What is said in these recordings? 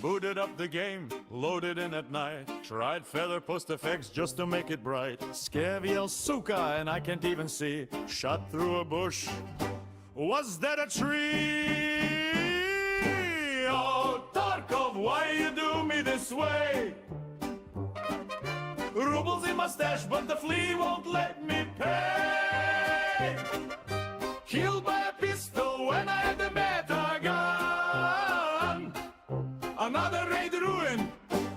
Booted up the game, loaded in at night. Tried feather post effects just to make it bright. Scaviel suka and I can't even see. Shot through a bush. Was that a tree? Oh, Tarkov, why you do me this way? Rubles in my stash, but the flea won't let me pay. Killed by a pistol when I had the meta gun. Another raid ruin,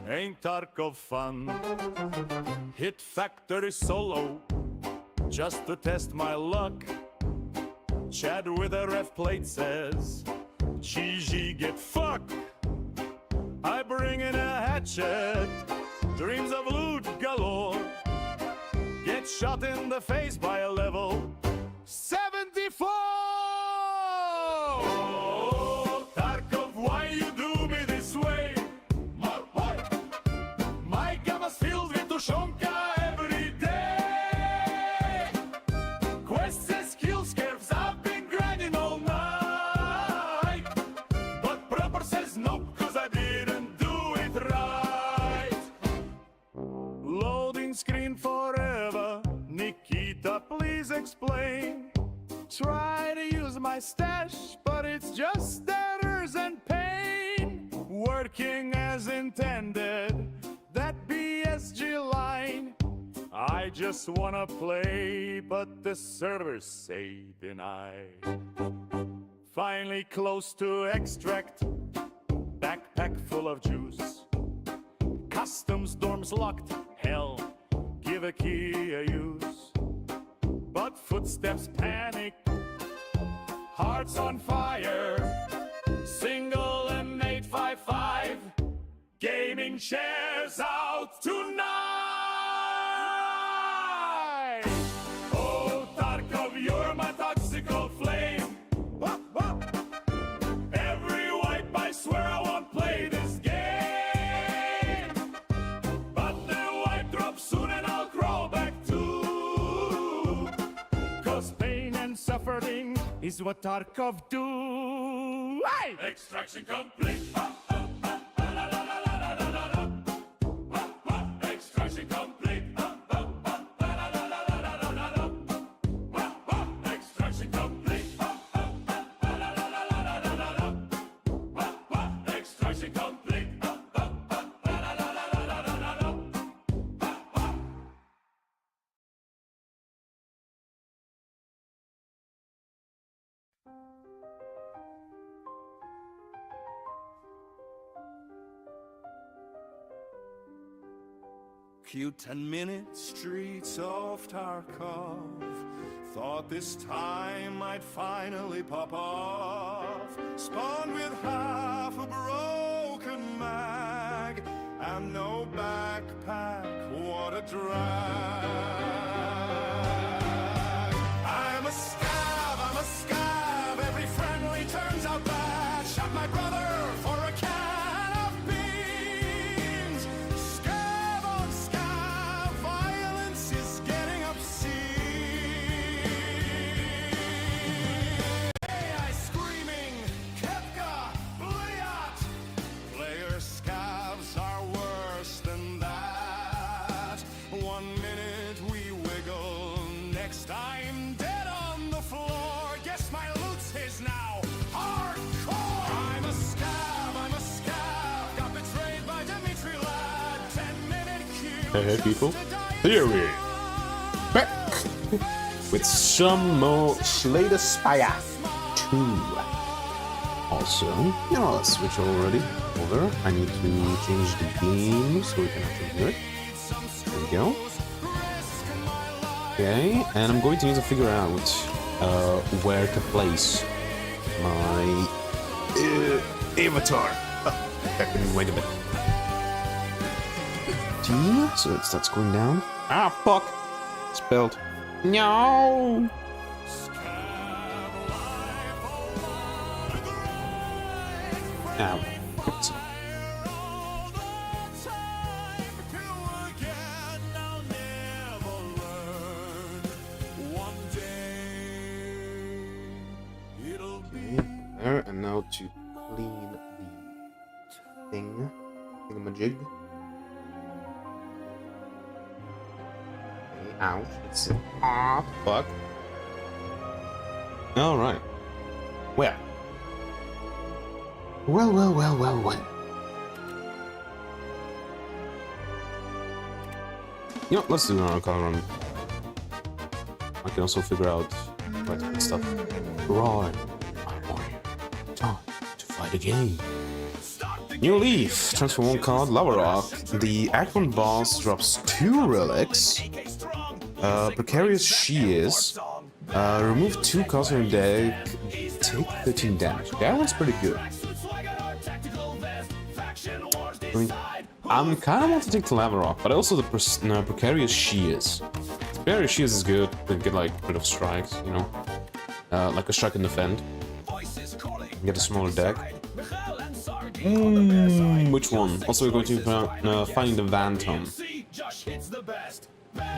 ain't Tarkov fun. Hit factory solo, just to test my luck. Chad with a ref plate says, GG get fucked. I bring in a hatchet, dreams of loot galore. Get shot in the face by a level 74! Oh, Tarkov, why you do me this way? My gamma's filled with tushonka every day. Quests and skill scarves, I've been grinding all night. But proper says nope, cause I didn't do it right. Loading screen forever. Nikita, please explain. Try to use my stash, but it's just errors and pain. Working as intended, that BSG line. I just wanna play, but the servers say deny. Finally close to extract, backpack full of juice. Customs dorms locked, hell, give a key a use. But footsteps panic, hearts on fire. Single and 855, gaming shares out tonight. Oh, Tarkov, you're my toxical flame. Every wipe, I swear I won't play this game. But the wipe drops soon and I'll crawl back too. Cause pain and suffering is what Tarkov do. Hey! Extraction complete. Extraction complete. Extraction complete. Extraction complete. Cute 10-minute streets of Tarkov. Thought this time I'd finally pop off. Spawned with half a broken mag and no backpack, what a drag. I'm a scab, every friendly turns out bad. Shot my brother for a can of beans. Scab on scab, violence is getting obscene. AI screaming, Kepka, Pripyat. Player scabs are worse than that. 1 minute we wiggle, next I'm dead on the floor. Guess my loot's his now. Hardcore! I'm a scab, got betrayed by Dimitri Lad. 10-minute queue. Hey people, here we back with some more Spire 2. Also, now let's switch already over. I need to change the game so we can actually do it. There we go. Okay, and I'm going to need to figure out where to place my avatar. Wait a bit. So it starts going down. Ah, fuck! Spelled. No! Ow. Oops. to clean the thingamajig. Okay, ouch. It's fuck. Alright. Well. Well. You know, let's do another color run. I can also figure out what stuff. Right. Time to fight again. New Leaf. Transfer 1 card, Lava Rock. The Act 1 boss drops 2 relics. Precarious She Is. Remove 2 cards from your deck. Take 13 damage. That one's pretty good. I mean, I'm kind of want to take the Lava Rock, but also the Precarious She Is. Precarious She Is good. You get like rid of strikes, you know, like a strike and defend. Get a smaller deck. Which one? Also, we're going to find the Phantom.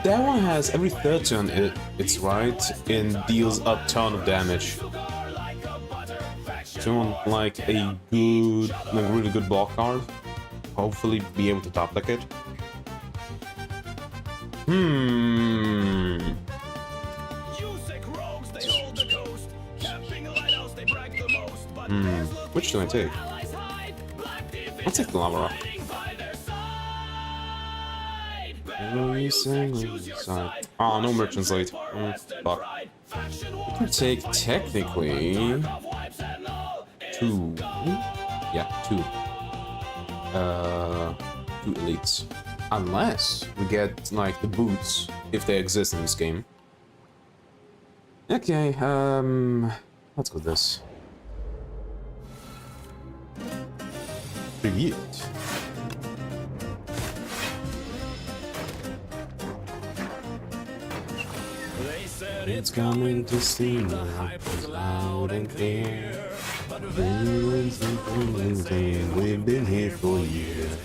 That one has every third turn it's right and deals a ton of damage. So you want like a good, like really good block card. Hopefully be able to top deck it. Which do I take? I'll take the Lava Rock. Oh, no Merchant's Late. Fuck. I can take technically 2. Yeah, 2 elites. Unless we get like the boots, if they exist in this game. Okay, let's go with this. Pripyat. It's coming to see now, it's loud and clear. We've been here for years.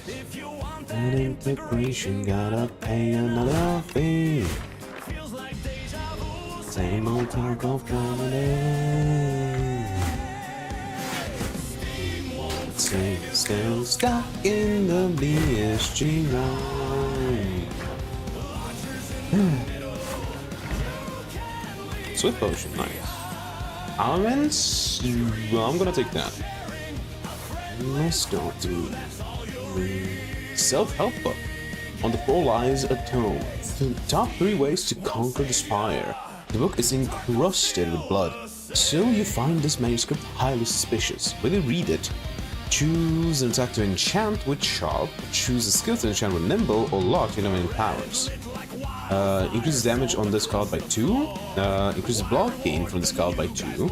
And integration gotta pay another fee. Same old talk of comedy. Still stuck in the BSG line. Swift Potion, nice. Elements? Well, I'm gonna take that. Let's go to Self-Help Book. On the 4 lies a tome. The top 3 ways to conquer the Spire. The book is encrusted with blood, so you find this manuscript highly suspicious. When you read it, choose an attack to enchant with Sharp, choose a skill to enchant with Nimble, or lock your remaining powers. Increases damage on this card by 2, increases block gain from this card by 2.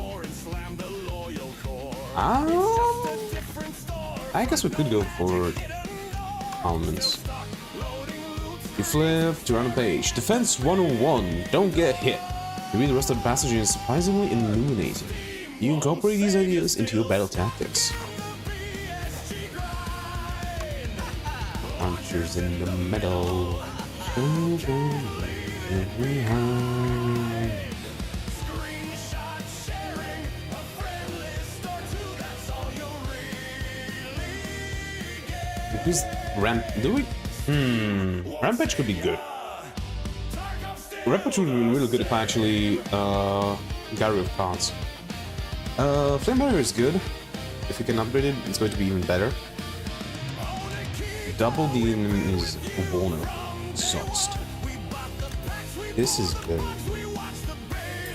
I guess we could go for elements. You flip to random page. Defense 101, don't get hit. You read the rest of the passage and it's surprisingly illuminating. You incorporate these ideas into your battle tactics. Punchers in the middle. Increase ramp. Do we? Rampage could be good. Rampage would be really good if I actually got rid of cards. Flame Barrier is good. If you can upgrade it, it's going to be even better. Double the enemy's vulnerable. Exhaust. This is good.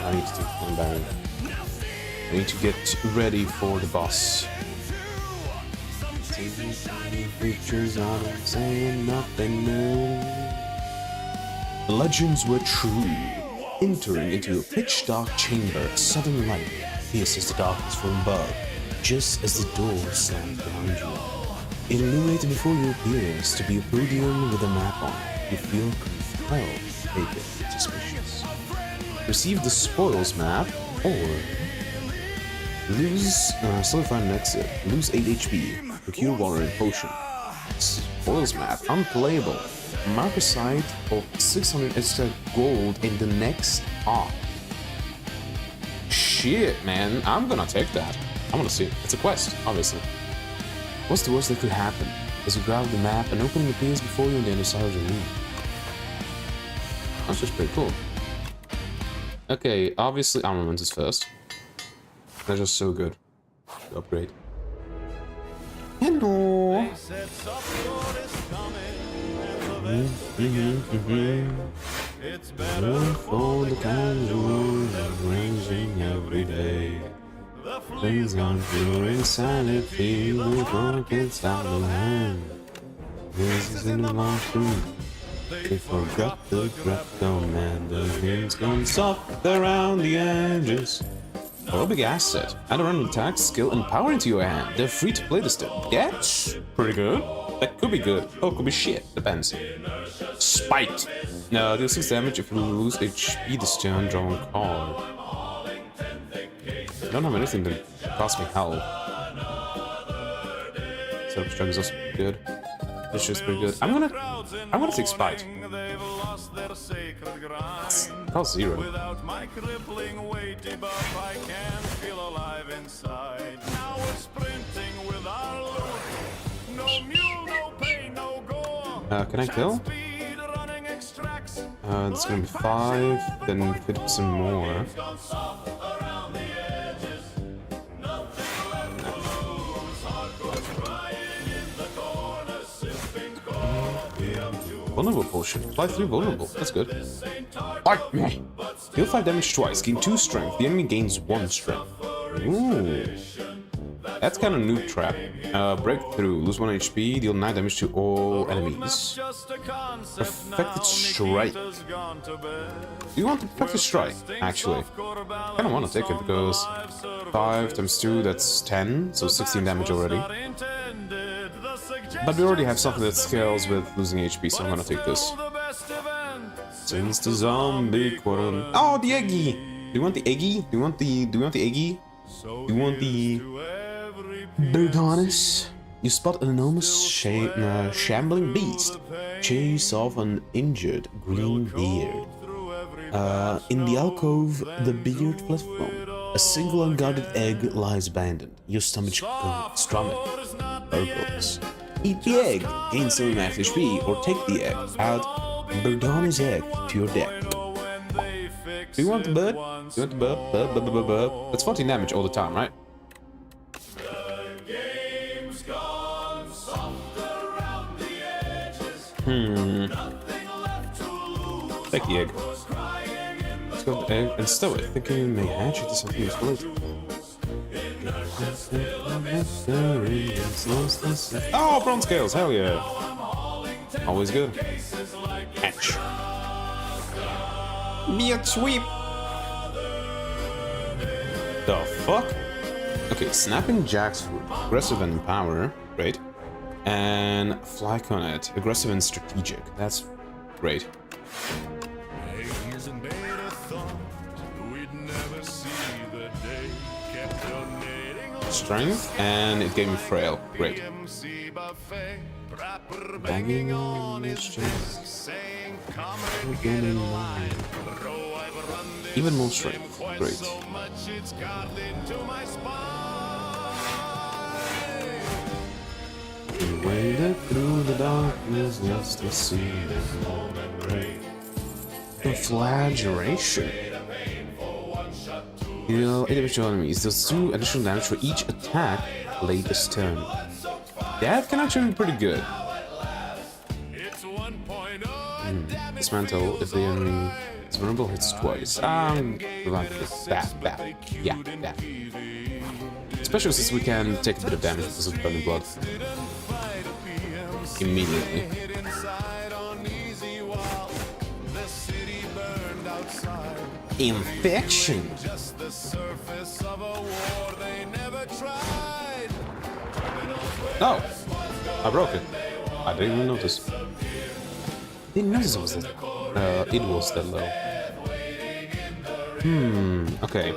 I need to take Flame Barrier. I need to get ready for the boss. Pictures on it, saying nothing new. The legends were true. Entering into a pitch-dark chamber, a sudden light pierces the darkness from above, just as the door slams behind you. Illuminated before you appears to be a podium with a map on it. You feel compelled to take it suspicious. Receive the spoils map, or lose solidify an exit. Lose 8 HP. Procure water and potion. Spoils map, unplayable. Mark a site of 600 extra gold in the next arc. Shit, man, I'm gonna take that. I want to see it. It's a quest, obviously. What's the worst that could happen? As you grab the map, an opening appears before you on the other side of the room. That's just pretty cool. Okay, obviously armament is first. They're just so good. To upgrade. Hello! It's better for the casual ranging every day. The fleas gone through insanity, the rockets out of hand. This is in the washroom. They forgot the Grepto man. The game's gone soft around the edges. Oh, big asset. Add a random attack, skill, and power into your hand. They're free to play this turn. That's pretty good. That could be good. Or it could be shit. Depends. Spite. No, deal 6 damage if you lose HP this turn, draw a card. I don't have anything that costs me hell. Setup strength is also good. This shit's pretty good. I'm gonna take Spite. Cost 0. Without my crippling weight debuff, I can feel alive inside. Now we're sprinting with our loot. No mule, no pain, no gore. Can I kill? It's gonna be 5, then 50% more. Vulnerable potion. Apply 3 vulnerable. That's good. Fight me! Deal 5 damage twice. Gain 2 strength. The enemy gains 1 strength. Ooh. That's kind of noob trap. Breakthrough. Lose 1 HP. Deal 9 damage to all enemies. Perfected Strike. Do you want the Perfected Strike? Actually. I kind of want to take it because 5 times 2, that's 10. So 16 damage already. But we already have something that scales with losing HP, so I'm gonna take this. Since the zombie quarter. Oh, the Eggy! Do you want the Eggy? Do you want the Eggy? Do you want the Bergonis? You spot an enormous shambling beast chase off an injured green beard. In the alcove, the beard platform, a single unguarded egg lies abandoned. Your stomach gurgles. Eat the egg, gain some max HP, or take the egg. Add Bergonis egg to your deck. Do you want the bird? Do you want the bird? That's 14 damage all the time, right? Take the egg. Let's go with the egg and stow it, thinking you may hatch it to something useful later. Oh, bronze scales, hell yeah. Always good. Hatch. Be a sweep. The fuck? Okay, Snapping Jackfruit. Aggressive and power. Great. And Flyconet. Aggressive and strategic. That's great. Strength, and it gave me frail. Great. Banging on his chest, even more strength. Great. We waded through the darkness just to see this moment break. The flagellation. Heal individual enemies. Does 2 additional damage for each attack late this turn. That can actually be pretty good. Dismantle if the enemy is vulnerable, hits twice. That. Yeah, that. Especially since we can take a bit of damage because of burning blood. Immediately. Infection. No, I broke it. I didn't even notice. Didn't notice it was that. It was that low. Okay.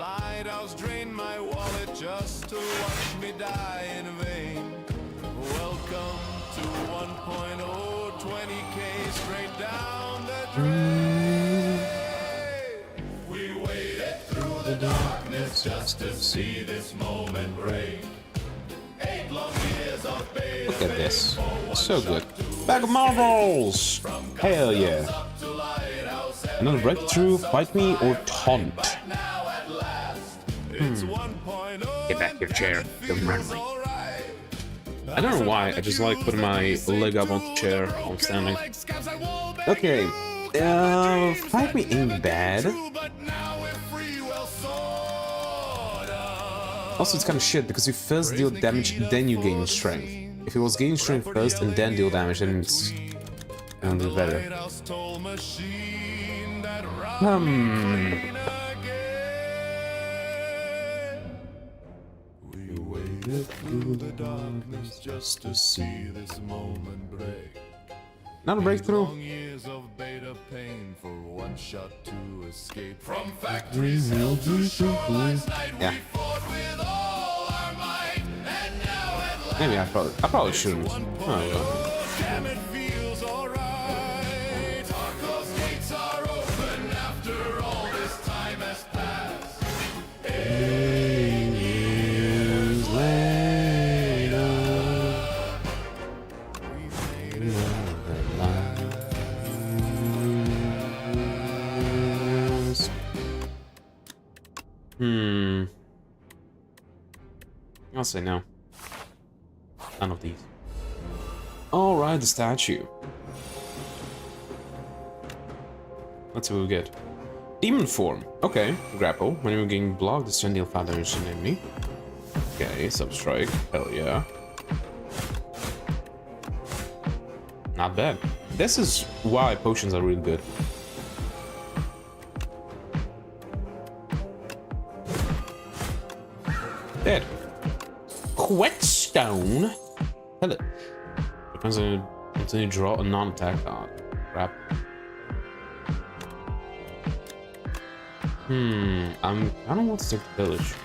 the darkness just to see this moment break. 8 long years of beta. Look at this. So good. Bag of marbles! Hell yeah. Another breakthrough, fight me or taunt. Get back your chair. Don't run me. I don't know why, I just like putting my leg up on the chair while I'm standing. Okay. Fight me ain't bad. Also, it's kind of shit because you first deal damage, then you gain strength. If it was gain strength first and then deal damage, then it's gonna be better. We waited through the darkness just to see this moment break. Not a breakthrough. Long years of beta pain for one shot to escape from factories held to show last night. Yeah. We fought with all our might, and now at last. Maybe I probably shouldn't. Oh, well. Damn, it feels alright. Our closed gates are open after all this time has passed. 8 years later. I'll say no. None of these. Alright, the statue. Let's see what we get. Demon form. Okay, grapple. When you're getting blocked, this deal 5 damage to an enemy. Okay, substrike. Hell yeah. Not bad. This is why potions are really good. Dead. Whetstone. Hello. Depends on until you draw a non-attack card. Crap. I don't want to take the village.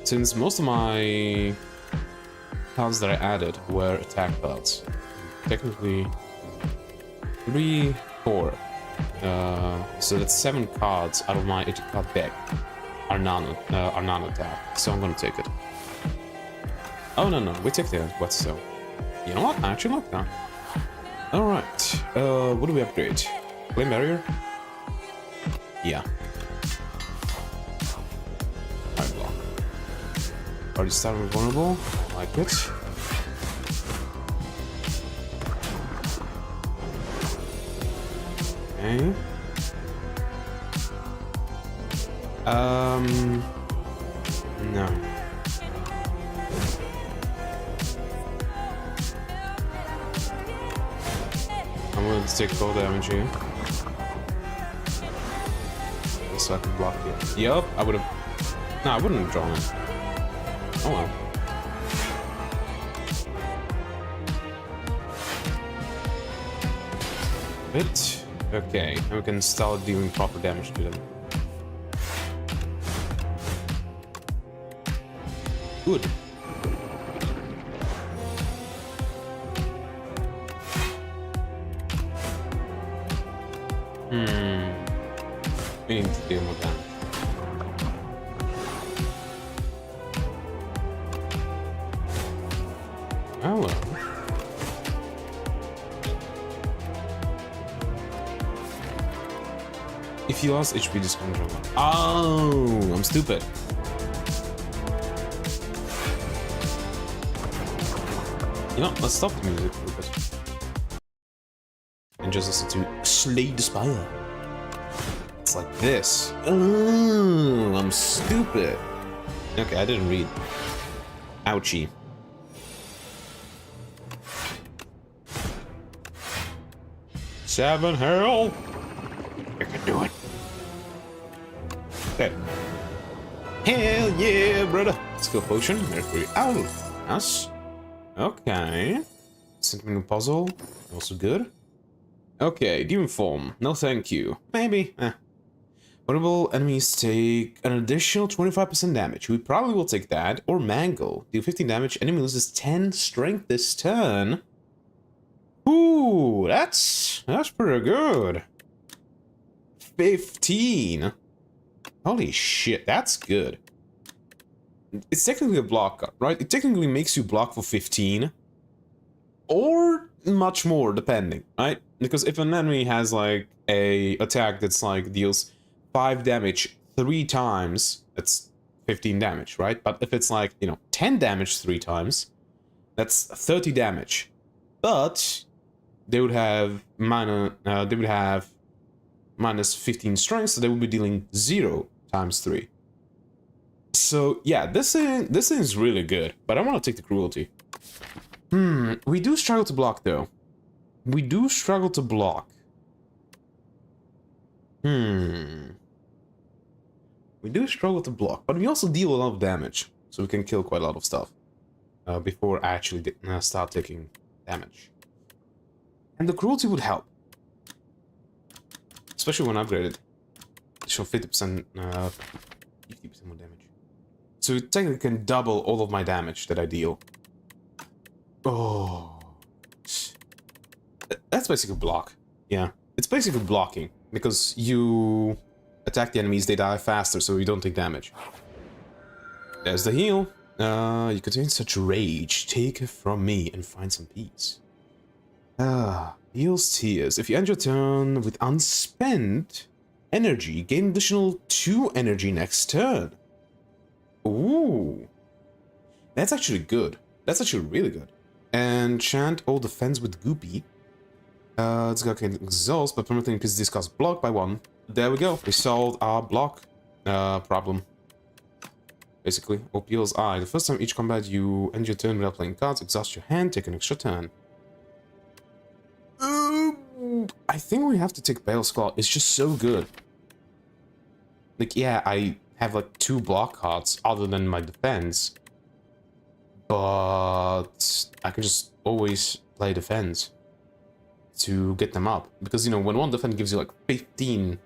Since most of my cards that I added were attack cards. Technically 3, 4. So that's 7 cards out of my 8 card deck are non-attack. So I'm gonna take it. Oh no, we take the Whetstone. You know what? I actually like that. Alright. What do we upgrade? Flame barrier? Yeah. Fire block. Already started with vulnerable. I like it. Okay. No. I'm going to take full damage here. So I can block it. Yup, I would have. No, I wouldn't have drawn it. Oh well. Bit. Okay, and we can start dealing proper damage to them. Good. We need to deal with that. Oh well. If you lost HP, discount. Oh, I'm stupid. You know, let's stop the music for a bit. And just listen to Slay the Spire. It's like this. Oh, I'm stupid. Okay, I didn't read. Ouchie. Seven hell. You can do it. Okay. Hell yeah, brother. Skill potion. Mercury. Ow. Us. Okay. Sentimental puzzle. Also good. Okay, demon form. No thank you. Maybe. Vulnerable enemies take an additional 25% damage. We probably will take that. Or mangle. Deal 15 damage. Enemy loses 10 strength this turn. Ooh, that's pretty good. 15. Holy shit, that's good. It's technically a block cut, right? It technically makes you block for 15. Or much more, depending, right? Because if an enemy has, like, a attack that's, like, deals 5 damage 3 times, that's 15 damage, right? But if it's, like, you know, 10 damage 3 times, that's 30 damage. But they would have minus 15 strength, so they would be dealing 0 times 3. So yeah, this thing is really good, but I want to take the cruelty. We do struggle to block though. We do struggle to block. We do struggle to block, but we also deal a lot of damage, so we can kill quite a lot of stuff before I actually start taking damage. And the cruelty would help, especially when upgraded. Additional 50%, 50% more damage. So it technically can double all of my damage that I deal. Oh, that's basically a block. Yeah, it's basically blocking because you attack the enemies, they die faster, so you don't take damage. There's the heal. You contain such rage. Take it from me and find some peace. Heals tears. If you end your turn with unspent energy, gain additional 2 energy next turn. Ooh, that's actually good. That's actually really good. Enchant all defense with Goopy. It's got exhaust, but permanently increase discuss block by 1. There we go. We solved our block problem. Basically, Opil's Eye. The first time each combat you end your turn without playing cards, exhaust your hand, take an extra turn. I think we have to take Bale's Claw. It's just so good. Like, yeah, I have like 2 block cards other than my defense. But I can just always play defense to get them up. Because, you know, when one defense gives you like 15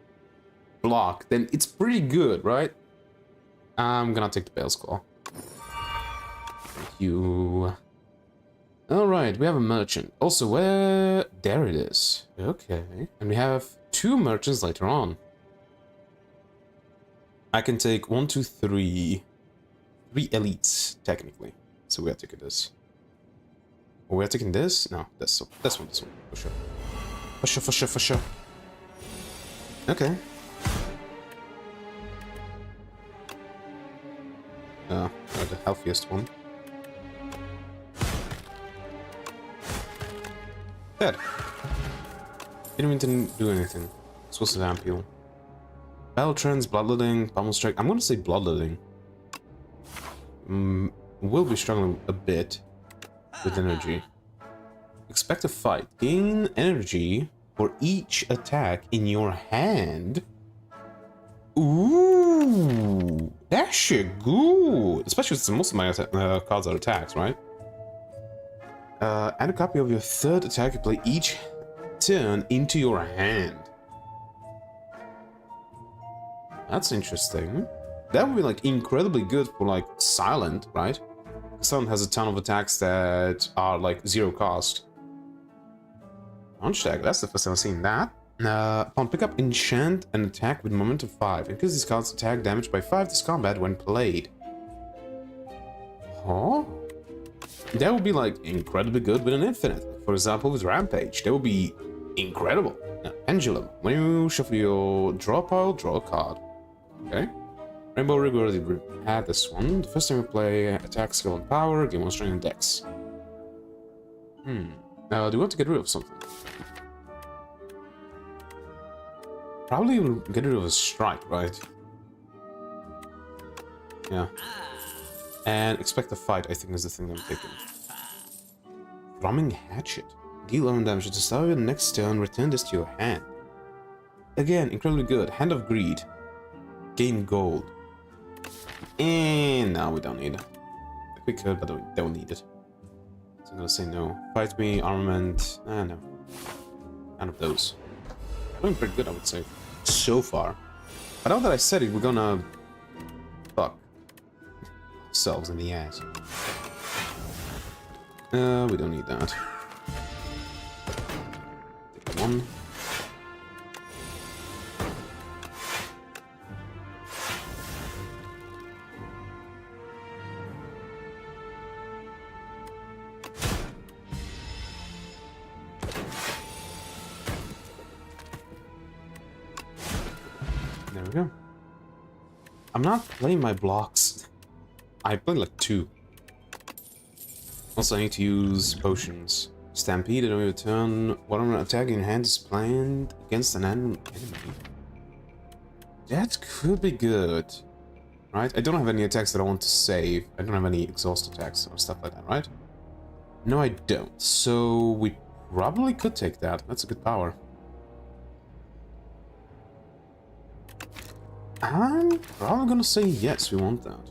block, then it's pretty good, right? I'm gonna take the Bale's Claw. Thank you. Alright, we have a merchant. Also, where... There it is. Okay. And we have 2 merchants later on. I can take 1, 2, 3... 3 elites, technically. So we are taking this. Oh, we are taking this? No, this one, for sure. For sure. Okay. The healthiest one. Dead. Didn't even do anything. This was an ampule. Battle trends, bloodletting, pummel strike. I'm gonna say bloodletting. Will be struggling a bit with energy. Expect a fight. Gain energy for each attack in your hand. Ooh, that shit good. Especially since most of my cards are attacks, right? Add a copy of your 3rd attack you play each turn into your hand. That's interesting. That would be like incredibly good for like Silent, right? Silent has a ton of attacks that are like 0 cost. Launch tag, that's the first time I've seen that. Upon pickup, enchant an attack with momentum 5. Increase this card's attack damage by 5 this combat when played. Huh? That would be like incredibly good with an infinite. For example, with Rampage, that would be incredible. Pendulum. When you shuffle your draw pile, draw a card. Okay. Rainbow Rig already had this one. The first time we play attack, skill, and power, gain 1 strength and dex. Do we want to get rid of something? Probably we'll get rid of a strike, right? Yeah. And expect a fight, I think, is the thing I'm taking. Thrumming Hatchet. Deal 11 damage to the start of your next turn, return this to your hand. Again, incredibly good. Hand of Greed. Gain gold. And now we don't need it. We could, but we don't need it. So I'm gonna say no. Fight me, armament. No. None of those. Doing pretty good, I would say. So far. But now that I said it, we're gonna... fuck ourselves in the ass. We don't need that. Take 1. There we go. I'm not playing my blocks. I played like 2. Also, I need to use potions. Stampede, and your turn. What an attack in your hand is planned against an enemy. That could be good. Right? I don't have any attacks that I want to save. I don't have any exhaust attacks or stuff like that, right? No, I don't. So we probably could take that. That's a good power. I'm probably gonna say yes, we want that.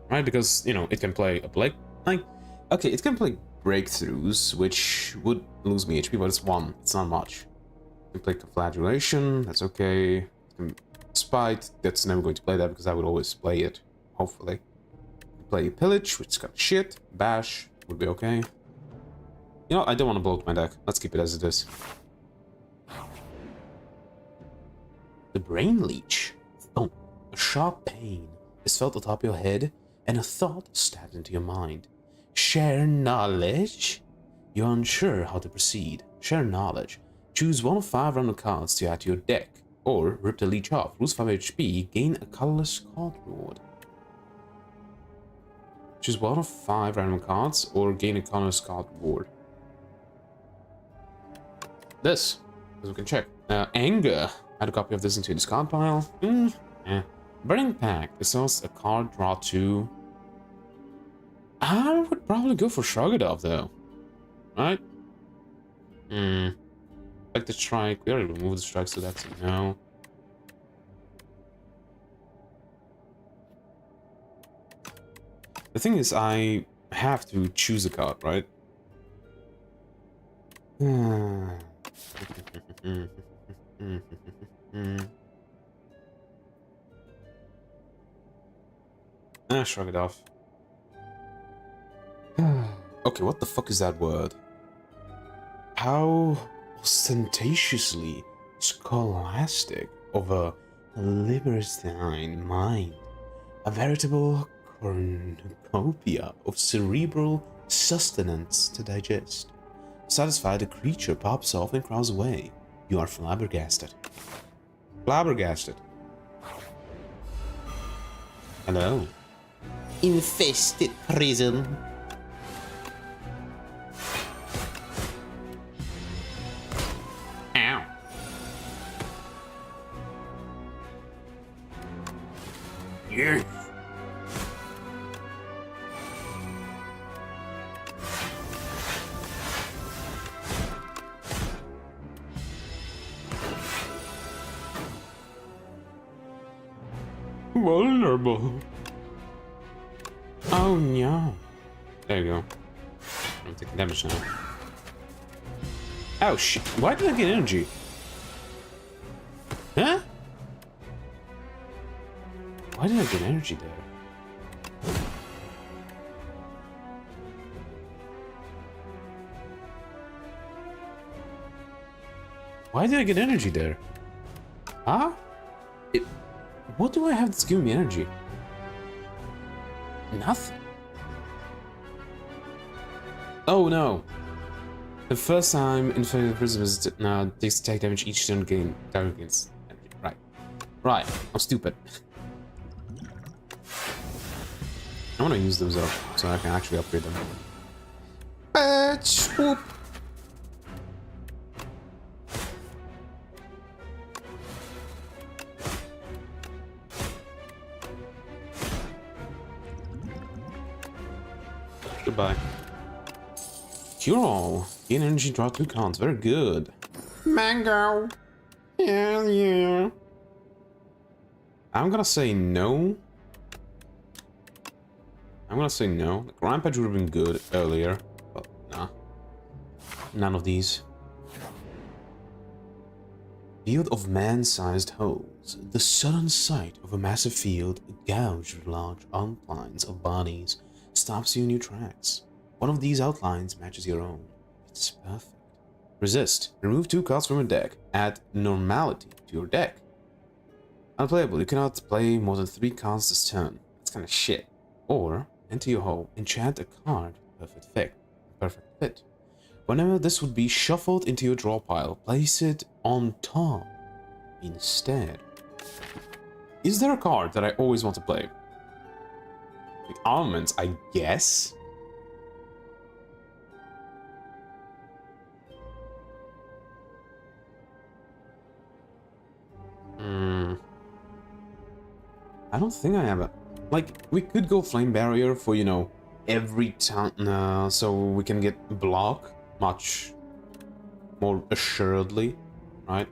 Right, because, you know, it can play a Blake. Like, okay, it can play breakthroughs, which would lose me HP, but it's 1. It's not much. It can play Conflagellation, that's okay. It can Spite, that's never going to play that because I would always play it, hopefully. Play Pillage, which is kind of shit. Bash would be okay. You know, I don't want to bloat my deck. Let's keep it as it is. The Brain Leech. Oh, a sharp pain is felt atop your head, and a thought stabbed into your mind. Share knowledge? You're unsure how to proceed. Share knowledge. Choose one of 5 random cards to add to your deck, or rip the leech off. Lose 5 HP, gain a colorless card reward. Choose one of 5 random cards, or gain a colorless card reward. This, as we can check. Anger. Add a copy of this into your discard pile. Burning Pact. Dissolves a card, draw 2. I would probably go for Shrug It Off, though. Right? Like the strike. We already removed the strike, so that's a no. The thing is, I have to choose a card, right? Shrug it off. Okay, what the fuck is that word? How ostentatiously scholastic of a libertine mind. A veritable cornucopia of cerebral sustenance to digest. Satisfied, the creature pops off and crawls away. You are flabbergasted. Flabbergasted. Hello. Infested prison. Ow. Yes. Vulnerable. Oh no. There you go. I'm taking damage now. Oh shit. Why did I get energy? Huh? Why did I get energy there? Why did I get energy there? Huh? What do I have that's giving me energy? Nothing. Oh no. The first time Infernum prisoners takes attack damage each turn gain against energy. Right. Right. I'm stupid. I want to use those up so I can actually upgrade them. Whoop. Goodbye. Cure all. Gain energy, draw 2 cards. Very good. Mango. Hell yeah. I'm gonna say no. I'm gonna say no. The Grime Patch would have been good earlier, but nah. None of these. Field of man-sized holes. The sudden sight of a massive field gouged with large outlines of bodies stops you in your tracks. One of these outlines matches your own. It's perfect. Resist. Remove 2 cards from your deck. Add normality to your deck. Unplayable. You cannot play more than 3 cards this turn. That's kind of shit. Or enter your hole. Enchant a card. Perfect fit. Whenever this would be shuffled into your draw pile, place it on top instead. Is there a card that I always want to play? Like Armaments, I guess. I don't think I have a... Like, we could go Flame Barrier for, you know, every town, so we can get block much more assuredly, right?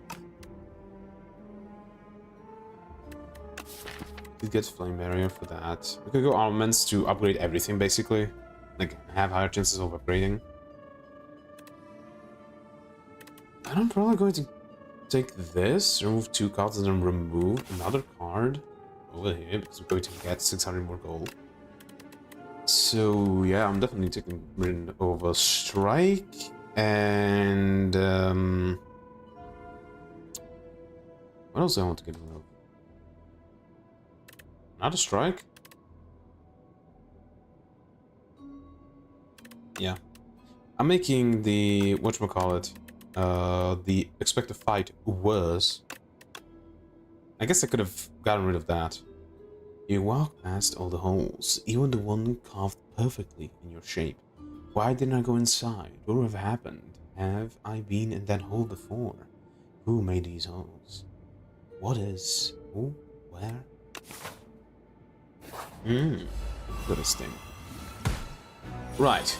It gets Flame Barrier for that. We could go Armaments to upgrade everything, basically. Like, have higher chances of upgrading. And I'm probably going to take this, remove 2 cards, and then remove another card over here, because we're going to get 600 more gold. So, yeah, I'm definitely taking rid of a Strike, and... what else do I want to get rid of? Not a Strike? Yeah. I'm making the... whatchamacallit? The expected fight worse. I guess I could have gotten rid of that. You walk past all the holes, even the one carved perfectly in your shape. Why didn't I go inside? What would have happened? Have I been in that hole before? Who made these holes? What is? Who? Where? Interesting. Right.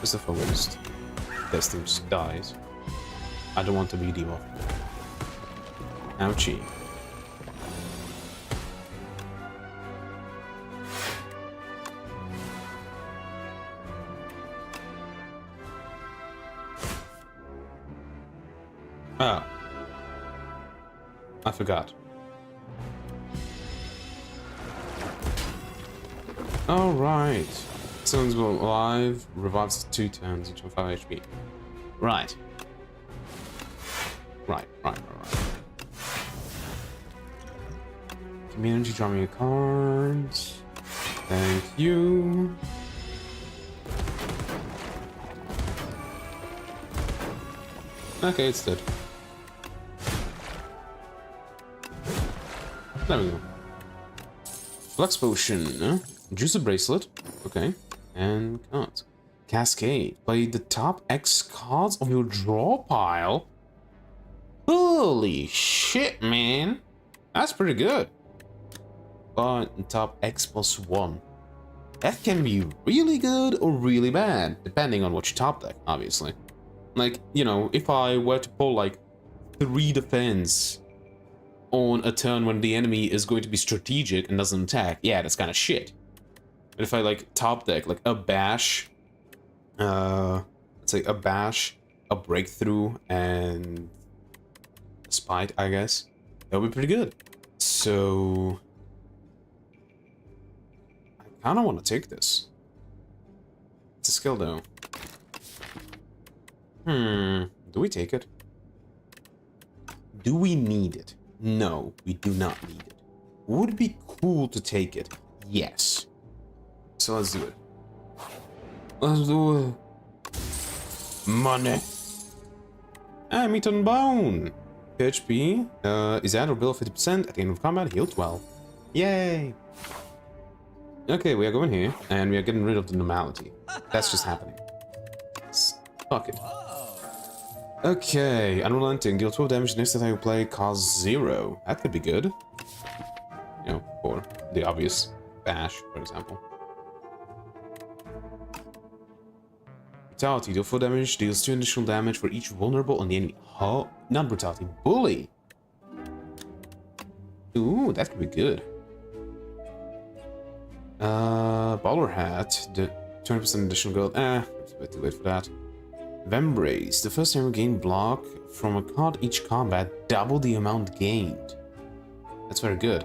First of all, this team just dies. I don't want to be debuffed. Ouchie. Oh. I forgot. Alright. Someone's alive, revives 2 turns, each on 5 HP. Right. Right. Give me energy, draw me a card. Thank you. Okay, it's dead. There we go. Flux Potion. Juicer Bracelet. Okay. And cards. Cascade. Play the top X cards of your draw pile. Holy shit, man. That's pretty good. But top X plus 1. That can be really good or really bad, depending on what you top deck, obviously. Like, you know, if I were to pull like 3 defense on a turn when the enemy is going to be strategic and doesn't attack, yeah, that's kind of shit. But if I like top deck like a bash, let's say a bash, a breakthrough, and a spite, I guess, that would be pretty good. So I kind of want to take this. It's a skill though. Do we take it? Do we need it? No, we do not need it. Would it be cool to take it? Yes. So let's do it. Let's do it. Money. Ah, meat and bone. HP is at or below 50% at the end of combat. Heal 12. Yay. Okay, we are going here, and we are getting rid of the normality. That's just happening. Fuck it. Okay, Unrelenting. Deal 12 damage next time you play, cause 0. That could be good. You know, for the obvious bash, for example. Brutality. Deal 4 damage, deals 2 additional damage for each vulnerable on the enemy. Oh, not Brutality. Bully! Ooh, that could be good. Bowler Hat. 20% additional gold. It's a bit too late for that. Vembrace. The first time you gain block from a card each combat, double the amount gained. That's very good.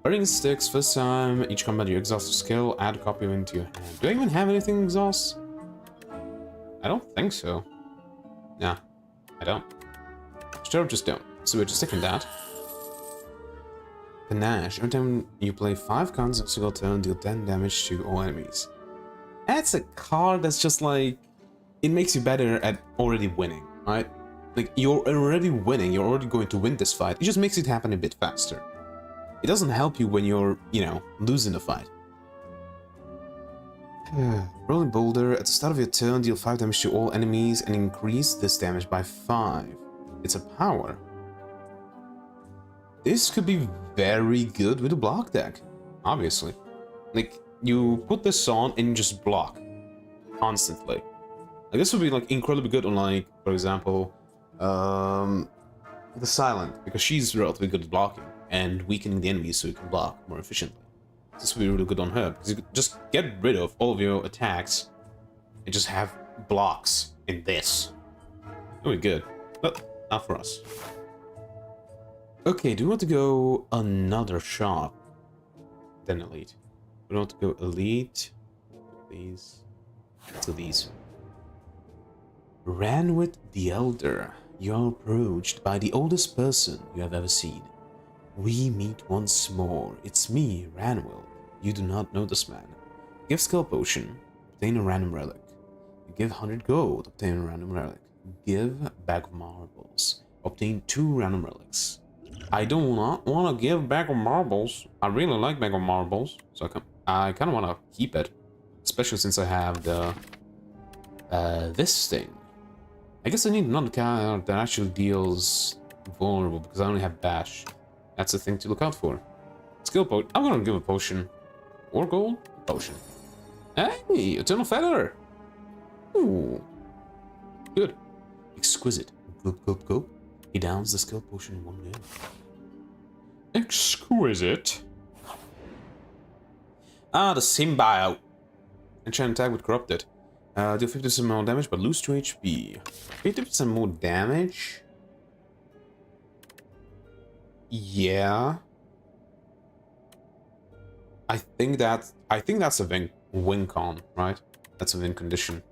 Burning Sticks. First time each combat you exhaust a skill, add a copy of it into your hand. Do I even have anything to exhaust? I don't think so. Nah, I don't. Sure, just don't. So we're just taking that. Panache. Every time you play 5 cards in a single turn, deal 10 damage to all enemies. That's a card that's just like... It makes you better at already winning, right? Like, you're already winning, you're already going to win this fight. It just makes it happen a bit faster. It doesn't help you when you're, you know, losing the fight. Rolling Boulder. At the start of your turn, deal 5 damage to all enemies and increase this damage by 5. It's a power. This could be very good with a block deck, obviously. Like, you put this on and you just block constantly. Like, this would be like incredibly good on, like, for example, the Silent, because she's relatively good at blocking and weakening the enemies so you can block more efficiently. This would be really good on her, because you could just get rid of all of your attacks and just have blocks in this. That would be good, but not for us. Okay, do we want to go another shop than Elite? We want to go Elite. These. Let's go these. Ranwith the Elder. You are approached by the oldest person you have ever seen. We meet once more. It's me, Ranwith. You do not know this man. Give skill potion. Obtain a random relic. You give 100 gold. Obtain a random relic. Give bag of marbles. Obtain 2 random relics. I do not want to give bag of marbles. I really like bag of marbles, so I kind of want to keep it, especially since I have the this thing. I guess I need another card that actually deals vulnerable, because I only have bash. That's the thing to look out for. Skill potion. I'm gonna give a potion. Or gold? Potion. Hey, Eternal Feather! Ooh. Good. Exquisite. Gulp, gulp, gulp. He downs the skill potion in one go. Exquisite. Ah, the symbiote. Enchant attack with corrupted. Deal 50% more damage, but lose 2 HP. 50% more damage? Yeah. I think that's a win con, right? That's a win condition.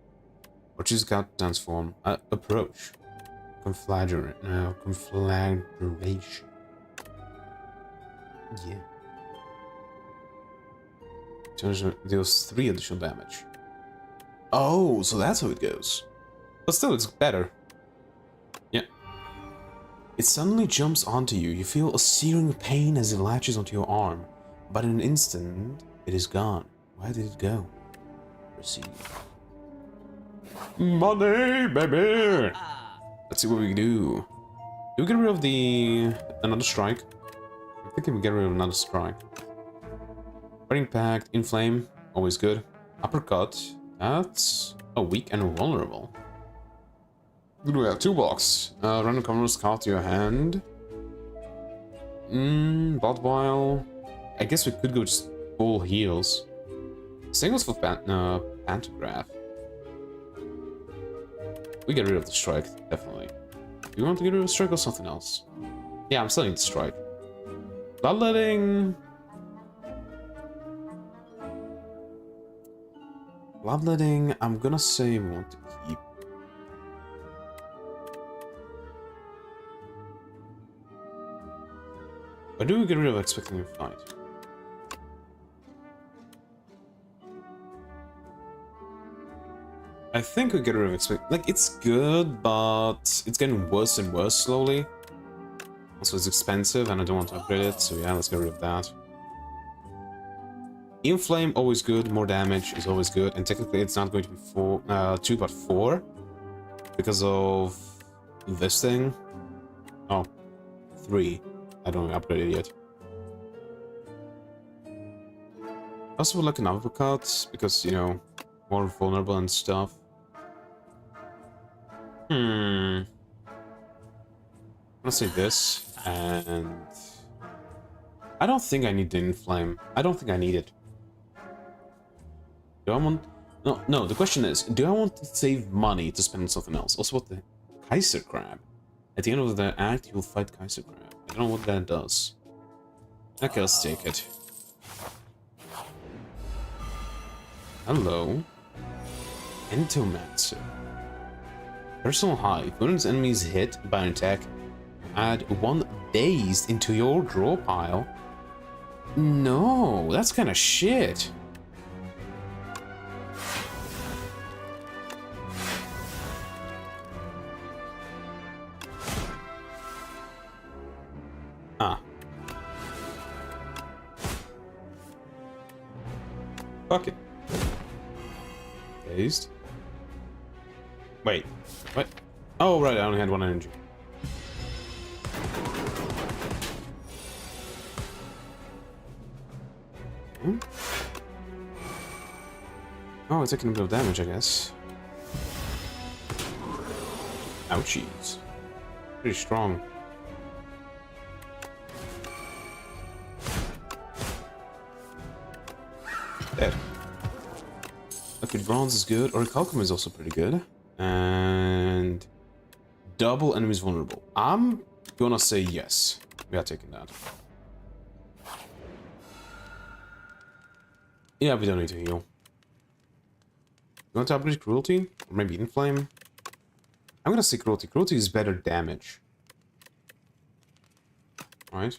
Or choose a card to transform. Approach. Conflagration. Yeah. Deals 3 additional damage. Oh, so that's how it goes. But still, it's better. Yeah. It suddenly jumps onto you. You feel a searing pain as it latches onto your arm. But in an instant, it is gone. Where did it go? Proceed. Money, baby! Let's see what we can do. Do we get rid of another strike? I'm thinking we get rid of another strike. Burning Pact, Inflame, always good. Uppercut, that's weak and vulnerable. What do we have? 2 blocks. Random commoners card to your hand. Blood Vial. I guess we could go just full heals. Same goes for Pantograph. We get rid of the strike, definitely. Do you want to get rid of the strike or something else? Yeah, I'm selling the strike. Bloodletting. Bloodletting, I'm gonna say we want to keep. Or do we get rid of expecting a fight? I think we get rid of expect. Like, it's good, but it's getting worse and worse slowly. Also, it's expensive, and I don't want to upgrade it, so yeah, let's get rid of that. Inflame, always good. More damage is always good, and technically it's not going to be 2, but 4 because of this thing. Oh, 3. I don't upgrade it yet. I also would like an uppercut because, you know, more vulnerable and stuff. I'm gonna say this, and I don't think I need the Inflame. I don't think I need it. Do I want... No, the question is, do I want to save money to spend on something else? Also, what the... Kaiser Crab. At the end of the act, you'll fight Kaiser Crab. I don't know what that does. Okay, let's take it. Hello. Entomancer. Personal high. When an enemy is hit by an attack, add 1 dazed into your draw pile. No, that's kind of shit. Ah. Fuck it. Dazed. Wait. What? Oh, right, I only had one energy. Hmm? Oh, it's taking a bit of damage, I guess. Ouchies. Pretty strong. Dead. Okay, bronze is good. Orichalcum is also pretty good. And double enemies vulnerable. I'm gonna say yes. We are taking that. Yeah, we don't need to heal. You want to upgrade cruelty? Or maybe inflame? I'm gonna say cruelty. Cruelty is better damage. Alright.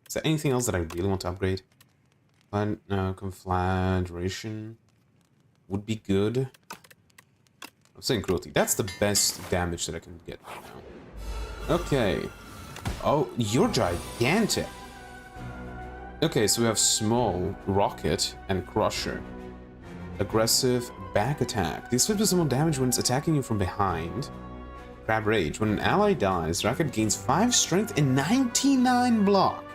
Is there anything else that I really want to upgrade? Conflagration would be good. I'm saying cruelty. That's the best damage that I can get right now. Okay. Oh, you're gigantic. Okay, so we have small, rocket, and crusher. Aggressive, back attack. These 50% more damage when it's attacking you from behind. Crab rage. When an ally dies, rocket gains 5 strength and 99 block.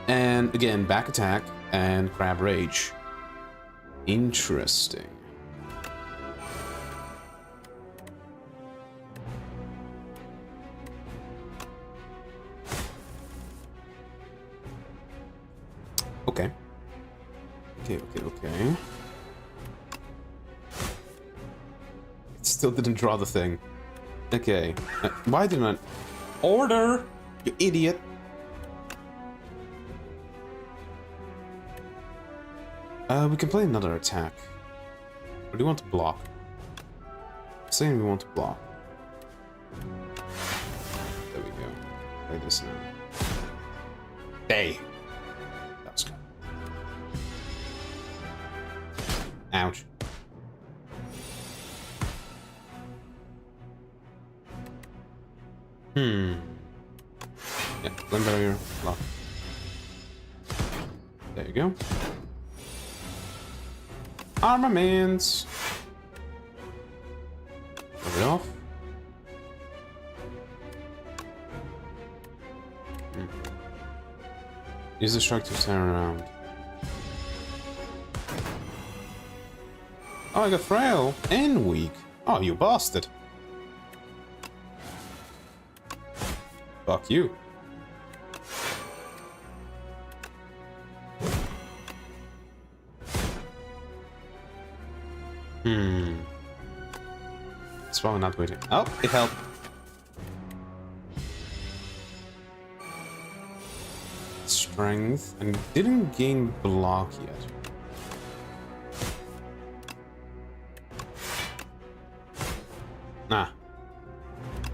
And again, back attack and crab rage. Interesting. Okay. Okay. It still didn't draw the thing. Okay. Why didn't I... Order! You idiot! We can play another attack. Or do you want to block? I'm saying we want to block. There we go. Play this now. Hey! Dusk. Ouch. Yeah, flame barrier, block. There you go. Armaments! Turn it off. Use the shark to turn around. Oh, I got frail and weak. Oh, you bastard. Fuck you. It's probably not waiting. Oh, it helped. Strength and didn't gain block yet. Nah.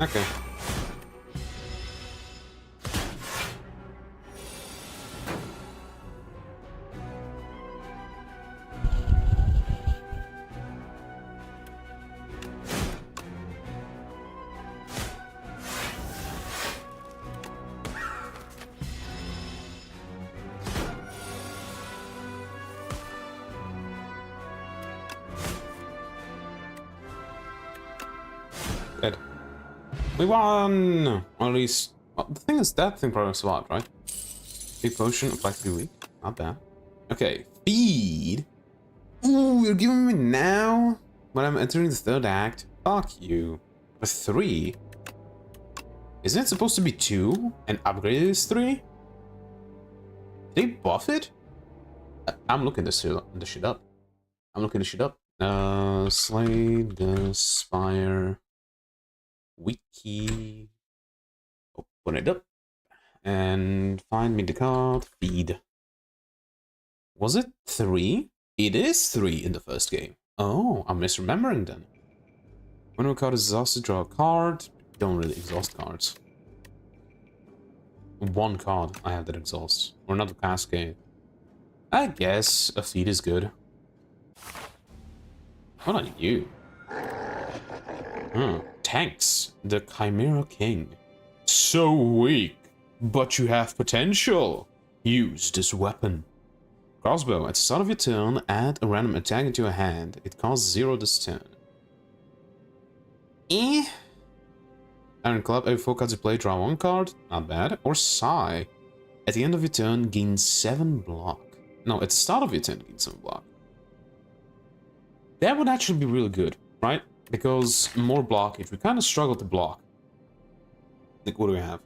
Okay. Dead. We won! Or at least... Well, the thing is, that thing probably survived, right? Big potion, apply to be weak. Not bad. Okay, feed! Ooh, you're giving me now? When I'm entering the third act? Fuck you. A 3? Isn't it supposed to be 2? And upgraded is 3? Did they buff it? I'm looking this shit up. I'm looking this shit up. Slay the Spire... Wiki. Open it up and find me the card. Feed. Was it 3? It is 3 in the first game. Oh, I'm misremembering then. When a card is exhausted, draw a card. Don't really exhaust cards. One card I have that exhausts. Or another cascade. I guess a feed is good. What are you? Tanks, the Chimera King. So weak. But you have potential. Use this weapon. Crossbow. At the start of your turn, add a random attack into your hand. It costs 0 this turn. Iron Club. Every 4 cards you play, draw 1 card. Not bad. Or Sigh. At the end of your turn, gain 7 block. No, at the start of your turn, gain 7 block. That would actually be really good, right? Because more blockage. We kind of struggle to block. Like, what do we have?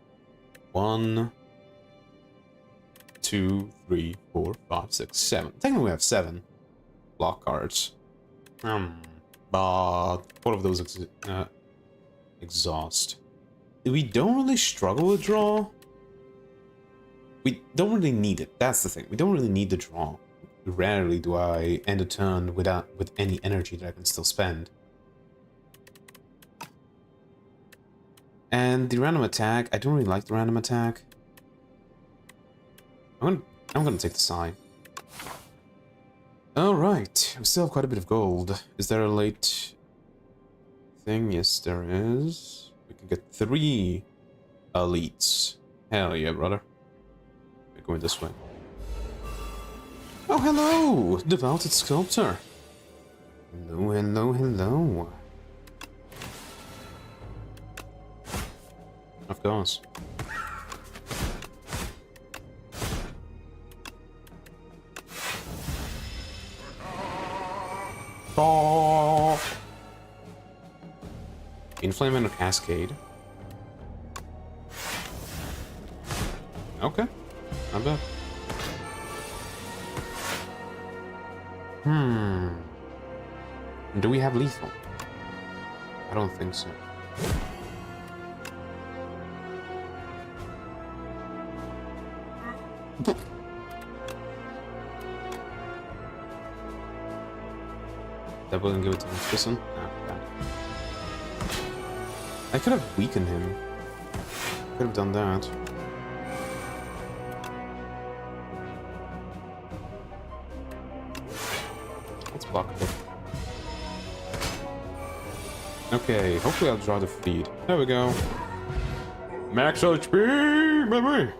1, 2, 3, 4, 5, 6, 7. Technically, we have 7 block cards. But 4 of those exhaust. We don't really struggle with draw. We don't really need it. That's the thing. We don't really need the draw. Rarely do I end a turn with any energy that I can still spend. And the random attack, I don't really like the random attack. I'm gonna take the Sigh. Alright, we still have quite a bit of gold. Is there a late thing? Yes, there is. We can get 3 elites. Hell yeah, brother. We're going this way. Oh, hello! Devoted Sculptor. Hello, hello, hello. Of course. Oh. Inflame and a Cascade. Okay, not bad. Do we have lethal? I don't think so. That wouldn't give it to Infernum? Ah, bad. I could have weakened him. Could have done that. Let's block it. Okay, hopefully I'll draw the feed. There we go. Max HP, baby!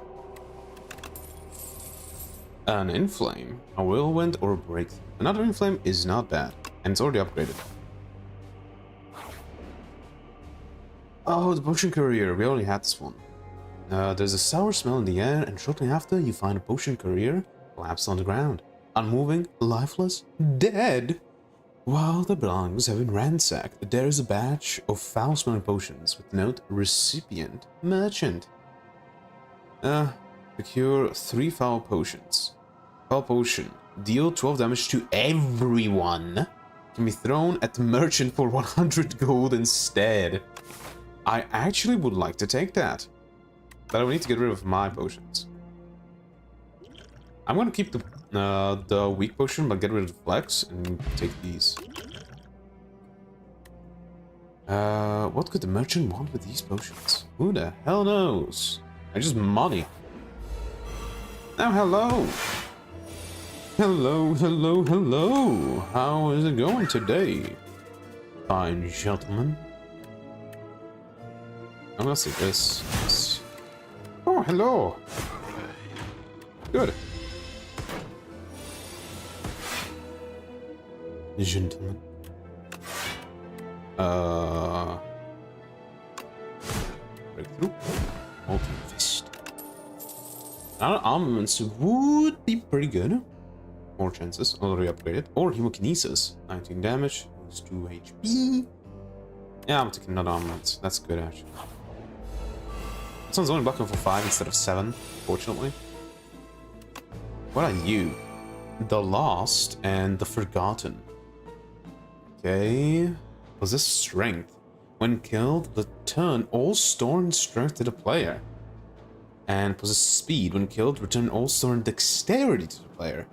An Inflame, a Whirlwind, or a Breakthrough. Another Inflame is not bad, and it's already upgraded. Oh, the Potion Courier, we already had this one. There's a sour smell in the air, and shortly after, you find a Potion Courier collapsed on the ground. Unmoving, lifeless, dead! While the belongings have been ransacked, there is a batch of foul-smelling potions with the note Recipient Merchant. Procure 3 foul potions. Foul potion. Deal 12 damage to everyone. Can be thrown at the merchant for 100 gold instead. I actually would like to take that. But I will need to get rid of my potions. I'm gonna keep the weak potion, but get rid of the flex and take these. What could the merchant want with these potions? Who the hell knows? I just money. Oh, hello! Hello, hello, hello! How is it going today? Fine, gentlemen. I'm gonna see this. Oh, hello! Good. Gentlemen. Breakthrough. Molten Fist. Our armaments would be pretty good. More chances, already upgraded. Or Hemokinesis. 19 damage, lose 2 HP. Yeah, I'm taking another armament. That's good, actually. This one's only blocking for 5 instead of 7, fortunately. What are you? The Lost and the Forgotten. Okay. Possess Strength. When killed, return all stored strength to the player. And possess Speed. When killed, return all stored dexterity to the player.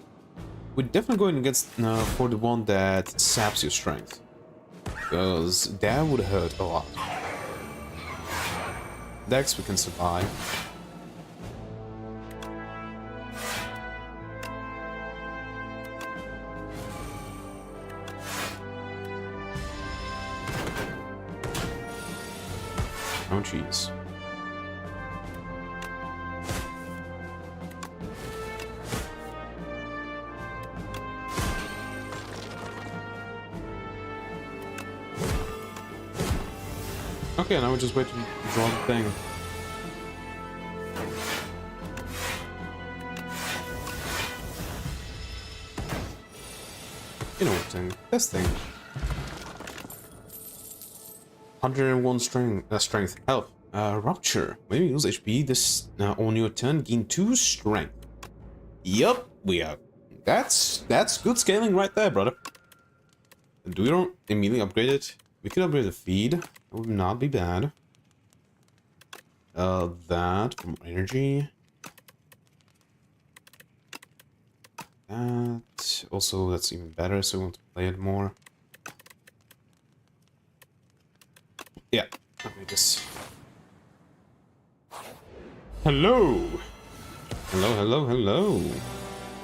We're definitely going against for the one that saps your strength. Because that would hurt a lot. Dex we can survive. Oh jeez. Okay, now we just wait to draw the thing. You know what thing? This thing. 101 strength. Health. Rupture. When you use HP this on your turn, gain 2 strength. Yup, we are. That's good scaling right there, brother. Do we don't immediately upgrade it? We could upgrade the feed. That would not be bad. That for more energy. That also, that's even better. So we want to play it more. Yeah, I'll make this. Hello. Hello, hello, hello.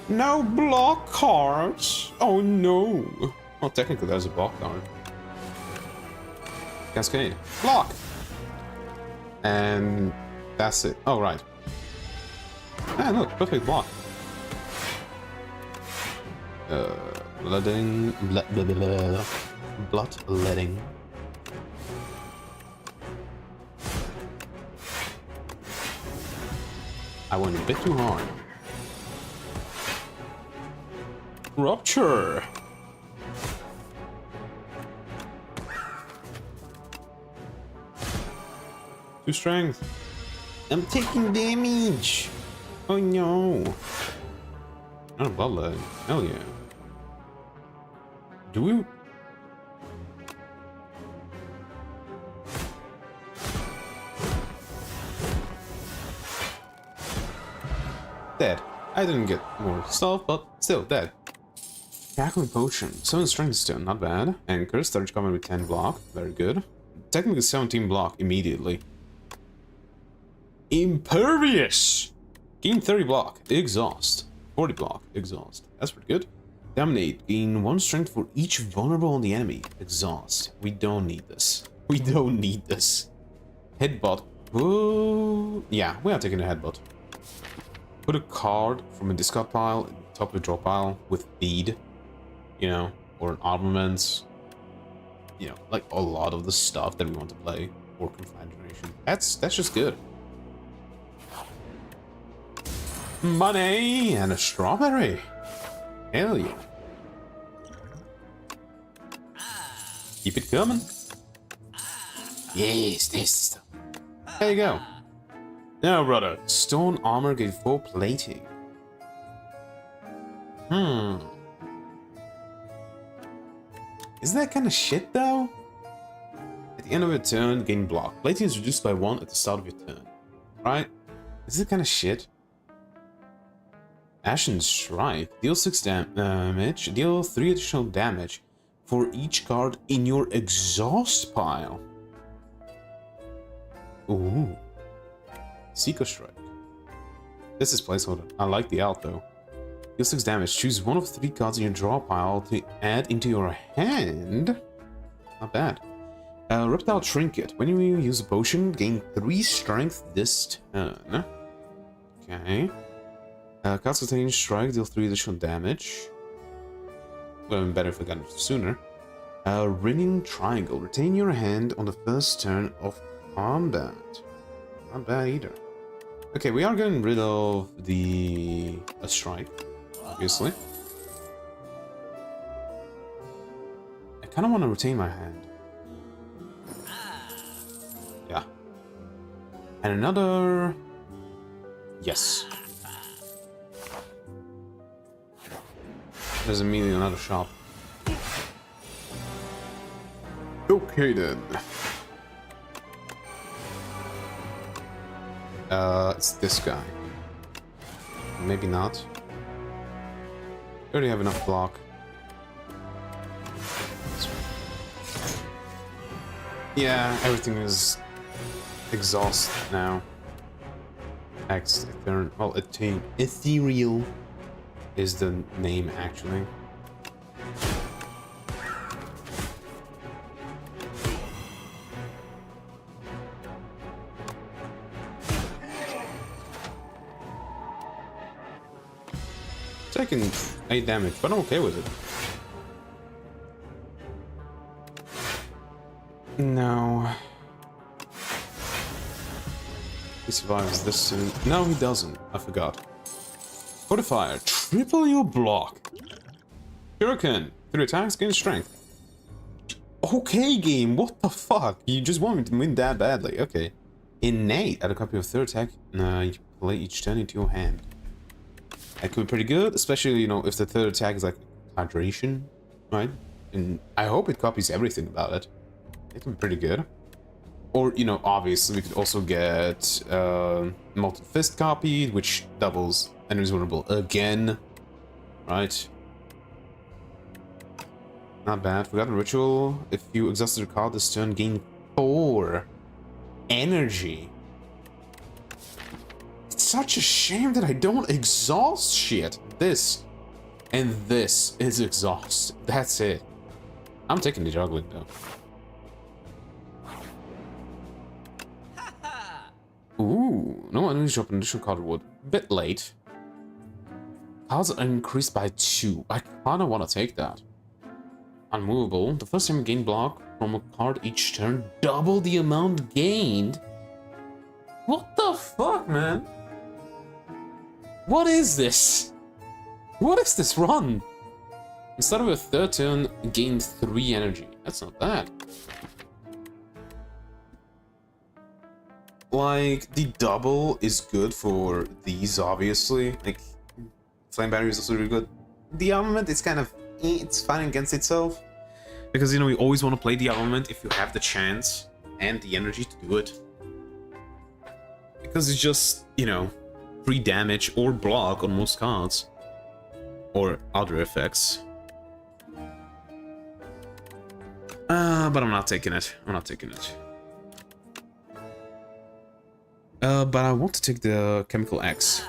No block cards. Oh no. Well, technically there's a block card. Cascade. Block. And that's it. Oh, right. Ah, look, perfect block. Bloodletting. Bloodletting. I went a bit too hard. Rupture. Two strength. I'm taking damage. Oh no. Not a bloodletting. Hell yeah. Do we? Dead. I didn't get more stuff, but still dead. Tackling potion. 7 strength stone, not bad. Anchor, starts coming with 10 block. Very good. Technically 17 block immediately. Impervious! Gain 30 block. Exhaust. 40 block. Exhaust. That's pretty good. Dominate. Gain 1 strength for each vulnerable on the enemy. Exhaust. We don't need this. We don't need this. Headbutt. Whoa. Yeah, we are taking a headbutt. Put a card from a discard pile at the top of the draw pile with feed. You know, or an armaments. You know, like a lot of the stuff that we want to play. Or confined generation. That's just good. Money and a strawberry. Hell yeah. Keep it coming. Yes, this. There you go. Now, brother. Stone armor gave 4 plating. Isn't that kind of shit, though? At the end of your turn, gain block. Plating is reduced by 1 at the start of your turn. Right? Is it kind of shit? Ashen Strike. Deal 6 damage. Deal 3 additional damage for each card in your exhaust pile. Ooh. Seeker Strike. This is placeholder. I like the alt though. Deal 6 damage. Choose one of 3 cards in your draw pile to add into your hand. Not bad. Reptile Trinket. When you use a potion, gain 3 strength this turn. Okay. Cards containing strike, deal 3 additional damage. Would have been better if I got it sooner. Ringing Triangle. Retain your hand on the first turn of combat. Not bad either. Okay, we are getting rid of the strike, obviously. I kind of want to retain my hand. Yeah. And another... Yes. There's immediately another shop. Okay then. It's this guy. Maybe not. We already have enough block. Yeah, everything is exhaust now. Well, ethereal is the name actually. Taking 8 damage, but I'm okay with it. No. He survives this soon. No, he doesn't. I forgot. Fortifier. Triple your block. Shuriken. 3 attacks, gain strength. Okay, game. What the fuck? You just want me to win that badly. Okay. Innate. Add a copy of third attack. You play each turn into your hand. That could be pretty good, especially, you know, if the third attack is like hydration, right? And I hope it copies everything about it. It could be pretty good. Or, you know, obviously we could also get Molten Fist copied, which doubles enemies vulnerable again, right? Not bad. Forgotten Ritual. If you exhausted a card this turn, gain 4 energy. It's such a shame that I don't exhaust shit. This and this is exhaust. That's it. I'm taking the juggling though. Ooh, no enemies drop an additional card reward. Bit late. Cards are increased by 2. I kinda wanna take that. Unmovable. The first time you gain block from a card each turn, double the amount gained. What the fuck, man? What is this? What is this run? Instead of a third turn, gain 3 energy. That's not bad. Like, the double is good for these, obviously. Like, Flame Battery is also really good. The armament is kind of, it's fine against itself. Because, you know, you always want to play the armament if you have the chance and the energy to do it. Because it's just, you know, free damage or block on most cards. Or other effects. But I'm not taking it. I'm not taking it. But I want to take the Chemical X.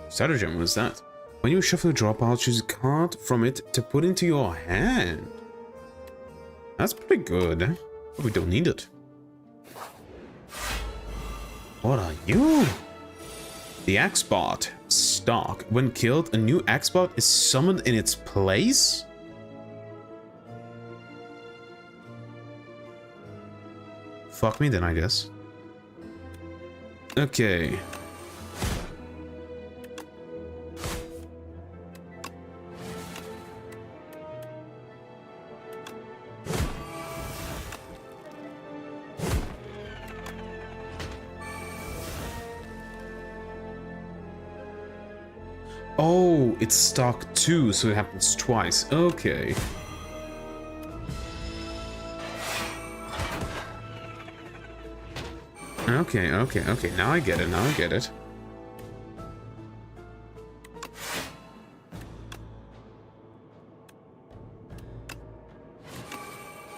Stratagem, what is that? When you shuffle a draw pile, choose a card from it to put into your hand. That's pretty good, but we don't need it. What are you? The Axebot. Stock. When killed, a new Axebot is summoned in its place? Fuck me then, I guess. Okay. Oh, it's stock 2, so it happens twice. Okay. Okay. Now I get it.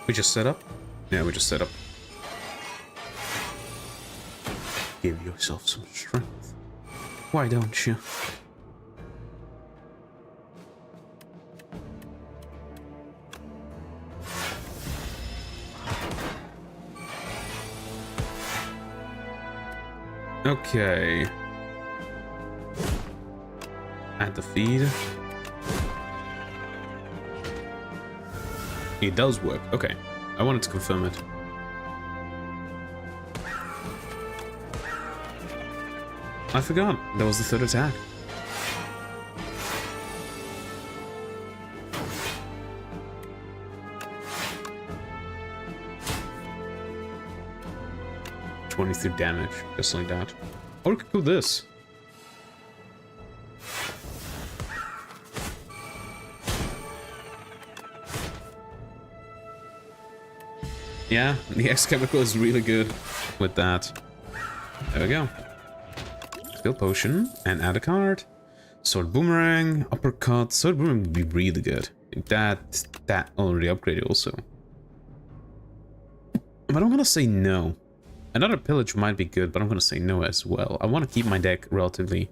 We just set up? Yeah, we just set up. Give yourself some strength. Why don't you? Okay. Add the feed. It does work. Okay. I wanted to confirm it. I forgot. That was the third attack. Through damage, just like that. Or we could do this. Yeah, the X chemical is really good with that. There we go. Skill potion and add a card. Sword boomerang, uppercut. Sword boomerang would be really good. That already upgraded also. But I'm gonna say no. Another pillage might be good, but I'm gonna say no as well. I want to keep my deck relatively...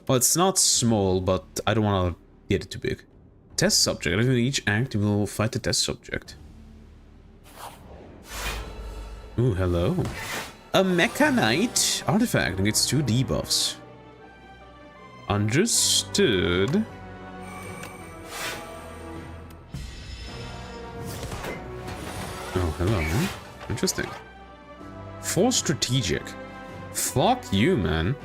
Well, it's not small, but I don't want to get it too big. Test subject. After each act, you will fight the test subject. Ooh, hello. A Mechanite artifact gets 2 debuffs. Understood. Oh, hello. Interesting. For strategic. Fuck you, man.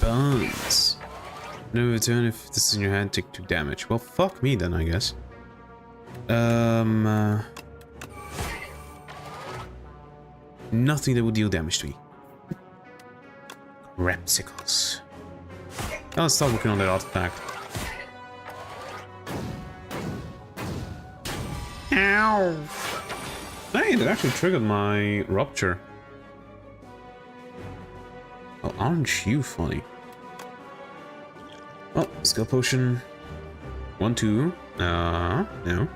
Burns. No return if this is in your hand, take 2 damage. Well, fuck me then, I guess. Nothing that would deal damage to me. Repsicles. I'll start working on that artifact. Ow! Hey, that actually triggered my rupture. Oh, aren't you funny? Oh, skill potion. 1, 2. No. 1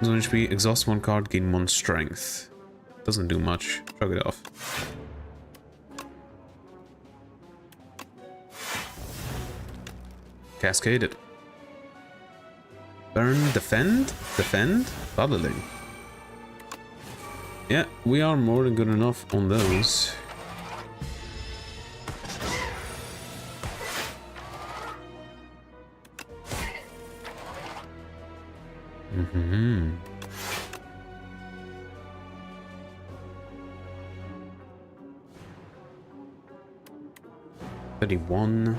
HP, exhaust 1 card, gain 1 strength. Doesn't do much. Shrug it off. Cascaded. Burn, defend? Defend? Bubbling. Yeah, we are more than good enough on those. Mm-hmm. $31.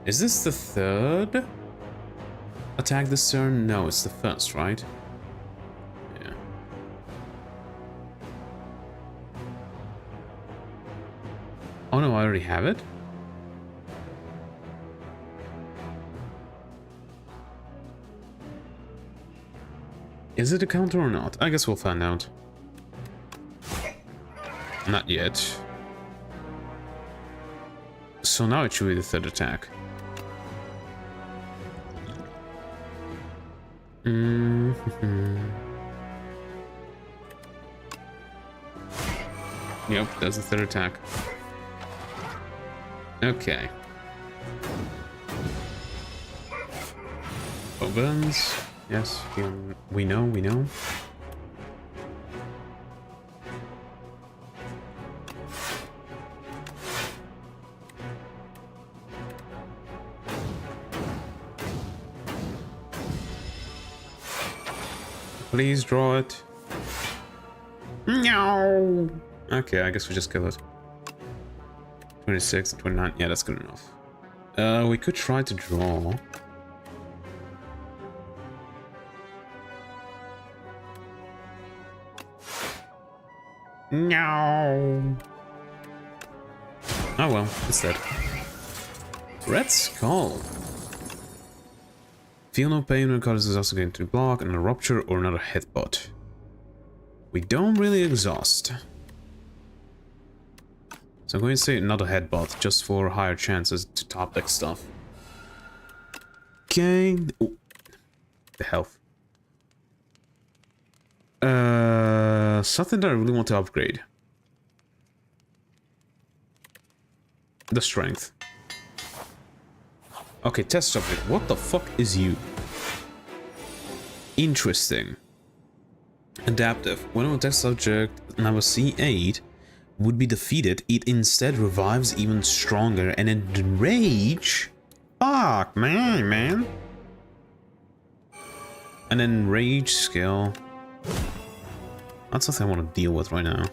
Is this the 3rd attack this turn? No, it's the 1st, right? Yeah. Oh no, I already have it? Is it a counter or not? I guess we'll find out. Not yet. So now it should be the 3rd attack. Yep, that's the 3rd attack. Okay. Burns. Yes, we know. Please draw it. No. Okay, I guess we just kill it. 26 and 29. Yeah, that's good enough. We could try to draw. No. Oh well, it's dead. Red Skull. Feel no pain when a card is also going to block, another rupture, or another headbutt. We don't really exhaust. So I'm going to say another headbutt, just for higher chances to top deck stuff. Okay. Ooh. The health. Something that I really want to upgrade. The strength. Okay, test subject. What the fuck is you? Interesting. Adaptive. When a test subject number C8 would be defeated, it instead revives even stronger and in rage. Fuck, man. And then rage skill. That's something I want to deal with right now.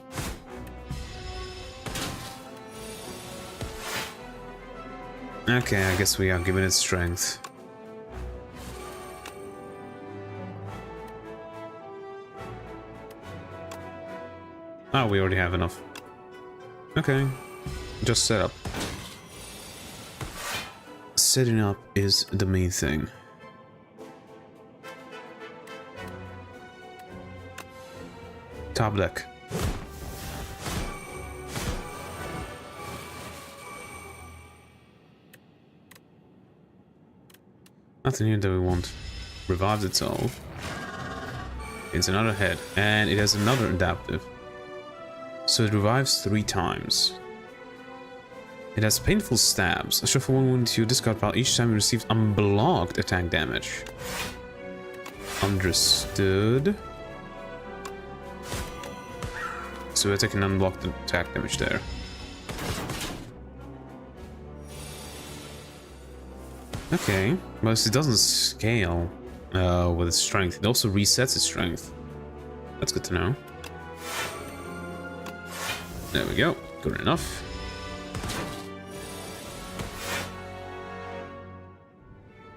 Okay, I guess we are giving it strength. Oh, we already have enough. Okay, just set up. Setting up is the main thing. Top deck. Nothing here that we want. Revives itself. It's another head, and it has another adaptive. So it revives 3 times. It has painful stabs. Shuffle 1 wound to your discard pile each time you receive unblocked attack damage. Understood. so attack and unblock the attack damage there. Okay, but it doesn't scale with its strength. It also resets its strength. That's good to know. There we go. Good enough.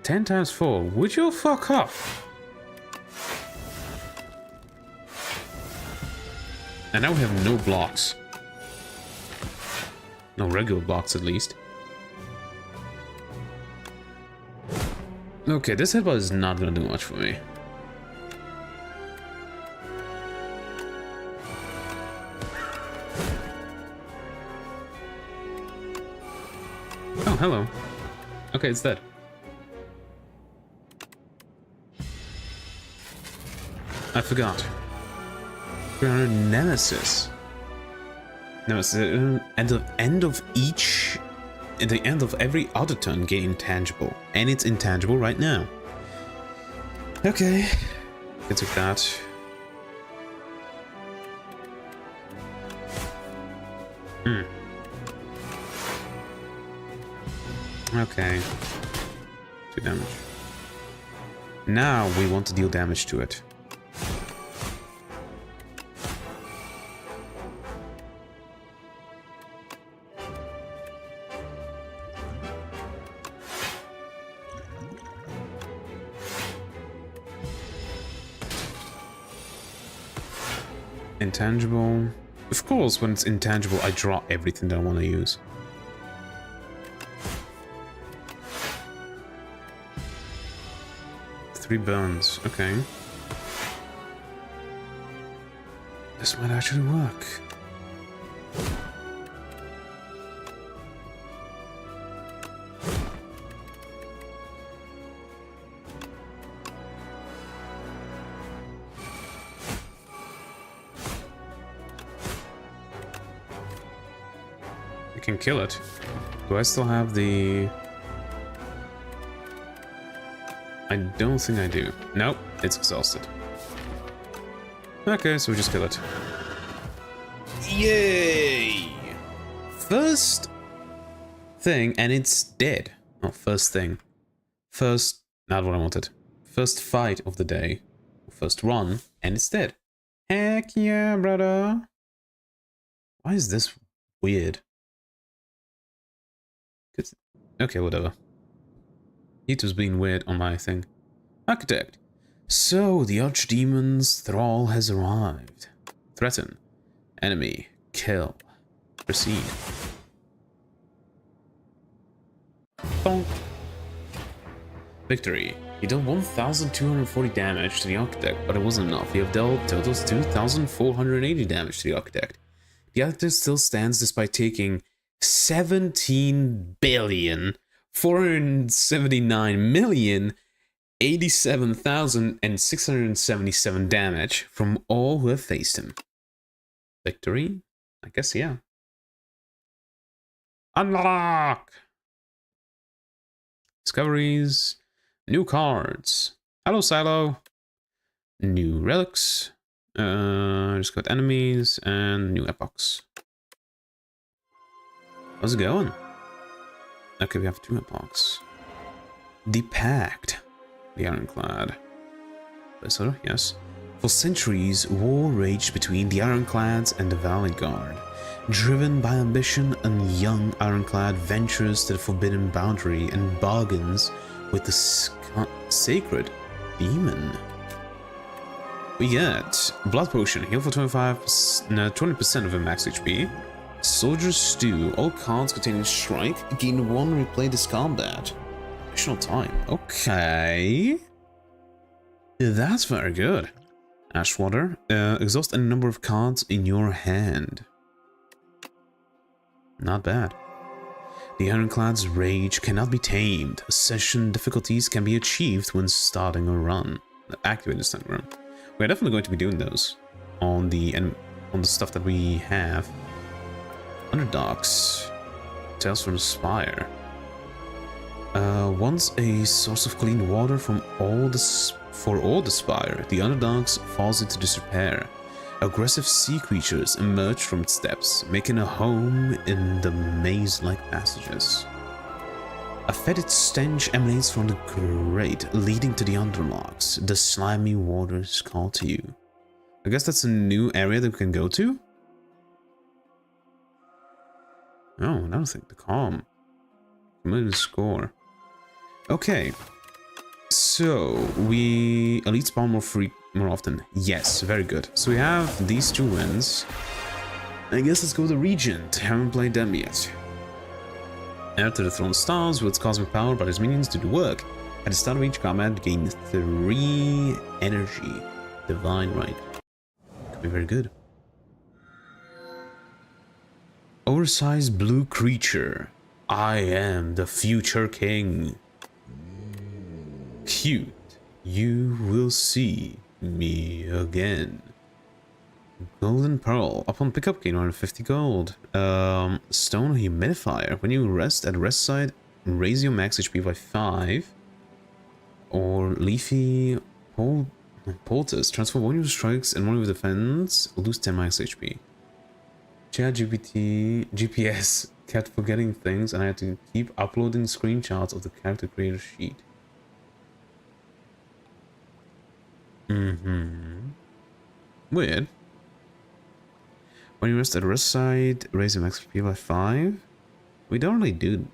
Ten times 4. Would you fuck off? And now we have no blocks. No regular blocks, at least. Okay, this headbutt is not gonna do much for me. Oh, hello. Okay, it's dead. I forgot. We're on a Nemesis. Nemesis, at the end of each... At the end of every other turn, gain intangible. And it's intangible right now. Okay. I took that. Okay. 2 damage. Now we want to deal damage to it. Intangible. Of course, when it's intangible, I draw everything that I want to use. Three burns. Okay. This might actually work. Can kill it. Do I still have the... I don't think I do. Nope, it's exhausted. Okay, so we just kill it. Yay! First thing, and it's dead. Oh, first thing. First, not what I wanted. First fight of the day. First run, and it's dead. Heck yeah, brother. Why is this weird? Okay, whatever. It was being weird on my thing. Architect. So, the Archdemon's thrall has arrived. Threaten. Enemy. Kill. Proceed. Bonk. Victory. You dealt 1,240 damage to the Architect, but it wasn't enough. You have dealt totals 2,480 damage to the Architect. The Architect still stands despite taking 17,479,087,677 damage from all who have faced him. Victory? I guess, yeah. Unlock! Discoveries. New cards. Hello, Silo. New relics. Just got enemies and new epochs. How's it going? Okay, we have 2 epochs. The Pact. The Ironclad. Professor, yes. For centuries, war raged between the Ironclads and the Valley Guard. Driven by ambition, a young Ironclad ventures to the Forbidden Boundary and bargains with the Sacred Demon. We get Blood Potion, heal for 20% of a max HP. Soldier's Stew, all cards containing Strike gain 1 replay this combat. Additional time. Okay. That's very good. Ashwater, exhaust a number of cards in your hand. Not bad. The Ironclad's rage cannot be tamed. Session difficulties can be achieved when starting a run. Activating the starting run. We're definitely going to be doing those on the stuff that we have. Underdogs. Tales from Spire. Once a source of clean water for all the Spire, the Underdogs falls into disrepair. Aggressive sea creatures emerge from its depths, making a home in the maze-like passages. A fetid stench emanates from the grate, leading to the underlocks. The slimy waters call to you. I guess that's a new area that we can go to? Oh, another thing, the calm. Familiar score. Okay. So, we elite spawn more often. Yes, very good. So we have these two wins. I guess let's go to Regent. Haven't played them yet. Heir to the Throne Stars with cosmic power, but his minions do the work. At the start of each combat, gain 3 energy. Divine Right. Could be very good. Oversized blue creature. I am the future king. Cute. You will see me again. Golden Pearl. Upon pickup, gain 150 gold. Stone Humidifier. When you rest at rest side, raise your max HP by 5. Or Leafy Poultice. Transfer one of your strikes and one of your defense. Lose 10 max HP. ChatGPT GPS kept forgetting things and I had to keep uploading screenshots of the character creator sheet. Weird. When you rest at rest side, raise your max HP by 5. We don't really do...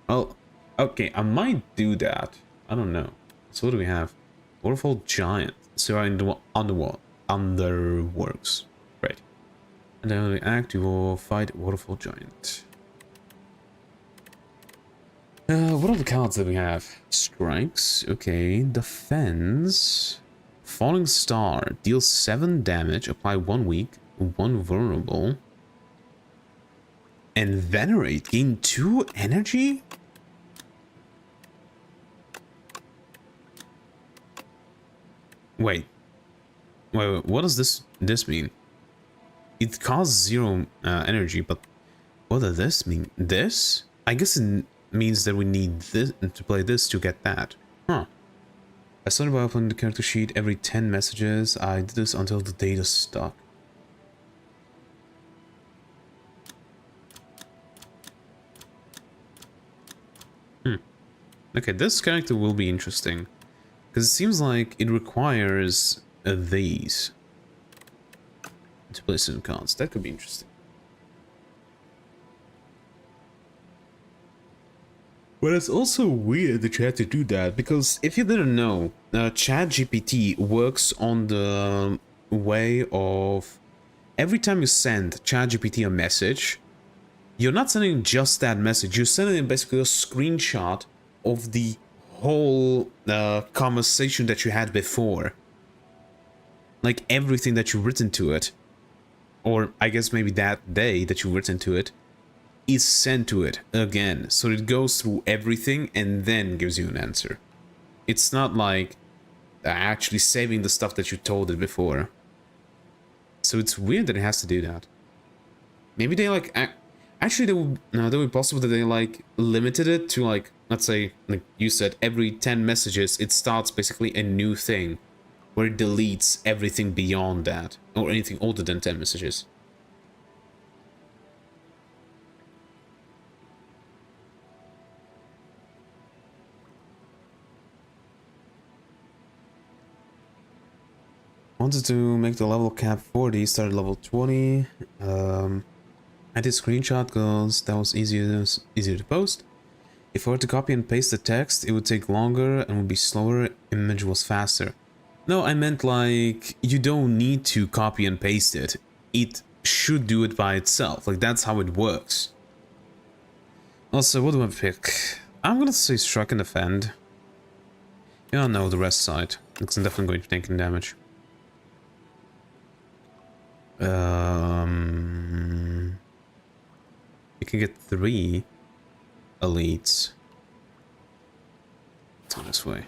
Well, okay, I might do that. I don't know. So what do we have? Waterfall Giant. So in the Underworks. Right. And then when we act, you will fight Waterfall Giant. What are the cards that we have? Strikes. Okay. Defense. Falling Star. Deals 7 damage. Apply 1 weak. 1 vulnerable. And Venerate. Gain 2 energy? Wait, what does this mean? It costs 0 energy, but what does this mean? This? I guess it means that we need this to play this to get that. Huh. I started by opening the character sheet every 10 messages. I did this until the data stuck. Okay, this character will be interesting. Because it seems like it requires these to play certain cards. That could be interesting. But it's also weird that you have to do that, because if you didn't know, ChatGPT works on the way of every time you send ChatGPT a message, you're not sending just that message, you're sending basically a screenshot of the whole conversation that you had before. Like everything that you've written to it, or I guess maybe that day that you've written to it, is sent to it again. So it goes through everything and then gives you an answer. It's not like actually saving the stuff that you told it before. So it's weird that it has to do that. Maybe they like... Actually, that would be possible that they like limited it to like, let's say, like you said, every 10 messages it starts basically a new thing where it deletes everything beyond that, or anything older than 10 messages. Wanted to make the level cap 40, started level 20. I did screenshot because that was easier to post. If I were to copy and paste the text, it would take longer and would be slower. Image was faster. No, I meant like you don't need to copy and paste it. It should do it by itself. Like that's how it works. Also, what do I pick? I'm gonna say Strike and Defend. Yeah, no, the rest side. Because I'm definitely going to be taking damage. You can get 3 elites. It's on this way.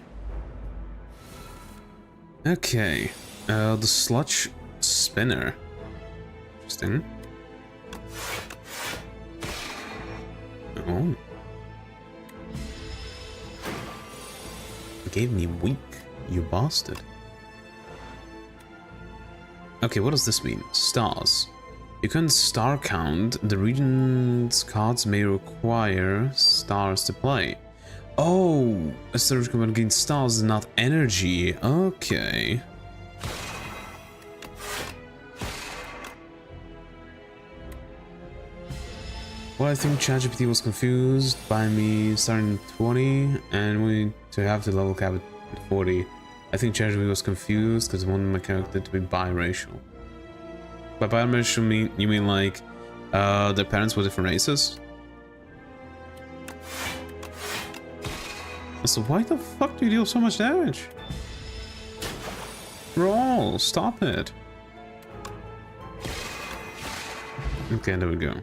Okay. The Sludge Spinner. Interesting. Oh. It gave me weak, you bastard. Okay, what does this mean? Stars. You can star count. The region's cards may require stars to play. Oh, a storage command gains stars, not energy. Okay. Well, I think ChatGPT was confused by me starting at 20 and we to have the level cap at 40. I think ChatGPT was confused because I wanted my character to be biracial. By biracial, you mean like their parents were different races? So why the fuck do you deal so much damage? Roll, stop it. Okay, there we go.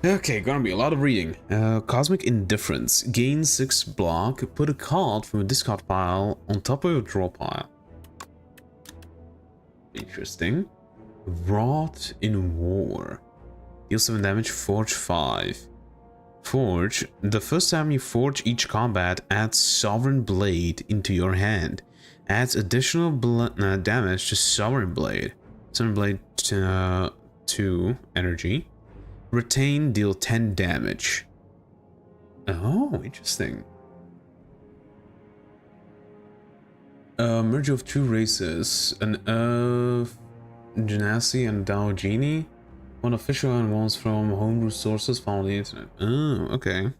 Okay, gonna be a lot of reading. Cosmic Indifference. Gain 6 block. Put a card from a discard pile on top of your draw pile. Interesting. Wrought in War. Deal 7 damage, forge 5. Forge. The first time you forge each combat, adds Sovereign Blade into your hand. Adds additional damage to Sovereign Blade. Sovereign Blade 2 energy. Retain, deal 10 damage. Oh, interesting. Merge of 2 races. An Genasi and Dao Genie. One official and one's from homebrew sources found on the internet. Oh, okay.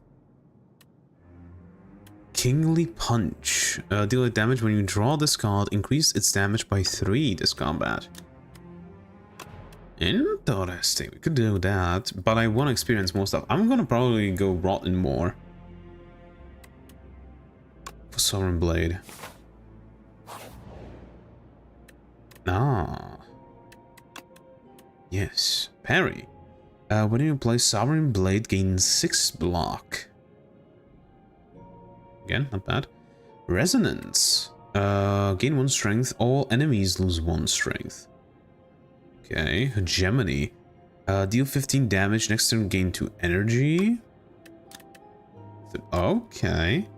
Kingly Punch. Deal 8 damage when you draw this card. Increase its damage by 3 this combat. Interesting. We could do that, but I want to experience more stuff. I'm gonna probably go Rotten more for Sovereign Blade. Ah, yes. Parry. When you play Sovereign Blade, gain 6 block. Again, not bad. Resonance. Gain 1 strength. All enemies lose 1 strength. Okay, Hegemony. Deal 15 damage, next turn gain 2 energy. Okay.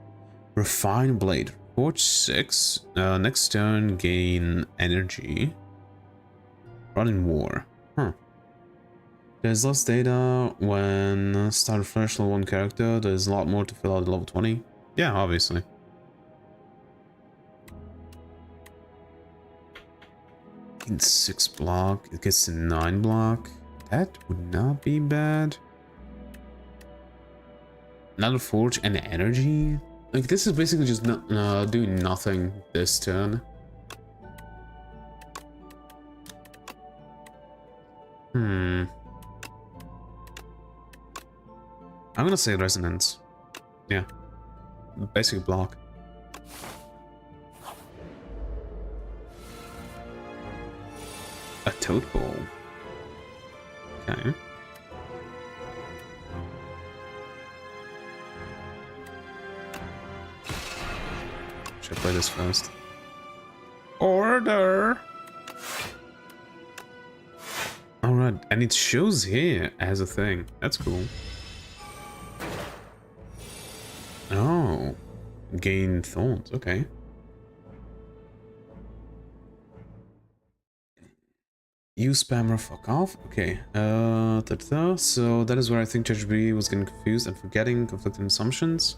Refine Blade. Forge 6. Next turn gain energy. Run in War. Huh. There's less data when start fresh level 1 character. There's a lot more to fill out at level 20. Yeah, obviously. In 6 block, it gets to 9 block. That would not be bad. Another forge and energy. Like this is basically just doing nothing this turn. I'm gonna say resonance. Yeah, basic block. A toad ball. Okay. Should I play this first? Order! Alright, and it shows here as a thing. That's cool. Oh. Gain thorns, okay. You spammer, fuck off. Okay. So that is where I think ChatGPT was getting confused and forgetting conflicting assumptions.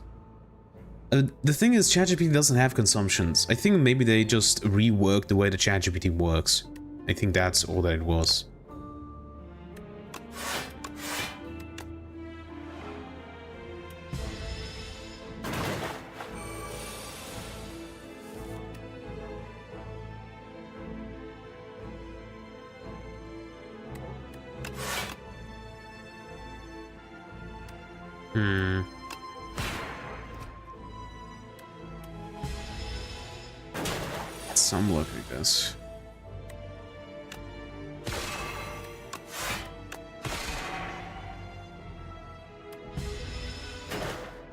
The thing is, ChatGPT doesn't have consumptions. I think maybe they just reworked the way the ChatGPT works. I think that's all that it was. Some look like this.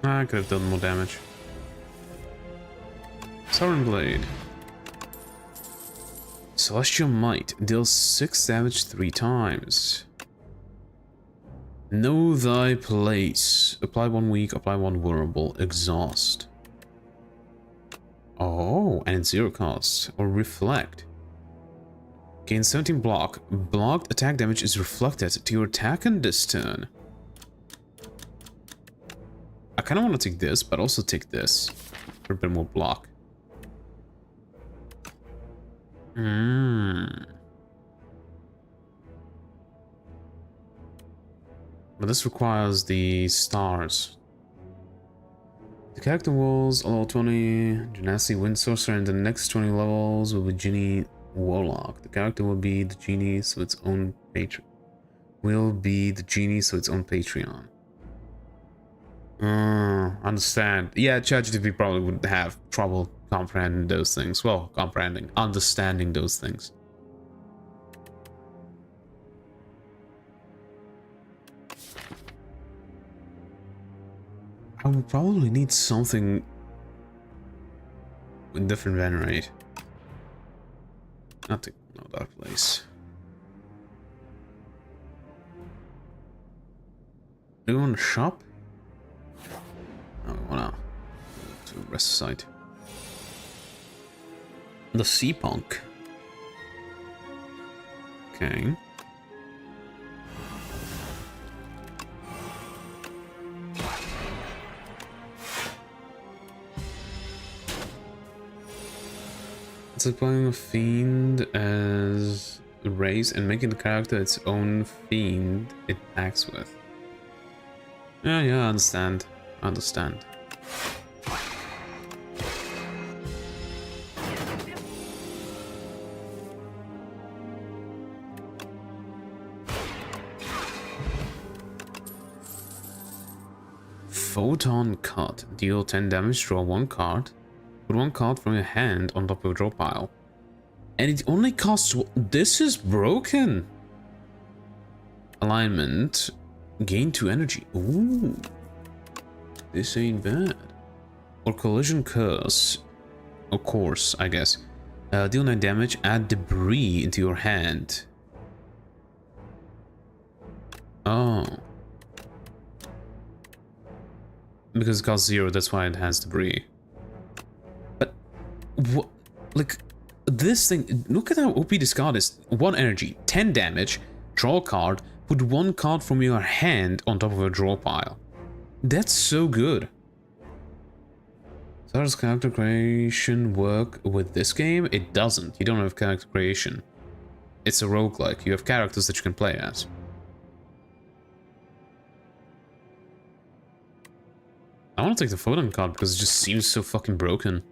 I could have done more damage. Sovereign Blade. Celestial Might. Deals 6 damage 3 times. Know thy place. Apply 1 weak, apply 1 vulnerable. Exhaust. Oh, and it's 0 cost. Or Reflect. Gain 17 block. Blocked attack damage is reflected to your attack on this turn. I kind of want to take this, but also take this for a bit more block. But this requires the stars. The character walls allow 20 Genasi Wind Sorcerer, and the next 20 levels will be Genie Warlock. The character will be the genie, so its own Patreon. Understand. Yeah, ChatGPT probably would have trouble comprehending those things. Well, understanding those things. I would probably need something with different venerate. Not to know that place. Do you want to shop? No, we wanna go to the rest site. The Sea Punk. Okay. It's like playing a fiend as a race and making the character its own fiend it acts with. Yeah, I understand. Photon Cut. Deal 10 damage, draw 1 card. Put 1 card from your hand on top of your draw pile. And it only costs... This is broken! Alignment. Gain 2 energy. Ooh. This ain't bad. Or Collision Curse. Of course, I guess. Deal 9 damage, add debris into your hand. Oh. Because it costs 0, that's why it has debris. But, what? Like, this thing, look at how OP this card is. 1 energy, 10 damage, draw a card, put 1 card from your hand on top of a draw pile. That's so good. So how does character creation work with this game? It doesn't. You don't have character creation. It's a roguelike. You have characters that you can play as. I want to take the photon card because it just seems so fucking broken.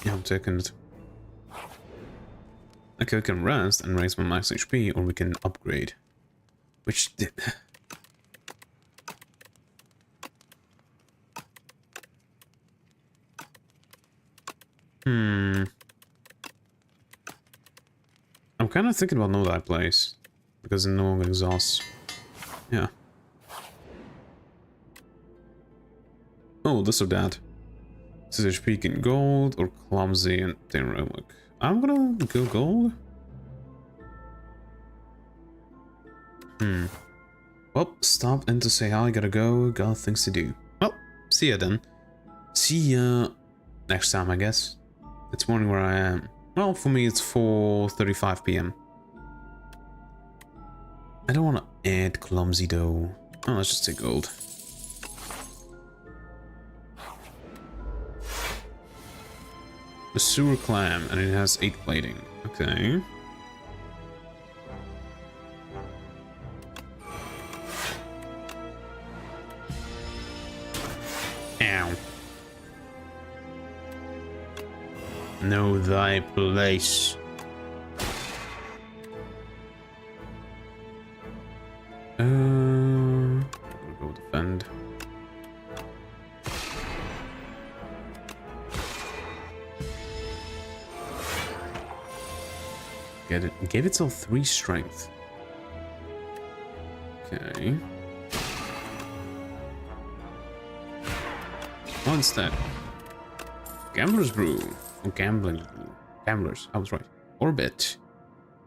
Yeah, I'm taking it. Okay, we can rest and raise my max HP, or we can upgrade. Which did... I'm kind of thinking about know that place, because it no longer exhausts. Yeah. Oh, this or that. This is HP in gold, or clumsy and heroic. I'm gonna go gold. Well, stop and to say hi, gotta go, got things to do. Well, see ya then. See ya next time, I guess. It's morning where I am. Well, for me it's 4:35 PM. I don't want to add clumsy though. Oh, let's just take gold. The sewer clam, and it has 8 plating. Okay. Ow. Know thy place. I'm gonna go defend. Get it. Gave itself 3 strength. Okay. One step. Gambler's Brew. Oh, gambling brew. Gamblers. I was right. Orbit.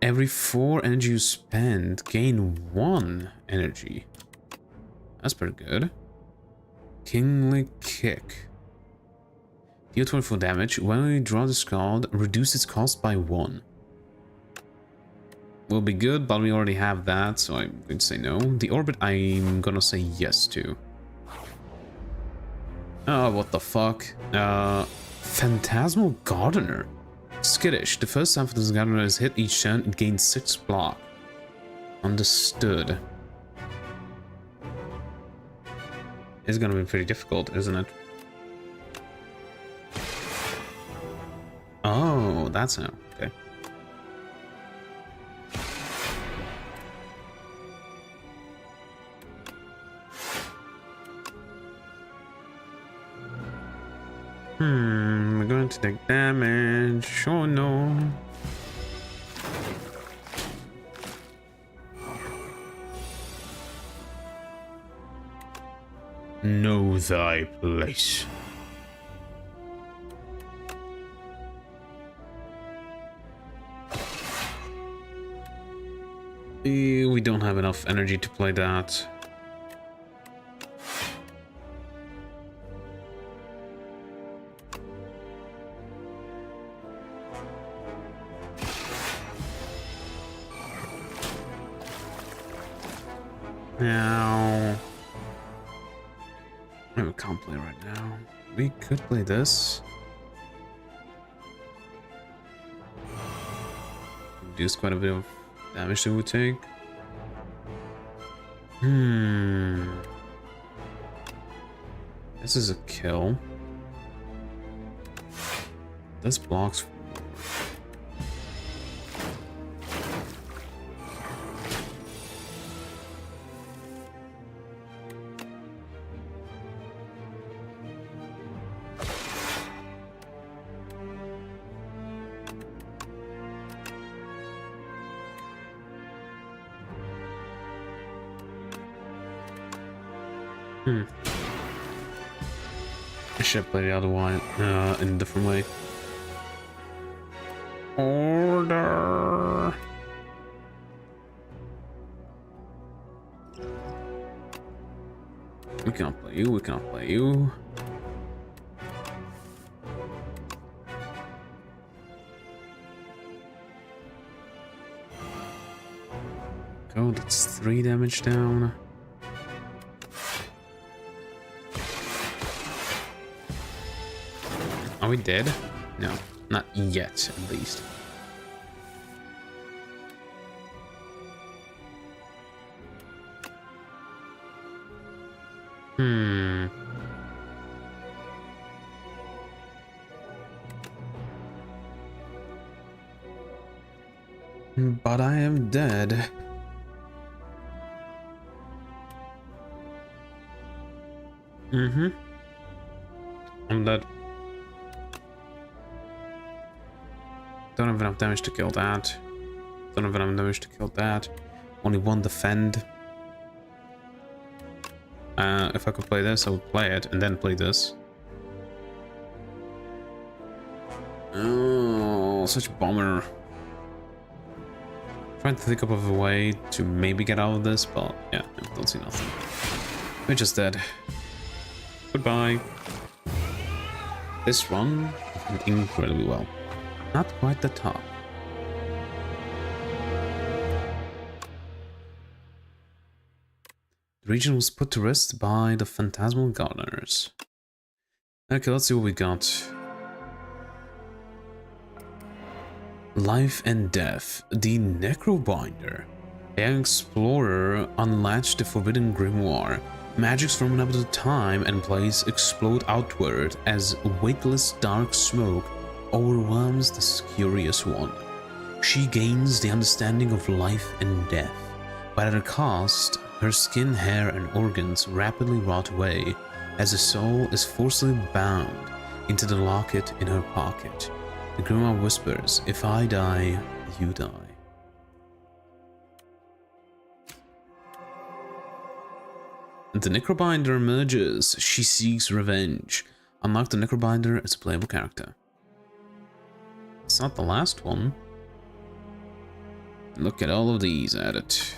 Every 4 energy you spend, gain 1 energy. That's pretty good. Kingly Kick. Deal 24 damage. When we draw this card, reduce its cost by 1. Will be good, but we already have that, so I'm going to say no. The Orbit, I'm gonna say yes to. Oh, what the fuck? Phantasmal Gardener. Skittish. The first time this Gardener is hit each turn, it gains 6 block. Understood. It's gonna be pretty difficult, isn't it? Oh, that's how. Okay. We're going to take damage. Oh no. Know thy place. We don't have enough energy to play that. Now, we can't play right now. We could play this. Reduce quite a bit of damage that we take. This is a kill. This blocks. I should play the other one in a different way. Order. We can't play you. We can't play you. Go. That's 3 damage down. Are we dead? No, not yet, at least. But I am dead. I'm dead. Don't have enough damage to kill that. Don't have enough damage to kill that. Only 1 defend. If I could play this, I would play it and then play this. Oh, such a bummer. Trying to think up of a way to maybe get out of this, but yeah, no, don't see nothing. We're just dead. Goodbye. This run went incredibly well. Not quite the top. The region was put to rest by the Phantasmal Gardeners. Okay, let's see what we got. Life and Death. The Necrobinder. A young explorer unlatched the forbidden grimoire. Magics from another time and place explode outward as weightless dark smoke overwhelms the curious one. She gains the understanding of life and death, but at a cost, her skin, hair, and organs rapidly rot away as the soul is forcibly bound into the locket in her pocket. The grimoire whispers, "If I die, you die." The Necrobinder emerges. She seeks revenge. Unlock the Necrobinder as a playable character. It's not the last one. Look at all of these at it.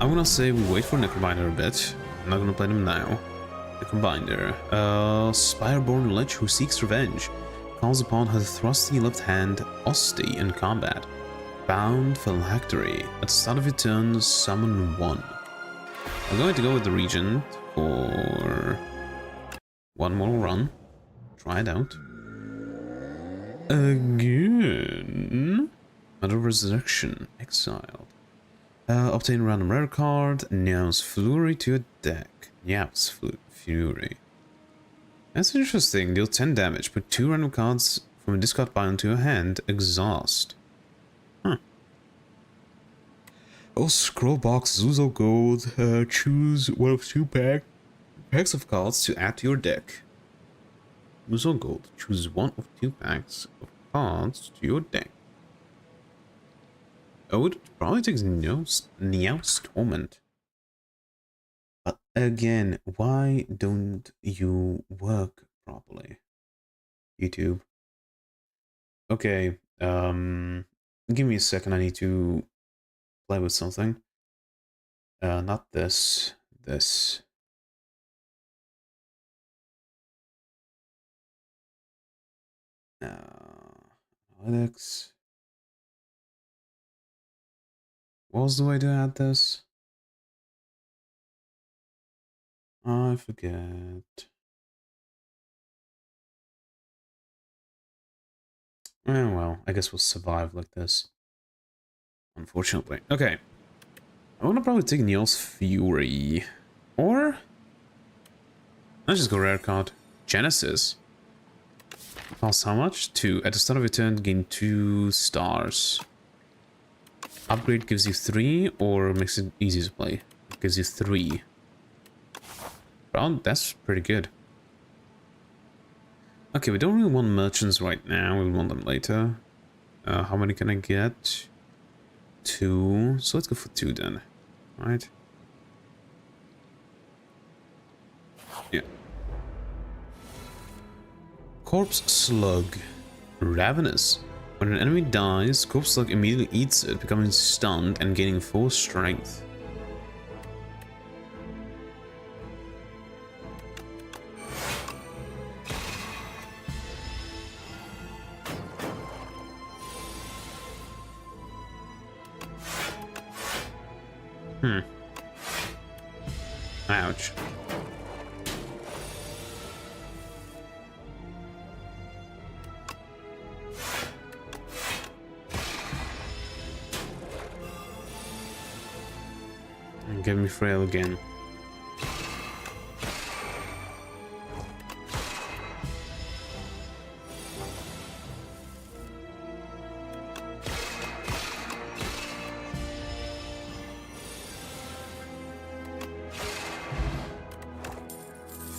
I'm gonna say we wait for Necrobinder a bit. I'm not gonna play them now. Necrobinder. Spireborn Lich who seeks revenge. Calls upon her thrusty left hand Osti in combat. Bound Phylactery. At the start of your turn, summon 1. I'm going to go with the Regent for one more run. Try it out. Again. Mother Resurrection. Exiled. Obtain a random rare card. Now's Furi to your deck. Now's Furi. That's interesting. Deal 10 damage. Put 2 random cards from a discard pile into your hand. Exhaust. Huh. Oh, scroll box, Zuzo Gold. Choose one of 2 packs of cards to add to your deck. Zuzo Gold. Choose one of 2 packs of cards to your deck. Oh, it probably takes Neo's Torment. But again, why don't you work properly? YouTube. Okay, give me a second, I need to play with something. Not this. This. Analytics. What was the way to add this? I forget. Oh well, I guess we'll survive like this. Unfortunately. Okay. I want to probably take Neil's Fury. Or... let's just go rare card. Genesis. Costs how much? 2. At the start of your turn, gain 2 stars. Upgrade gives you 3, or makes it easy to play. It gives you 3. Well, that's pretty good. Okay, we don't really want merchants right now. We'll want them later. How many can I get? 2. So let's go for 2 then. Right? Yeah. Corpse Slug. Ravenous. When an enemy dies, Corpse Slug immediately eats it, becoming stunned and gaining 4 strength. Ouch. And get me frail again.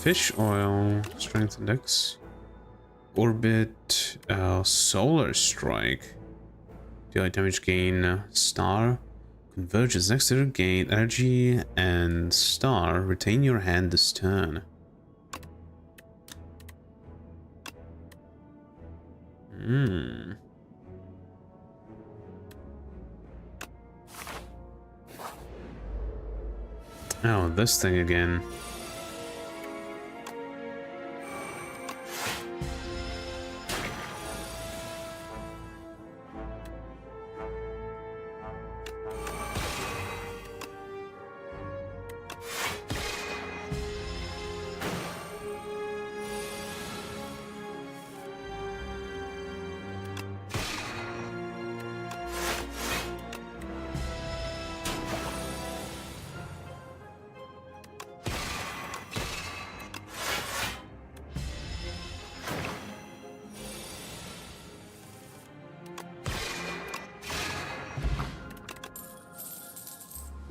Fish oil, strength index, orbit, solar strike, deal damage gain, star, converges next to gain energy, and star, retain your hand this turn. Oh, this thing again.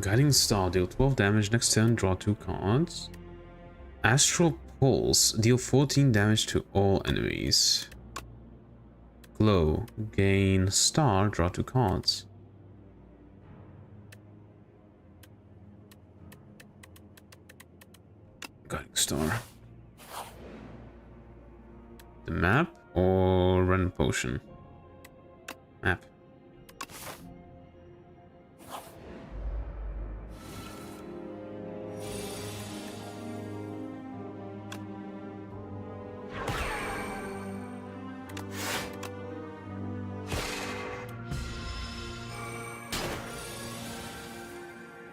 Guiding Star, deal 12 damage, next turn draw 2 cards. Astral Pulse, deal 14 damage to all enemies. Glow, gain Star, draw 2 cards. Guiding Star. The map or random potion? Map.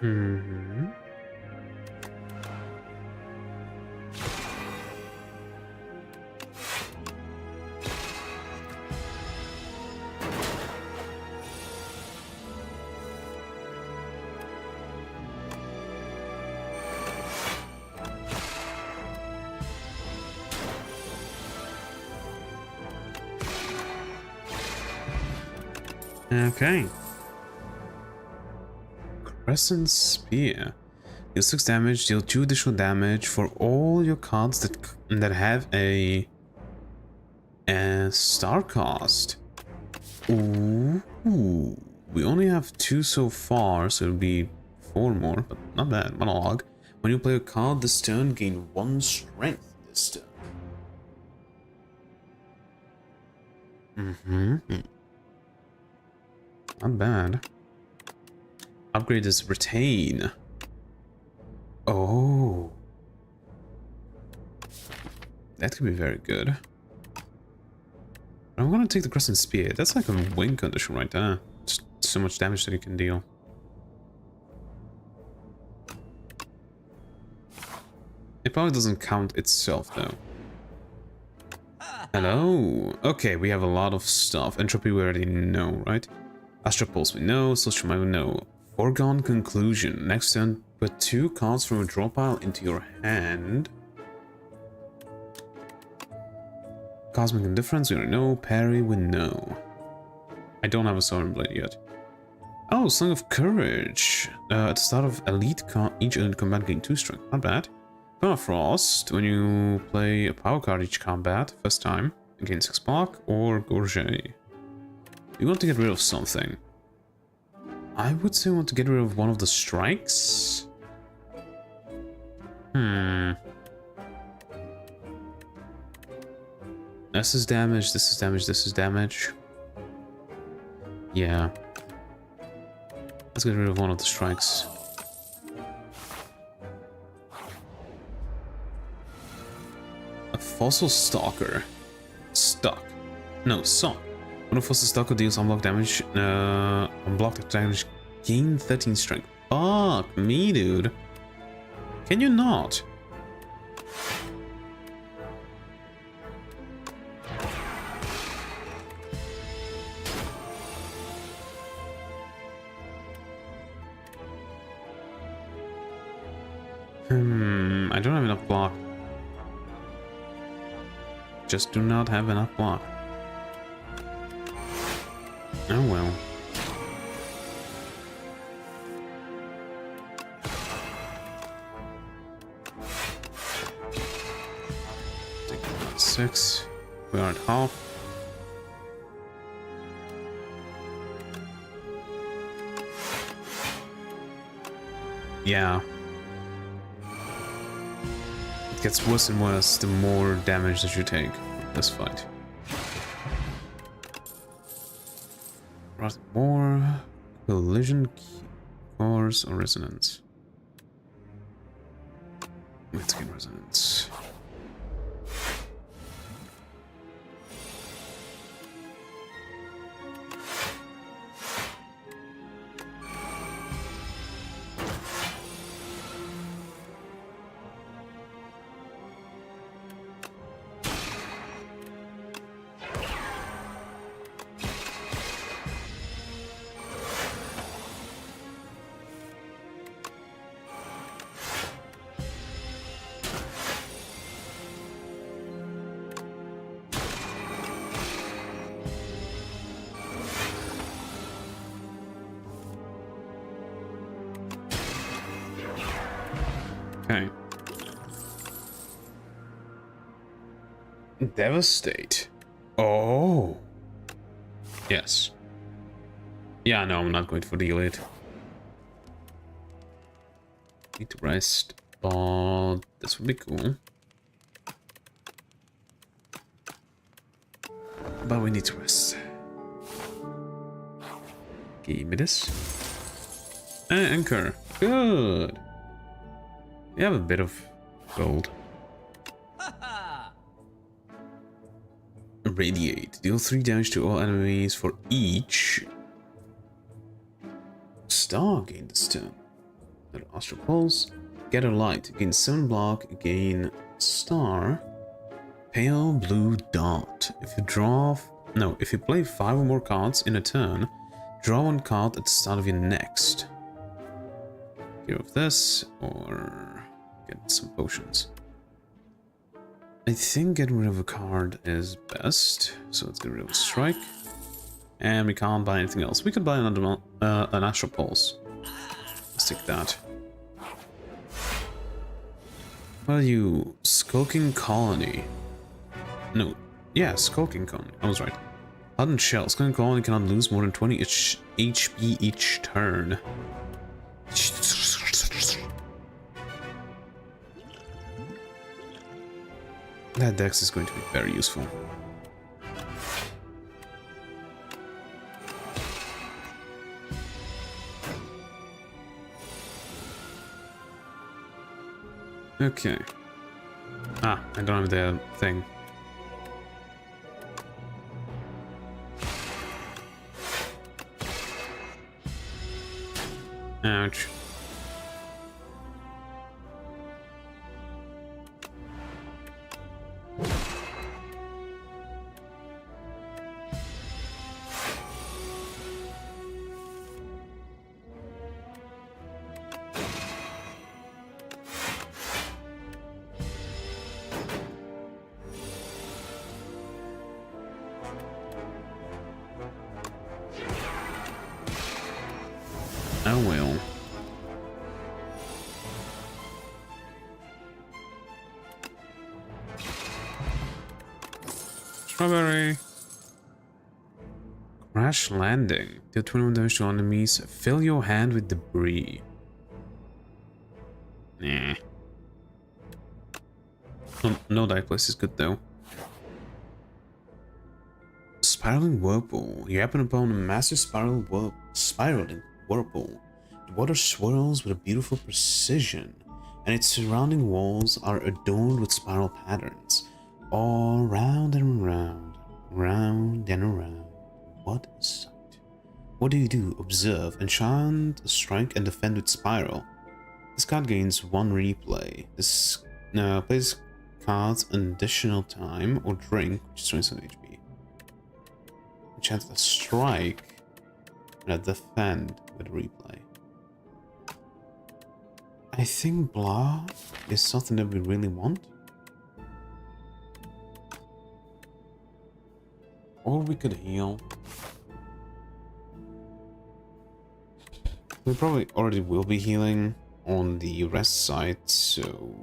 Mm-hmm. Okay. Crescent Spear. Deal 6 damage, deal 2 additional damage for all your cards that have a star cost. Ooh. We only have 2 so far, so it'll be 4 more, but not bad. Monologue. When you play a card this turn, gain 1 strength this turn. Mm-hmm. Not bad. Upgrade is Retain. Oh. That could be very good. I'm gonna take the Crescent Spear. That's like a win condition right there. Just so much damage that you can deal. It probably doesn't count itself though. Hello. Okay, we have a lot of stuff. Entropy we already know, right? Astral Pulse we know, Social Mind we know. Foregone Conclusion. Next turn, put 2 cards from a draw pile into your hand. Cosmic Indifference we already know. Parry we know. I don't have a Sovereign Blade yet. Oh, Song of Courage. At the start of each elite combat gain 2 strength. Not bad. Permafrost. When you play a power card each combat, first time, gain 6 block. Or Gorget. You want to get rid of something. I would say I want to get rid of one of the strikes. This is damage, this is damage, this is damage. Yeah. Let's get rid of one of the strikes. A Fossil Stalker. Stuck. No, Sock. When a Fossil Stalker deals unblocked damage, unblocked damage, gain 13 strength. Fuck me, dude. Can you not? I don't have enough block. Just do not have enough block. Oh well. Take 6. We are at half. Yeah. It gets worse and worse the more damage that you take in this fight. More collision, cores, or resonance. Let's get resonance. Okay. Devastate. Oh. Yes. Yeah, no, I'm not going for the elite. Need to rest, but this would be cool. But we need to rest. Give me this. Anchor. Good. We have a bit of gold. Radiate. Deal 3 damage to all enemies for each star gain this turn. Another Astral Pulse. Gather Light. Gain 7 block. Gain Star. Pale Blue Dot. If you draw... No, if you play 5 or more cards in a turn, draw 1 card at the start of your next. Get rid of this, or get some potions. I think getting rid of a card is best, so let's get rid of a Strike. And we can't buy anything else. We could buy another an Astral Pulse. Let's take that. What are you? Skulking Colony. No. Yeah, Skulking Colony. I was right. Hardened Shell. Skulking Colony cannot lose more than 20 HP each turn. That dex is going to be very useful. Okay. Ah, I don't have the thing. Ouch. Oh well. Strawberry. Crash landing. Deal 21 damage to enemies. Fill your hand with debris. Nah. No die place is good though. Spiraling Whirlpool. You happen upon a massive spiraling whirlpool. The water swirls with a beautiful precision, and its surrounding walls are adorned with spiral patterns. All round and round, round and around. What a sight. What do you do? Observe, enchant, strike, and defend with spiral. This card gains 1 replay. This plays cards an additional time or drink, which is 27 HP. Enchant a strike and a defend with replay. I think blah is something that we really want. Or we could heal. We probably already will be healing on the rest side, so...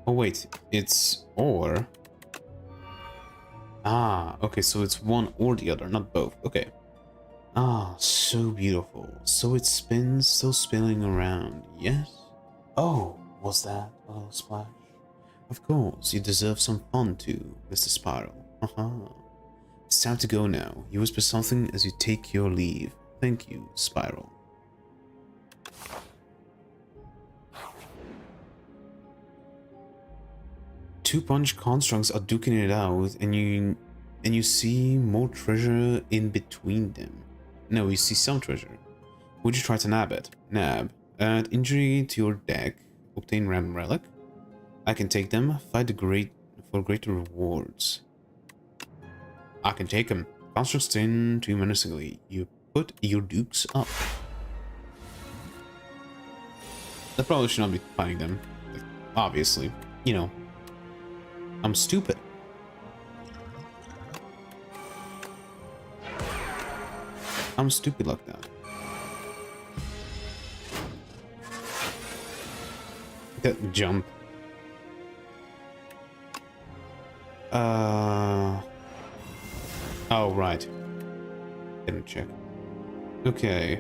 Oh wait, it's or... Ah, okay, so it's one or the other, not both. Okay. Ah, so beautiful. So it spins, still spinning around. Yes? Oh, was that a little splash? Of course, you deserve some fun too, Mr. Spiral. It's time to go now. You whisper something as you take your leave. Thank you, Spiral. Two punch constructs are duking it out, and you see more treasure in between them. No, you see some treasure. Would you try to nab it? Nab. Add injury to your deck. Obtain random relic. I can take them. Fight for greater rewards. I can take them. Constructs turn to you menacingly. You put your dukes up. I probably should not be fighting them. Obviously. You know. I'm stupid. I'm stupid like that. That jump. Oh, right. Didn't check. Okay,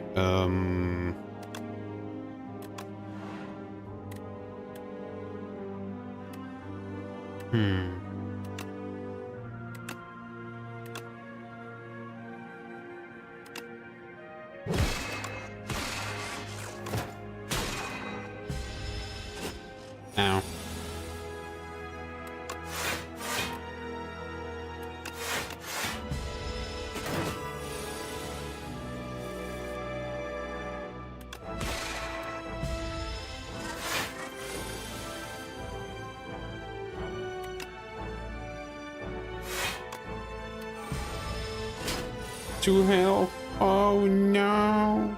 Ow. 2 health. Oh no.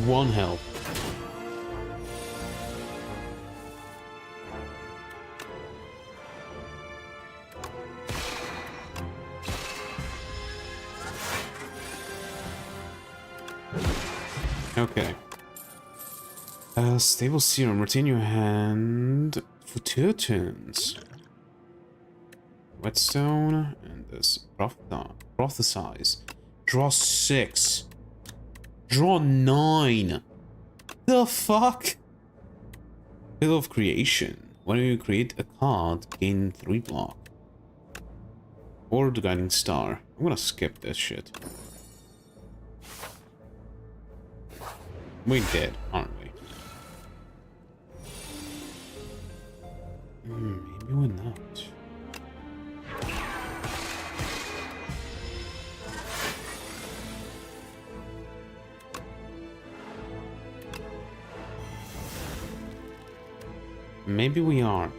1 health. Okay. Stable serum. Retain your hand for 2 turns. Whetstone and this prophesize. Draw 6. Draw 9. The fuck? Pillar of Creation. When you create a card, gain 3 block. Or the Guiding Star. I'm gonna skip this shit. We're dead, aren't we? Maybe we're not. Maybe we are.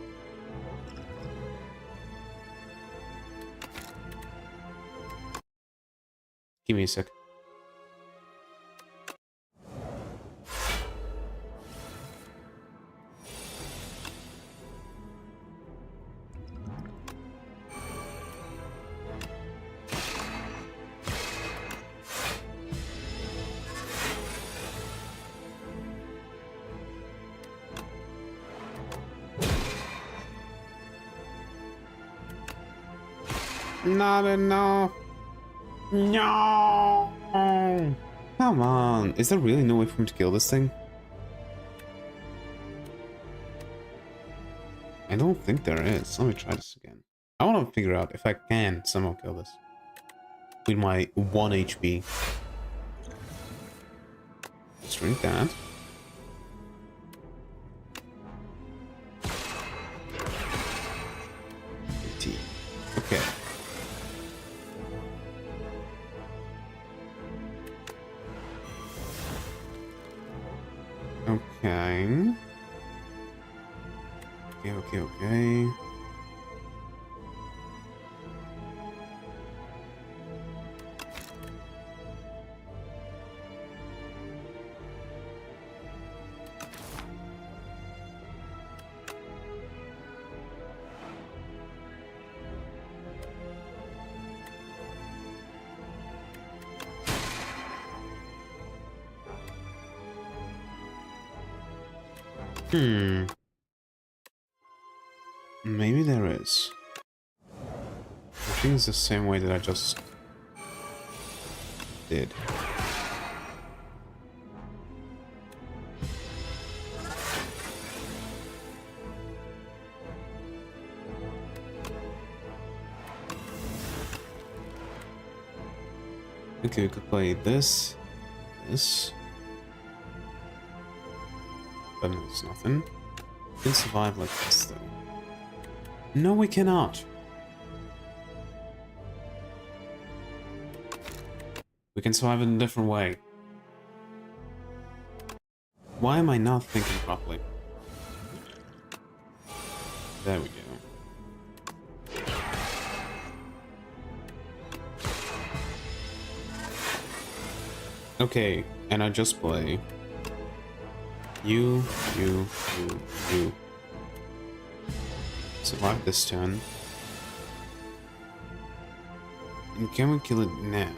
Give me a sec. Not enough. No. Come on. Is there really no way for him to kill this thing? I don't think there is. Let me try this again. I want to figure out if I can somehow kill this with my 1 HP. Let's drink that. Okay. Okay. Okay. Maybe there is. I think it's the same way that I just did. Okay, we could play this. But no, it's nothing. We can survive like this though. No, we cannot. We can survive in a different way. Why am I not thinking properly? There we go. Okay, and I just play you. Survive this turn. And can we kill it now?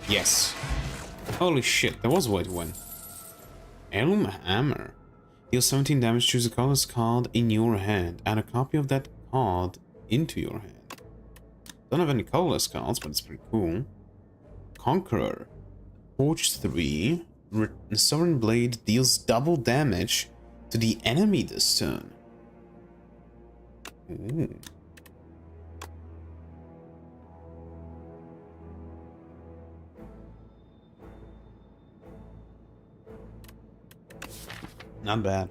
Yes. Holy shit, that was a way to win. Heirloom Hammer. Deal 17 damage, choose a colorless card in your hand. Add a copy of that card into your hand. Don't have any colorless cards, but it's pretty cool. Conqueror. Forge 3. Sovereign Blade deals double damage to the enemy this turn. Ooh. Not bad.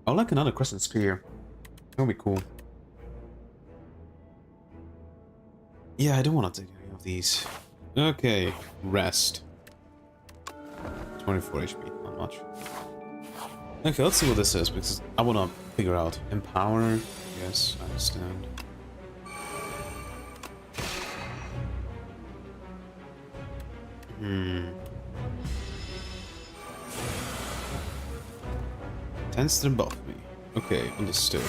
I would like another Crescent Spear. That would be cool. Yeah, I don't want to take any of these. Okay, rest. 24 HP, not much. Okay, let's see what this is, because I want to figure out. Empower, yes, I understand. Tends to buff me. Okay, understood.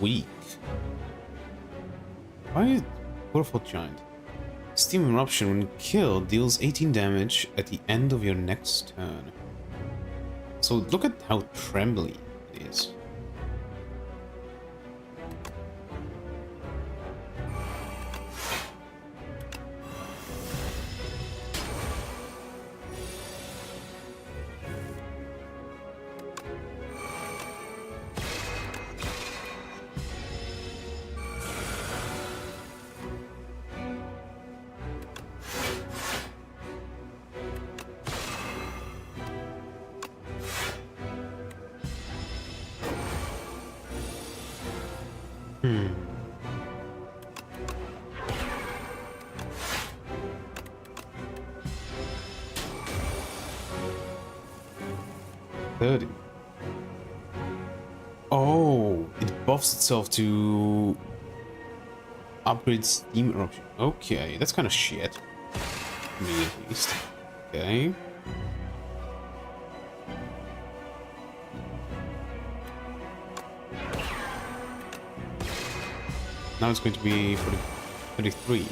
Weak. Why Waterfall Giant? Steam Eruption, when killed, deals 18 damage at the end of your next turn. So look at how trembly it is. Oh, it buffs itself to upgrade Steam Eruption. Okay, that's kind of shit. Me at least. Okay. Now it's going to be 33.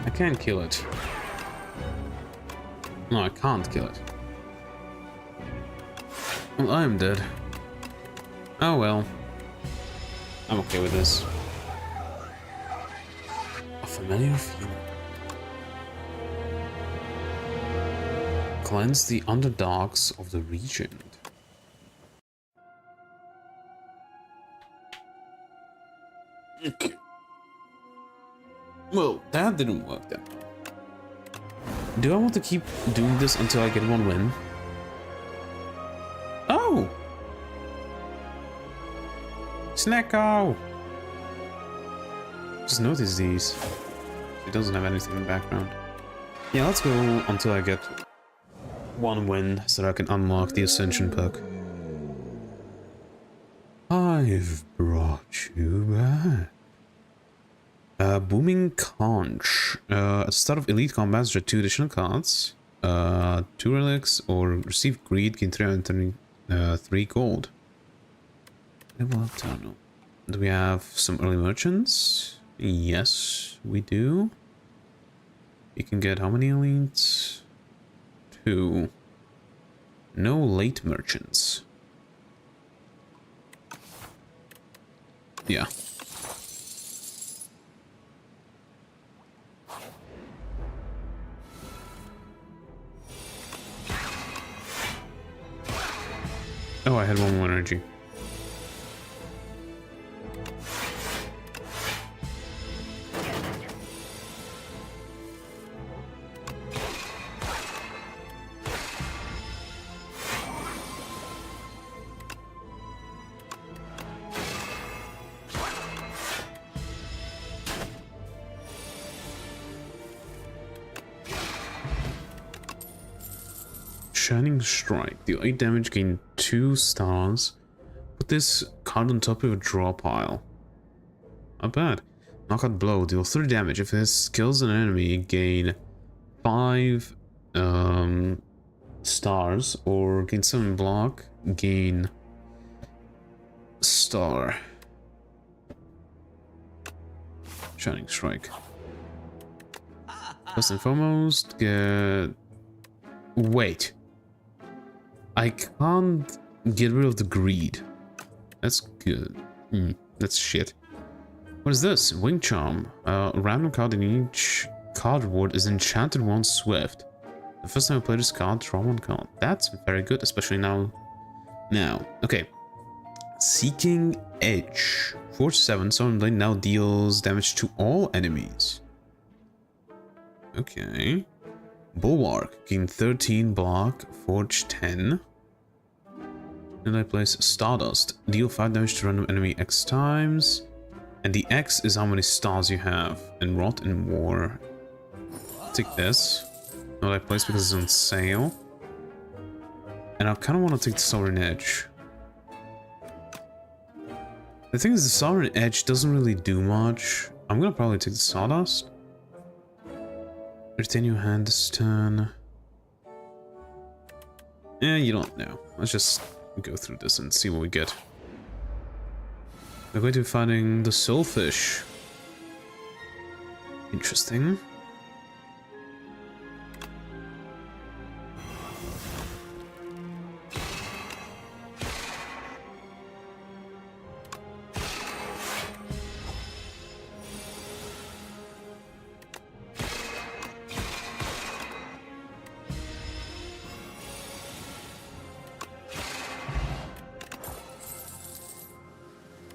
I can't kill it. No, I can't kill it. Well, I'm dead. Oh well. I'm okay with this. A familiar feeling. Cleanse the underdogs of the region. Okay. Well, that didn't work then. Do I want to keep doing this until I get one win? Oh! Snacko! Just notice these. It doesn't have anything in the background. Yeah, let's go until I get one win so that I can unlock the Ascension perk. I've brought you back. Booming Conch. At the start of Elite combats, draw 2 additional cards. 2 relics, or receive greed, gain 3 gold. Level up tunnel. Do we have some early merchants? Yes, we do. You can get how many elites? 2. No late merchants. Yeah. Oh, I had 1 more energy. Shining Strike. Deal 8 damage, gain 2 stars. Put this card on top of your draw pile. Not bad. Knockout Blow. Deal 3 damage. If it kills an enemy, gain 5 stars. Or gain 7 block. Gain star. Shining Strike. First and foremost, get... Wait. I can't get rid of the greed. That's good. That's shit. What is this? Wing Charm. A random card in each card reward is enchanted once swift. The first time I play this card, draw 1 card. That's very good, especially now. Okay. Seeking Edge. Forge 7. Summon Blade now deals damage to all enemies. Okay. Bulwark. Gain 13 block. Forge 10. Then I place Stardust. Deal 5 damage to random enemy X times. And the X is how many stars you have. And Rot in War. Take this. Not I place because it's on sale. And I kind of want to take the Sovereign Edge. The thing is, the Sovereign Edge doesn't really do much. I'm gonna probably take the Sawdust. Retain your hand this turn. You don't know. Let's just go through this and see what we get. We're going to be fighting the Soulfish. Interesting.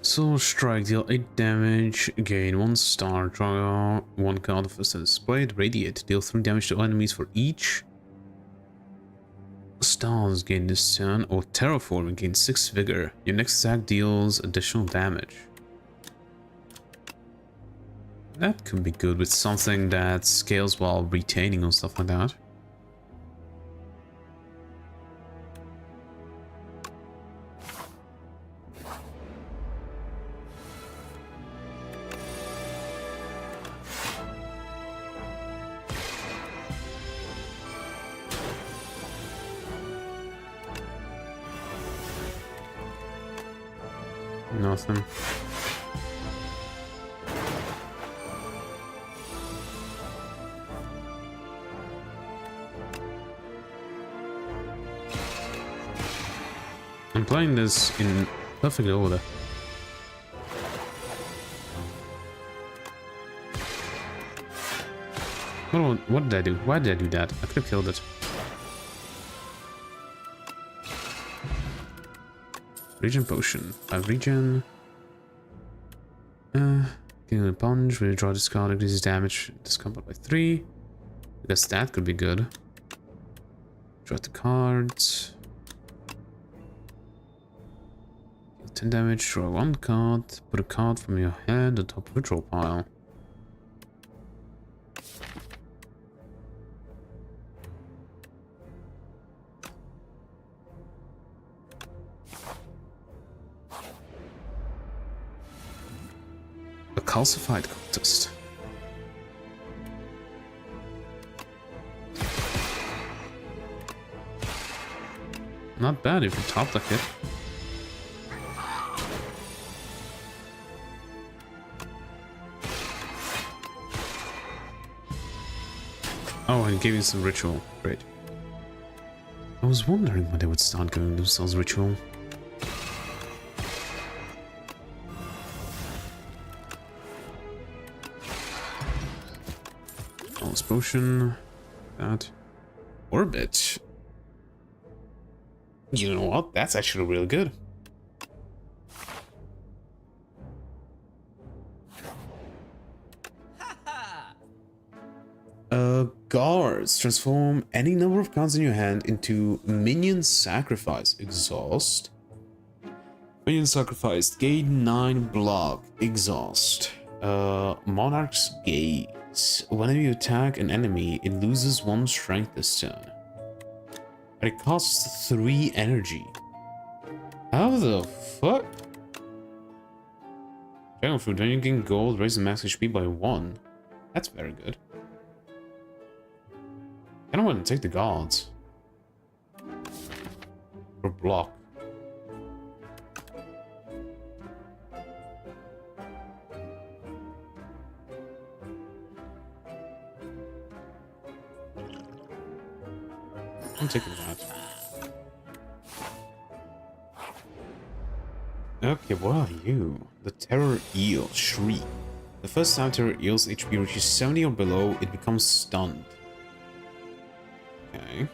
Soul Strike, deal 8 damage, gain 1 star, draw 1 card of first displayed. Radiate, deal 3 damage to enemies for each stars gain this turn, or Terraform, gain 6 vigor. Your next attack deals additional damage. That could be good with something that scales while retaining or stuff like that. Nothing. I'm playing this in perfect order. What did I do? Why did I do that? I could have killed it. Regen Potion. 5 regen. Gain a punch. Withdraw this card. Increases damage. This combat by 3. I guess that could be good. Draw the cards. 10 damage. Draw 1 card. Put a card from your hand on top of a draw pile. Calcified contest. Not bad if you top deck it. Oh, and gave you some ritual. Great. I was wondering when they would start giving themselves ritual. Potion, that, Orbit. You know what? That's actually really good. Guards. Transform any number of cards in your hand into Minion Sacrifice. Exhaust. Minion Sacrifice. Gain 9 block. Exhaust. Monarch's Gaze. Whenever you attack an enemy, it loses 1 strength this turn. I But it costs 3 energy. How the fuck? Dragon fruit, when you gain gold, raise the max HP by 1. That's very good. I don't want to take the gods. Or block. I'm taking that. Okay, what are you? The Terror Eel Shriek. The first time Terror Eel's HP reaches 70 or below, it becomes stunned. Okay.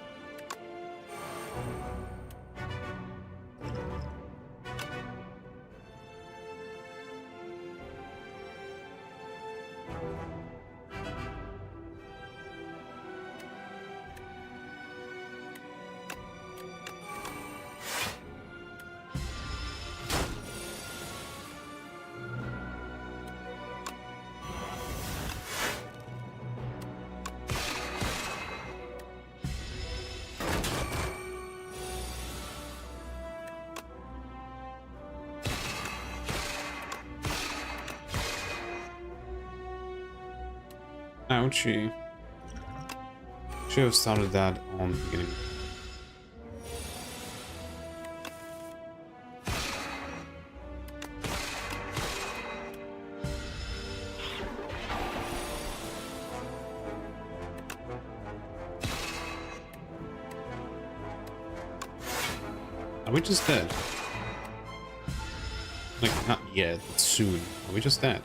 Ouchie. Should have started that on the beginning. Are we just dead? Like, not yet, but soon. Are we just dead?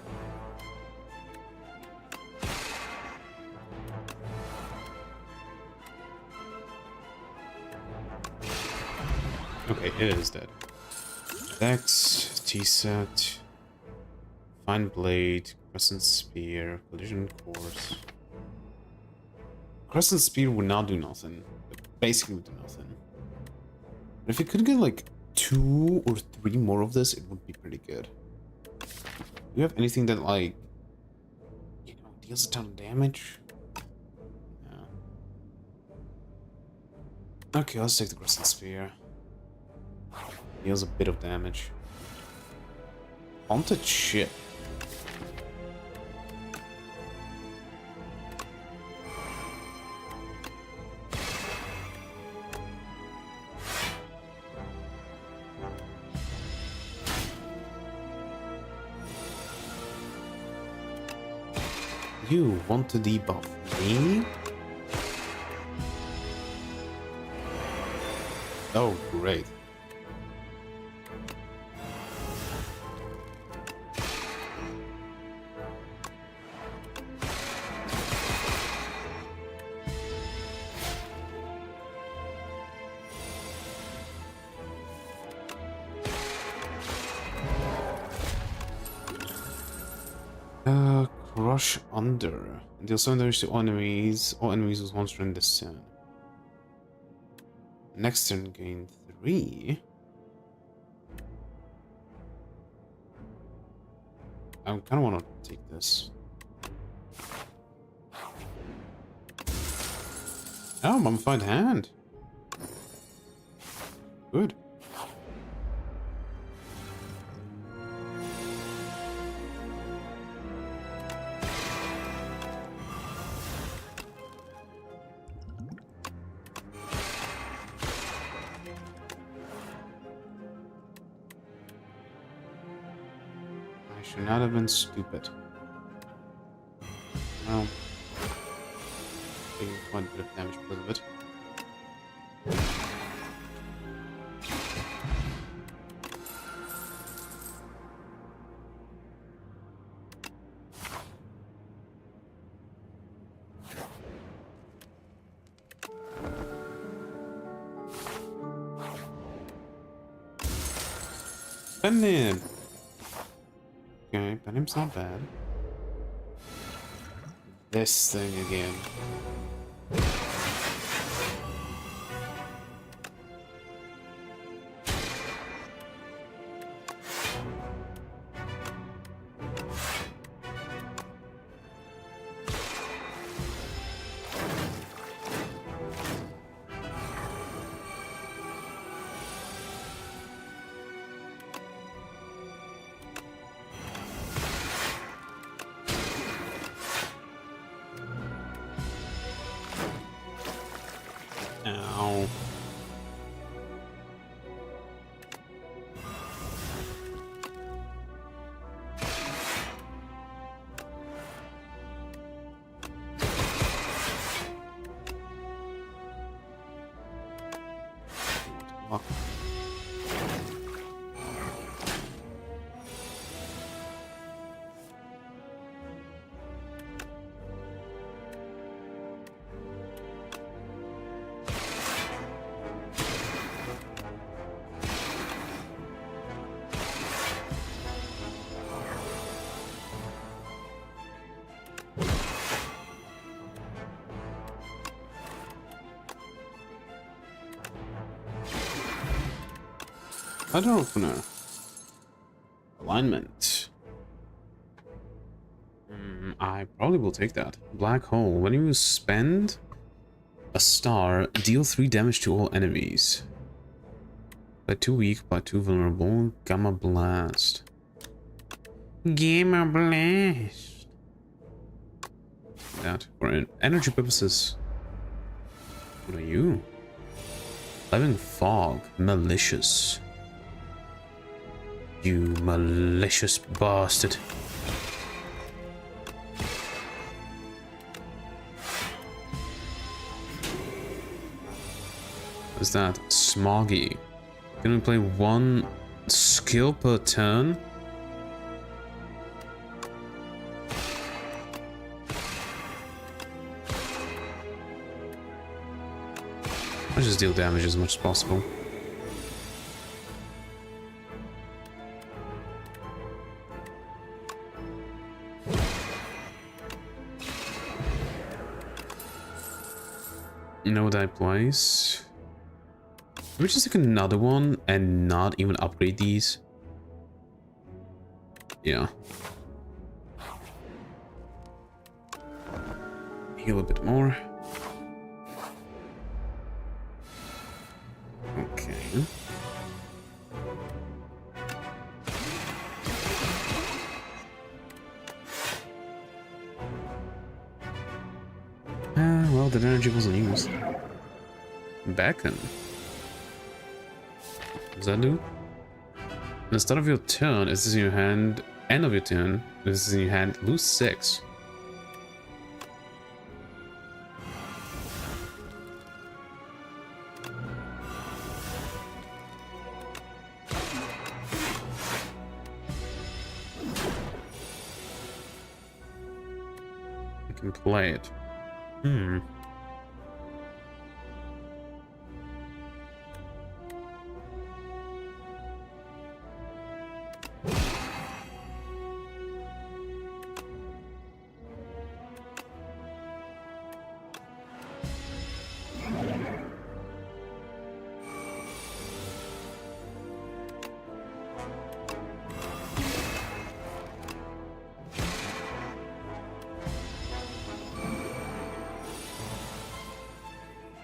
Okay, it is dead. Dex, T-set, Fine Blade, Crescent Spear, Collision Course. Crescent Spear would not do nothing. It basically would do nothing. But if you could get like 2 or 3 more of this, it would be pretty good. Do you have anything that like, you know, deals a ton of damage? No. Okay, let's take the Crescent Spear. Deals a bit of damage. Haunted ship. You want to debuff me? Oh, great. Crush under. Deal 7 damage to all enemies with one turn this turn. Next turn gain 3. I kind of want to take this. Oh, mummified hand. Good. Should not have been stupid. Well, taking quite a bit of damage because of it. Venom. Okay, Venom's not bad. This thing again. Fuck. Other opener. Alignment. I probably will take that. Black hole. When you spend a star, deal 3 damage to all enemies. By 2 weak, by 2 vulnerable. Gamma blast. Gamma blast. That for energy purposes. What are you? Living fog. Malicious. You malicious bastard. What's that? Smoggy. Can we play 1 skill per turn? I'll just deal damage as much as possible. You know what I place? Can we just take another one and not even upgrade these? Yeah. Heal a bit more. Okay. Well, the energy wasn't used. Beckon. What does that do? At the start of your turn, this is in your hand. End of your turn, this is in your hand. Lose 6. I can play it.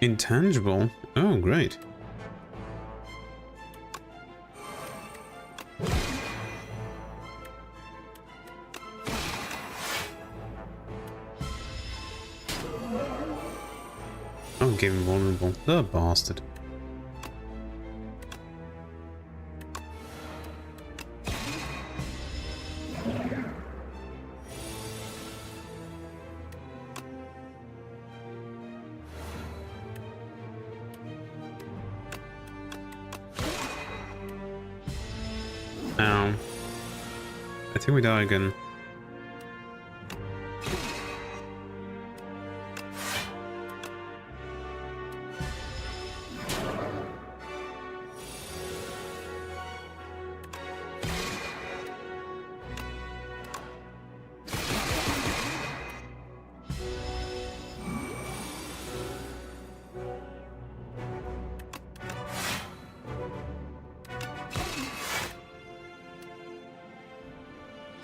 Intangible? Oh, great. Oh, gave him vulnerable. The bastard. I think we die again.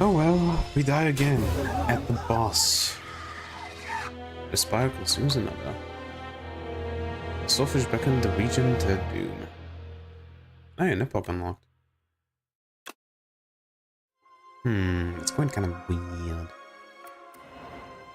Oh well, we die again at the boss. The Spire consumes another. Selfish beckon the region to doom. Oh yeah, Epoch unlocked. It's going kind of weird.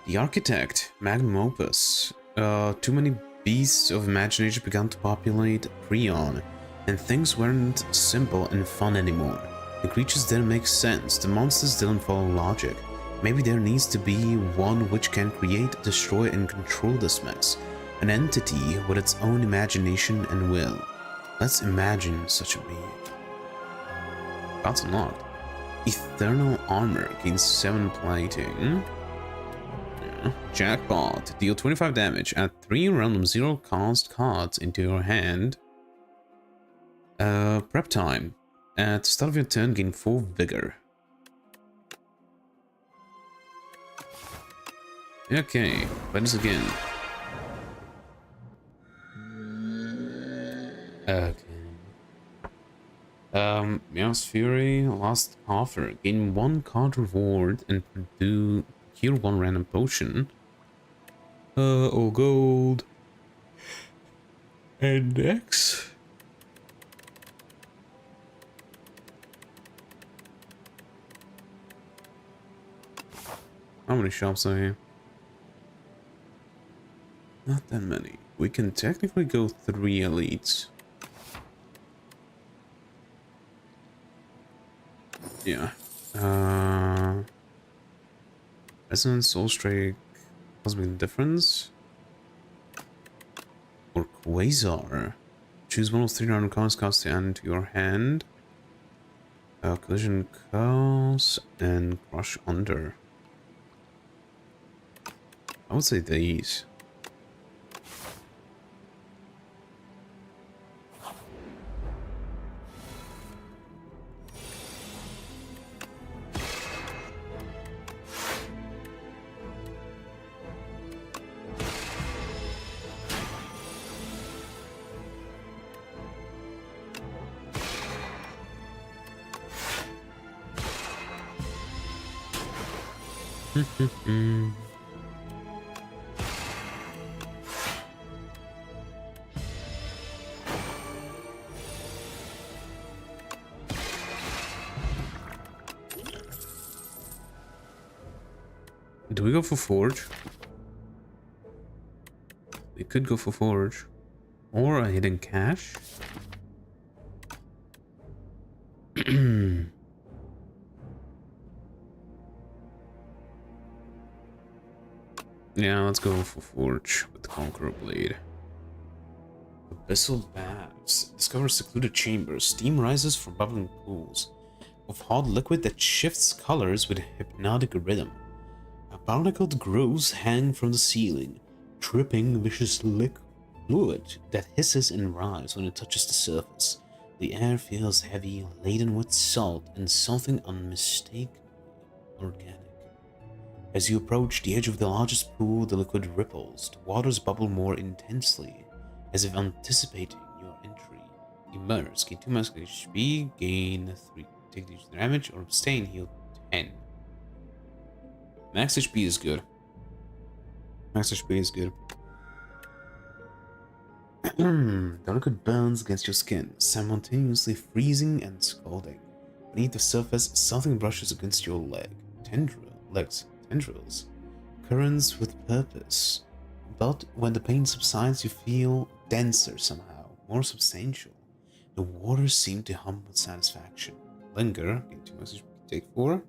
The Architect, Magnum Opus. Too many beasts of imagination began to populate Prion, and things weren't simple and fun anymore. The creatures didn't make sense, the monsters didn't follow logic. Maybe there needs to be one which can create, destroy, and control this mess. An entity with its own imagination and will. Let's imagine such a being. That's unlocked. Eternal armor gains 7 plating. Yeah. Jackpot. Deal 25 damage. Add 3 random 0 cost cards into your hand. Prep time. At the start of your turn, gain 4 vigor. Okay, play this again. Okay. Meow's Fury, last offer. Gain 1 card reward and procure 1 random potion. All gold. And next. How many shops are here? Not that many. We can technically go 3 elites. Yeah. Resonance, Soul Strike, Cosmic Difference, or Quasar. Choose one of 3 random cards cast to add into your hand. Collision Chaos and Crush Under. I would say these. Do we go for Forge? We could go for Forge. Or a hidden cache. Yeah, let's go for Forge with the Conqueror Blade. Abyssal Baths. Discover secluded chambers. Steam rises from bubbling pools of hot liquid that shifts colors with a hypnotic rhythm. Barnacled grooves hang from the ceiling, dripping vicious fluid that hisses and writhes when it touches the surface. The air feels heavy, laden with salt and something unmistakably organic. As you approach the edge of the largest pool, the liquid ripples. The waters bubble more intensely, as if anticipating your entry. Immerse. Gain 2 max HP, gain 3. Take damage, or abstain, heal 10. Max HP is good. Max HP is good. The liquid burns against your skin, simultaneously freezing and scalding. Beneath the surface, something brushes against your leg. Tendrils. Currents with purpose. But when the pain subsides, you feel denser somehow, more substantial. The waters seem to hum with satisfaction. Linger. Gain 2 max HP. Take 4.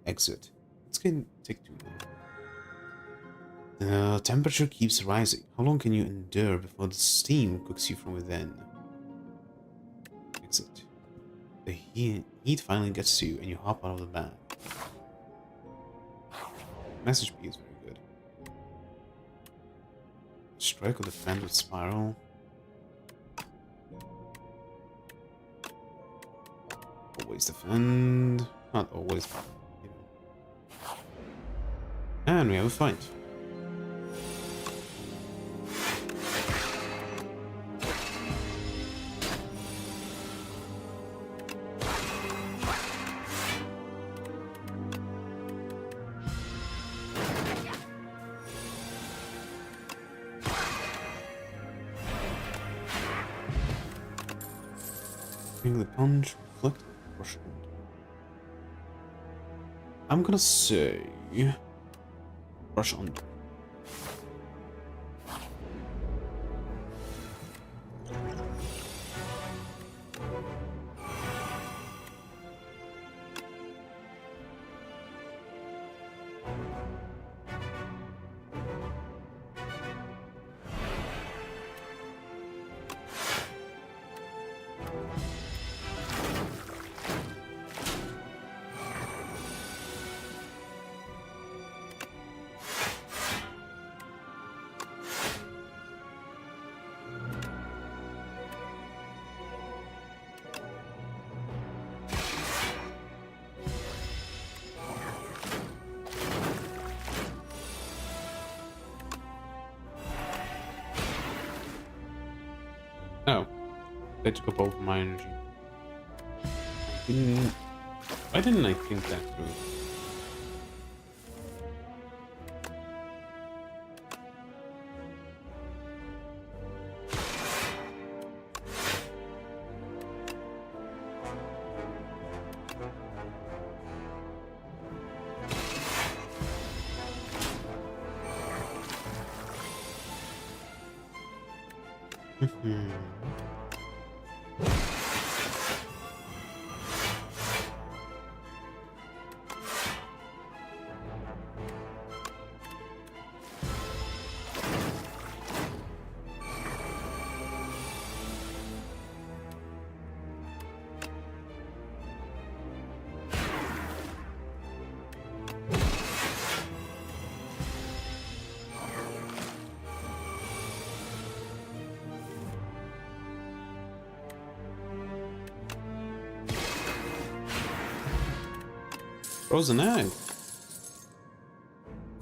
Exit. Let's take 2 more. The temperature keeps rising. How long can you endure before the steam cooks you from within? Exit. The heat finally gets to you and you hop out of the bath. Message B is very good. Strike or defend with Spiral. Always defend. Not always, but you know. And we have a fight. The punch, reflect, brush. I'm gonna say brush under. I took up all of my energy. Why didn't I think that through? Frozen egg.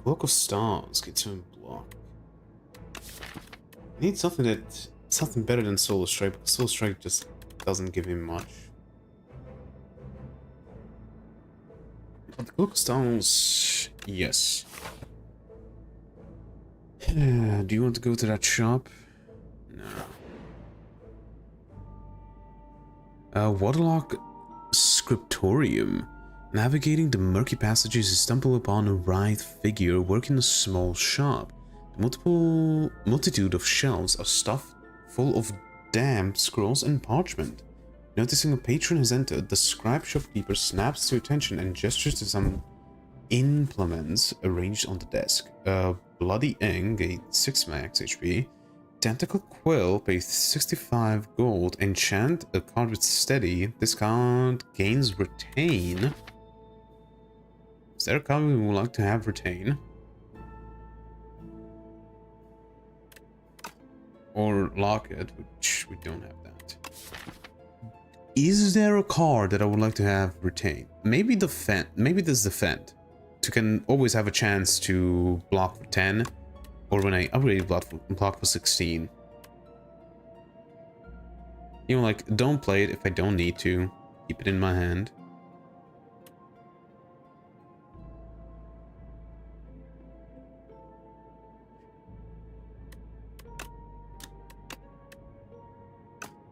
Cloak of Stars gets him block. I need something better than Solar Strike, because Solar Strike just doesn't give him much. But the Cloak of Stars, yes. Do you want to go to that shop? No. Waterlock Scriptorium. Navigating the murky passages, you stumble upon a writhed figure working a small shop. The multitude of shelves are stuffed full of damp scrolls and parchment. Noticing a patron has entered, the scribe shopkeeper snaps to attention and gestures to some implements arranged on the desk. A bloody ink, a 6 max HP. Tentacle quill pays 65 gold. Enchant a card with steady. Discount gains retain. Is there a card we would like to have retain? Or lock it, which we don't have that. Is there a card that I would like to have retain? Maybe the Fend. Maybe this is the Fend. You can always have a chance to block for 10. Or when I upgrade block for 16. You know, like, don't play it if I don't need to. Keep it in my hand.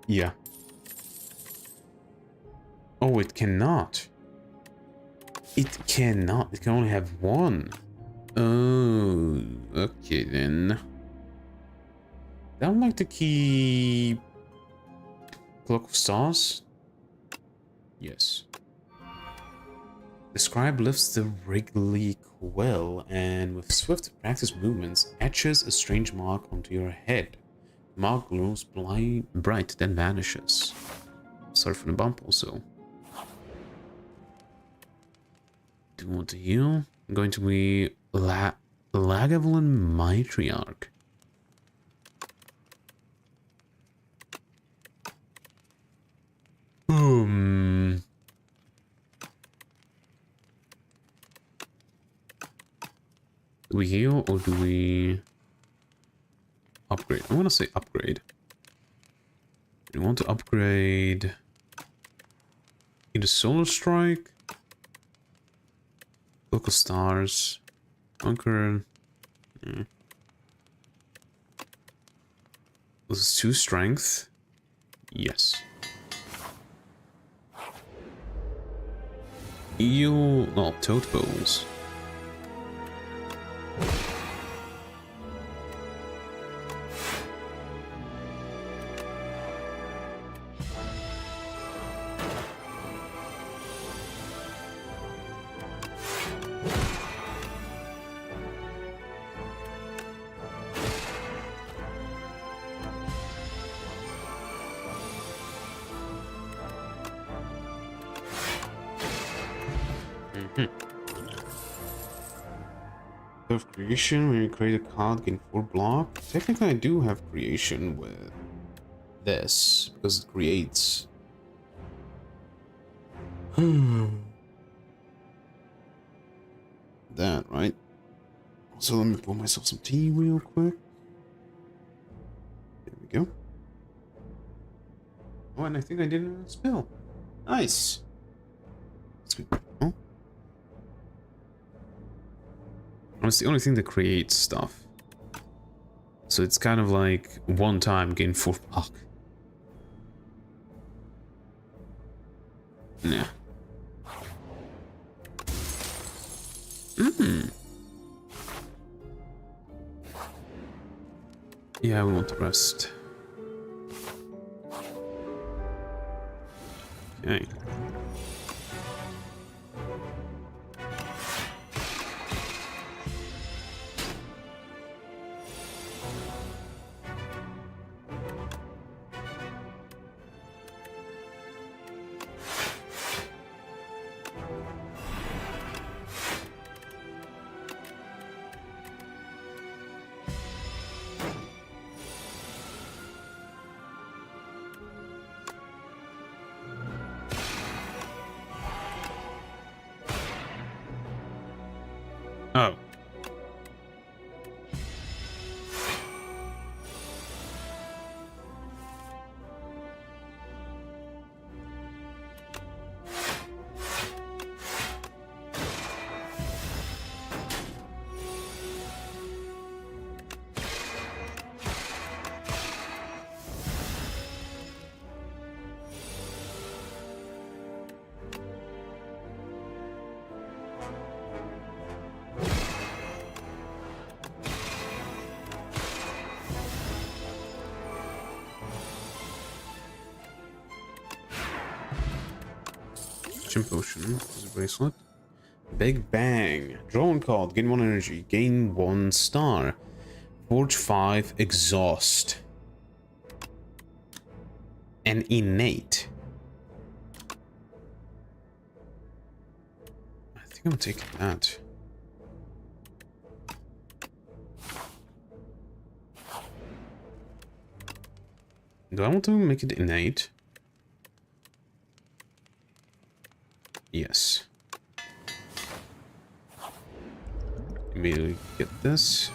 Yeah. Oh, it cannot. It cannot. It can only have one. Oh, okay then. I would like to keep Cloak of Stars. Yes. The scribe lifts the wriggly quill and with swift practiced movements etches a strange mark onto your head. The mark glows bright, then vanishes. Sorry for the bump also. Do you want to heal? I'm going to be Lagavulin Matriarch. Do we heal or do we upgrade? I want to say upgrade. We want to upgrade either Solar Strike, Local Stars, Bunker. This is 2 strength. Yes. Eel, well, Toad Bowls. Of creation, when you create a card, gain 4 block. Technically, I do have creation with this because it creates. That, right? So let me pour myself some tea real quick. There we go. Oh, and I think I didn't spill. Nice. That's good. Oh. It's the only thing that creates stuff. So it's kind of like one time gain 4 buck. Yeah. Yeah, we want to rest. Okay. Oh. Potion, bracelet. Big Bang. Draw 1 card, gain 1 energy, gain 1 star. Forge 5, exhaust. And innate. I think I'm taking that. Do I want to make it innate? Yes. Immediately get this.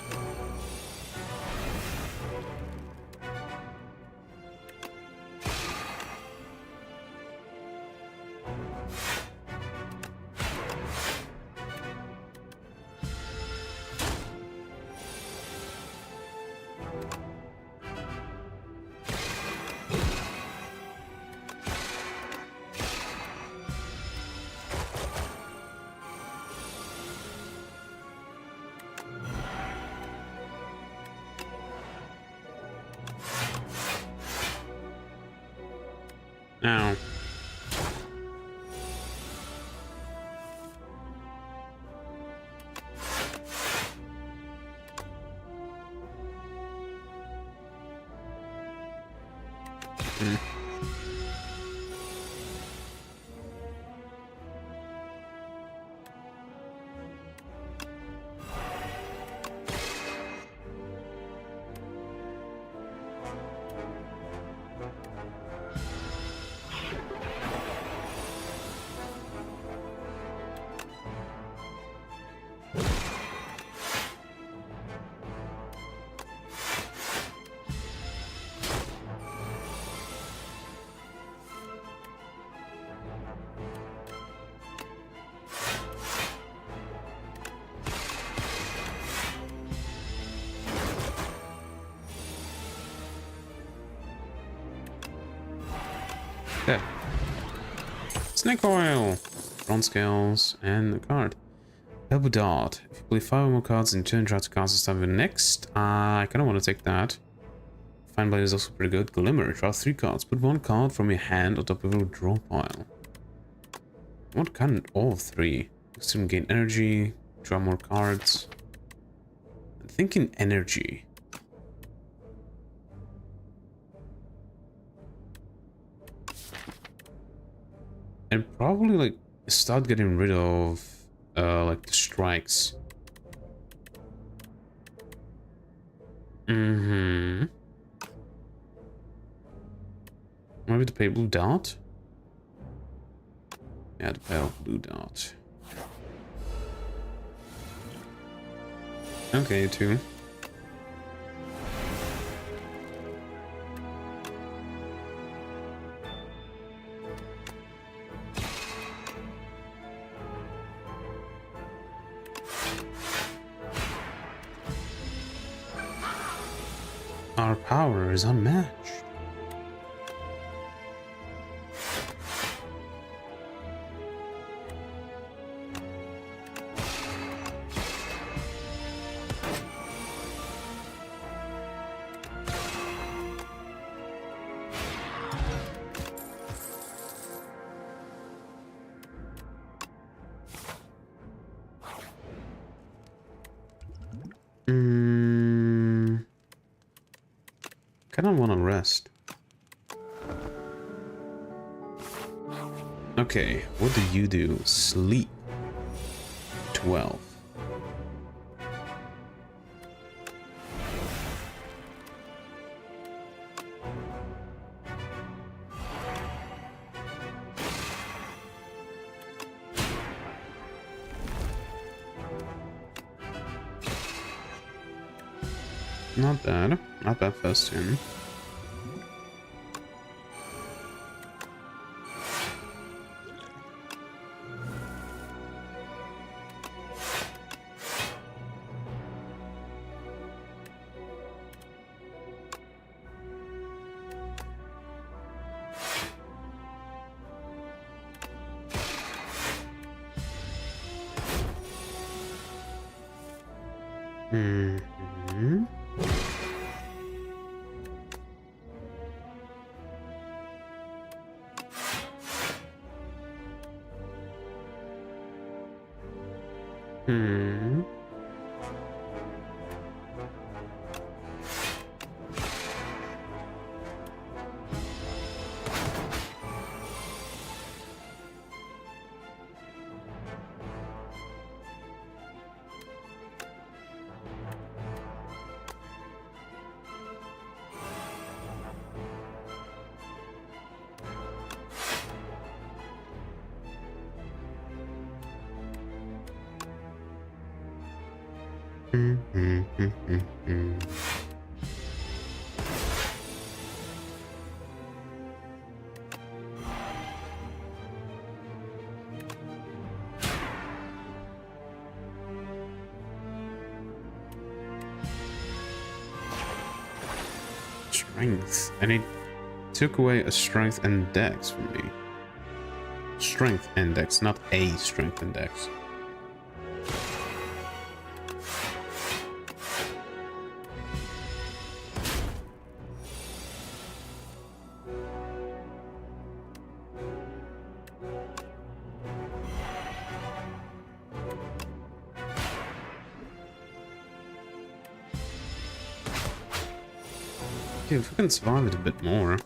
Now. Okay. Snake oil, bronze scales, and a card. Double dot. If you play 5 or more cards in turn, try to cast a stuff next. I kind of want to take that. Fine Blade is also pretty good. Glimmer. Draw 3 cards. Put 1 card from your hand on top of your draw pile. What kind? All 3. Still gain energy. Draw more cards. I'm thinking energy. And probably like start getting rid of like the strikes. Maybe the pale blue dot? Yeah, the pale blue dot. Okay, 2. power is unmatched. Kinda wanna rest. Okay, what do you do? Sleep. 12. Not bad. Not bad first turn. Mm-hmm. Hmm. Strength. And it took away a strength and dex from me. Strength and dex, not a strength and dex. Okay, if we can survive it a bit more.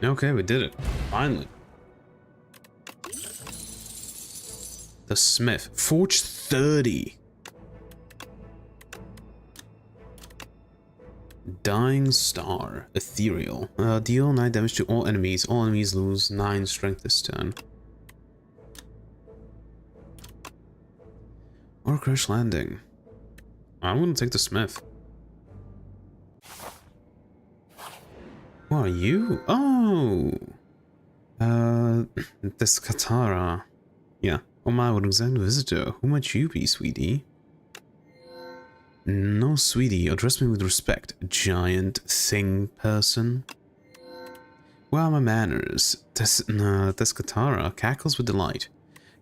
Okay, we did it. Finally. The Smith. Forge 30. Dying Star. Ethereal. Deal 9 damage to all enemies. All enemies lose 9 strength this turn. Or Crash Landing. I'm gonna take the Smith. Who are you? Oh! This Katara. Yeah. Oh my, what exact visitor? Who might you be, sweetie? No, sweetie, address me with respect, giant thing person. Where are my manners? This Katara cackles with delight.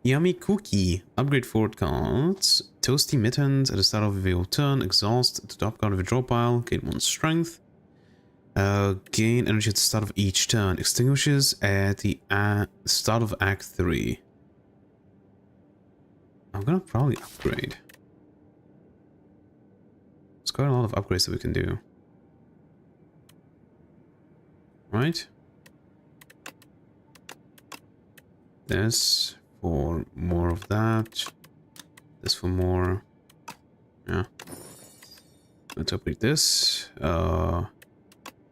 Yummy cookie. Upgrade forward cards. Toasty mittens at the start of your turn. Exhaust to the top card of your draw pile. Gain 1 strength. Gain energy at the start of each turn. Extinguishes at the start of Act 3. I'm gonna probably upgrade. There's quite a lot of upgrades that we can do. Right? This for more of that. This for more. Yeah. Let's upgrade this.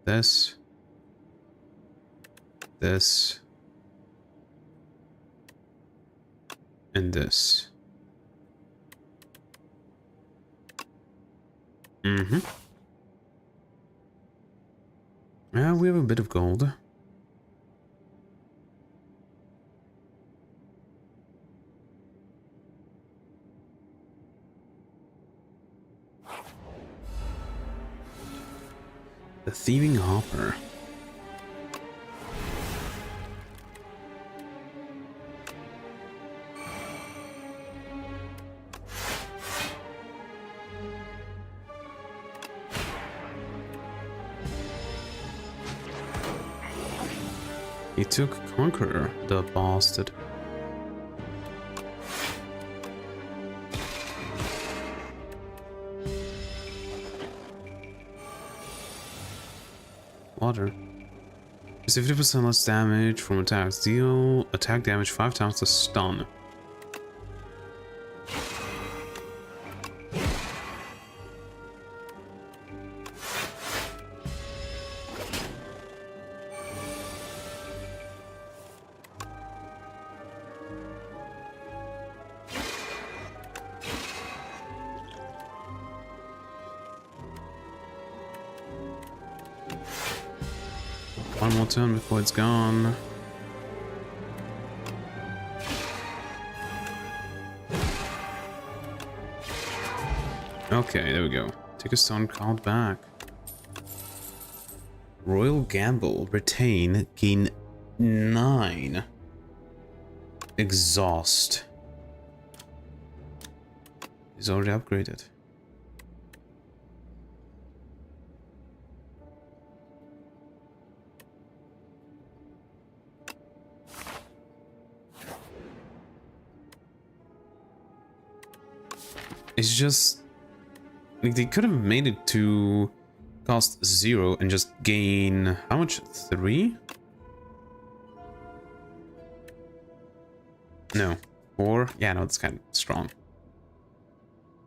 This. This. and this. Mm-hmm. Yeah, we have a bit of gold. The thieving hopper. He took Conqueror, the bastard. Water. It's 50% less damage from attacks. Deal attack damage 5 times the stun. One more turn before it's gone. Okay, there we go. Take a stun card back. Royal Gamble. Retain. Gain 9. Exhaust. He's already upgraded. It's just like they could have made it to cost 0 and just gain how much? 3? No, 4. Yeah, no, it's kind of strong.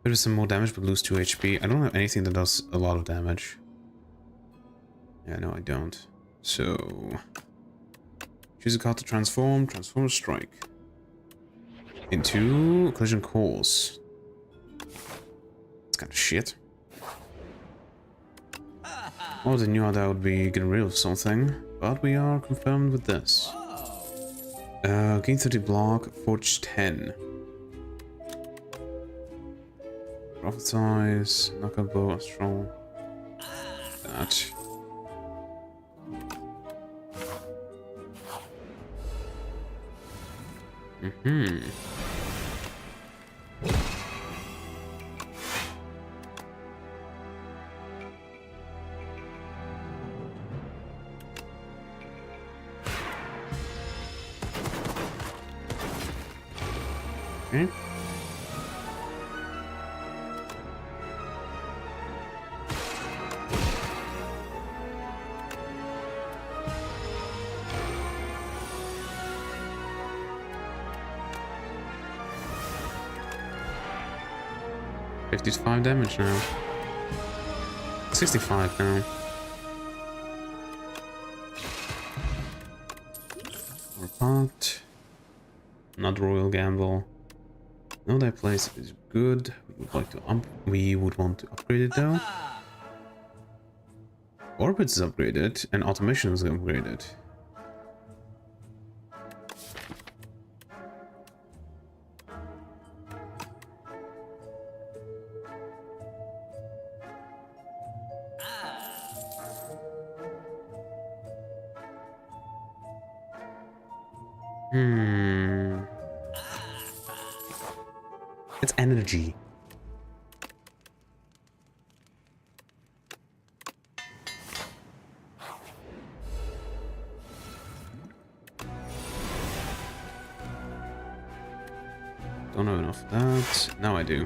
There is some more damage, but lose 2 HP. I don't have anything that does a lot of damage. Yeah, no, I don't. So choose a card to transform. Transform strike into collision course. It's kind of shit. Oh, they knew that would be getting rid of something, but we are confirmed with this. Gain 30 block, forge 10. Prophesize, knockout bow, astral. That. Mm-hmm. Okay. $55 damage now. 65 now. More pot. Not Royal Gamble. No, that place is good. We would want to upgrade it though. Orbits is upgraded and automation is upgraded. It's energy. Don't know enough of that. Now I do.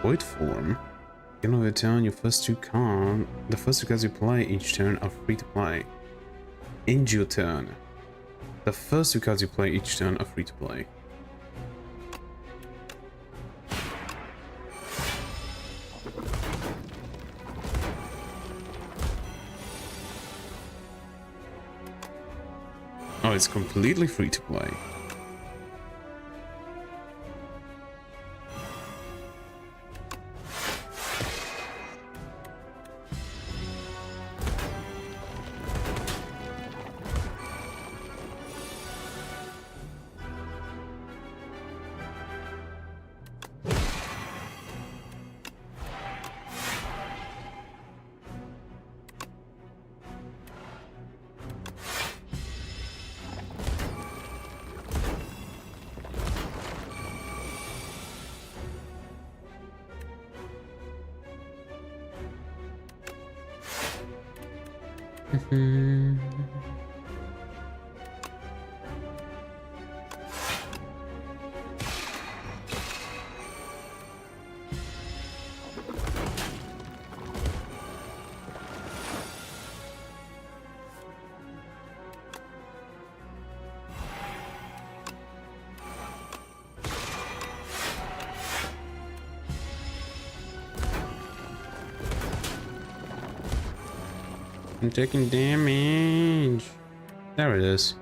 Void form. You can return your first 2 cards. The first 2 cards you play each turn are free to play. End your turn. The first two cards you play each turn are free to play. Oh, it's completely free to play. I'm taking damage. There it is.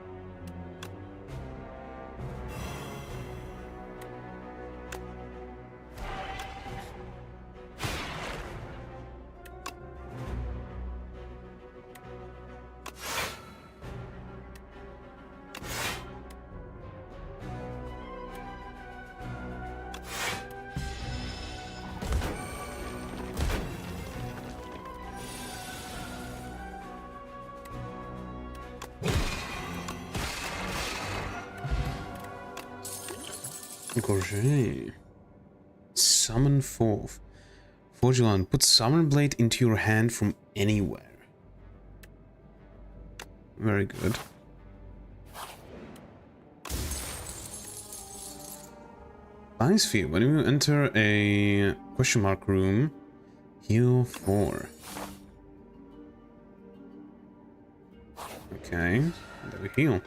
Gorget. Summon forth. Forgeland, put Summon Blade into your hand from anywhere. Very good. Sphere. When you enter a question mark room, heal 4. Okay, there we heal.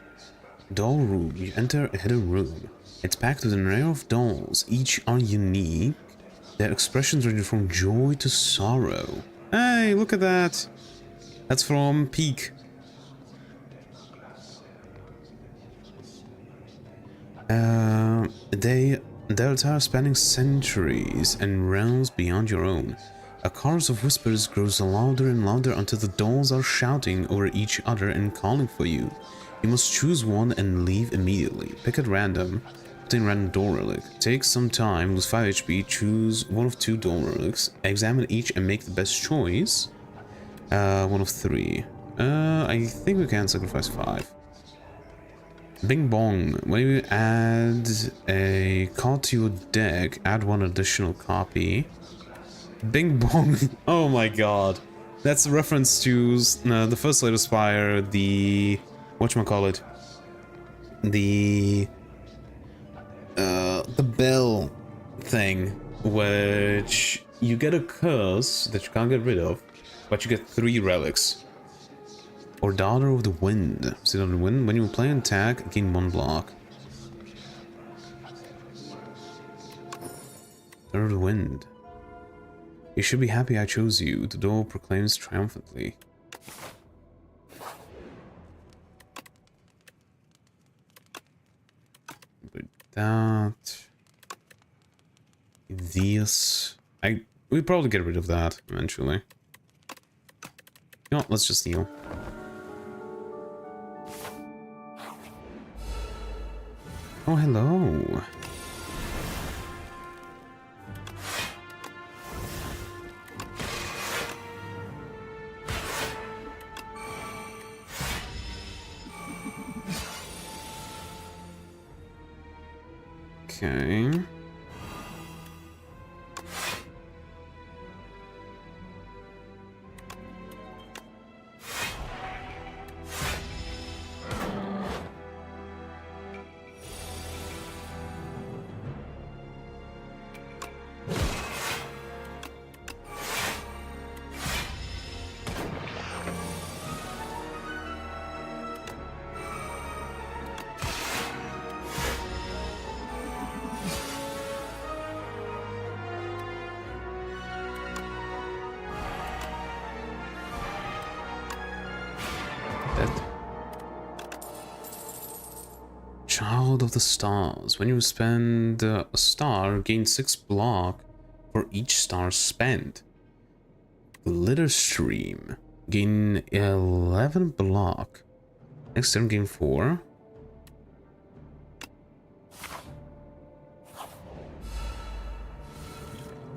Doll room. You enter a hidden room. It's packed with an array of dolls. Each are unique. Their expressions range from joy to sorrow. Hey, look at that! That's from Peak. Their attire spanning centuries and realms beyond your own. A chorus of whispers grows louder and louder until the dolls are shouting over each other and calling for you. You must choose one and leave immediately. Pick at random. Put in random doll relic. Take some time, lose 5 HP, choose one of 2 doll relics, examine each and make the best choice. One of 3. I think we can sacrifice 5. Bing Bong. When you add a card to your deck, add 1 additional copy. Bing Bong. Oh my god. That's a reference to the first Eldest Spire, the... whatchamacallit? The bell thing, which you get a curse that you can't get rid of, but you get 3 relics. Or Daughter of the Wind. See, on the wind, when you play an attack, gain 1 block. Daughter of the Wind. You should be happy I chose you, the doll proclaims triumphantly. That. This. We probably get rid of that eventually. No, let's just heal. Oh, hello. Okay. Overload of the Stars. When you spend a star, gain 6 block for each star spent. Glitter Stream. Gain 11 block. Next turn, gain 4.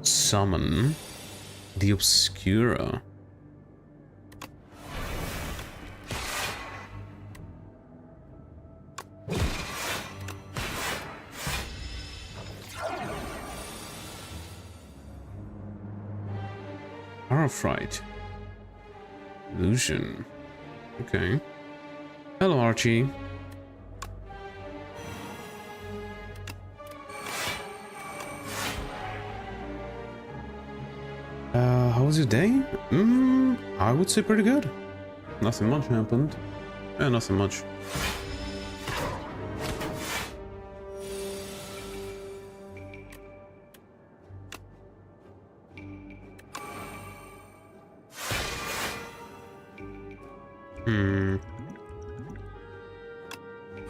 Summon the Obscura. Fright. Illusion. Okay. Hello, Archie. How was your day? I would say pretty good. Nothing much happened. Nothing much.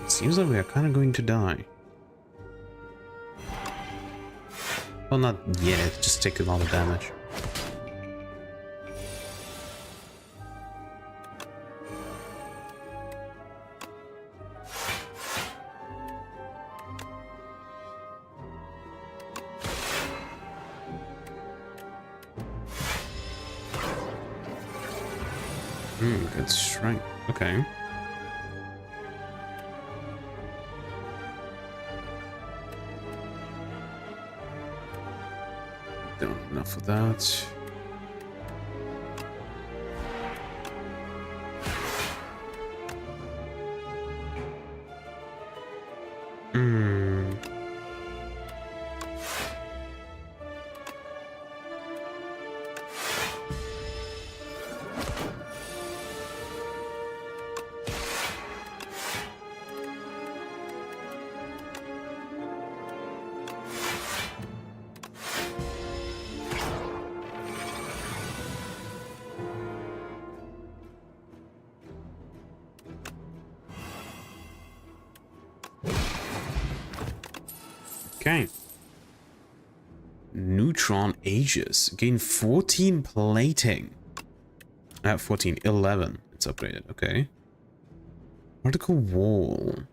Seems like we are kind of going to die. Well, not yet, just take a lot of damage. Good strength. Okay. Enough of that. Okay. Neutron Aegis. Gain 14 plating. 11. It's upgraded. Okay. Particle Wall.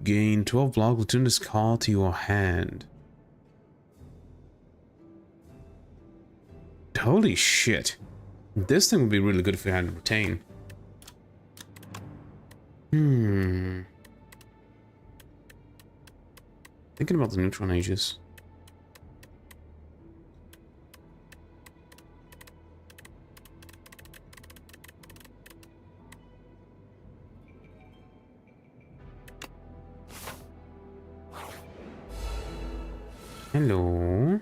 Gain 12 block. Return this card to your hand. Holy shit. This thing would be really good if we had to retain. Thinking about the Neutron Aegis. Hello.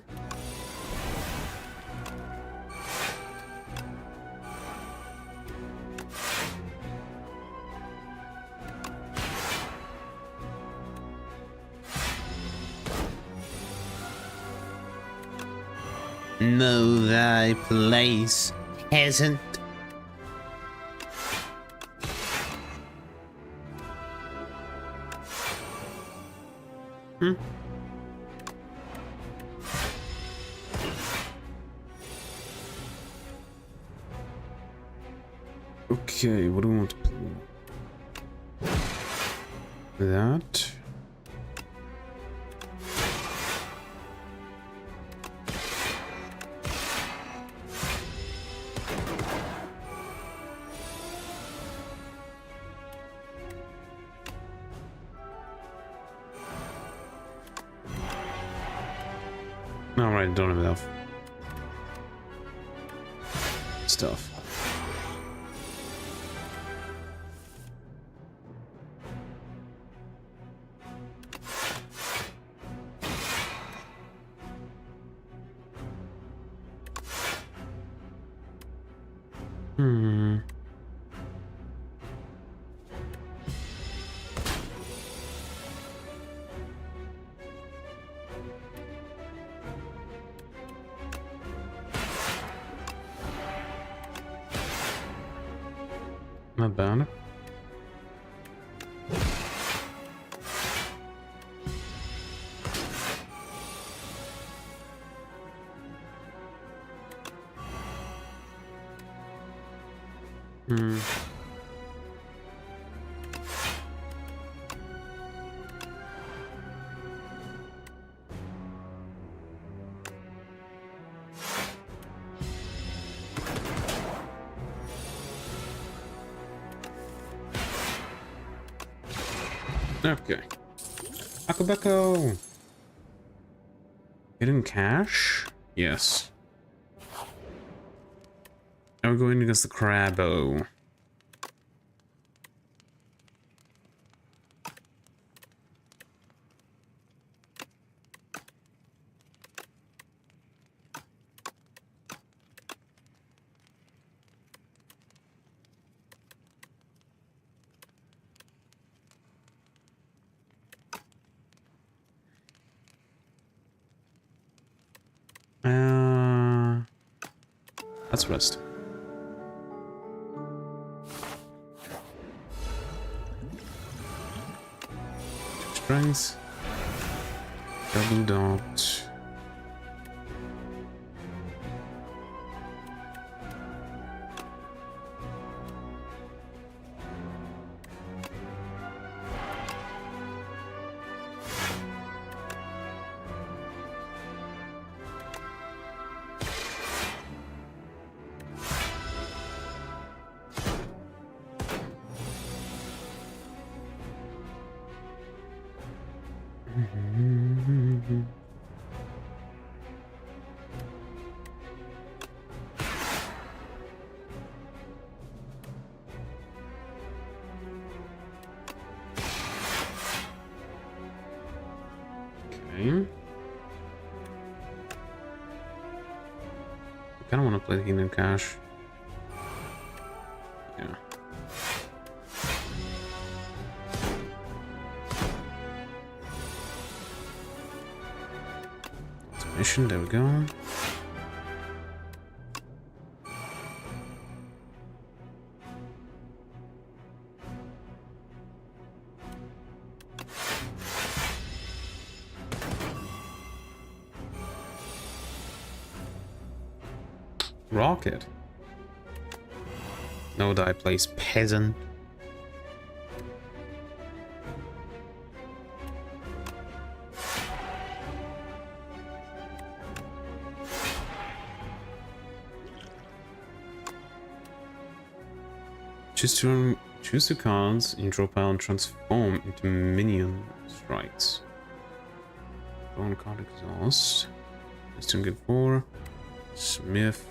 Know thy place, peasant. Okay, what do we want to pull? That. Alright, don't have enough stuff. Not bad. Hmm. Okay. Akabeko! Hidden cache? Yes. Now we're going against the Crabbo. Let's rest. Two strings. Double dot. Okay. I kind of want to play the Hidden Cache. Yeah. Mission, there we go. Rocket. No die plays peasant. Choose two cards in draw pile and transform into minion strikes. Draw one card exhaust. Just get 4. Smith.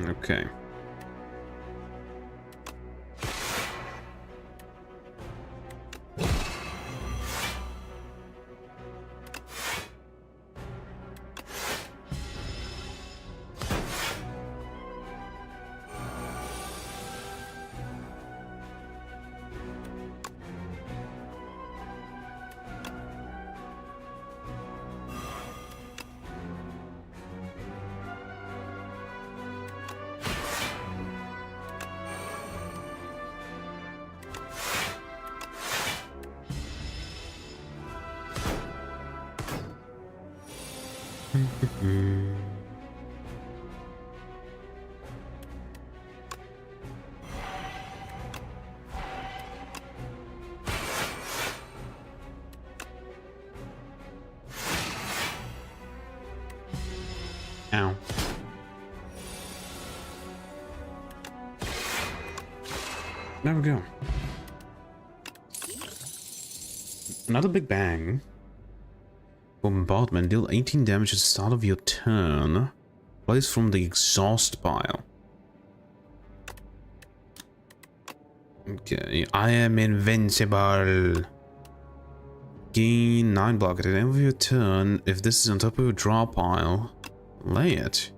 Okay. Ow. There we go. Another big bang. Bombardment. Deal 18 damage at the start of your turn. Place from the exhaust pile. Okay. I am invincible. Gain 9 block at the end of your turn. If this is on top of your draw pile, lay it.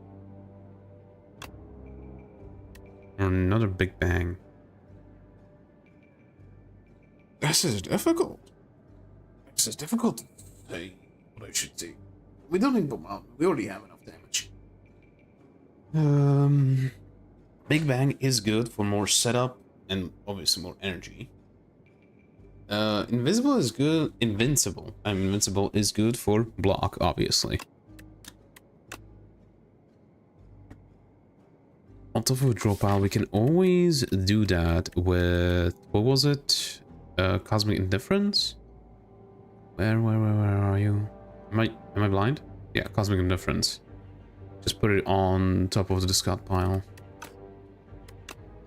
Another big bang. This is difficult. This is difficult to say what I should do. We don't need bombardment. We already have enough damage. Big bang is good for more setup and obviously more energy. Invisible is good. Invincible. Invincible is good for block, obviously. On top of a draw pile, we can always do that with, what was it? Cosmic Indifference? Where are you? Am I blind? Yeah, Cosmic Indifference. Just put it on top of the discard pile.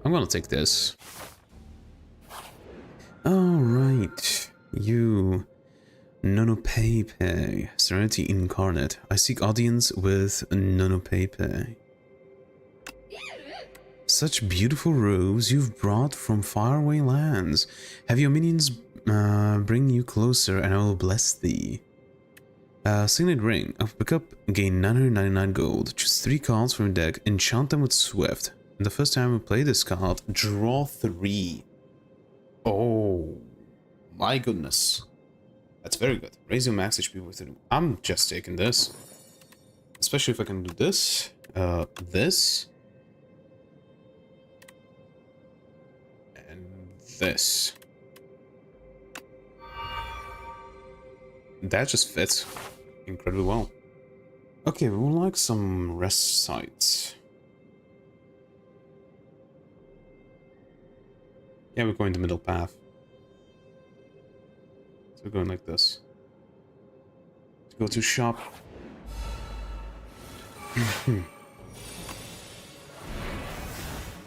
I'm gonna take this. Alright. You. Nonopepe. Serenity Incarnate. I seek audience with Nonopepe. Such beautiful robes you've brought from faraway lands. Have your minions bring you closer and I will bless thee. Signet Ring. Pick up, gain 999 gold. Choose 3 cards from your deck, enchant them with Swift. And the first time we play this card, draw 3. Oh, my goodness. That's very good. Raise your max HP with it. I'm just taking this. Especially if I can do this. This. And this. That just fits incredibly well. Okay, we would like some rest sites. Yeah, we're going the middle path. So we're going like this. To go to shop.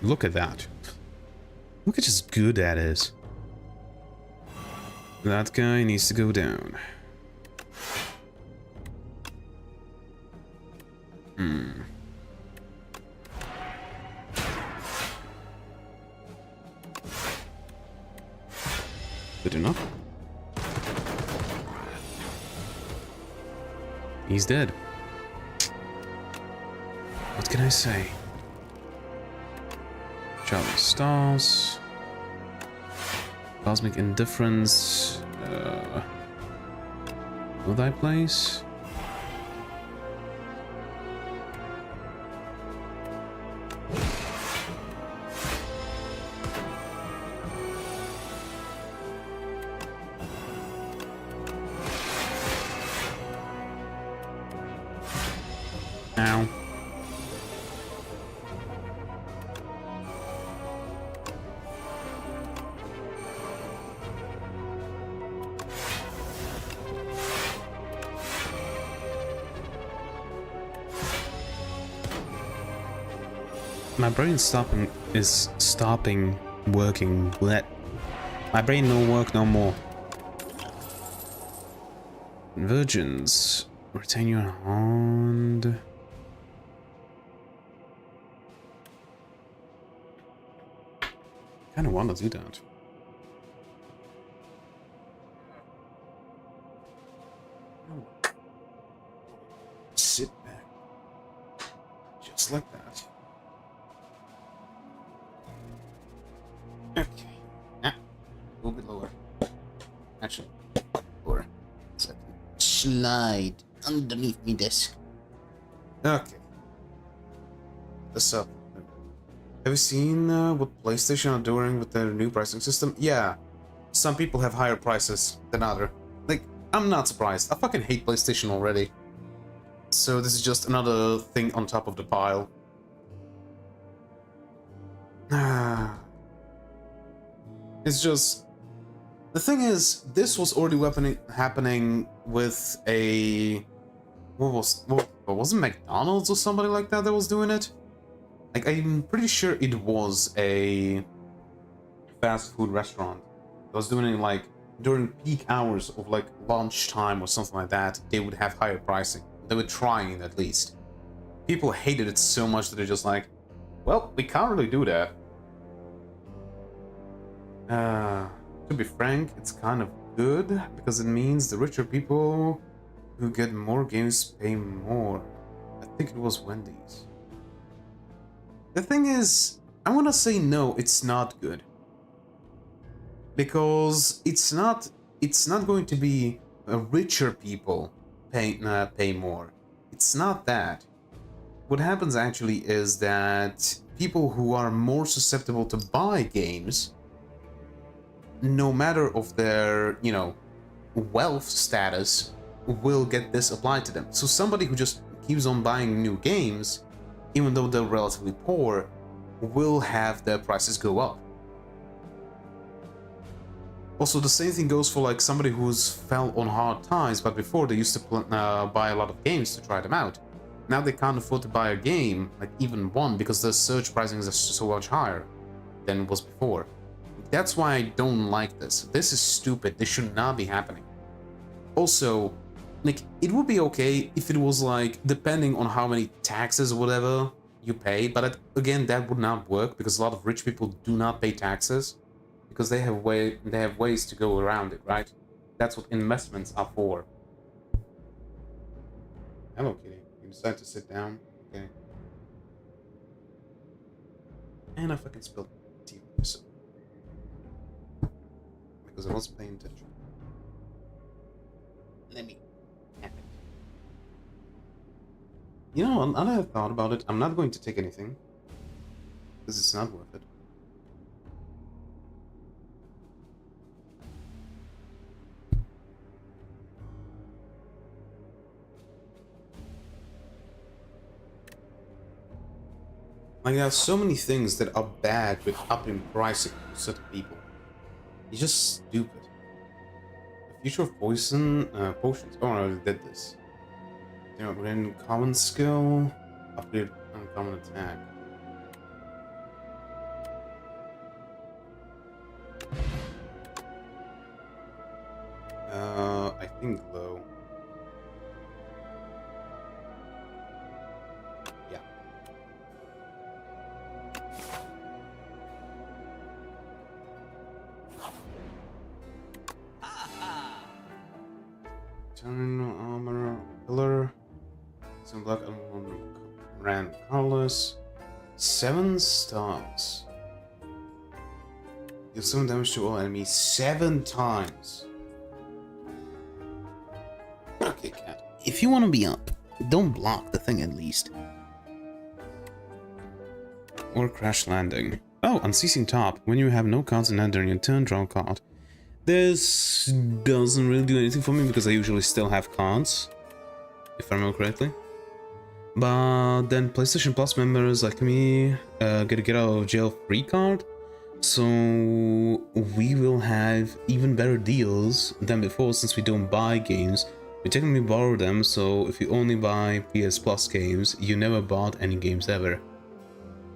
Look at that. Look at just good that is. That guy needs to go down. Good enough. He's dead. What can I say? Charlie Stars. Cosmic Indifference. Will I place? Ow. My brain is stopping working. Let my brain no work no more. Virgins, retain your hand. Kind of want to do that. Sit back, just like that. Okay. Ah, a little bit lower. Actually, lower. So I can slide underneath me desk. Okay. This up. Have you seen what PlayStation are doing with their new pricing system? Yeah. Some people have higher prices than others. Like, I'm not surprised. I fucking hate PlayStation already. So this is just another thing on top of the pile. It's just... The thing is, this was already happening with a... What was it, McDonald's or somebody like that was doing it? Like, I'm pretty sure it was a fast food restaurant that was doing it, like, during peak hours of, like, lunchtime or something like that. They would have higher pricing. They were trying it, at least. People hated it so much that they're just like, well, we can't really do that. To be frank, it's kind of good, because it means the richer people who get more games pay more. I think it was Wendy's. The thing is, I want to say no, it's not good. Because it's not going to be richer people pay more. It's not that. What happens actually is that people who are more susceptible to buy games no matter of their, you know, wealth status, will get this applied to them. So somebody who just keeps on buying new games, even though they're relatively poor, will have their prices go up. Also, the same thing goes for like somebody who's fell on hard times, but before they used to buy a lot of games to try them out. Now they can't afford to buy a game, like even one, because the search pricing is so much higher than it was before. That's why I don't like this. This is stupid. This should not be happening. Also, like, it would be okay if it was like, depending on how many taxes or whatever you pay, but again, that would not work because a lot of rich people do not pay taxes because they have ways to go around it, right? That's what investments are for. Hello, kitty. You decide to sit down? Okay. And I fucking spilled tea on myself. Because I wasn't paying attention. Let me have it. You know, now that I've thought about it, I'm not going to take anything. Because it's not worth it. Like, there are so many things that are bad with upping pricing for certain people. It's just stupid. The future of potions. Oh, I already did this. You know, upgrade common skill, upgrade uncommon attack. I think low. Yeah. Turn armor pillar. Some black ran colorless. 7 stars. Deal 7 damage to all enemies 7 times. Okay, cat. If you want to be up, don't block the thing at least. Or crash landing. Oh, unceasing top. When you have no cards in hand during your turn, draw a card. This doesn't really do anything for me because I usually still have cards, if I remember correctly. But then PlayStation Plus members like me get a get out of jail free card, so we will have even better deals than before since we don't buy games. We technically borrow them, so if you only buy PS Plus games, you never bought any games ever.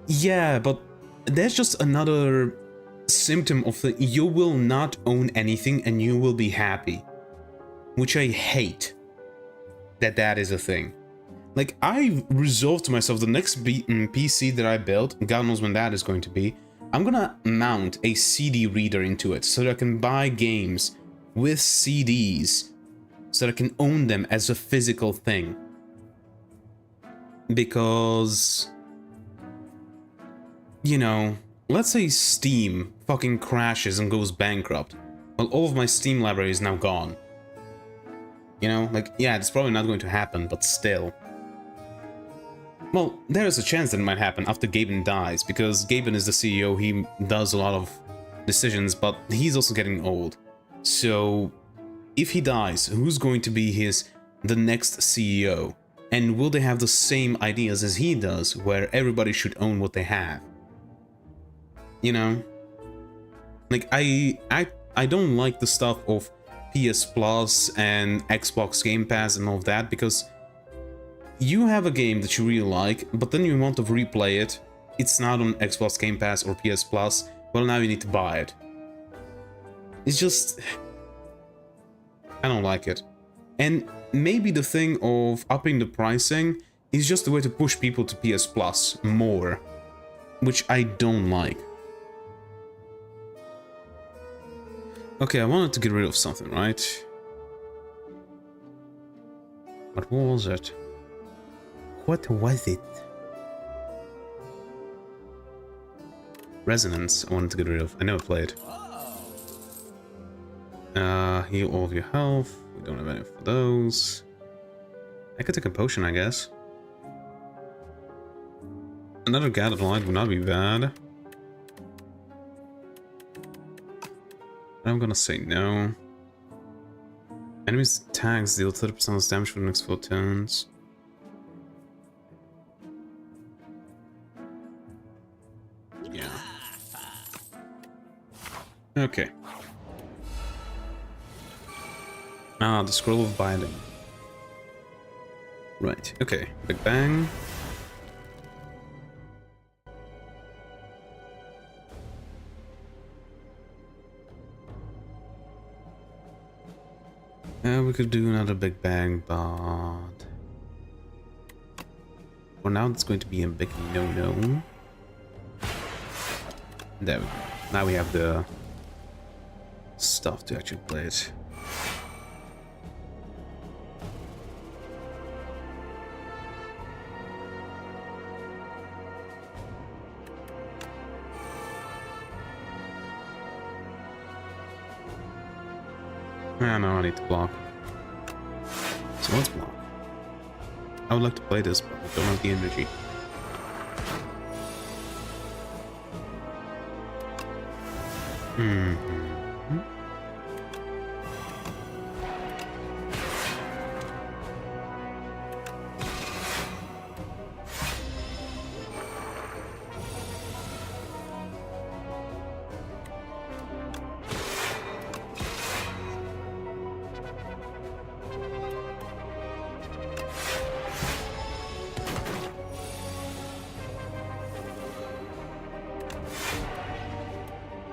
Yeah, but there's just another symptom of the you will not own anything and you will be happy, which I hate that is a thing. Like, I resolved to myself the next PC that I build, God knows when that is going to be, I'm gonna mount a CD reader into it so that I can buy games with CDs so that I can own them as a physical thing. Because, you know, let's say Steam fucking crashes and goes bankrupt. Well, all of my Steam library is now gone. You know, like, yeah, it's probably not going to happen, but still. Well, there is a chance that it might happen after Gaben dies, because Gaben is the CEO, he does a lot of decisions, but he's also getting old. So, if he dies, who's going to be the next CEO? And will they have the same ideas as he does, where everybody should own what they have? You know? Like, I don't like the stuff of PS Plus and Xbox Game Pass and all of that, because you have a game that you really like, but then you want to replay it, it's not on Xbox Game Pass or PS Plus, well, now you need to buy it. It's just... I don't like it. And maybe the thing of upping the pricing is just a way to push people to PS Plus more, which I don't like. Okay, I wanted to get rid of something, right? But what was it? What was it? Resonance, I wanted to get rid of. I never played. Heal all of your health. We don't have any for those. I could take a potion, I guess. Another gathered light would not be bad. I'm gonna say no. Enemies' attacks deal 30% less damage for the next 4 turns. Yeah. Okay. Ah, the Scroll of Binding. Right, okay. Big Bang. We could do another Big Bang, but... for now it's going to be a big no-no. There we go. Now we have the stuff to actually play it. Ah, no, I need to block. So let's block. I would like to play this, but I don't have the energy.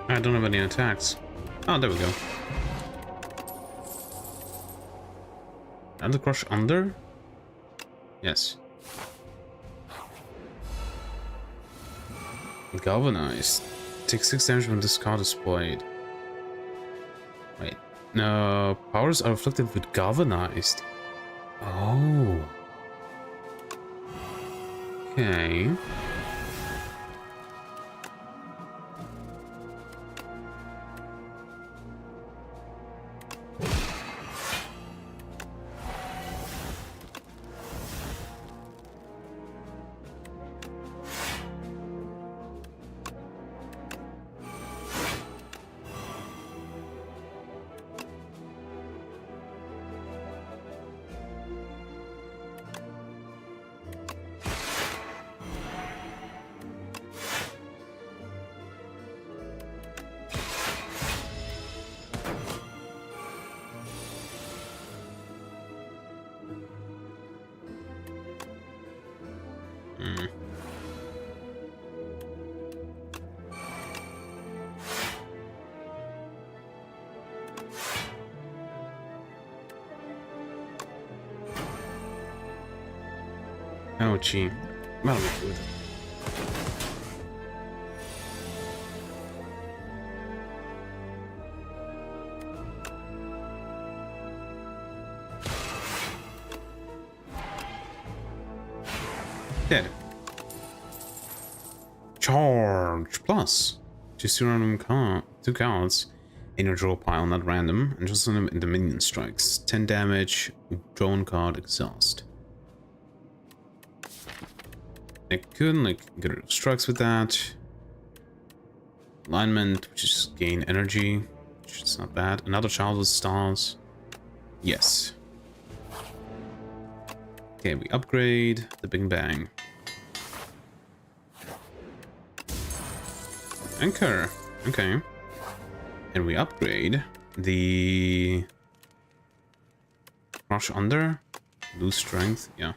I don't have any attacks. Oh, there we go. And the crush under? Yes. Galvanized. Take 6 damage when this card is played. Wait. No, powers are afflicted with galvanized. Oh. Okay. Ouchie. That'll be good. Dead. Charge plus. Just two random two cards in your draw pile, not random, and just them in the minion strikes. 10 damage, drawn card, exhaust. I could get rid of strikes with that. Alignment, which is gain energy, which is not bad. Another childhood stars. Yes. Okay, we upgrade the Big Bang. Anchor. Okay. And we upgrade the Crush Under. Lose strength. Yeah.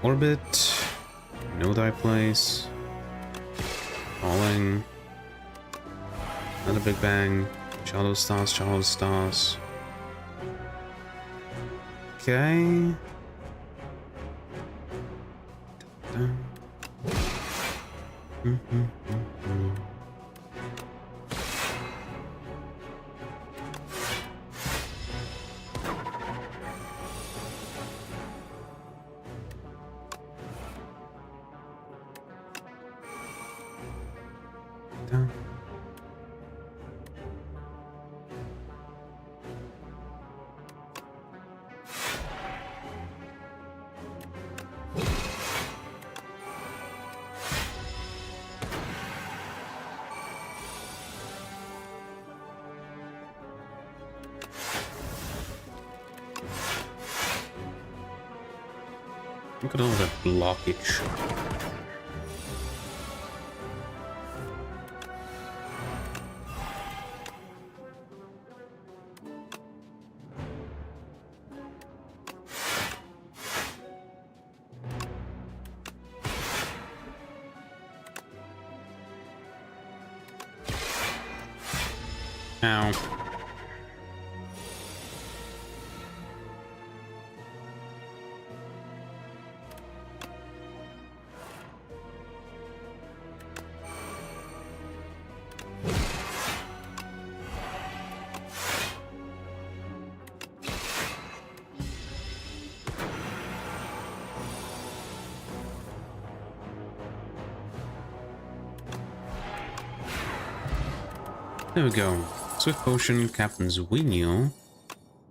Orbit, no die place, falling, another Big Bang, Shadow Stars. Okay. Look at all that blockage. Ow. There we go. Swift Potion, Captain's Wheel,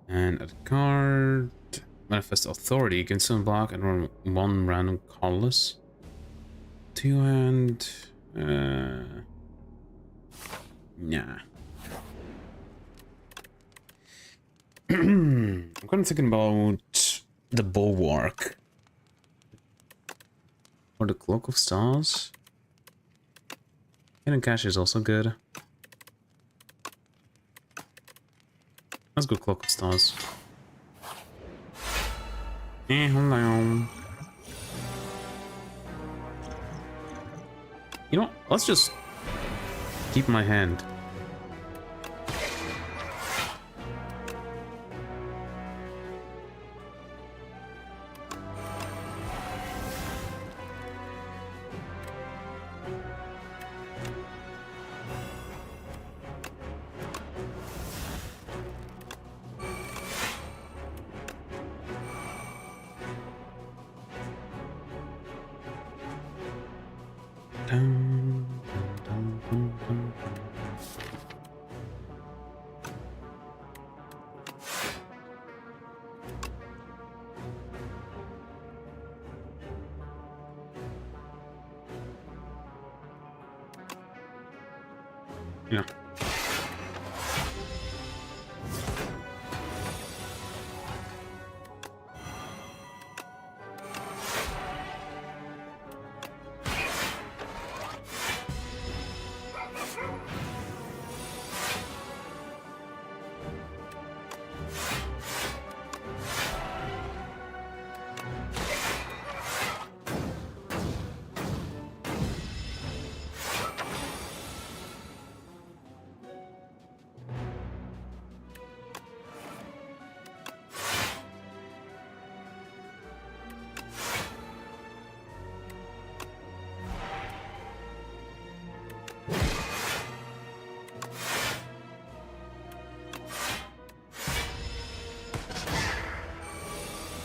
and a card. Manifest Authority. You can summon block and run one random colorless. Two hand. Nah. I'm kind of thinking about the Bulwark. Or the Cloak of Stars. Hidden Cache is also good. Let's go Cloak of Stars. Hello. You know what? Let's just keep my hand. Yeah.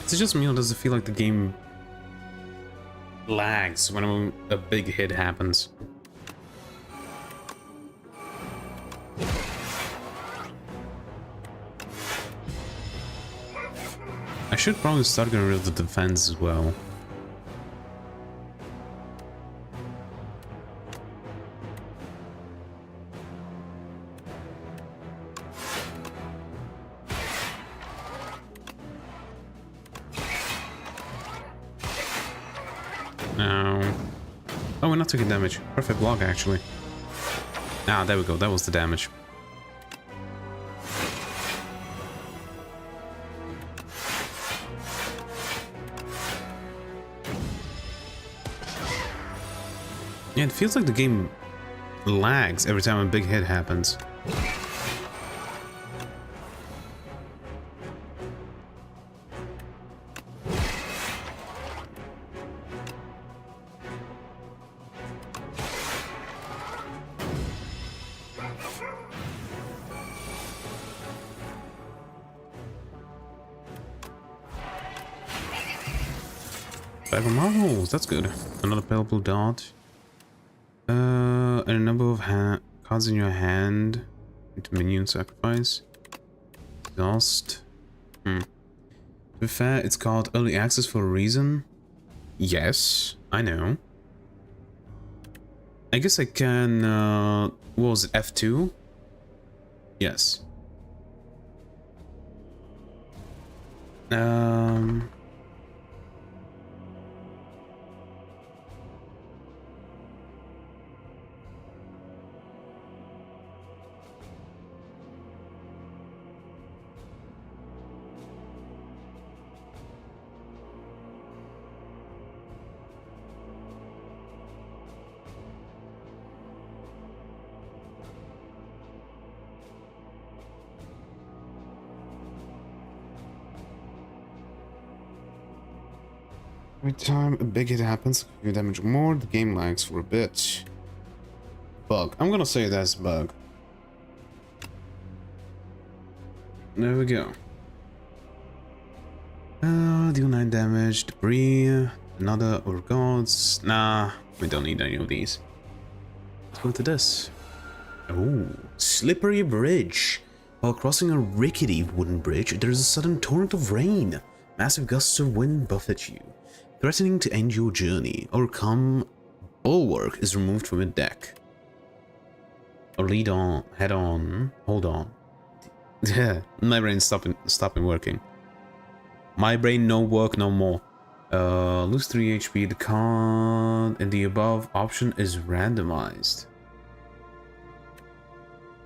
It's just me, or does it feel like the game lags when a big hit happens? I should probably start getting rid of the defense as well. No. Oh, we're not taking damage. Perfect block, actually. Ah, there we go. That was the damage. Yeah, it feels like the game lags every time a big hit happens. Five marbles, that's good. Another pale blue dot. And a number of cards in your hand into minion sacrifice. Exhaust. To be fair, it's called early access for a reason. Yes, I know. I guess I can, what was it, F2? Yes. Every time a big hit happens, you damage more, the game lags for a bit. Bug. I'm gonna say that's bug. There we go. Deal 9 damage, debris, another or gods. Nah, we don't need any of these. Let's go to this. Oh, slippery bridge. While crossing a rickety wooden bridge, there is a sudden torrent of rain. Massive gusts of wind buffet you, threatening to end your journey. Overcome bulwark is removed from a deck. Or lead on, head on, hold on. Yeah, my brain's stopping working. My brain no work no more. Lose 3 HP. The card in the above option is randomized.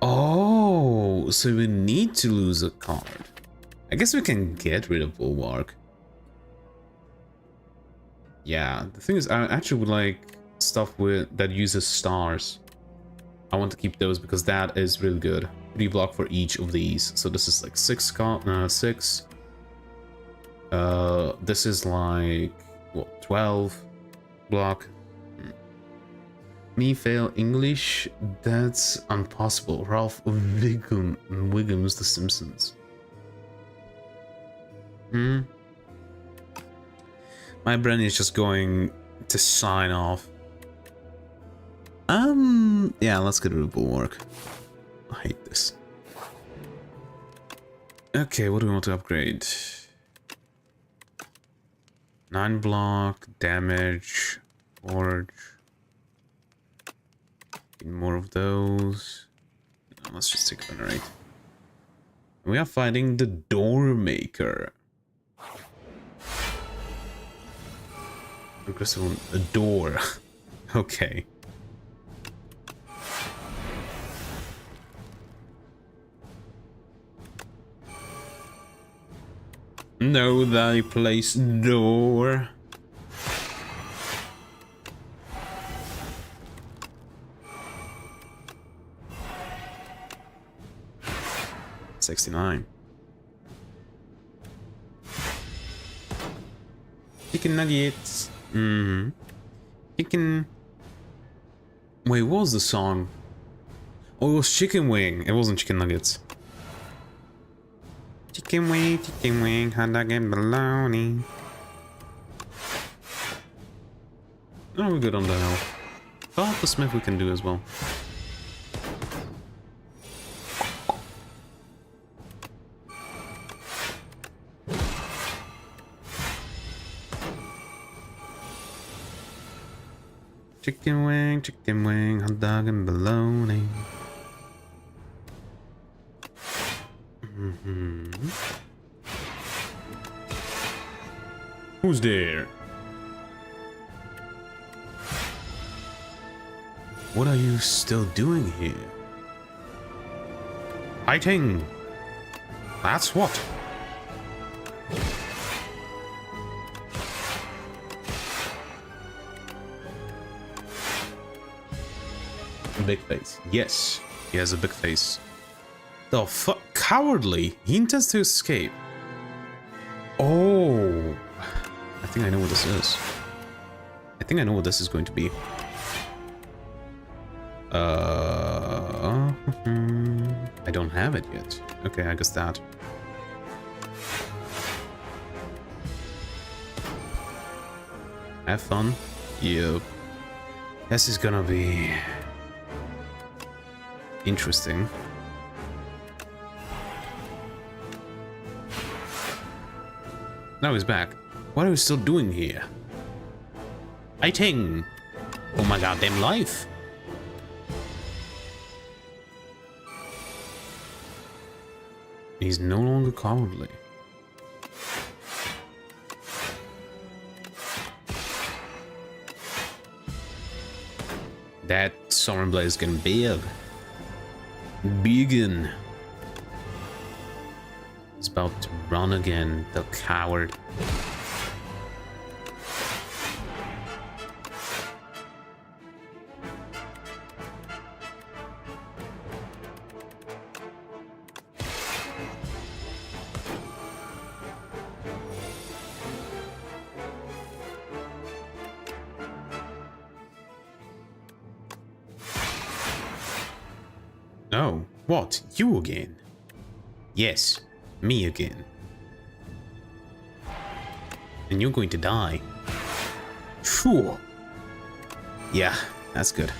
Oh, so we need to lose a card. I guess we can get rid of Bulwark. Yeah, the thing is, I actually would like stuff that uses stars. I want to keep those because that is really good. 3 block for each of these. So this is like 6. This is like what, 12 block. Me fail English? That's impossible. Ralph Wiggum's The Simpsons. My brain is just going to sign off. Yeah, let's get rid of Bulwark. I hate this. Okay, what do we want to upgrade? 9 block, damage, forge. Need more of those. No, let's just take Venerate. We are fighting the Door Maker. Aggressive, a door. Okay. Know thy place, door. $69. Chicken nuggets. Chicken. Wait, what was the song? Oh, it was Chicken Wing. It wasn't Chicken Nuggets. Chicken wing, hot dog and bologna. Oh, we're good on the health. Oh, the smith we can do as well. Chicken wing, hot dog and bologna. Who's there? What are you still doing here? Fighting! That's what! Big face. Yes, he has a big face. The fuck? Cowardly! He intends to escape. Oh! I think I know what this is. I think I know what this is going to be. I don't have it yet. Okay, I guess that. Have fun. Yep. This is gonna be interesting. Now he's back. What are we still doing here? Fighting! Oh my goddamn life! He's no longer cowardly. That Sovereign Blade is getting big. Biggin. He's about to run again, the coward. Oh, what? You again? Yes, me again. And you're going to die. Phew. Yeah, that's good.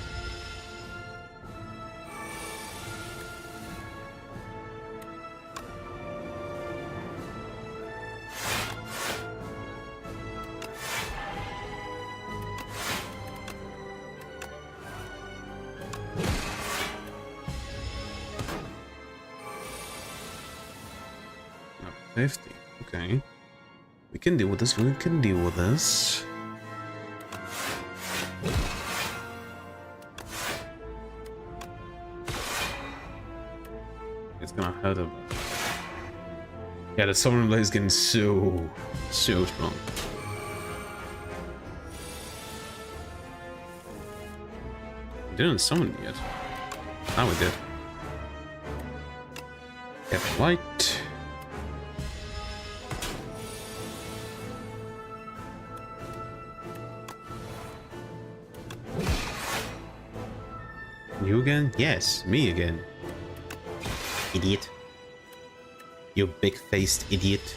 Not 50. Okay. We can deal with this. We can deal with this. It's gonna hurt a bit. Yeah, the Sovereign Blade is getting so strong. We didn't summon it yet. Now we did. Get light. You again? Yes, me again. Idiot. You big-faced idiot.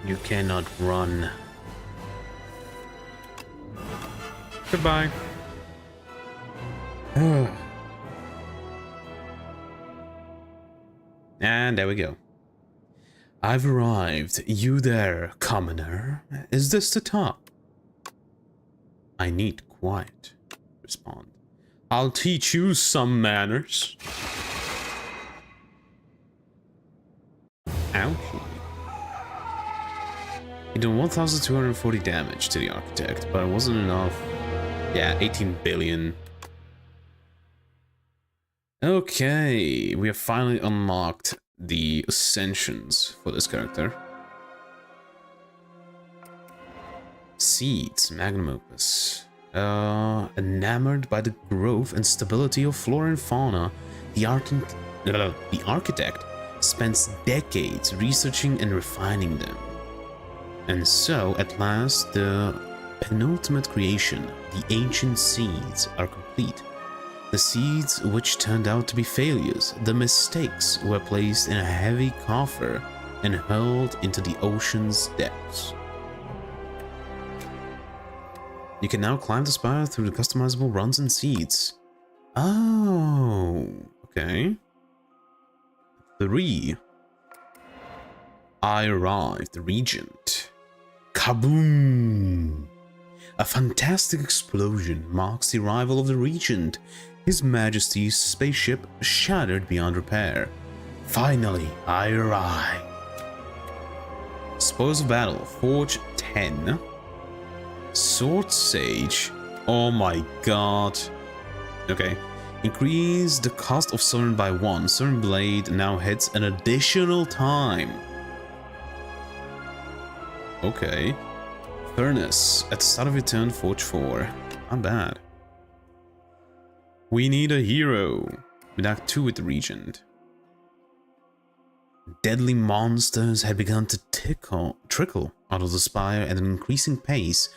You cannot run. Goodbye. And there we go. I've arrived. You there, commoner? Is this the top? I need quiet. Respond. I'll teach you some manners. Ouchie. He did 1,240 damage to the architect, but it wasn't enough. Yeah, 18 billion. Okay, we have finally unlocked the ascensions for this character. Seeds, magnum opus. Enamored by the growth and stability of flora and fauna, the architect spends decades researching and refining them. And so, at last, the penultimate creation, the ancient seeds, are complete. The seeds, which turned out to be failures, the mistakes, were placed in a heavy coffer and hurled into the ocean's depths. You can now climb the spire through the customizable runs and seeds. Oh, okay. 3. I arrived, the Regent. Kaboom! A fantastic explosion marks the arrival of the Regent. His Majesty's spaceship shattered beyond repair. Finally, I arrive. Spoils of Battle, Forge 10. Sword Sage. Oh my god. Okay. Increase the cost of summon by 1. Summon Blade now hits an additional time. Okay. Furnace. At the start of your turn, Forge 4. Not bad. We need a hero. With Act 2 with the Regent. Deadly monsters had begun to trickle out of the spire at an increasing pace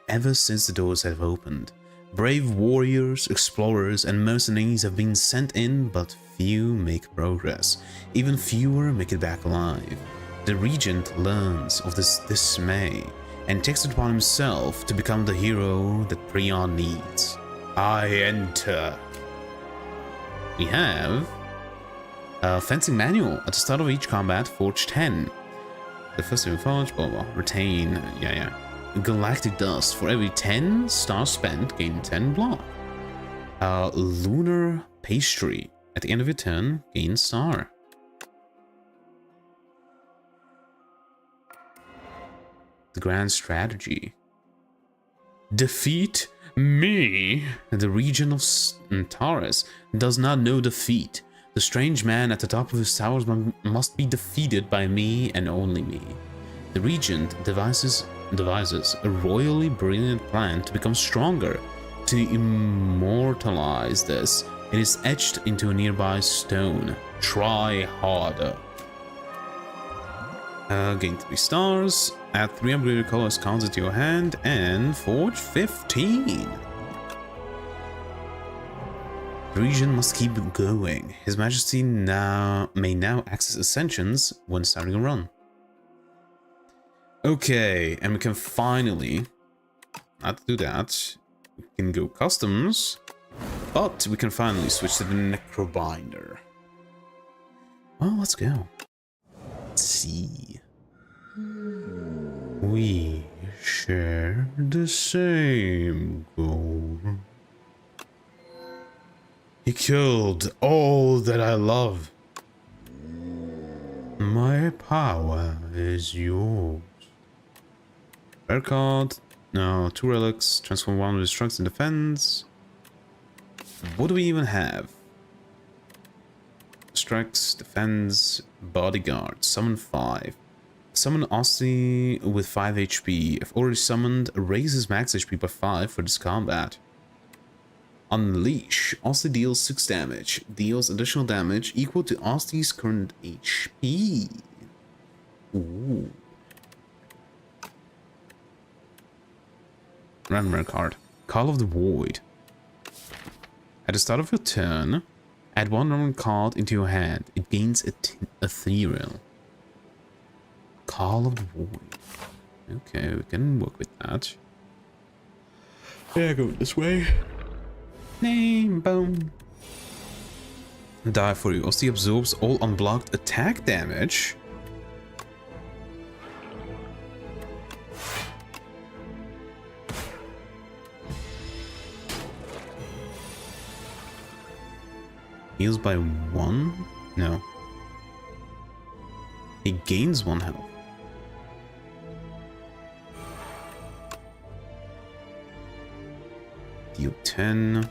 ever since the doors have opened. Brave warriors, explorers, and mercenaries have been sent in, but few make progress. Even fewer make it back alive. The Regent learns of this dismay and takes it upon himself to become the hero that Pripyat needs. I enter. We have a fencing manual at the start of each combat, Forge 10. The first time Forge, blah blah. Retain, yeah. Galactic Dust. For every 10 stars spent, gain 10 block. Lunar Pastry. At the end of your turn, gain star. The Grand Strategy. Defeat me. The region of Taurus does not know defeat. The strange man at the top of his towers must be defeated by me and only me. The Regent devises a royally brilliant plan to become stronger. To immortalize this, it is etched into a nearby stone. Try harder. Gain 3 stars, add 3 upgraded colors cards into your hand, and forge 15. The region must keep going. His Majesty may now access Ascensions when starting a run. Okay, and we can finally, not to do that, we can go customs, but we can finally switch to the Necrobinder. Well, let's go. Let's see. We share the same goal. He killed all that I love. My power is yours. Rare card. No, 2 relics. Transform 1 with Destruct and Defense. What do we even have? Strikes, Defense, Bodyguard. Summon 5. Summon Aussie with 5 HP. If already summoned, raises max HP by 5 for this combat. Unleash. Aussie deals 6 damage. Deals additional damage equal to Aussie's current HP. Ooh. Random card. Call of the Void. At the start of your turn, add 1 random card into your hand. It gains ethereal. Call of the Void. Okay, we can work with that. Yeah, go this way. Name, boom. Die for you. Aussie absorbs all unblocked attack damage. Heals by 1? No. He gains 1 health. Deal 10.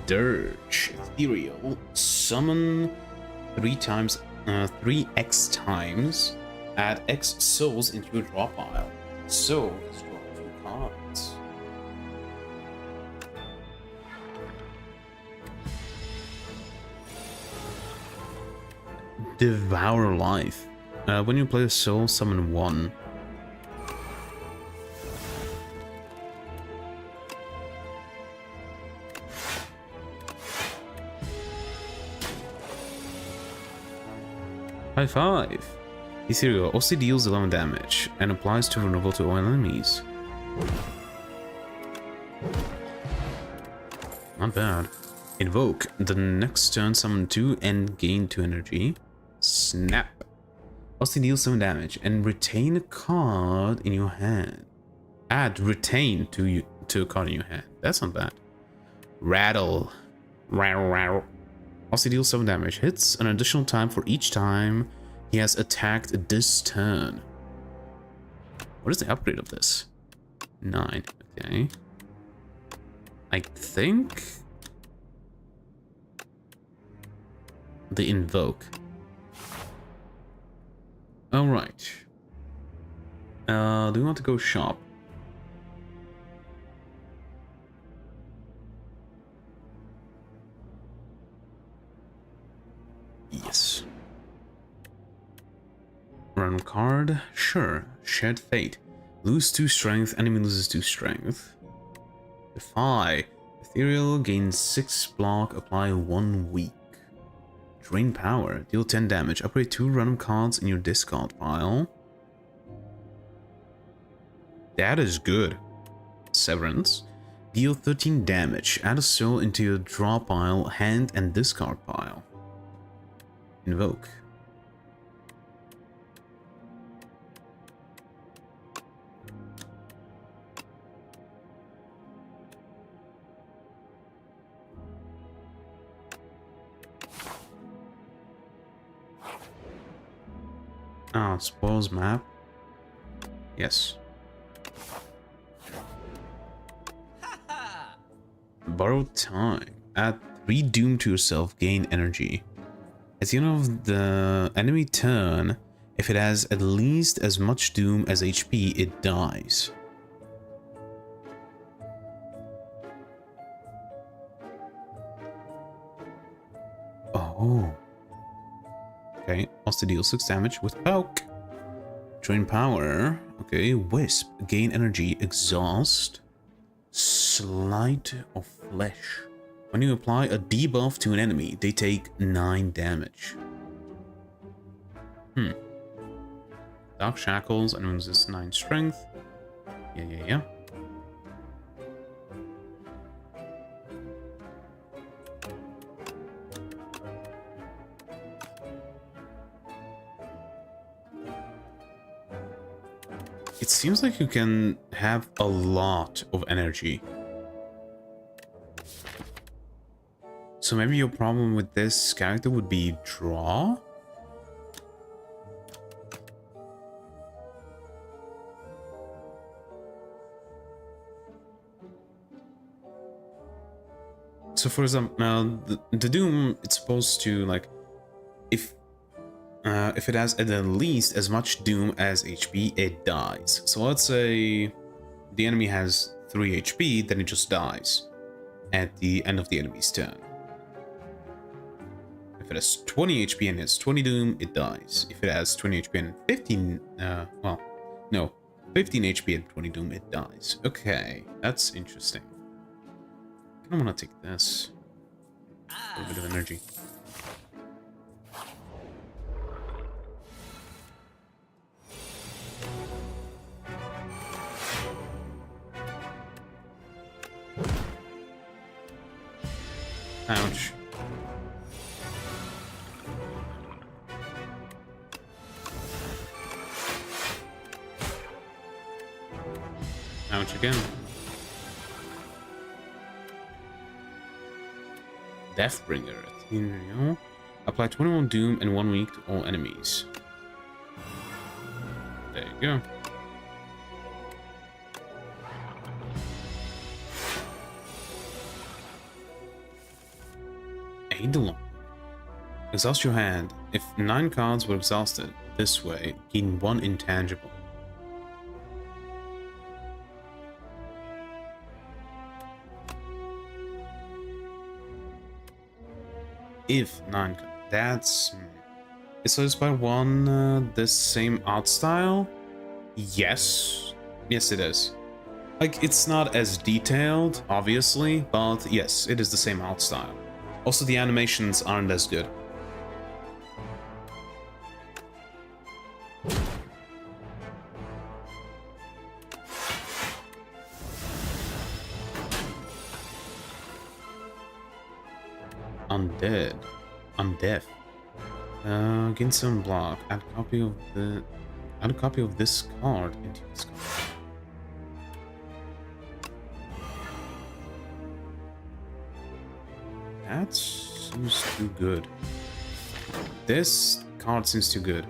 Dredge. Ethereal. Summon 3x times. Add X souls into your draw pile. So, let's draw 2 cards. Devour life. When you play a soul, summon 1. High 5. Ethereal also deals 11 damage and applies to vulnerable to all enemies. Not bad. Invoke. The next turn summon 2 and gain 2 energy. Snap. Also deals 7 damage and retain a card in your hand. Add retain to a card in your hand. That's not bad. Rattle. Rattle, rattle. Also deals 7 damage. Hits an additional time for each time he has attacked this turn. What is the upgrade of this? 9. Okay. I think the invoke. Alright. Do we want to go shop? Yes. Random card? Sure. Shared Fate. Lose 2 strength, enemy loses 2 strength. Defy. Ethereal gains 6 block, apply 1 weak. Drain power. Deal 10 damage. Upgrade 2 random cards in your discard pile. That is good. Severance. Deal 13 damage. Add a soul into your draw pile, hand, and discard pile. Invoke. Ah, spoils map. Yes. borrowed time. Add 3 doom to yourself, gain energy. At the end of the enemy turn, if it has at least as much doom as HP, it dies. Oh. Okay, also deal 6 damage with poke. Drain power. Okay, wisp. Gain energy. Exhaust. Sleight of flesh. When you apply a debuff to an enemy, they take 9 damage. Dark shackles and resist 9 strength. Yeah. It seems like you can have a lot of energy. So maybe your problem with this character would be draw? So for example, the Doom, it's supposed to, like, if it has at least as much Doom as HP, it dies. So let's say the enemy has 3 HP, then it just dies at the end of the enemy's turn. If it has 20 HP and has 20 Doom, it dies. If it has 20 HP and 15, 15 HP and 20 Doom, it dies. Okay, that's interesting. I don't want to take this. A little bit of energy. Ouch. Ouch again. Deathbringer. Apply 21 Doom in 1 week to all enemies. There you go. Eidolon. Exhaust your hand. If 9 cards were exhausted this way, gain 1 intangible. If 9 cards. That's... So is by 1 the same art style? Yes. Yes, it is. Like, it's not as detailed, obviously, but yes, it is the same art style. Also, the animations aren't as good. Undead. Undeaf. Gain some block. Add a copy of this card into this card. That seems too good. This card seems too good.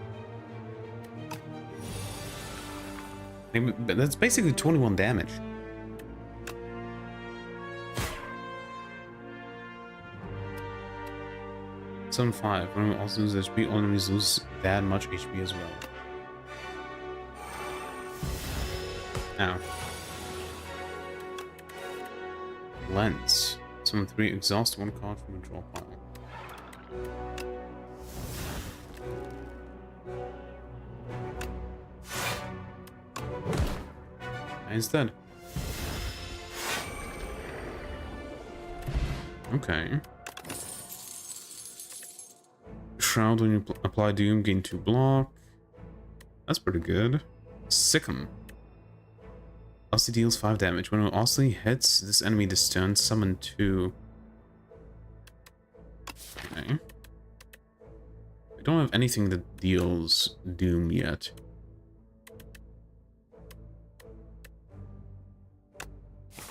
But that's basically 21 damage. Some 5. When we also lose HP, all enemies lose that much HP as well. Ow. Lens. Summon 3, exhaust 1 card from the draw pile. And he's dead. Okay. Shroud when you apply Doom, gain 2 block. That's pretty good. Sicken. Aussie deals 5 damage. When Aussie hits this enemy this turn, summon 2. Okay. We don't have anything that deals Doom yet.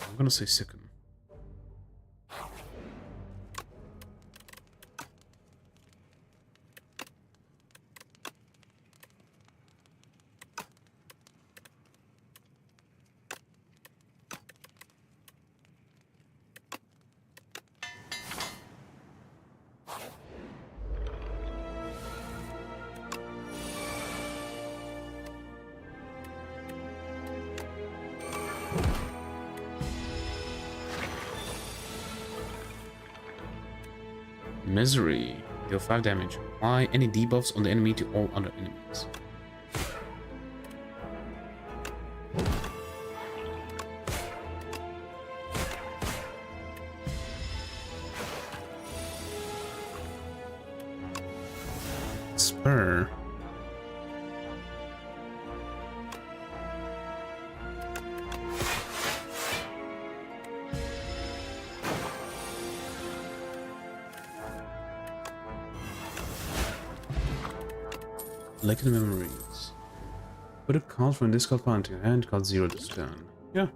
I'm gonna say Sicken. Misery. Deal 5 damage. Apply any debuffs on the enemy to all other enemies. Spire. Like the memories. Put a card from discard pile into your hand, card 0 this turn. Yeah.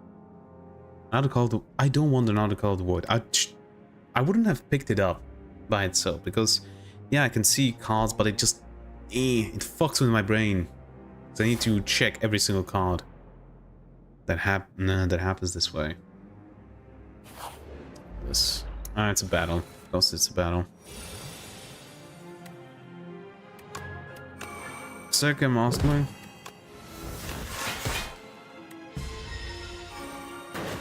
Another card. I don't want another card void. I wouldn't have picked it up by itself because, yeah, I can see cards, but it just, it fucks with my brain. So I need to check every single card that happens this way. This. It's a battle. Of course, it's a battle. Second, Ostly.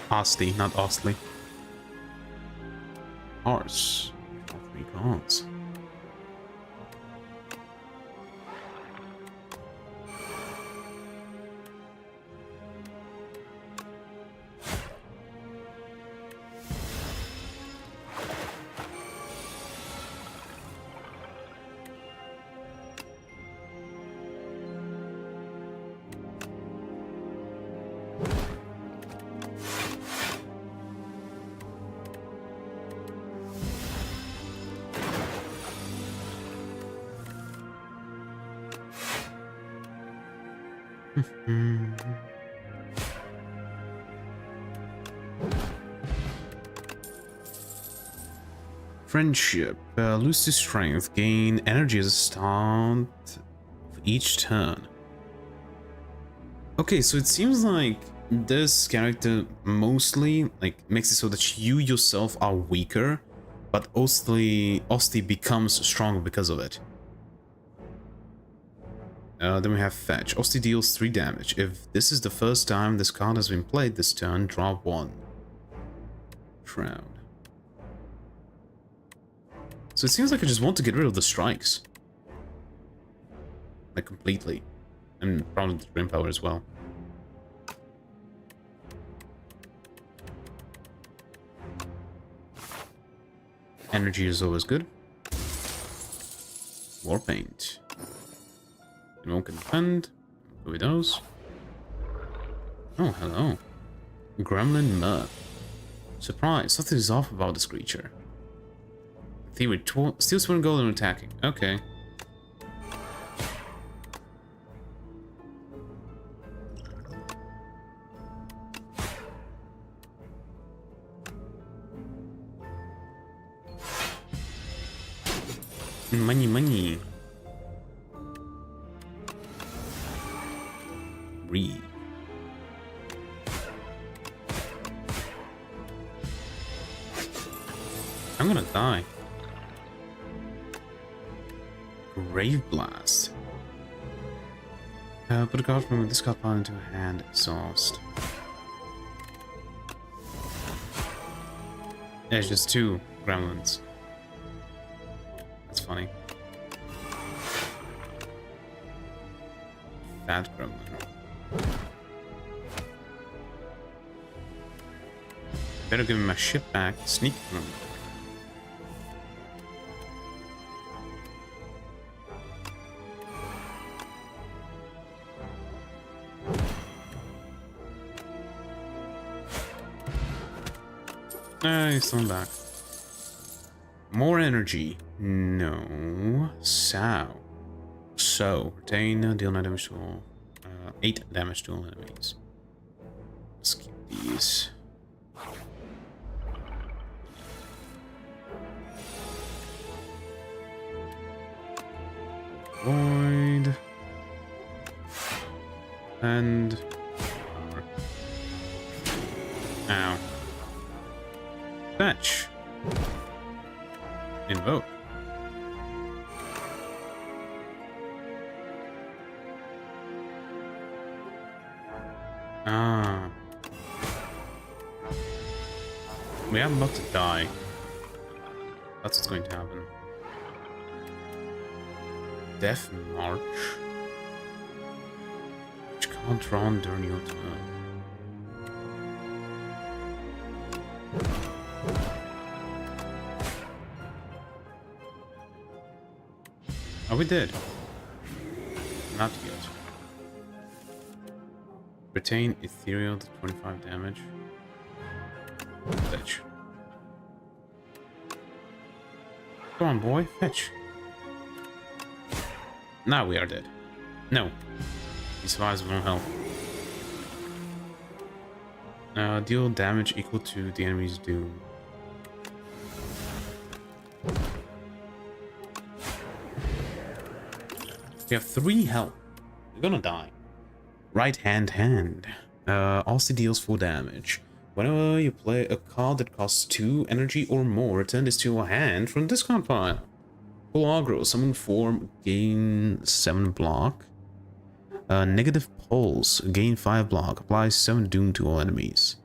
Osty, not Ostly. Horse. 3 cards. Friendship. Lose to strength. Gain energy as a start of each turn. Okay, so it seems like this character mostly makes it so that you yourself are weaker, but Osti becomes stronger because of it. Then we have Fetch. Osti deals 3 damage. If this is the first time this card has been played this turn, draw 1. Shroud. So it seems like I just want to get rid of the strikes. Like, completely. And probably the Grim Power as well. Energy is always good. Warpaint. Anyone can defend. Who with those? Oh, hello. Gremlin Murk. Surprise, something is off about this creature. Theory, steals 1 gold and attacking. Okay. Money, money. Read. I'm gonna die. Grave Blast. Put a card from this card pile into a hand. Exhaust. There's just 2 gremlins. That's funny. Fat gremlin. Better give me my shit back. Sneak gremlin. He's still back. More energy. No. So, retain, deal 9 damage to all. 8 damage to all enemies. Let's keep these. Void. And... Ow. Fetch. Invoke. Ah. We are about to die. That's what's going to happen. Death March, which can't run during your turn. Oh, we did. Not yet. Retain ethereal to 25 damage. Fetch. Come on, boy, fetch. Now we are dead. No. He survives with no health. Deal damage equal to the enemy's doom. We have 3 health. We're gonna die. Right hand. Also deals 4 damage. Whenever you play a card that costs 2 energy or more, return this to your hand from the discard pile. Full aggro, summon form, gain 7 block. Negative pulse, gain 5 block, applies 7 doom to all enemies.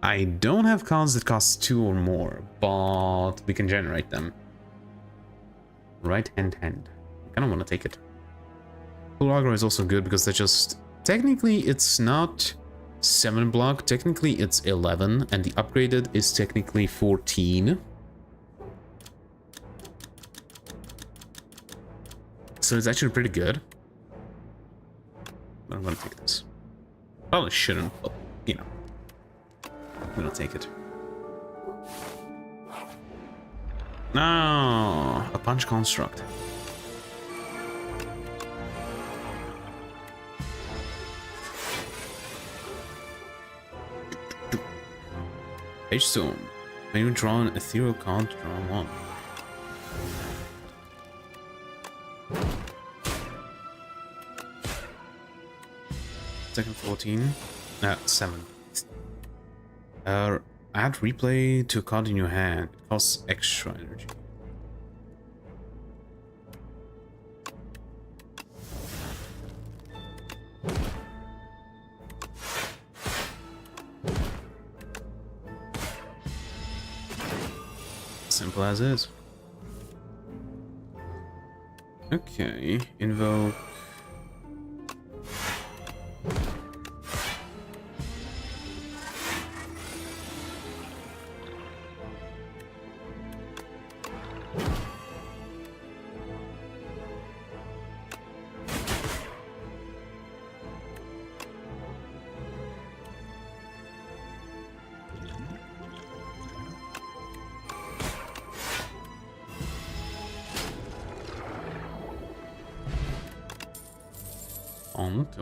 I don't have cards that cost 2 or more, but we can generate them. Right hand. I kind of want to take it. Full aggro is also good because they're just... Technically, it's not 7 block. Technically, it's 11. And the upgraded is technically 14. So it's actually pretty good. But I'm going to take this. Probably shouldn't, but, you know. I'm going to take it. No, a punch construct. Page Storm. When you draw an ethereal card, draw 1. Second 14. 7. Add replay to a card in your hand. It costs extra energy. Simple as is. Okay, invoke.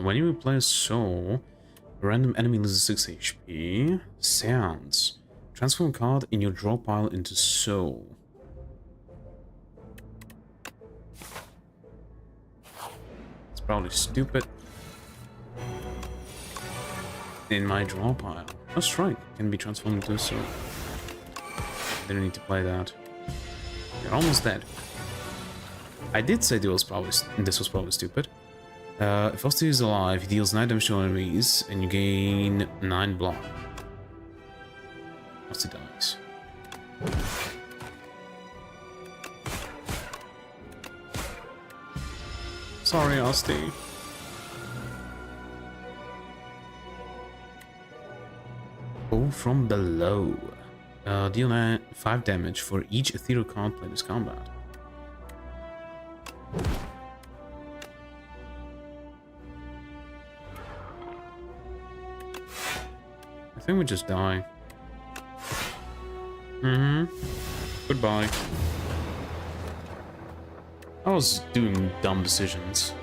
When you play a soul, a random enemy loses 6 HP. Sounds. Transform a card in your draw pile into soul. It's probably stupid. In my draw pile. A strike can be transformed into a soul. Didn't need to play that. You're almost dead. I did say this was probably stupid. If F.E.A.R is alive, he deals 9 damage to enemies, and you gain 9 block. F.E.A.R dies. Sorry, F.E.A.R. Oh, from below. Deal 5 damage for each ethereal card played this combat. I think we just die. Goodbye. I was doing dumb decisions.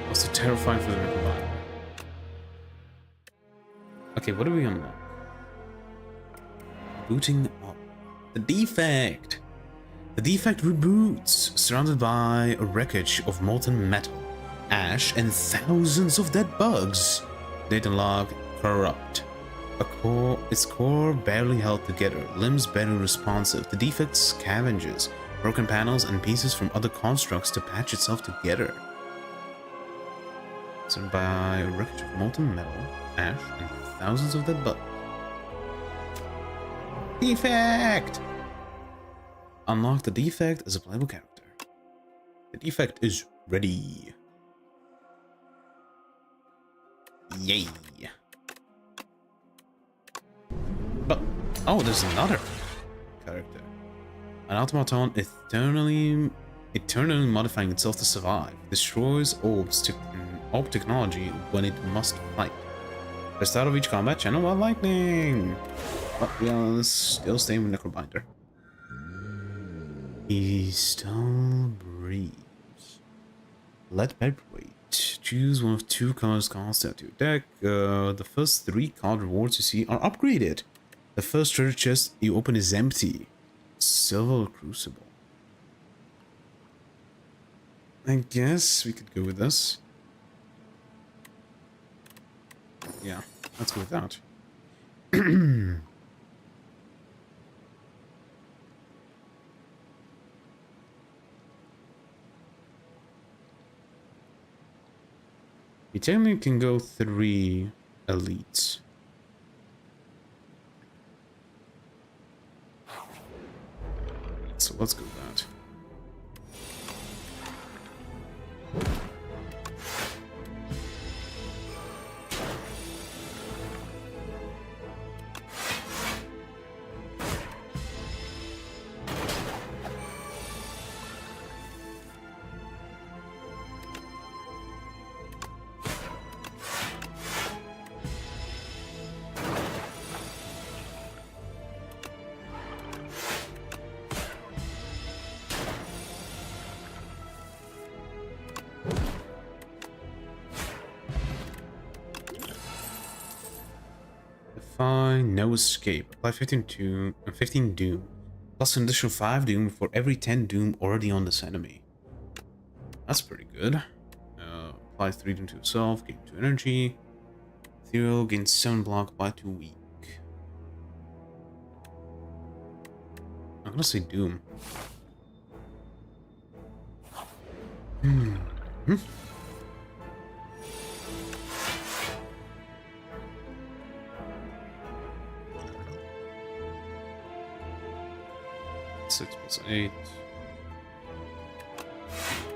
I was too terrified for the goodbye. Okay, what are we on now? Booting up. The defect! The defect reboots, surrounded by a wreckage of molten metal, ash, and thousands of dead bugs. Data log. Corrupt. Its core barely held together, limbs barely responsive. The defect scavenges broken panels and pieces from other constructs to patch itself together. Surrounded by a wreckage of molten metal, ash, and thousands of dead bugs. Defect! Unlock the defect as a playable character. The defect is ready. Yay. But, oh, there's another character. An automaton eternally modifying itself to survive. Destroys orb technology when it must fight. At the start of each combat, channel while lightning. But we are still staying with Necrobinder. He still breathes. Let perpetuate. Choose one of 2 colors cards to add to your deck. The first 3 card rewards you see are upgraded. The first treasure chest you open is empty. Silver Crucible. I guess we could go with this. Yeah, let's go with that. You technically can go 3 elites. So let's go with that. No escape. Apply 15 doom. Plus an additional 5 doom for every 10 doom already on this enemy. That's pretty good. Apply 3 doom to yourself, gain 2 energy. Ethereal gains 7 block, apply 2 weak. I'm gonna say doom. Hmm. 6 plus 8.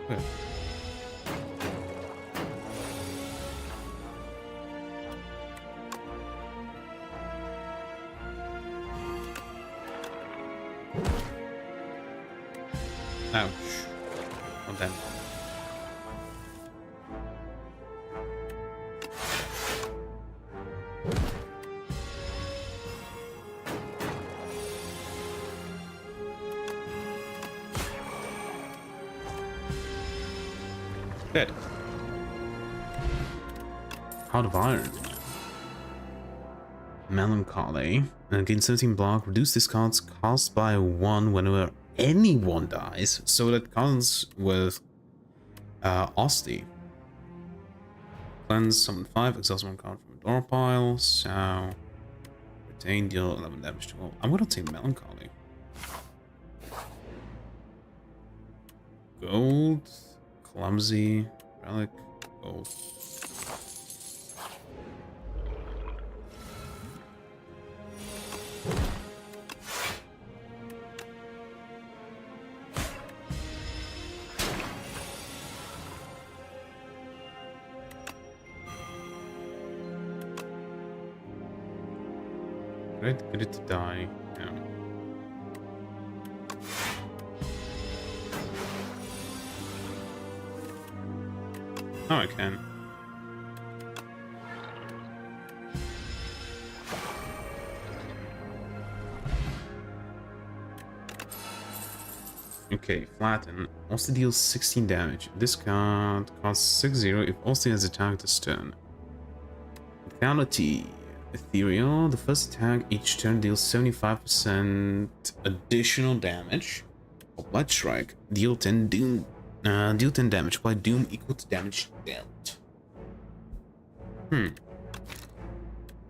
Okay. Ouch. Oh, damn. Dead. Heart of Iron. Melancholy. Gain 17 block. Reduce discards cast by 1 whenever anyone dies. So that counts with S.T.A.L.K.E.R. Cleanse, summon 5, exhaust 1 card from a door pile. So retain, deal 11 damage to all. I'm gonna take Melancholy. Gold. Clumsy, relic, gold. Right, get it to die. Yeah. Oh, I can. Okay, flatten. Also deals 16 damage. This card costs 6-0 if also has attacked this turn. Fatality. Ethereal. The first attack each turn deals 75% additional damage. Blood Strike. Deal 10 doom. Deal 10 damage. Apply doom equal to damage dealt.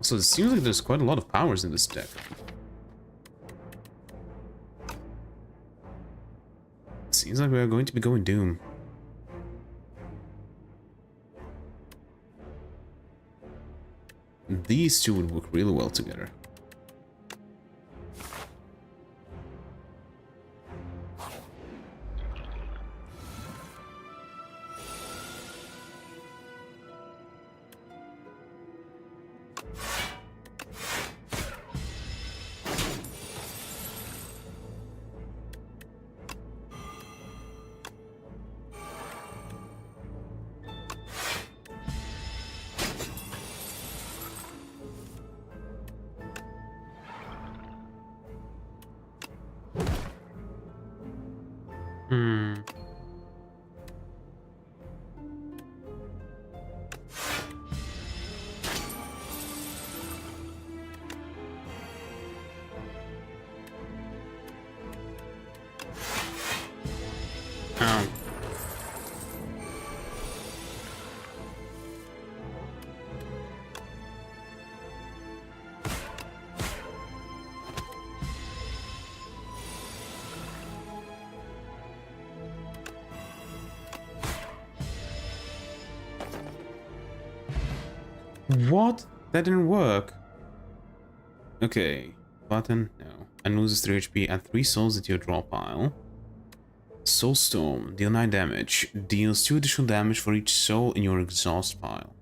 So it seems like there's quite a lot of powers in this deck. Seems like we are going to be going doom. These two would work really well together. Hmm. Oh. What? That didn't work. Okay. Button? No. And loses 3 HP. Add 3 souls into your draw pile. Soulstorm. Deal 9 damage. Deals 2 additional damage for each soul in your exhaust pile.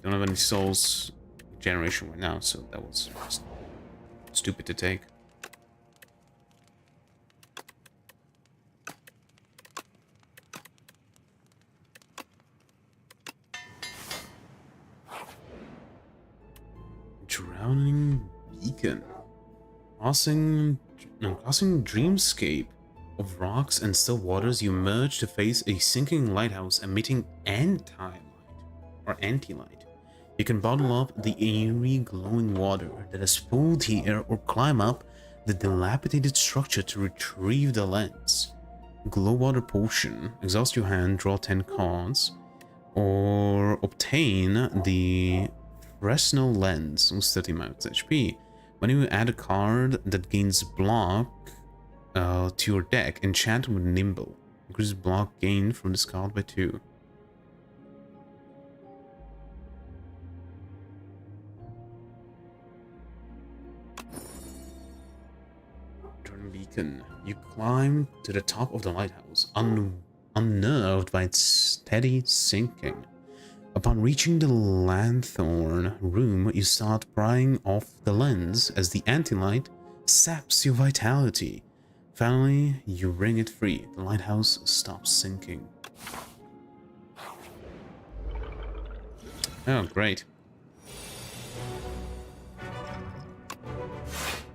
Don't have any souls generation right now, so that was stupid to take. Drowning beacon. Crossing dreamscape of rocks and still waters, you emerge to face a sinking lighthouse emitting anti-light. You can bottle up the eerie glowing water that has pooled here or climb up the dilapidated structure to retrieve the lens. Glow water potion. Exhaust your hand, draw 10 cards, or obtain the Fresnel lens with 30 max HP. When you add a card that gains block to your deck, enchant with Nimble. Increases block gain from this card by 2. Drowning beacon. You climb to the top of the lighthouse, unnerved by its steady sinking. Upon reaching the lanthorn room, you start prying off the lens as the anti-light saps your vitality. Finally, you wring it free. The lighthouse stops sinking. Oh, great.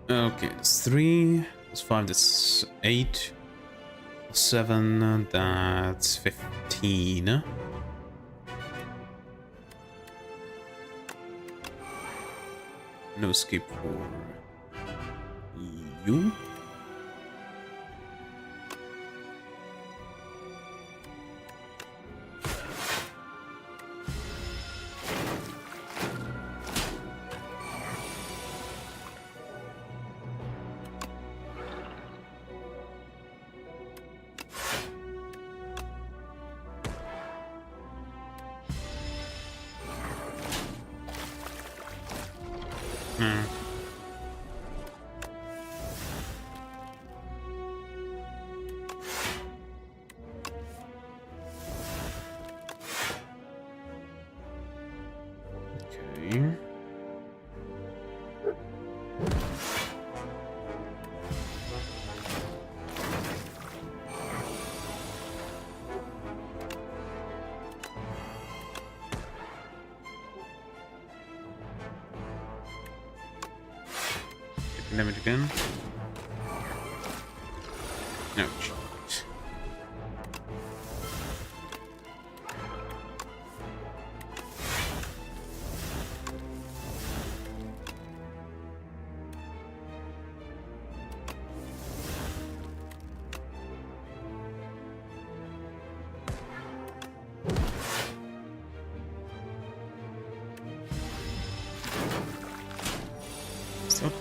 Okay, that's 3, that's 5, that's 8, 7, that's 15. No skip for you. Damage again. Ouch. Stop.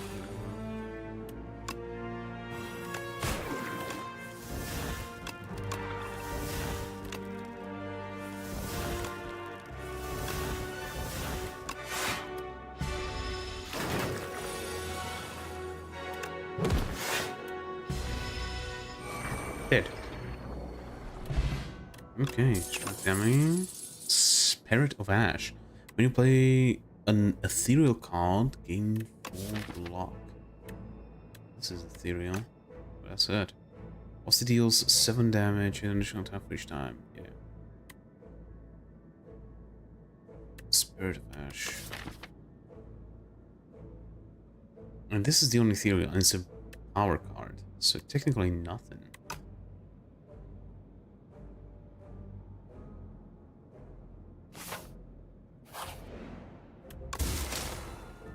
Dead. Okay, strike damage. Spirit of Ash. When you play an ethereal card, gain 4 block. This is ethereal. That's it. Also deals 7 damage and additional attack for each time. Yeah. Spirit of Ash. And this is the only ethereal, and it's a power card, so technically nothing.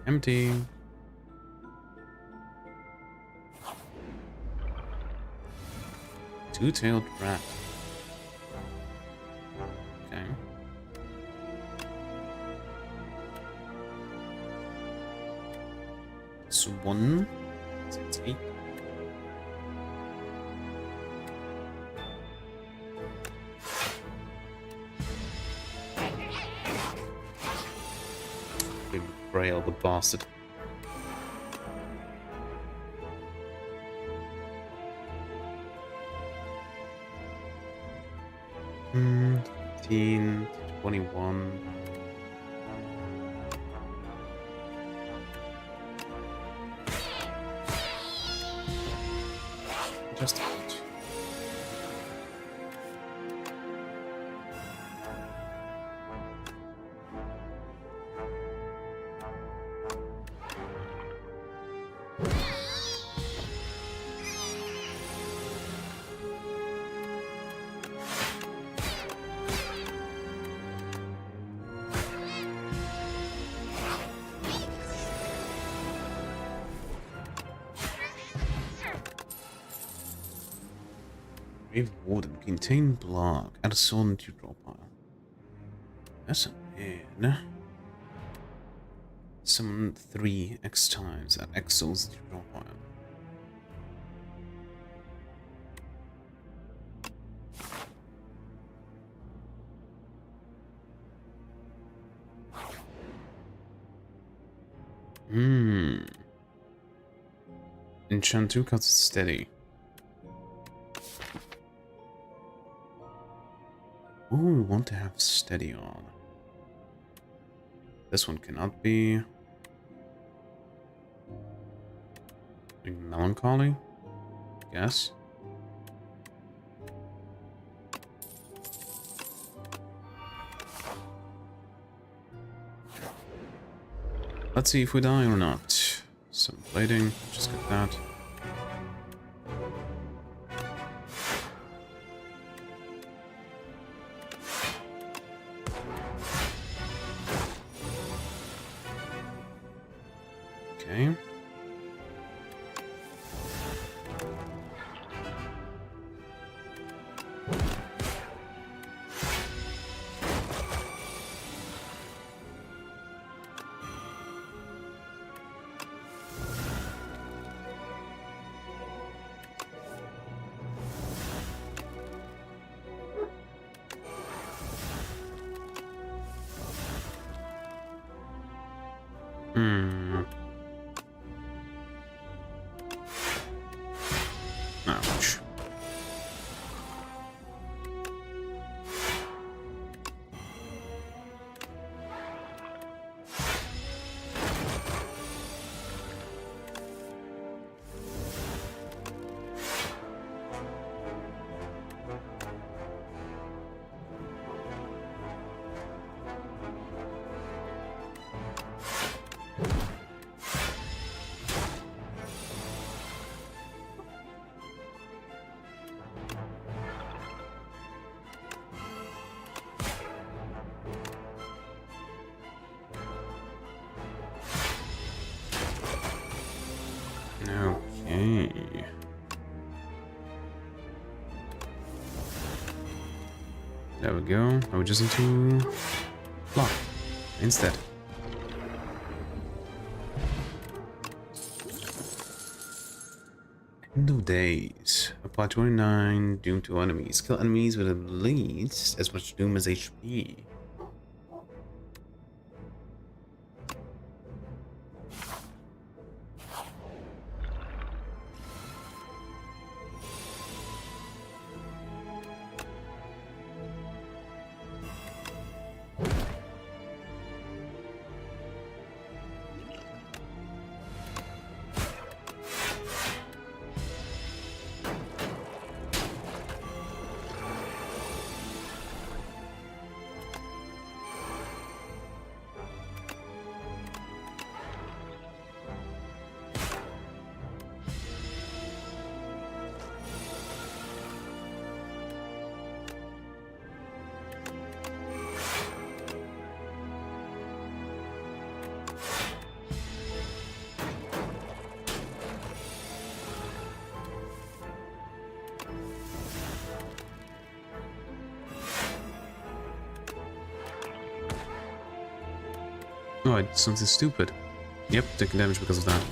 Empty. Two-tailed rat. Okay. So 1, 6, 8. Big Braille, the bastard. Hmm, 15, 21. Just a bit. Grave Warden, contain block, add a soul into your draw pile. That's a man. Summon 3 X times, add X souls into your draw pile. Enchant 2 cards steady. Ooh, we want to have steady on. This one cannot be. Like melancholy? Yes. Let's see if we die or not. Some plating, just get that. Okay. Ouch. Okay. There we go. Now we just need to block instead. End of days. Apply 29 doom to enemies. Kill enemies with at least as much doom as HP. Oh, I did something stupid. Yep, taking damage because of that.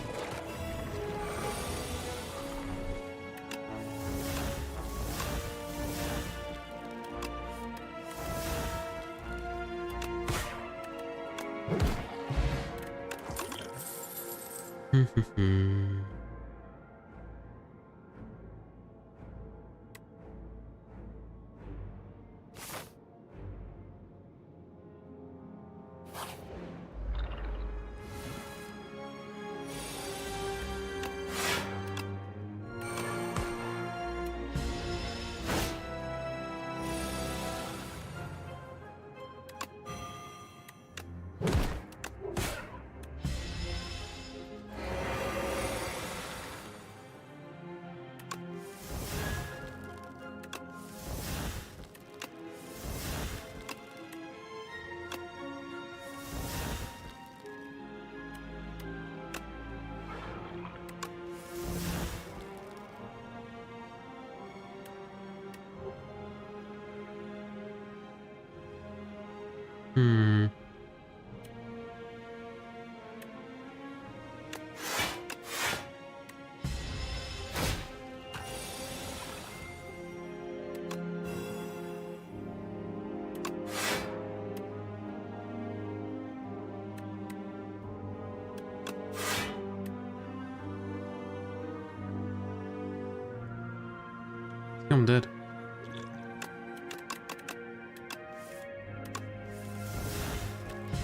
I'm dead.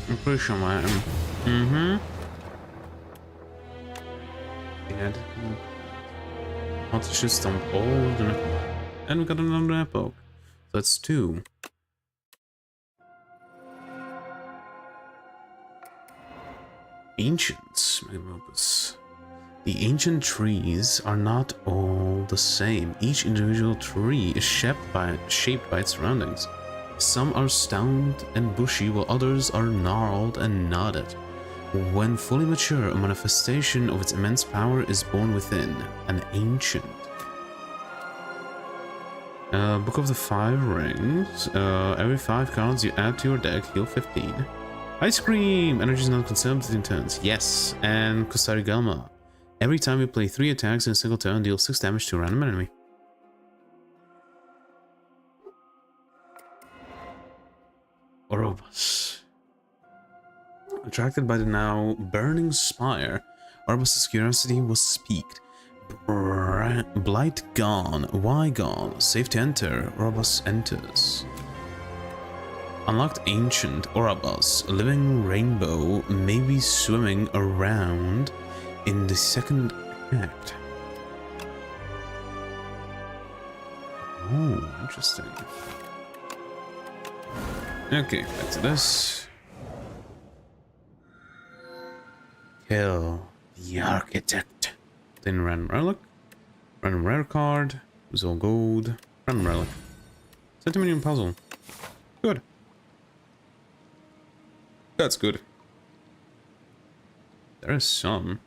I'm pretty sure I am. Dead. Let's just dump all the... And we got another epoch. So that's 2. Ancients, Magnopus. The ancient trees are not all the same. Each individual tree is shaped by its surroundings. Some are stout and bushy, while others are gnarled and knotted. When fully mature, a manifestation of its immense power is born within. An ancient. Book of the 5 Rings. Every 5 cards you add to your deck, heal 15. Ice Cream! Energy is not consumed within turns. Yes. And Kusarigalma. Every time you play 3 attacks in a single turn, deal 6 damage to a random enemy. Orobus. Attracted by the now burning Spire, Orobus' curiosity was piqued. Blight gone, why gone? Safe to enter, Orobus enters. Unlocked Ancient Orobus, a living rainbow may be swimming around in the second act. Oh, interesting. Okay, back to this. Kill the Architect. Then random relic. Random rare card. It was all gold. Random relic. Centiminium puzzle. Good. That's good. There is some.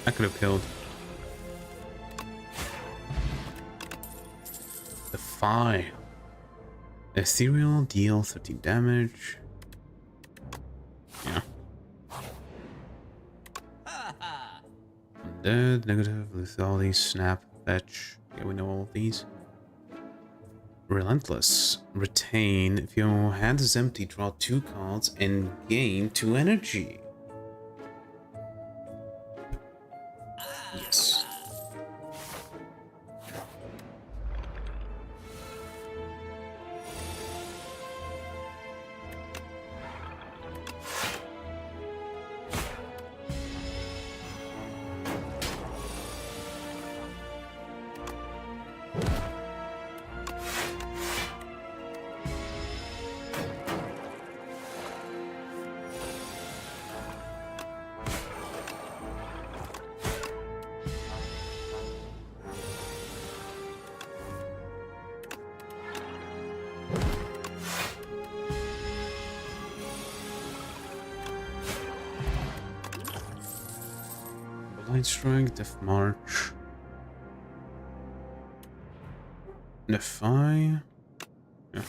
I could have killed. The Fire. Ethereal, deal 13 damage. Yeah. Undead, negative, lethality, snap, fetch. Yeah, we know all of these. Relentless. Retain. If your hand is empty, draw 2 cards and gain 2 energy. Yes. Light Strike, Death March. Defy. Yeah.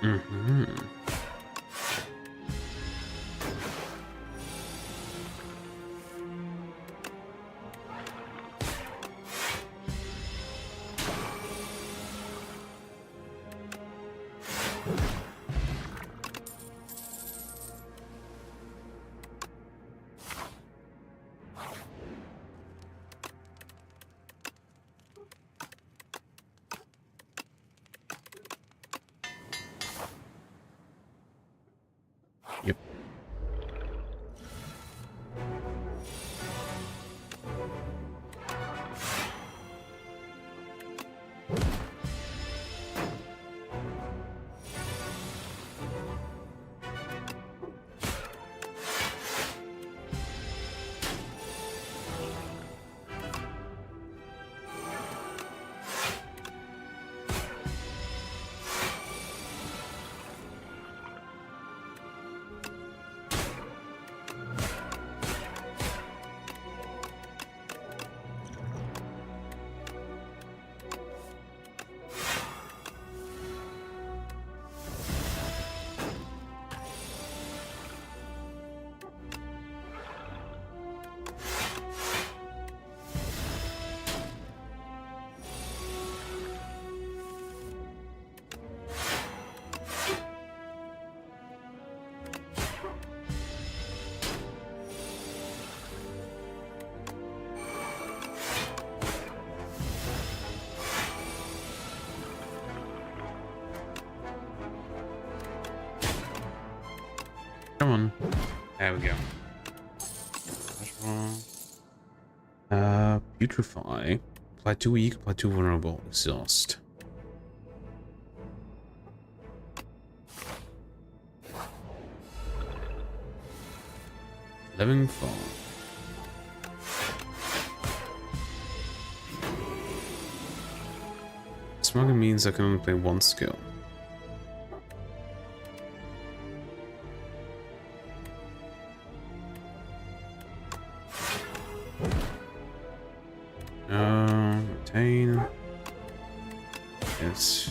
Mm-hmm. Yep. Come on. There we go. Putrefy. Apply 2 weak, apply 2 vulnerable. Exhaust. Living Fall. Smuggling means I can only play one skill. Retain. Yes.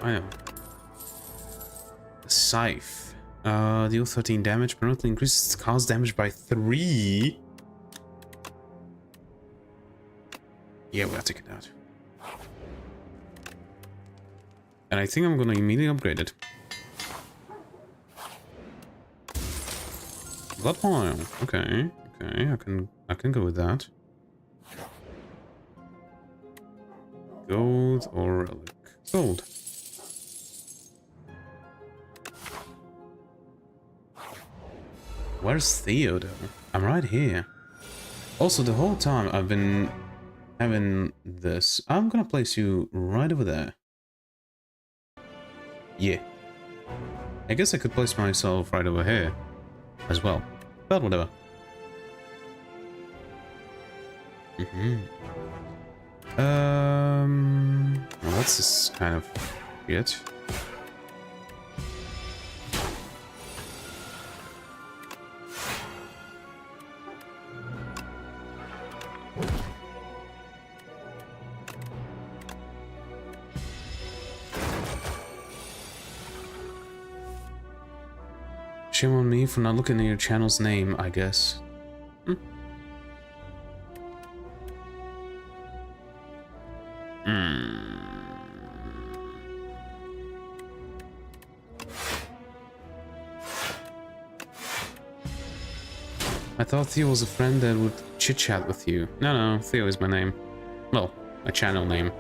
I know. The Scythe. Deal 13 damage, permanently increases cast damage by 3. Yeah, we'll take it out. And I think I'm gonna immediately upgrade it. Blood pile. Okay, okay, I can go with that. Gold or relic? Gold. Where's Theo though? I'm right here. Also, the whole time I've been having this, I'm gonna place you right over there. Yeah. I guess I could place myself right over here as well. But whatever. Well, that's just kind of weird. shame on me for not looking at your channel's name, I guess. I thought Theo was a friend that would chit-chat with you. No, Theo is my name. Well, my channel name.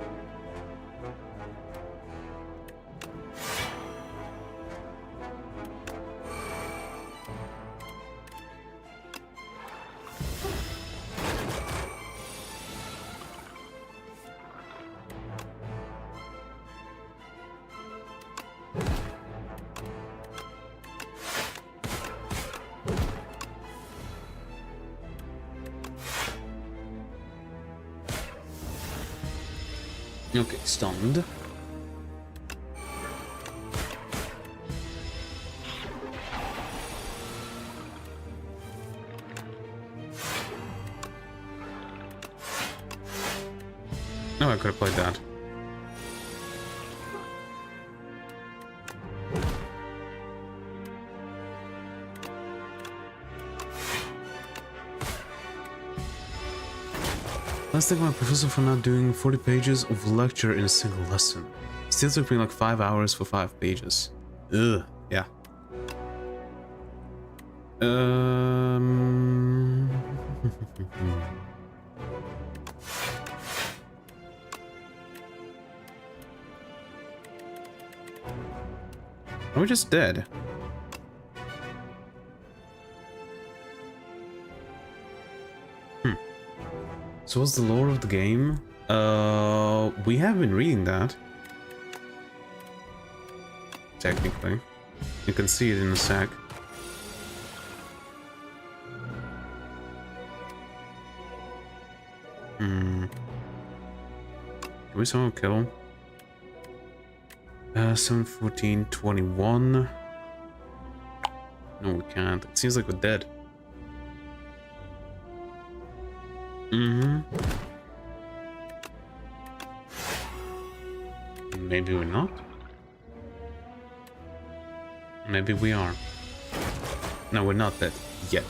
Okay, stunned. No, I could have played that. Let's thank my professor for not doing 40 pages of lecture in a single lesson. Still took me like 5 hours for 5 pages. Ugh, yeah. Are we just dead? So what's the lore of the game? We have been reading that. Technically. You can see it in the sack. Can we somehow kill? 7-14-21. No, we can't. It seems like we're dead. Maybe we're not. Maybe we are. No, we're not dead yet.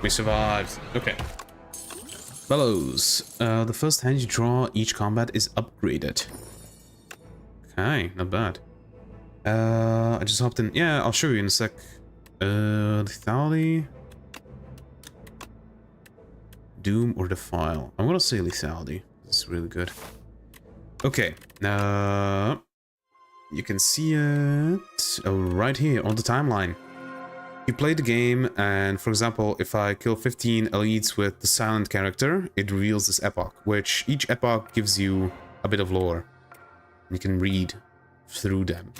We survived. Okay. Bellows. The first hand you draw each combat is upgraded. Okay, not bad. I just hopped in. Yeah, I'll show you in a sec. Lethality. Doom or Defile. I'm gonna say lethality. It's really good. Okay. You can see it right here on the timeline. You play the game, and for example, if I kill 15 elites with the silent character, it reveals this epoch, which each epoch gives you a bit of lore. You can read through them.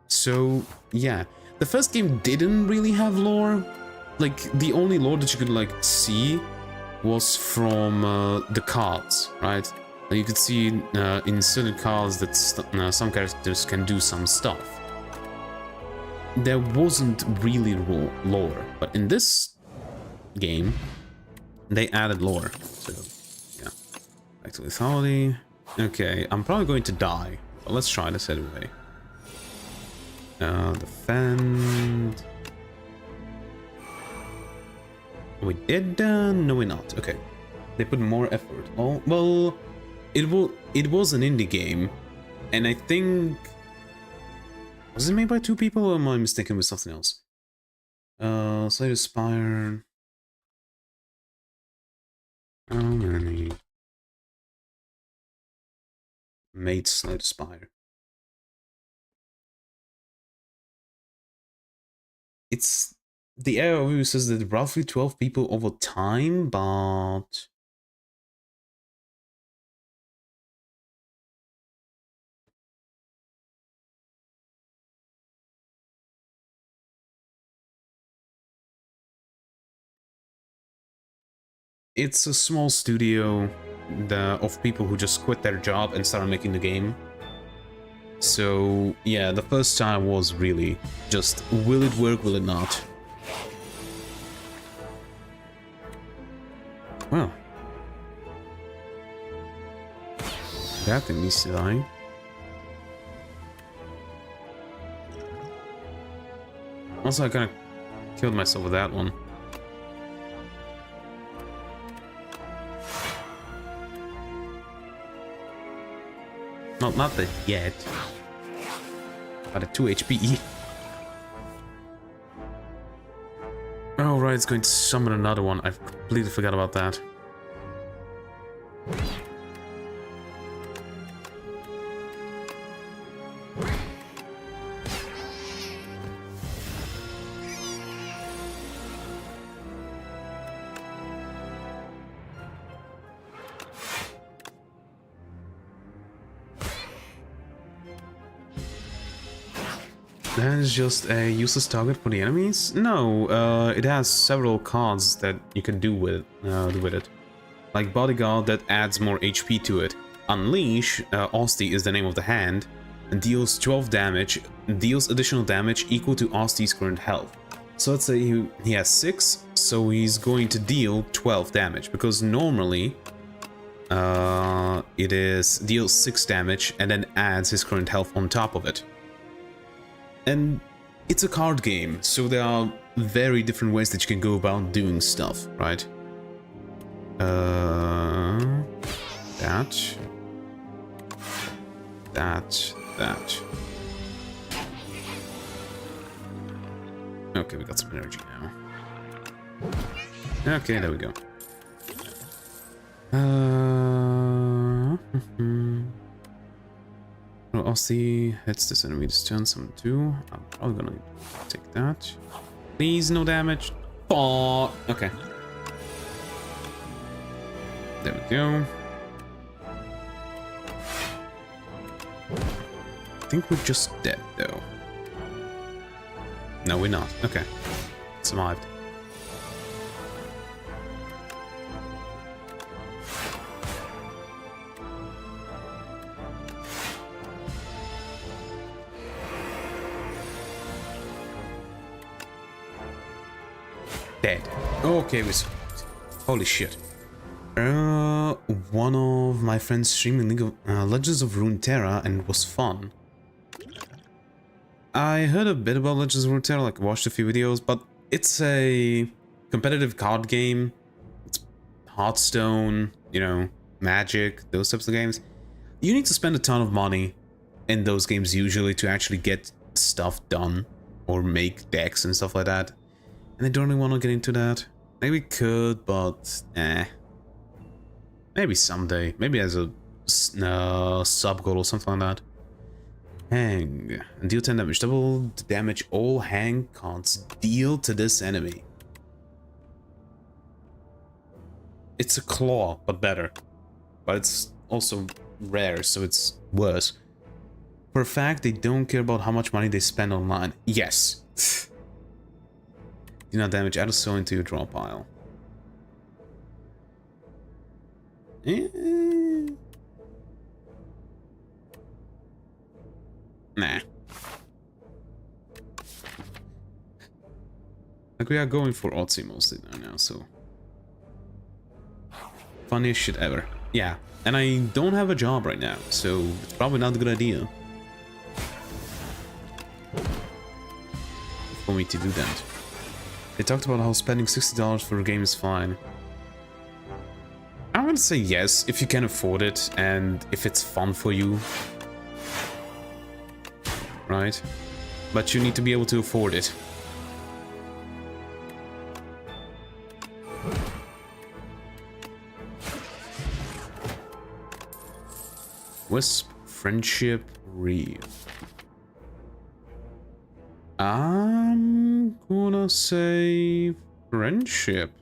So, yeah. The first game didn't really have lore. Like, the only lore that you could, like, see was from the cards, right? You could see in certain cards that some characters can do some stuff. There wasn't really lore, but in this game, they added lore. So, yeah. Back to lethality. Okay, I'm probably going to die, but let's try this anyway. Defend. We did? No, we're not. Okay. They put more effort. Oh, well, it was an indie game, and I think... Was it made by 2 people, or am I mistaken with something else? Eldest Spire. How many? Made Eldest Spire. It's... The AOV says that roughly 12 people over time, but... It's a small studio of people who just quit their job and started making the game. So, yeah, the first time was really just, will it work, will it not? Well. That needs to die. Also, I kind of killed myself with that one. Well, not that yet. But a 2 HP. Oh, right, it's going to summon another one. I completely forgot about that. That is just a useless target for the enemies? No, it has several cards that you can do with it. Like Bodyguard that adds more HP to it. Unleash, Osti is the name of the hand, and deals 12 damage, deals additional damage equal to Osti's current health. So let's say he has 6, so he's going to deal 12 damage, because normally it is deals 6 damage and then adds his current health on top of it. And it's a card game, so there are very different ways that you can go about doing stuff, right? That. Okay, we got some energy now. Okay, there we go. Well, I'll see. Hits this enemy this turn, summon 2. I'm probably gonna take that. Please, no damage. Oh, okay. There we go. I think we're just dead, though. No, we're not. Okay. Survived. Dead. Okay, we survived. Holy shit. One of my friends streaming League of Legends of Runeterra, and it was fun. I heard a bit about Legends of Runeterra, like watched a few videos, but it's a competitive card game. It's Hearthstone, you know, Magic, those types of games. You need to spend a ton of money in those games usually to actually get stuff done or make decks and stuff like that. And I don't really want to get into that. Maybe could, but maybe someday. Maybe as a sub goal or something like that. Hang. Deal 10 damage. Double the damage all hang cards deal to this enemy. It's a claw, but better. But it's also rare, so it's worse. For a fact, they don't care about how much money they spend online. Yes. Do not damage, add a soul into your draw pile. Nah. Like, we are going for Otzi mostly now, so... Funniest shit ever. Yeah, and I don't have a job right now, so it's probably not a good idea for me to do that. They talked about how spending $60 for a game is fine. I'm gonna say yes, if you can afford it and if it's fun for you. Right? But you need to be able to afford it. Wisp, friendship, wreath. I'm gonna say friendship.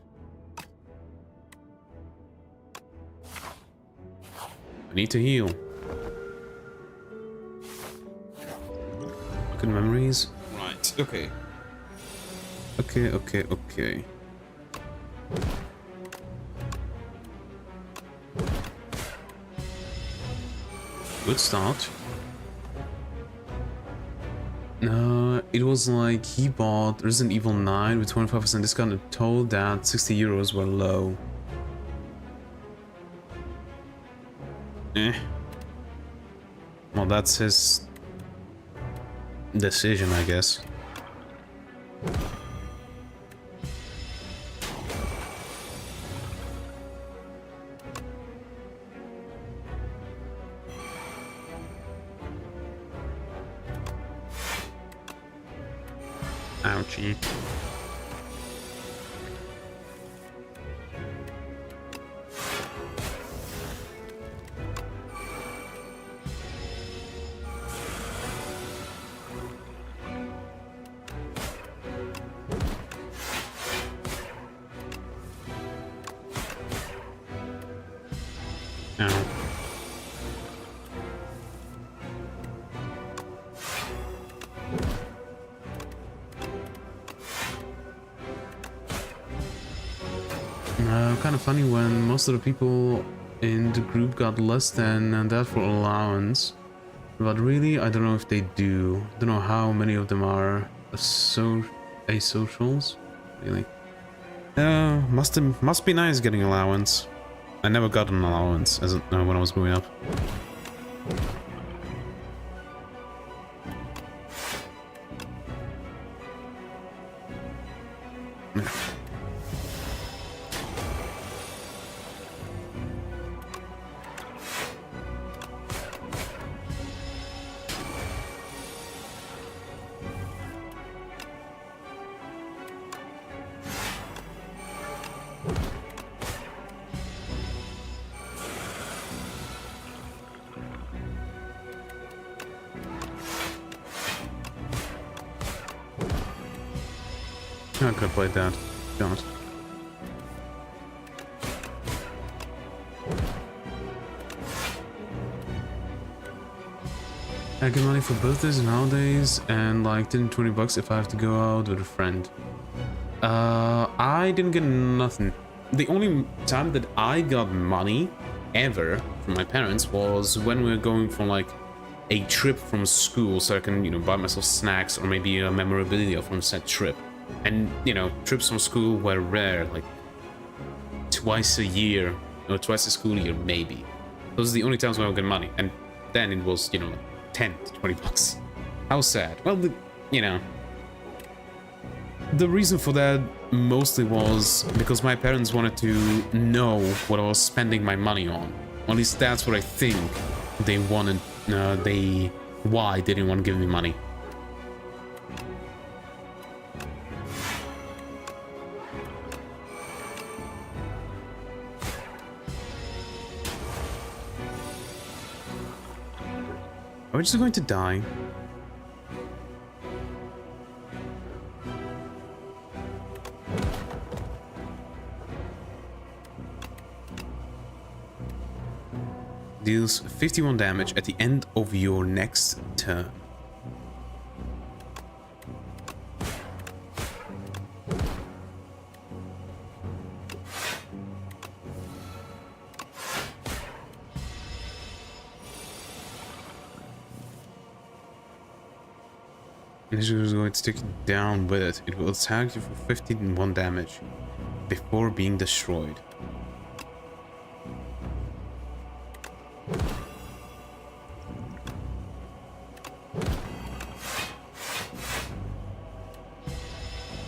I need to heal. Good memories. Right, okay. Okay. Good start. It was like he bought Resident Evil 9 with 25% discount and told that 60 euros were low. Well, that's his decision, I guess. Ouchie. Ow. Kind of funny when most of the people in the group got less than that for allowance. But really, I don't know if they do. I don't know how many of them are asocials. Really. Must be nice getting allowance. I never got an allowance as when I was growing up. I could have played that. Damn it. I get money for birthdays and holidays, and like 10 to 20 bucks if I have to go out with a friend. I didn't get nothing. The only time that I got money ever from my parents was when we were going for like a trip from school, so I can, you know, buy myself snacks or maybe a memorabilia from said trip. And, you know, trips from school were rare, like twice a year, or twice a school year, maybe. Those are the only times when I would get money. And then it was, you know, like 10 to 20 bucks. How sad. Well, you know, the reason for that mostly was because my parents wanted to know what I was spending my money on. Or at least that's what I think they wanted, why they didn't want to give me money. Are we just going to die? Deals 51 damage at the end of your next turn. This is going to take you down with it. It will attack you for 51 damage before being destroyed.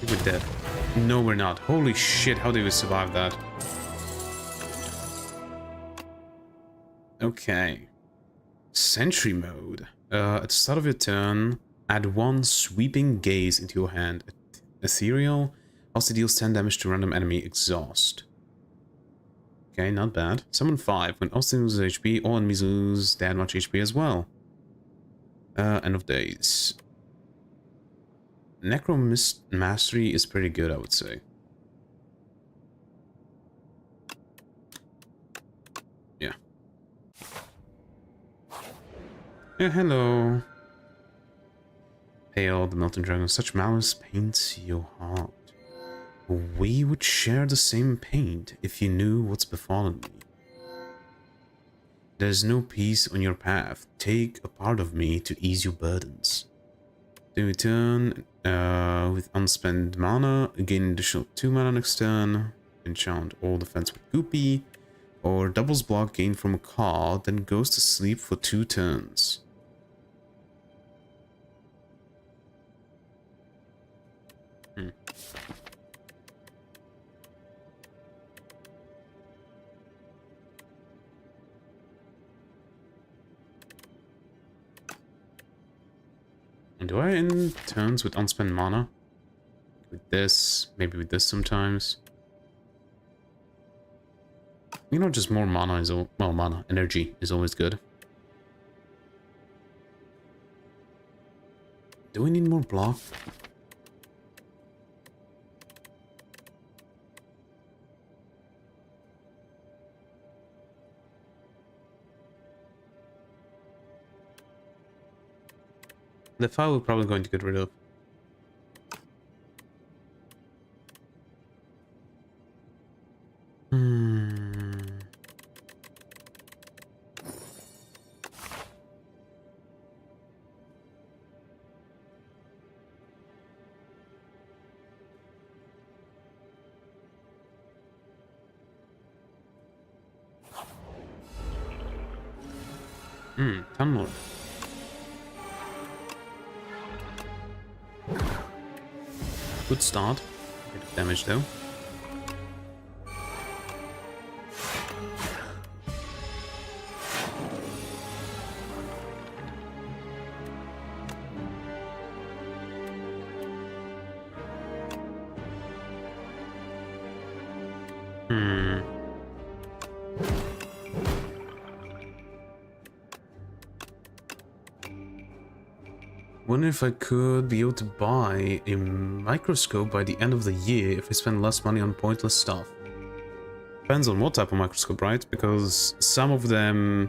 We're dead. No, we're not. Holy shit, how did we survive that? Okay. Sentry mode. At the start of your turn, add one sweeping gaze into your hand. Ethereal also deals 10 damage to random enemy exhaust. Okay, not bad. Summon 5. When Austin loses HP, all enemies lose that much HP as well. End of days. Necromist Mastery is pretty good, I would say. Yeah. Yeah, hello. Pale, the Melting Dragon, such malice paints your heart. We would share the same paint if you knew what's befallen me. There's no peace on your path. Take a part of me to ease your burdens. Then return with unspent mana, gain an additional 2 mana next turn, enchant all defense with Goopy, or doubles block gain from a card, then goes to sleep for 2 turns. Do I end turns with unspent mana? With this, maybe with this sometimes. You know, just more mana is well, mana energy is always good. Do we need more block? The file we're probably going to get rid of. Tunnel. Good start. Bit of damage though. Wonder if I could be able to buy a microscope by the end of the year if I spend less money on pointless stuff. Depends on what type of microscope, right? Because some of them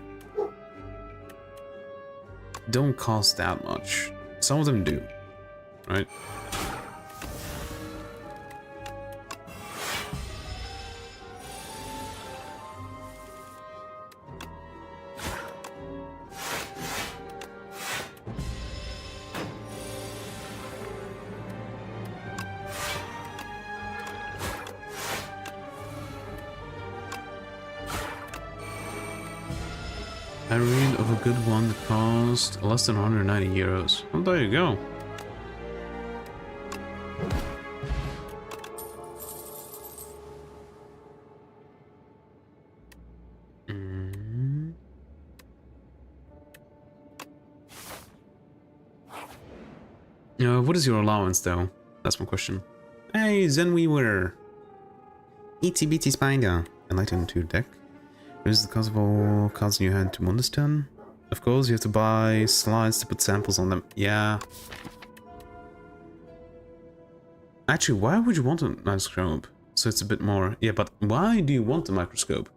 don't cost that much. Some of them do, right? I read of a good one that cost less than 190 euros. Well, there you go. What is your allowance, though? That's my question. Hey, Zenweaver! Itsy bitsy spider. Enlighten to deck. Reduce the cost of all cards in your hand to Mundus turn. Of course, you have to buy slides to put samples on them. Yeah. Actually, why would you want a microscope? So it's a bit more... Yeah, but why do you want a microscope?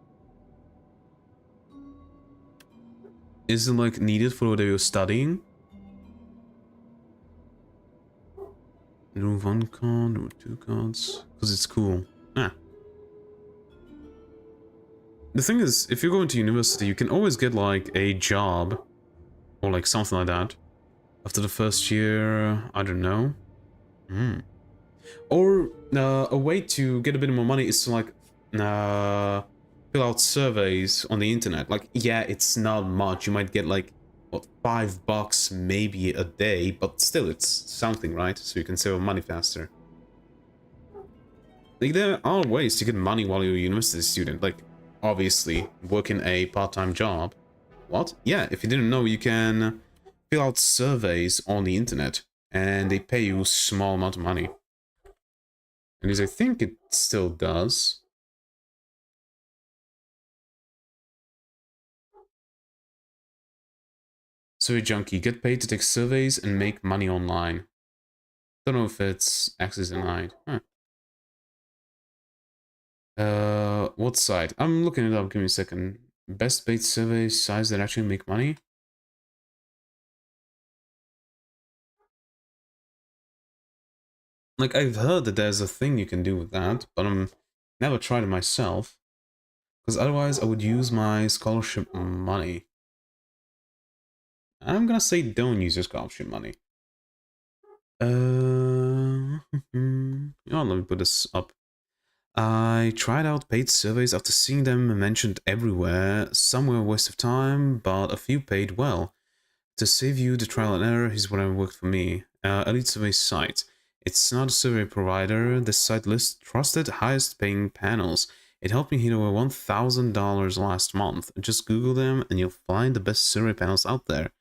Is it, like, needed for what you're studying? Remove one card, remove two cards. Because it's cool. Ah. The thing is, if you're going to university, you can always get, like, a job. Or, like, something like that. After the first year, I don't know. Or, a way to get a bit more money is to, like, fill out surveys on the internet. Like, yeah, it's not much. You might get, like, what, $5 maybe a day, but still, it's something, right? So you can save money faster. Like, there are ways to get money while you're a university student. Like, obviously, working a part-time job. What? Yeah, if you didn't know, you can fill out surveys on the internet, and they pay you a small amount of money. At least I think it still does. Survey Junkie, get paid to take surveys and make money online. Don't know if it's access denied. Huh. What site? I'm looking it up, give me a second. Best paid survey sites that actually make money? Like, I've heard that there's a thing you can do with that, but I've never tried it myself. Because otherwise I would use my scholarship money. I'm gonna say don't use your scholarship money. Oh, let me put this up. I tried out paid surveys after seeing them mentioned everywhere. Some were a waste of time, but a few paid well. To save you the trial and error, here's what worked for me. Elite Survey site. It's not a survey provider. This site lists trusted, highest paying panels. It helped me hit over $1,000 last month. Just Google them and you'll find the best survey panels out there.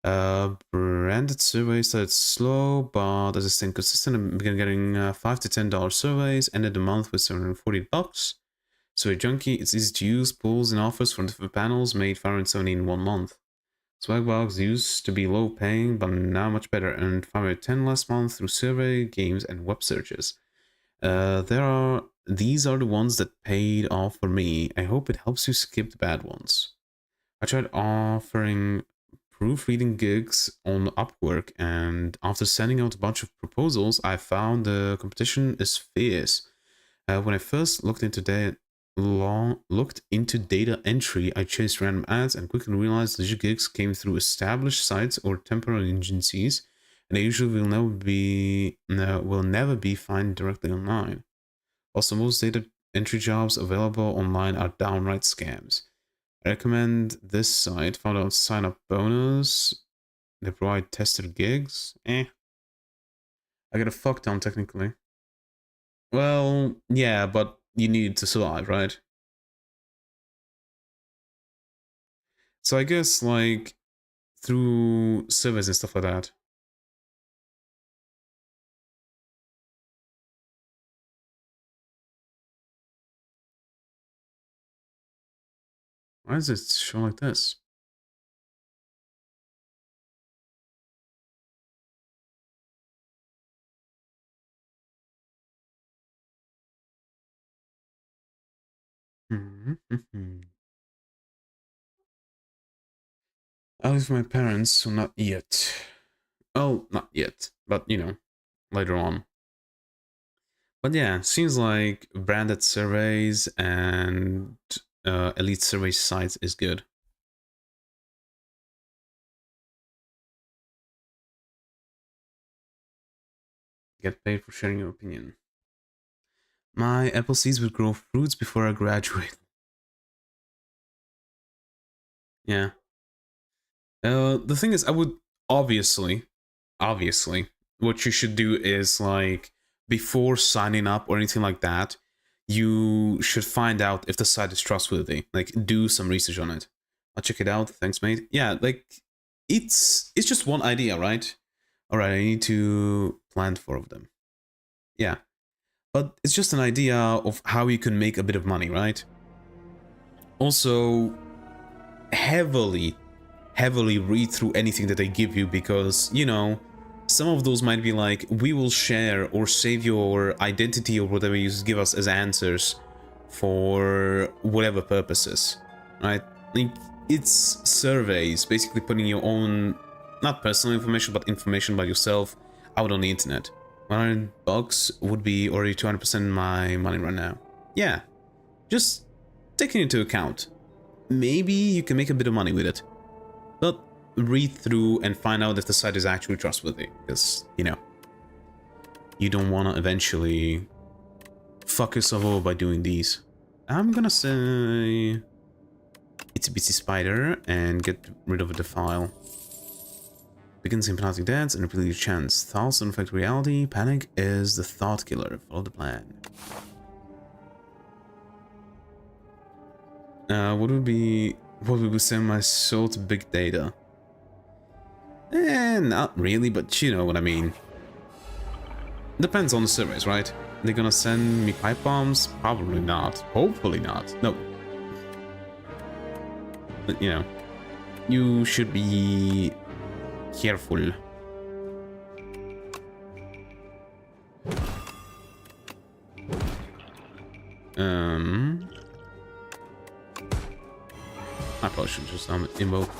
Branded surveys started slow, but as I stayed consistent, I began getting $5 to $10 surveys. Ended the month with $740. Survey Junkie, it's easy to use. Pulls and offers from different panels made $570 in 1 month. Swagbox used to be low paying, but now much better. Earned $510 last month through survey, games, and web searches. These are the ones that paid off for me. I hope it helps you skip the bad ones. I tried offering proofreading gigs on Upwork, and after sending out a bunch of proposals, I found the competition is fierce. When I first looked into data entry, I chased random ads and quickly realized the gigs came through established sites or temporary agencies, and they usually will never be found directly online. Also, most data entry jobs available online are downright scams. I recommend this site. Found out sign-up bonus. They provide tested gigs. I got a fuck ton technically. Well, yeah, but you need to survive, right? So I guess, like, through surveys and stuff like that. Why does it show like this? I live with my parents, so not yet. Oh, not yet, but you know, later on. But yeah, seems like branded surveys and elite survey sites is good. Get paid for sharing your opinion. My apple seeds would grow fruits before I graduate. Yeah. The thing is, I would obviously, what you should do is, like, before signing up or anything like that, you should find out if the site is trustworthy. Like, do some research on it. I'll check it out. Thanks, mate. Yeah, like, it's just one idea, right? All right, I need to plant 4 of them. Yeah, but it's just an idea of how you can make a bit of money, right? Also, heavily read through anything that they give you, because, you know, some of those might be like, we will share or save your identity or whatever you give us as answers for whatever purposes, right? Like, it's surveys, basically putting your own, not personal information, but information about yourself out on the internet. $100 would be already 200% my money right now. Yeah, just taking into account. Maybe you can make a bit of money with it. But read through and find out if the site is actually trustworthy, because, you know, you don't want to eventually fuck yourself over by doing these. I'm gonna say Itsy Bitsy Spider and get rid of the file. Begins hypnotic dance and repeatedly chants. Thoughts don't affect reality. Panic is the thought killer. Follow the plan. What would we send my soul to big data? Not really, but you know what I mean. Depends on the surveys, right? They're gonna send me pipe bombs? Probably not. Hopefully not. No. But, you know, you should be careful. I probably should just invoke.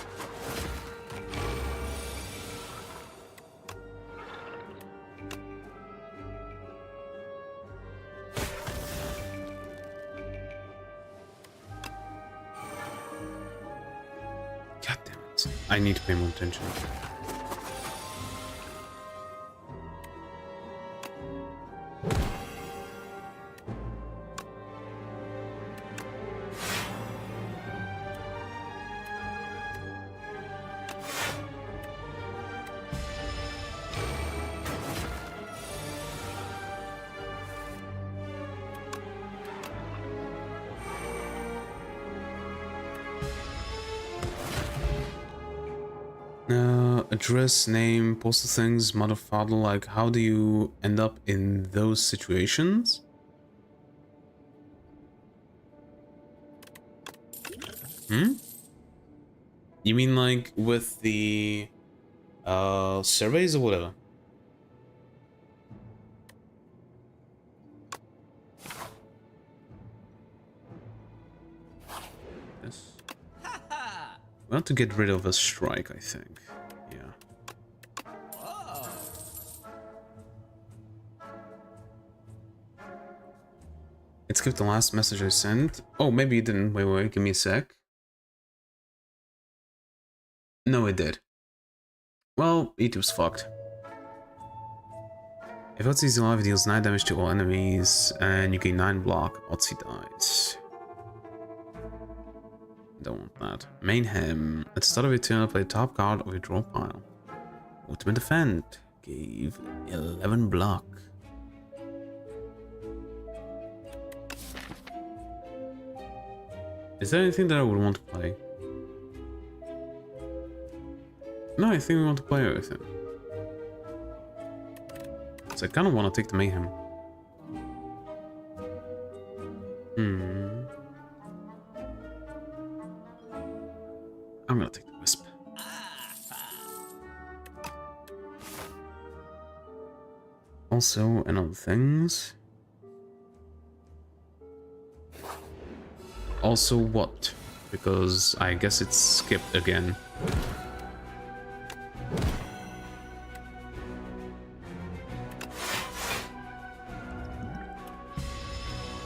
God damn it. I need to pay more attention. address, name, postal things, mother, father, like how do you end up in those situations? Hmm? You mean like with the surveys or whatever? Yes. We want to get rid of a strike, I think. Yeah. It skipped the last message I sent. Oh, maybe it didn't. Wait, give me a sec. No, it did. Well, E2's fucked. If Otzi's alive, it deals 9 damage to all enemies, and you gain 9 block. Otzi dies. Don't want that. Mayhem. At the start of your turn, play the top card of your draw pile. Ultimate Defend. Gave 11 block. Is there anything that I would want to play? No, I think we want to play everything. So I kind of want to take the Mayhem. I'm gonna take the Wisp. Also, and other things. Also what? Because I guess it's skipped again.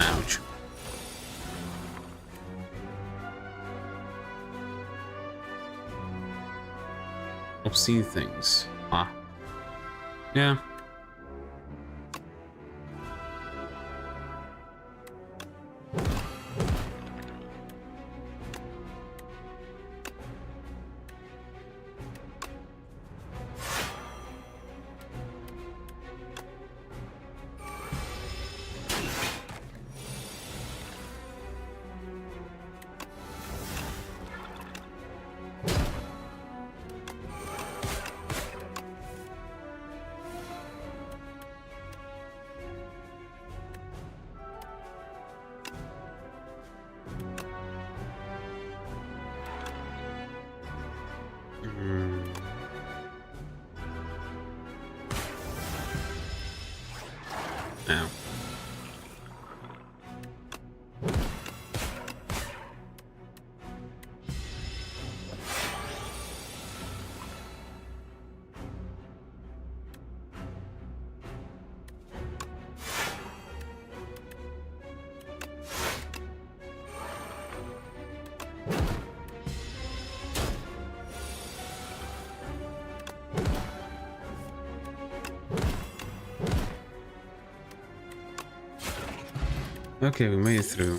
Ouch. Obscene things. Ah. Yeah. Now. Okay, we made it through.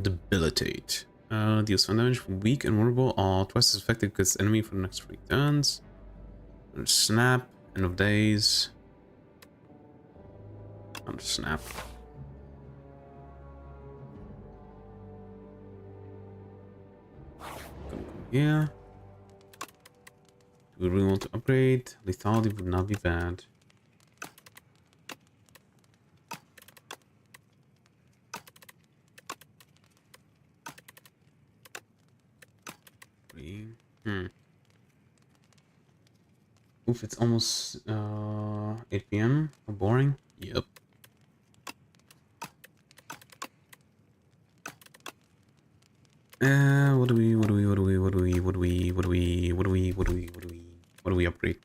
Debilitate. Deals 1 damage. Weak and vulnerable are twice as effective against enemy for the next 3 turns. Snap. End of days. Under snap. Come here. Do we really want to upgrade? Lethality would not be bad. Oof, it's almost 8 PM. How boring. Yep. What do we upgrade?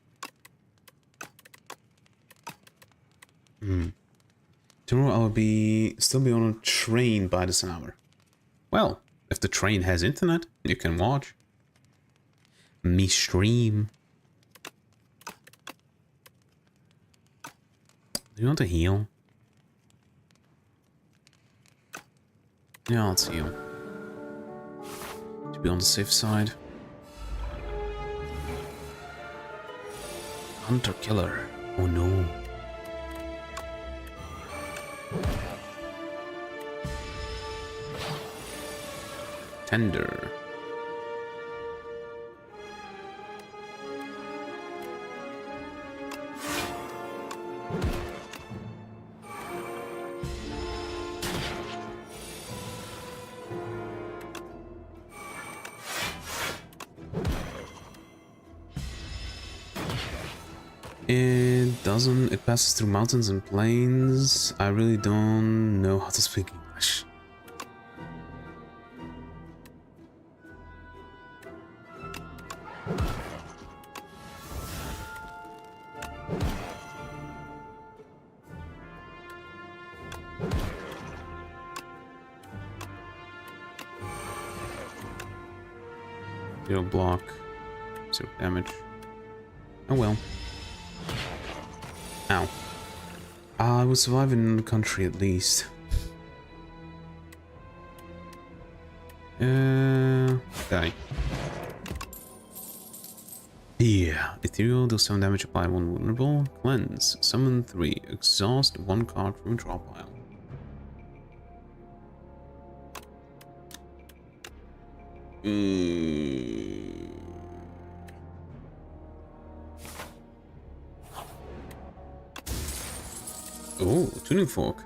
Tomorrow I'll still be on a train by this hour. Well, if the train has internet, you can watch me stream. Do you want to heal? Yeah, let's heal. To be on the safe side. Hunter killer. Oh no. Tender. It doesn't. It passes through mountains and plains. I really don't know how to speak English. Zero block, zero damage. Oh well. Ow. I will survive in the country at least. Die. Yeah. Ethereal deals 7 damage, apply 1 vulnerable. Cleanse. Summon 3. Exhaust 1 card from a draw pile. Oh, tuning fork.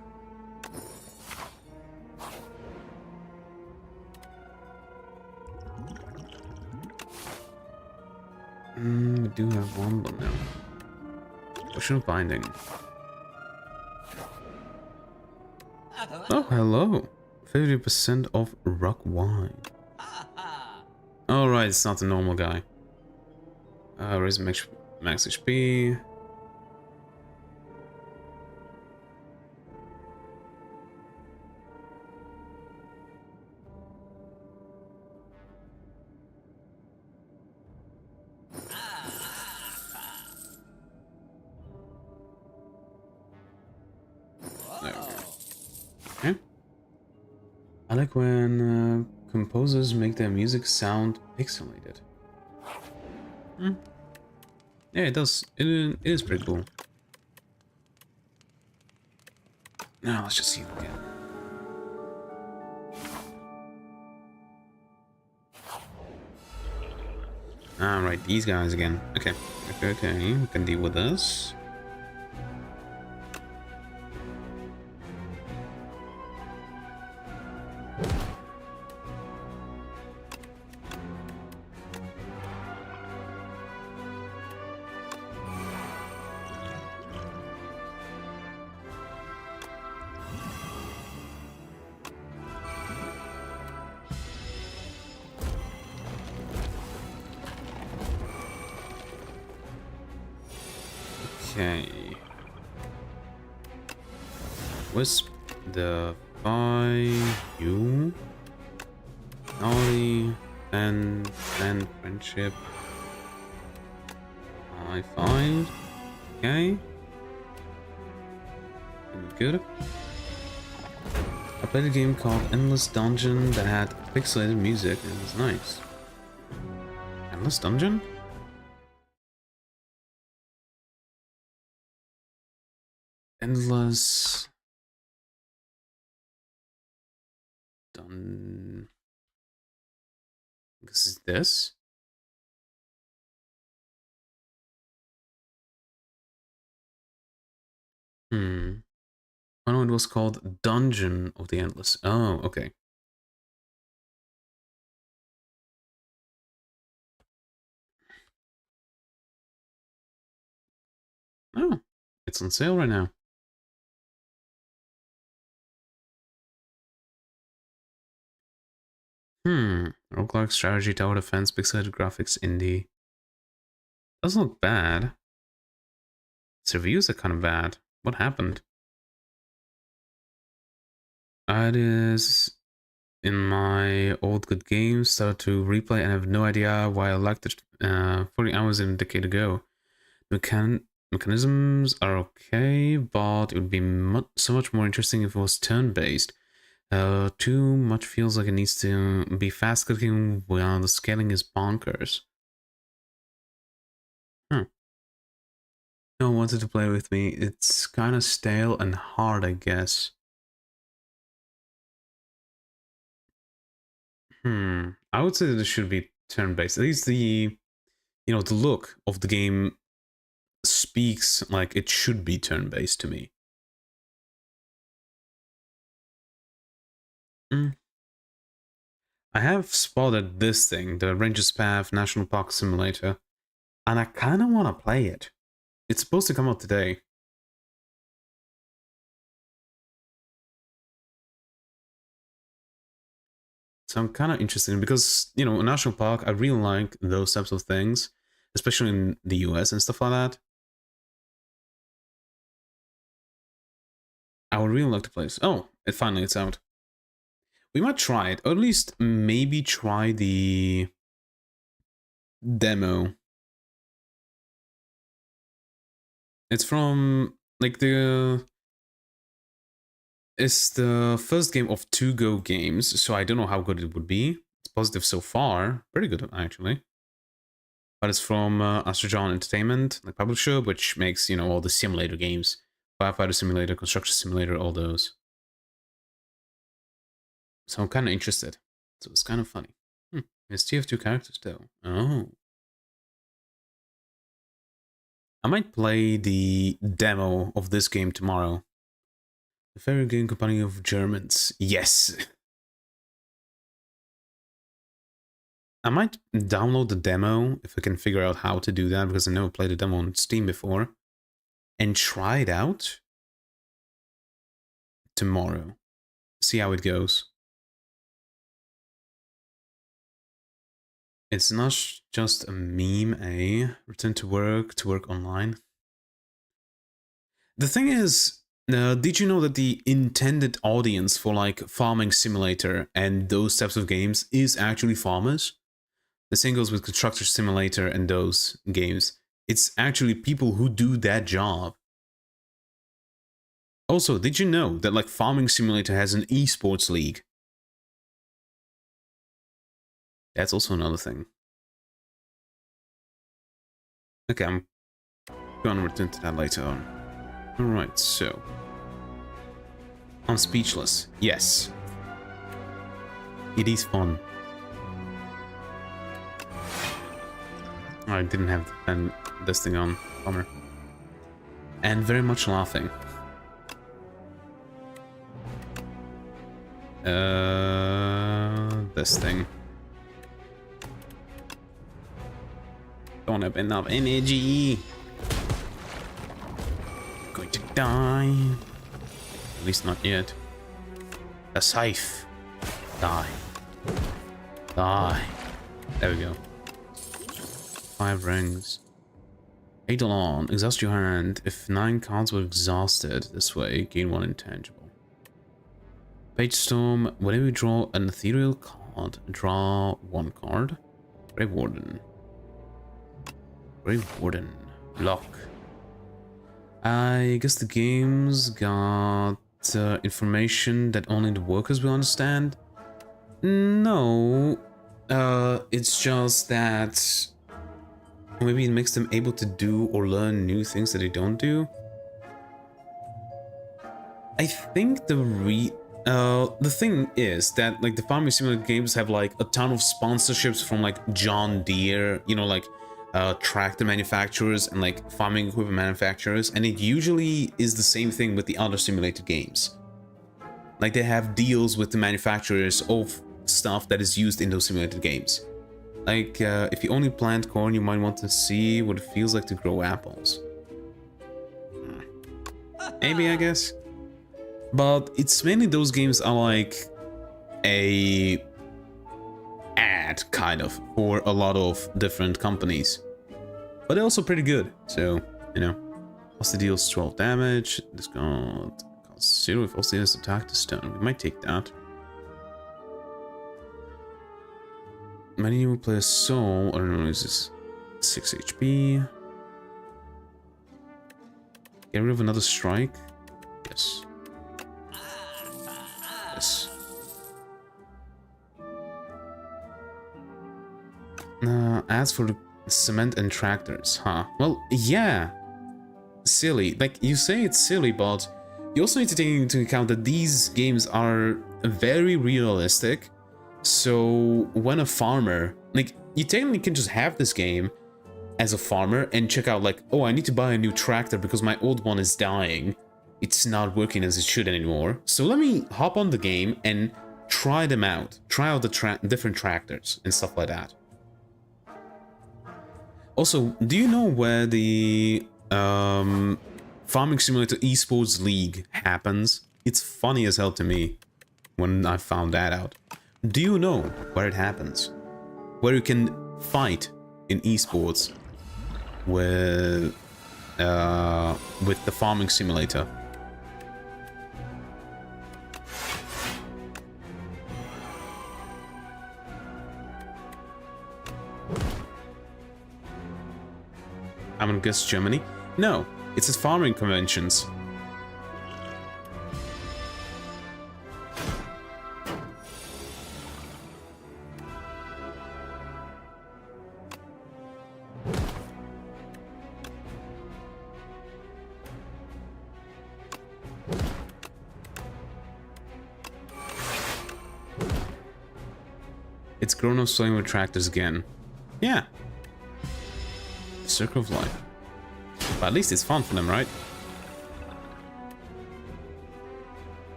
We do have one, but no. Potion of binding. Oh, hello. 50% of rock wine. Alright, it's not the normal guy. Raise max HP. Okay. I like when composers make their music sound pixelated. Yeah, it does. It is pretty cool. Now let's just see it again. Alright, these guys again. Okay. Okay, we can deal with this. Okay. Wisp, the you, Anomaly, and friendship. I find. Okay. Good. I played a game called Endless Dungeon that had pixelated music and it was nice. Endless Dungeon? Endless Dun. This is this. Oh no, it was called Dungeon of the Endless. Oh, okay. Oh, it's on sale right now. Roguelike strategy, tower defense, pixelated graphics, indie. Doesn't look bad. Its reviews are kind of bad. What happened? It is in my old good games, started to replay and I have no idea why I liked it 40 hours in a decade ago. Mechanisms are okay, but it would be so much more interesting if it was turn-based. Too much feels like it needs to be fast-clicking while the scaling is bonkers. No one wanted to play with me. It's kind of stale and hard, I guess. I would say that it should be turn-based. At least the, the look of the game speaks like it should be turn-based to me. I have spotted this thing, the Ranger's Path National Park Simulator, and I kind of want to play it. It's supposed to come out today. So I'm kind of interested because, you know, a national park, I really like those types of things, especially in the US and stuff like that. I would really like to play this. Oh, it's out. We might try it, or at least maybe try the demo. It's from, like, it's the first game of 2 Go games, so I don't know how good it would be. It's positive so far. Pretty good, actually. But it's from Astrojohn Entertainment, the publisher, which makes, you know, all the simulator games. Firefighter Simulator, Construction Simulator, all those. So I'm kind of interested. So it's kind of funny. It's TF2 characters, though. Oh. I might play the demo of this game tomorrow. The Fairy Game Company of Germans. Yes! I might download the demo if I can figure out how to do that, because I never played a demo on Steam before. And try it out tomorrow. See how it goes. It's not just a meme, eh? Return to work online. The thing is, did you know that the intended audience for like Farming Simulator and those types of games is actually farmers? The same goes with Constructor Simulator and those games. It's actually people who do that job. Also, did you know that like Farming Simulator has an esports league? That's also another thing. Okay, I'm gonna return to that later on. Alright, so. I'm speechless. Yes. It is fun. I didn't have this thing on. Bummer. And very much laughing. This thing. Don't have enough energy. I'm going to die. At least not yet. A scythe. Die. Die. There we go. 5 rings. Eidolon. Exhaust your hand. If 9 cards were exhausted this way, gain 1 intangible. Page Storm. Whenever you draw an ethereal card, draw 1 card. Grave Warden. Grave Warden. Lock. I guess the game's got information that only the workers will understand. No. It's just that maybe it makes them able to do or learn new things that they don't do. I think the thing is that like the Farming Simulator games have like a ton of sponsorships from like John Deere, you know, like tractor manufacturers and like farming equipment manufacturers, and it usually is the same thing with the other simulated games. Like they have deals with the manufacturers of stuff that is used in those simulated games. Like if you only plant corn, you might want to see what it feels like to grow apples. Maybe, I guess. But it's mainly those games are like a ad kind of for a lot of different companies. But they're also pretty good, so, you know. Also deals 12 damage. This got costs 0 if also has attack to stun. We might take that. Many new player soul, I don't know, is this 6 HP? Get rid of another strike? Yes. Yes. As for the cement and tractors, huh? Well, yeah. Silly. Like, you say it's silly, but you also need to take into account that these games are very realistic. So when a farmer, like, you technically can just have this game as a farmer and check out like, oh, I need to buy a new tractor because my old one is dying. It's not working as it should anymore. So let me hop on the game and try them out. Try out the different tractors and stuff like that. Also, do you know where the Farming Simulator Esports League happens? It's funny as hell to me when I found that out. Do you know where it happens? Where you can fight in esports with the Farming Simulator? I'm gonna guess Germany? No, it's at farming conventions. It's grown-ups playing with tractors again. Yeah. The circle of life. But at least it's fun for them, right?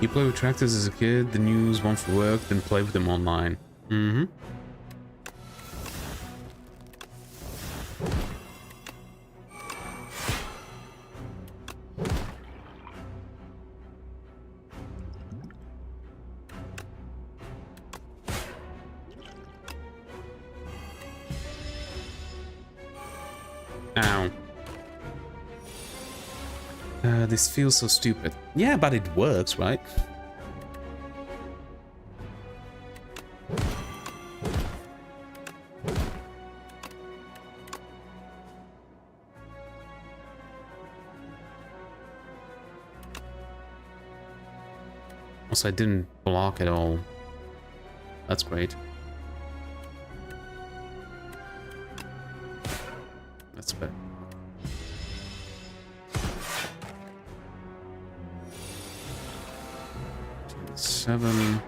You play with tractors as a kid, then use one for work, then play with them online. Mm-hmm. Ow. This feels so stupid. Yeah, but it works, right? Also, I didn't block at all. That's great. That's better. Seven.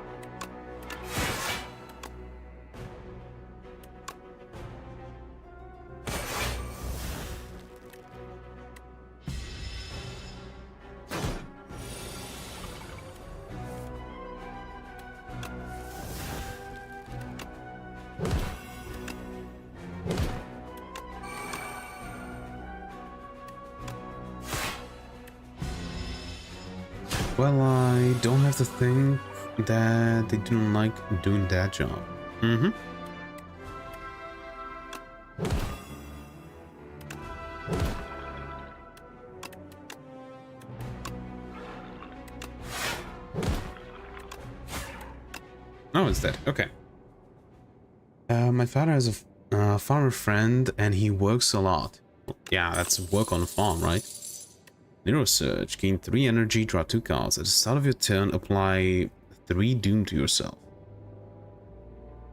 Well, I don't have to think that they didn't like doing that job. Mm-hmm. Oh, it's dead. Okay. My father has a farmer friend and he works a lot. Yeah, that's work on a farm, right? Nero Surge. Gain 3 energy, draw 2 cards. At the start of your turn, apply 3 doom to yourself.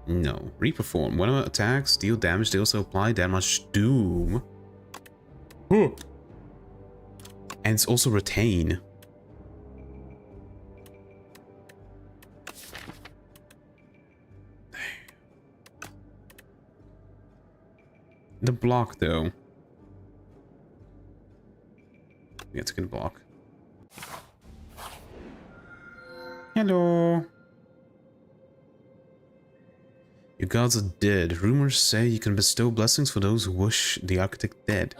No. Reperform. Whenever attacks deal damage, they also apply that much doom. Huh. And it's also retain. The block, though. Yeah, it's a good block. Hello. Your gods are dead. Rumors say you can bestow blessings for those who wish the architect dead.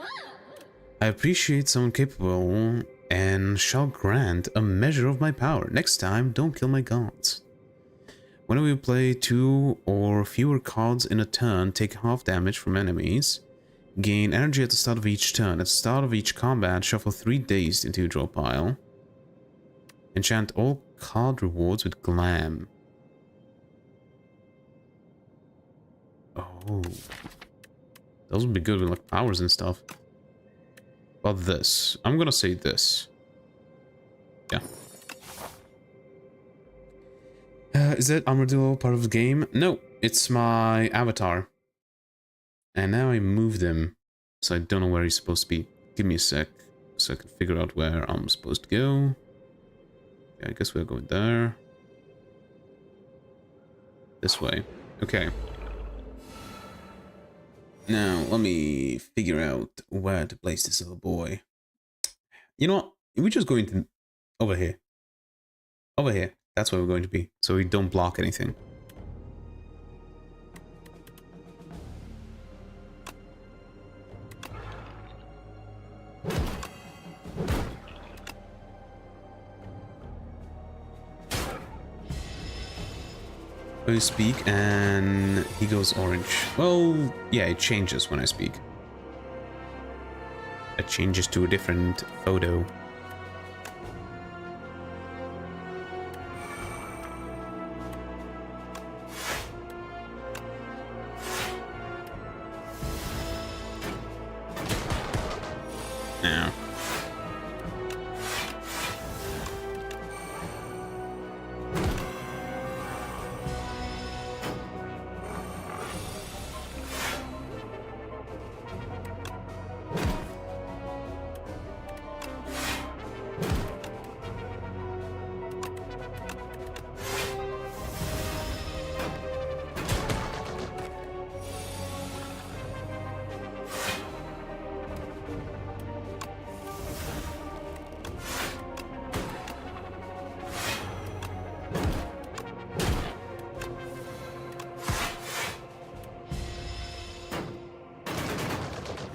I appreciate someone capable and shall grant a measure of my power. Next time, don't kill my gods. Whenever you play 2 or fewer cards in a turn, take half damage from enemies. Gain energy at the start of each turn. At the start of each combat, shuffle 3 dazed into your draw pile. Enchant all card rewards with Glam. Oh. Those would be good with like powers and stuff. But this. I'm gonna say this. Yeah. Is that Armadillo part of the game? No, it's my avatar. And now I moved him, so I don't know where he's supposed to be. Give me a sec, so I can figure out where I'm supposed to go. Yeah, I guess we're going there. This way. Okay. Now, let me figure out where to place this little boy. You know what? We're just going to... Over here. Over here. That's where we're going to be. So we don't block anything. You speak and he goes orange. Well, yeah, it changes when I speak. It changes to a different photo.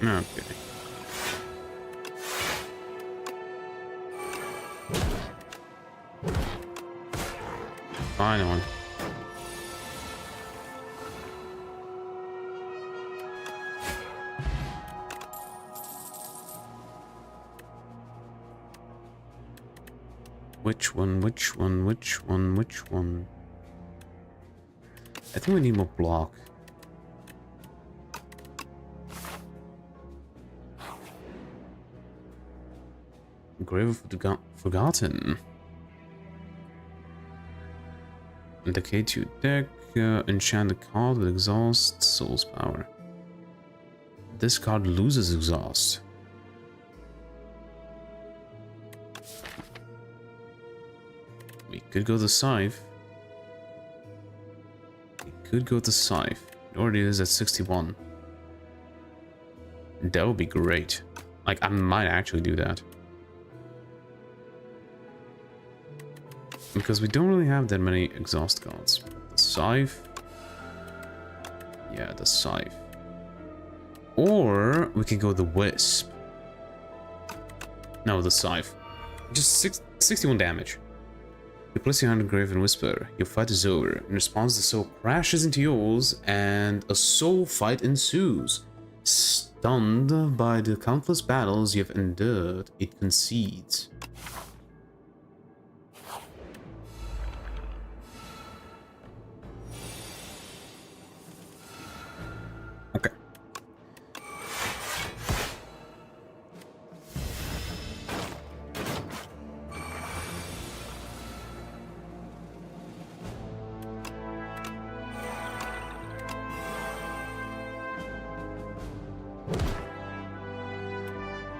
Now. Okay. Finally. Which one? Which one? Which one? Which one? I think we need more block. Grave of the Forgotten. Indicate to deck, enchant a card with exhaust Souls power. This card loses exhaust. We could go to Scythe. We could go to Scythe. It already is at 61. That would be great. Like, I might actually do that. Because we don't really have that many exhaust cards. The Scythe. Yeah, the Scythe. Or we can go the Wisp. No, the Scythe. Just 61 damage. You place your hand on Grave and whisper. Your fight is over. In response, the soul crashes into yours and a soul fight ensues. Stunned by the countless battles you have endured, it concedes. Okay.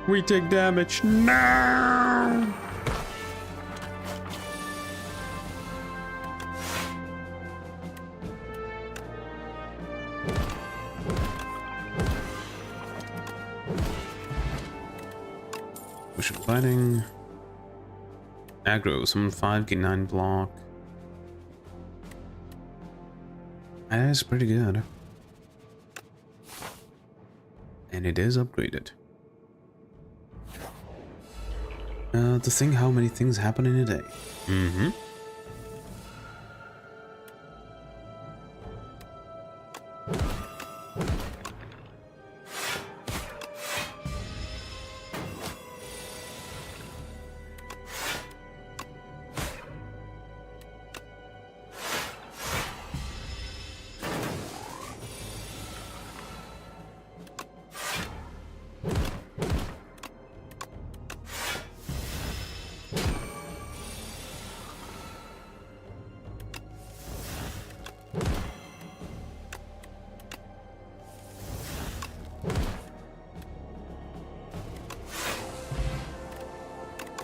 We take damage now. Push fighting. Aggro, summon 5, get 9 block. That's pretty good. And it is upgraded. To think how many things happen in a day. Mm-hmm.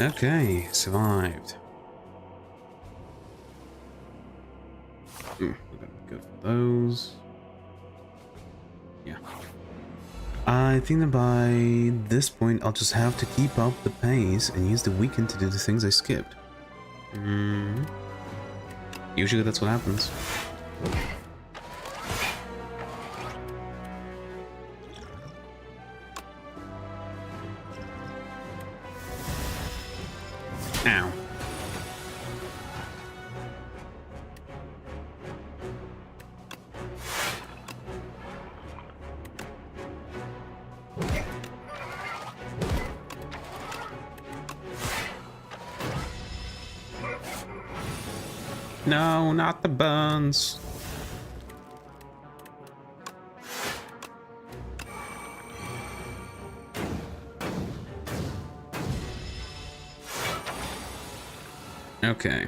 Okay, survived. We got good for those. Yeah. I think that by this point I'll just have to keep up the pace and use the weekend to do the things I skipped. Usually that's what happens. Ow. No, not the buns. Okay.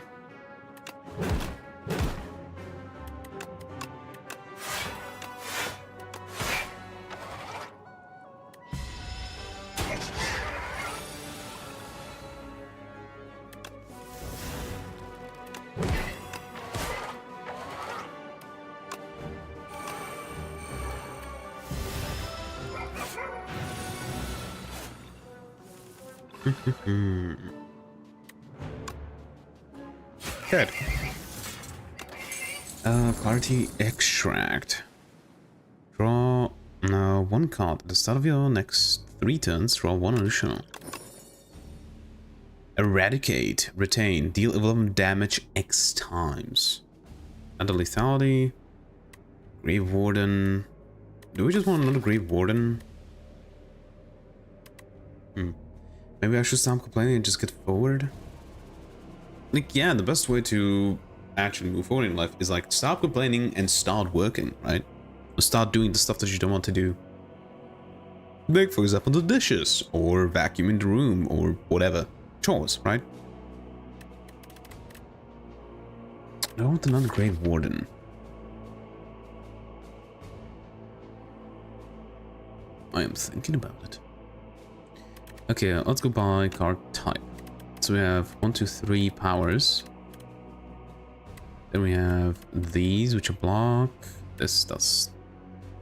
Good. Clarity extract. Draw one card at the start of your next 3 turns. Draw one additional. Eradicate. Retain. Deal 11 damage X times. Under lethality. Grave Warden. Do we just want another Grave Warden? Maybe I should stop complaining and just get forward? Like, yeah, the best way to actually move forward in life is like stop complaining and start working, right? Or start doing the stuff that you don't want to do. Like, for example, the dishes, or vacuuming the room, or whatever. Chores, right? I want another Grave Warden. I am thinking about it. Okay, let's go by card type. So we have 1, 2, 3 powers. Then we have these, which are block. This does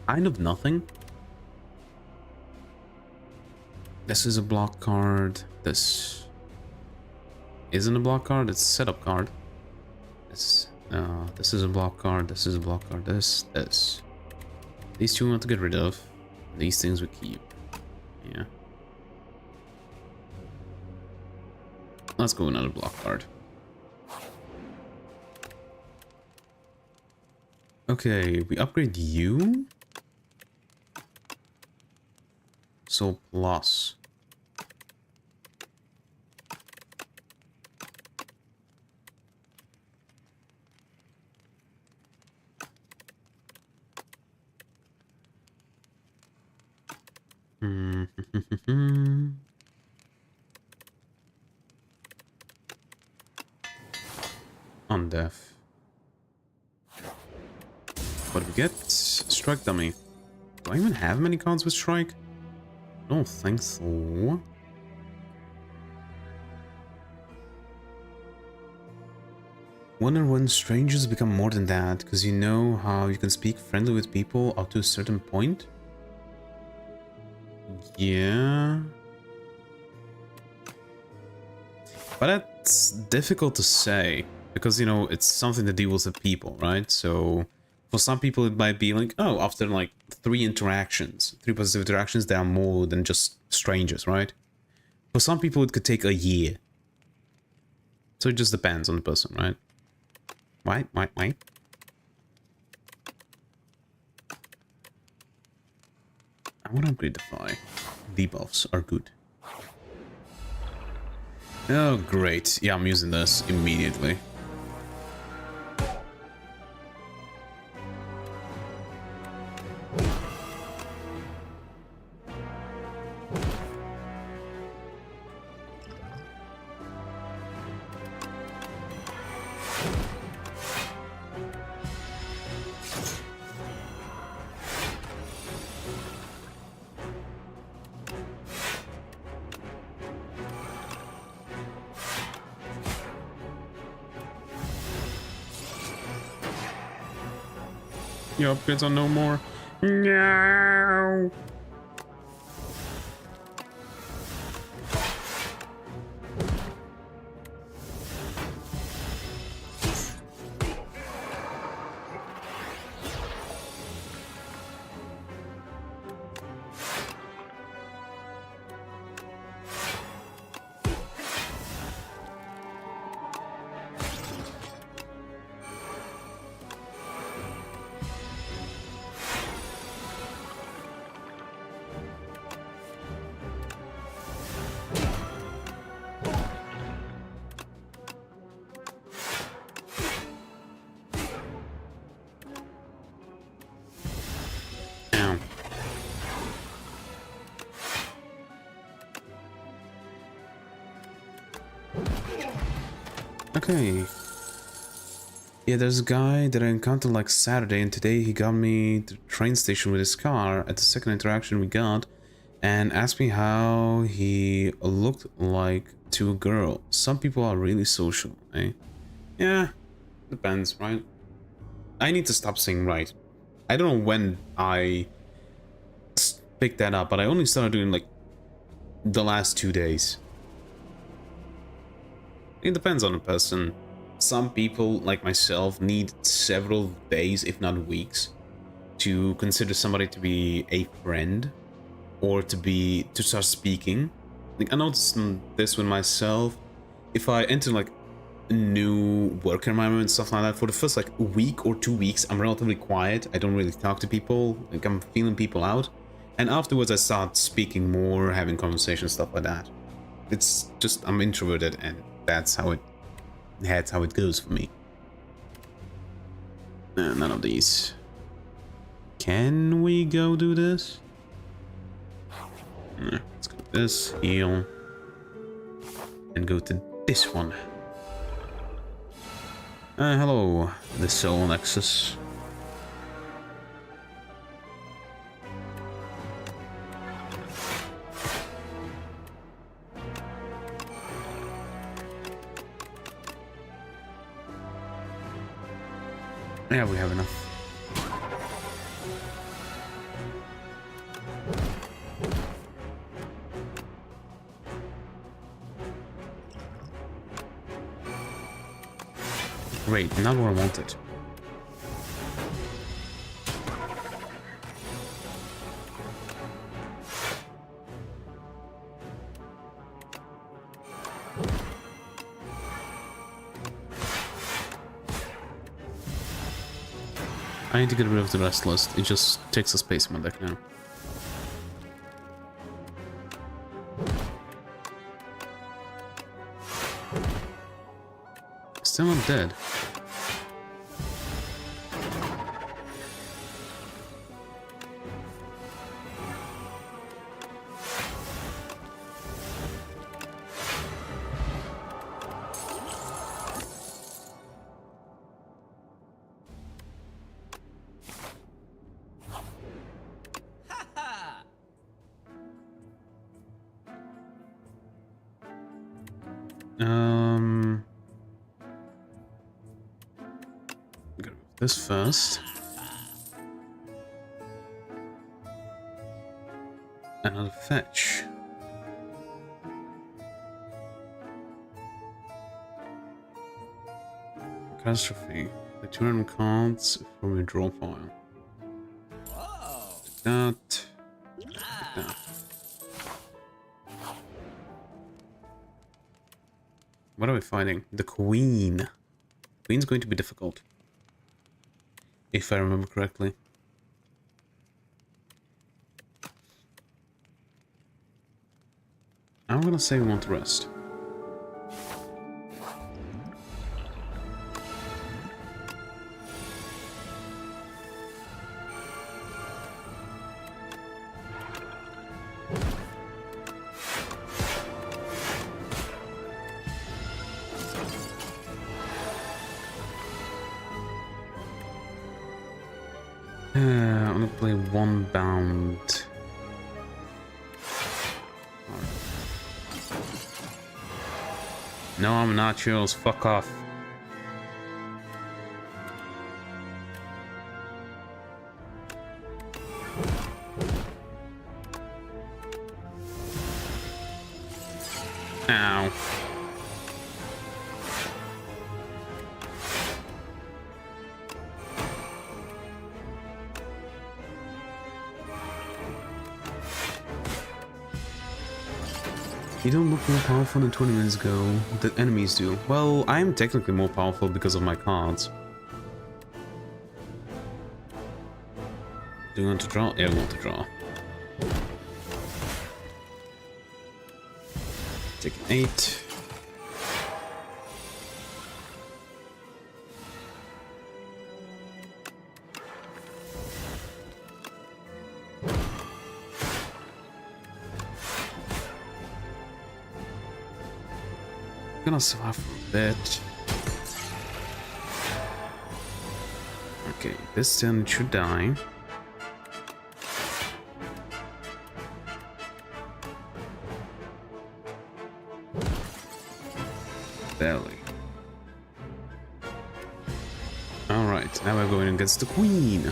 kind of nothing. This is a block card. This isn't a block card. It's a setup card. This is a block card. This is a block card. This. These two we want to get rid of. These things we keep. Yeah. Let's go another block card. Okay, we upgrade you. So plus. On death. What do we get? Strike dummy. Do I even have many cards with strike? I don't think so. Wonder when strangers become more than that, because you know how you can speak friendly with people up to a certain point? Yeah. But that's difficult to say. Because, you know, it's something that deals with people, right? So, for some people it might be like, oh, after like 3 positive interactions, they are more than just strangers, right? For some people it could take a year. So it just depends on the person, right? Wait. I want to upgrade the Fi. Debuffs are good. Oh, great. Yeah, I'm using this immediately. Your upgrades are no more. No. Okay. Yeah, there's a guy that I encountered like Saturday, and today he got me to the train station with his car at the second interaction we got, and asked me how he looked like to a girl. Some people are really social, eh? Yeah, depends, right? I need to stop saying right. I don't know when I picked that up, but I only started doing like the last 2 days. It depends on the person. Some people, like myself, need several days, if not weeks, to consider somebody to be a friend or to start speaking. Like, I noticed this with myself. If I enter like a new work environment and stuff like that, for the first like week or 2 weeks, I'm relatively quiet. I don't really talk to people. Like, I'm feeling people out. And afterwards, I start speaking more, having conversations, stuff like that. It's just, I'm introverted, and that's how it goes for me. None of these. Can we go do this? Let's go to this, heal, and go to this one. Hello, the Soul Nexus. Yeah, we have enough. Great, not what I wanted. I need to get rid of the rest list. It just takes a space in my deck now. Still not dead. This first. Another fetch. Catastrophe. The 200 cards from your draw pile. Take that. Take that. What are we fighting? The Queen. Queen's going to be difficult. If I remember correctly. I'm gonna say we want to rest. I'm gonna play one bound. No, I'm not yours. Fuck off. Ow. You don't look more powerful than 20 minutes ago. The enemies do. Well, I am technically more powerful because of my cards. Do you want to draw? Yeah, I want to draw. Take an 8. Gonna survive for a bit. Okay, this turn it should die. Barely. Alright, now we're going against the Queen.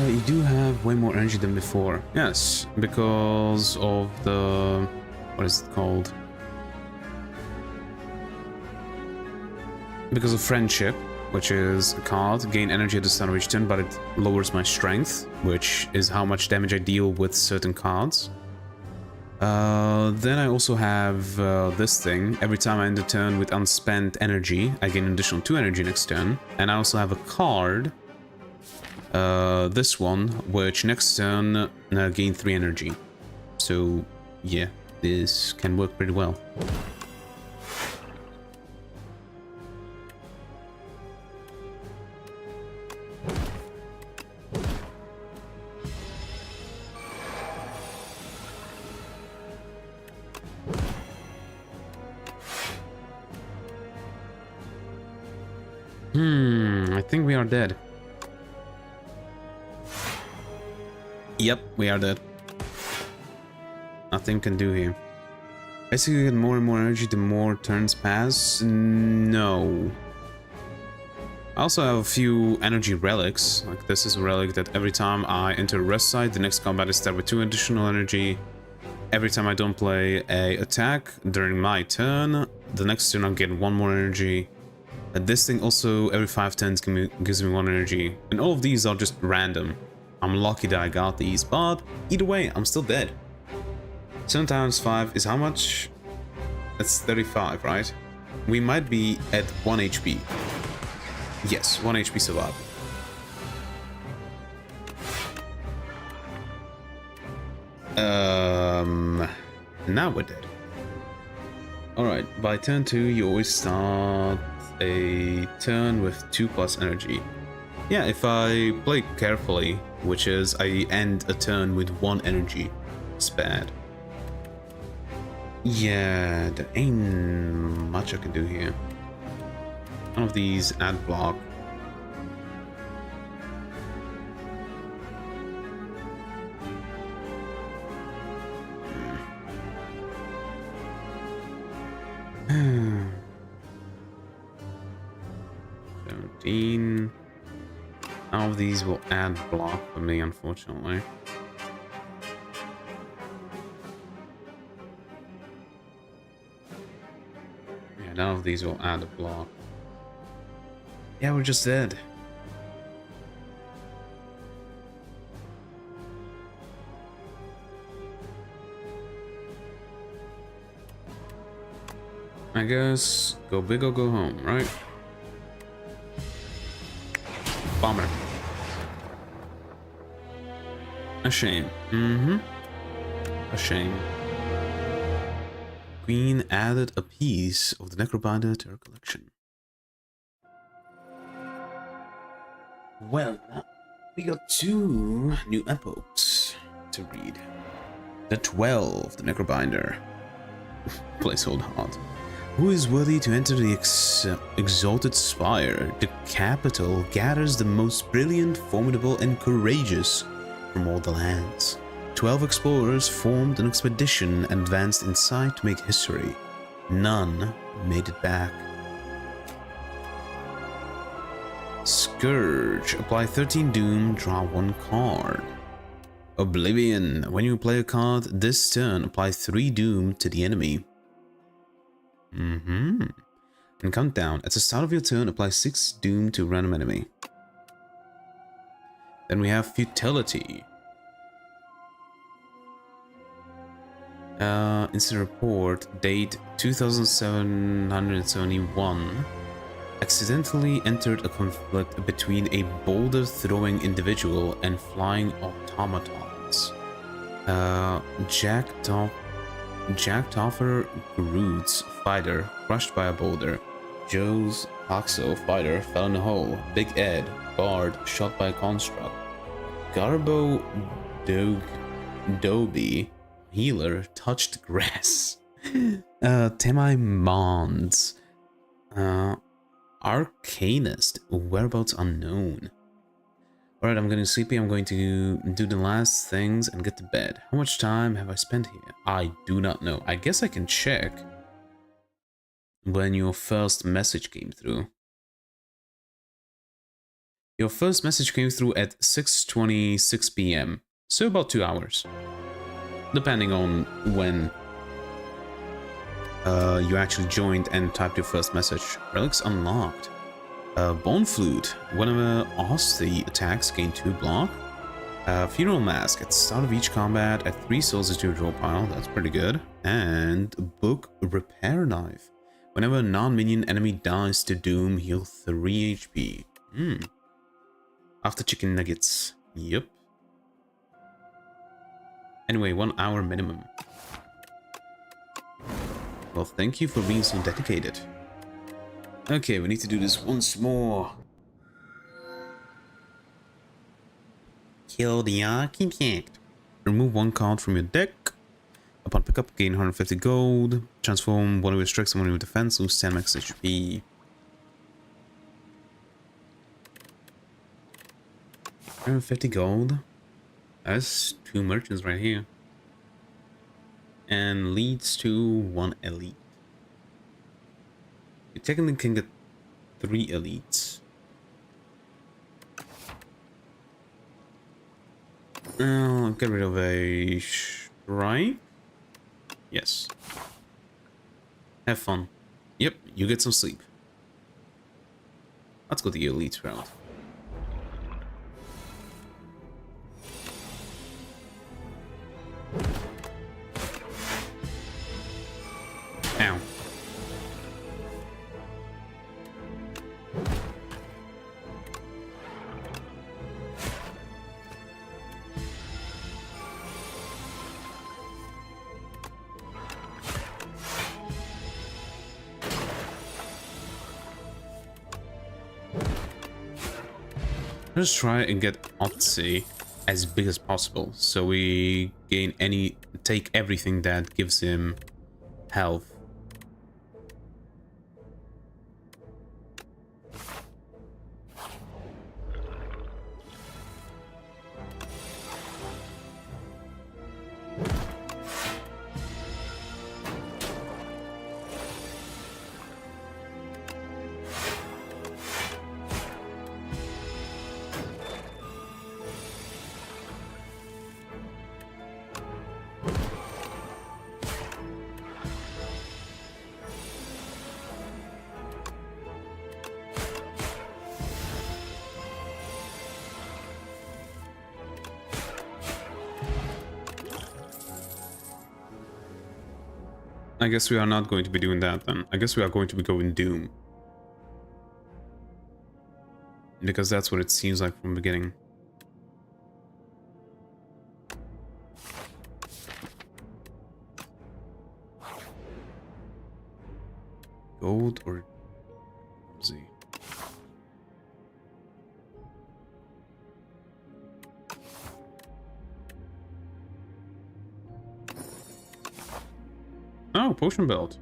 You do have way more energy than before. Yes, because of the... what is it called? Because of Friendship, which is a card. Gain energy at the start of each turn, but it lowers my strength, which is how much damage I deal with certain cards. Then I also have this thing. Every time I end a turn with unspent energy, I gain an additional 2 energy next turn. And I also have a card, this one, which next turn gain 3 energy. So yeah, this can work pretty well. I think we are dead. Yep, we are dead. Nothing can do here. Basically, you get more and more energy the more turns pass. No. I also have a few energy relics. Like this is a relic that every time I enter a rest site, the next combat is start with 2 additional energy. Every time I don't play a attack during my turn, the next turn I'll get 1 more energy. And this thing also every 5 turns gives me 1 energy. And all of these are just random. I'm lucky that I got these, but either way, I'm still dead. 7 times 5 is how much? That's 35, right? We might be at 1 HP. Yes, 1 HP survival. Now we're dead. Alright, by turn 2, you always start a turn with 2+ energy. Yeah, if I play carefully, which is I end a turn with 1 energy spared. Yeah, there ain't much I can do here. One of these add block. All of these will add block for me, unfortunately. Yeah, none of these will add a block. Yeah, we're just dead. I guess go big or go home, right? Bomber. A shame. A shame. Queen added a piece of the Necrobinder to her collection. Well, we got 2 new epochs to read. The 12, the Necrobinder. Placeholder hard. Who is worthy to enter the exalted Spire? The capital gathers the most brilliant, formidable, and courageous from all the lands. 12 explorers formed an expedition and advanced inside to make history. None made it back. Scourge. Apply 13 Doom, draw 1 card. Oblivion. When you play a card this turn, apply 3 Doom to the enemy. And Countdown. At the start of your turn, apply 6 Doom to a random enemy. Then we have Futility. Instant report. Date 2771. Accidentally entered a conflict between a boulder-throwing individual and flying automatons. Jack Toffer Groot's fighter crushed by a boulder. Joe's Oxo fighter fell in a hole. Big Ed Bard shot by a construct. Garbo Dobie healer touched grass. Temai Mons. Arcanist, whereabouts unknown. Alright, I'm getting sleepy. I'm going to do the last things and get to bed. How much time have I spent here? I do not know. I guess I can check when your first message came through. Your first message came through at 6:26 p.m. So about 2 hours. Depending on when you actually joined and typed your first message. Relics unlocked. Bone Flute. Whenever Osthi attacks, gain 2 block. Funeral Mask. At the start of each combat, add 3 souls to your draw pile. That's pretty good. And Book Repair Knife. Whenever a non-minion enemy dies to Doom, heal 3 HP. After chicken nuggets. Yep. Anyway, 1 hour minimum. Well, thank you for being so dedicated. Okay, we need to do this once more. Kill the architect. Remove 1 card from your deck. Upon pickup, gain 150 gold. Transform one of your strikes and one of your defense. Lose 10 max HP. $150 gold. That's 2 merchants right here. And leads to 1 elite. You technically can get 3 elites. I'll get rid of a shrine. Yes. Have fun. Yep, you get some sleep. Let's go the elite route. Ow. Let's try and get Otzi as big as possible, so we take everything that gives him health. I guess we are not going to be doing that then. I guess we are going to be going Doom. Because that's what it seems like from the beginning. Gold or Z? potion belt.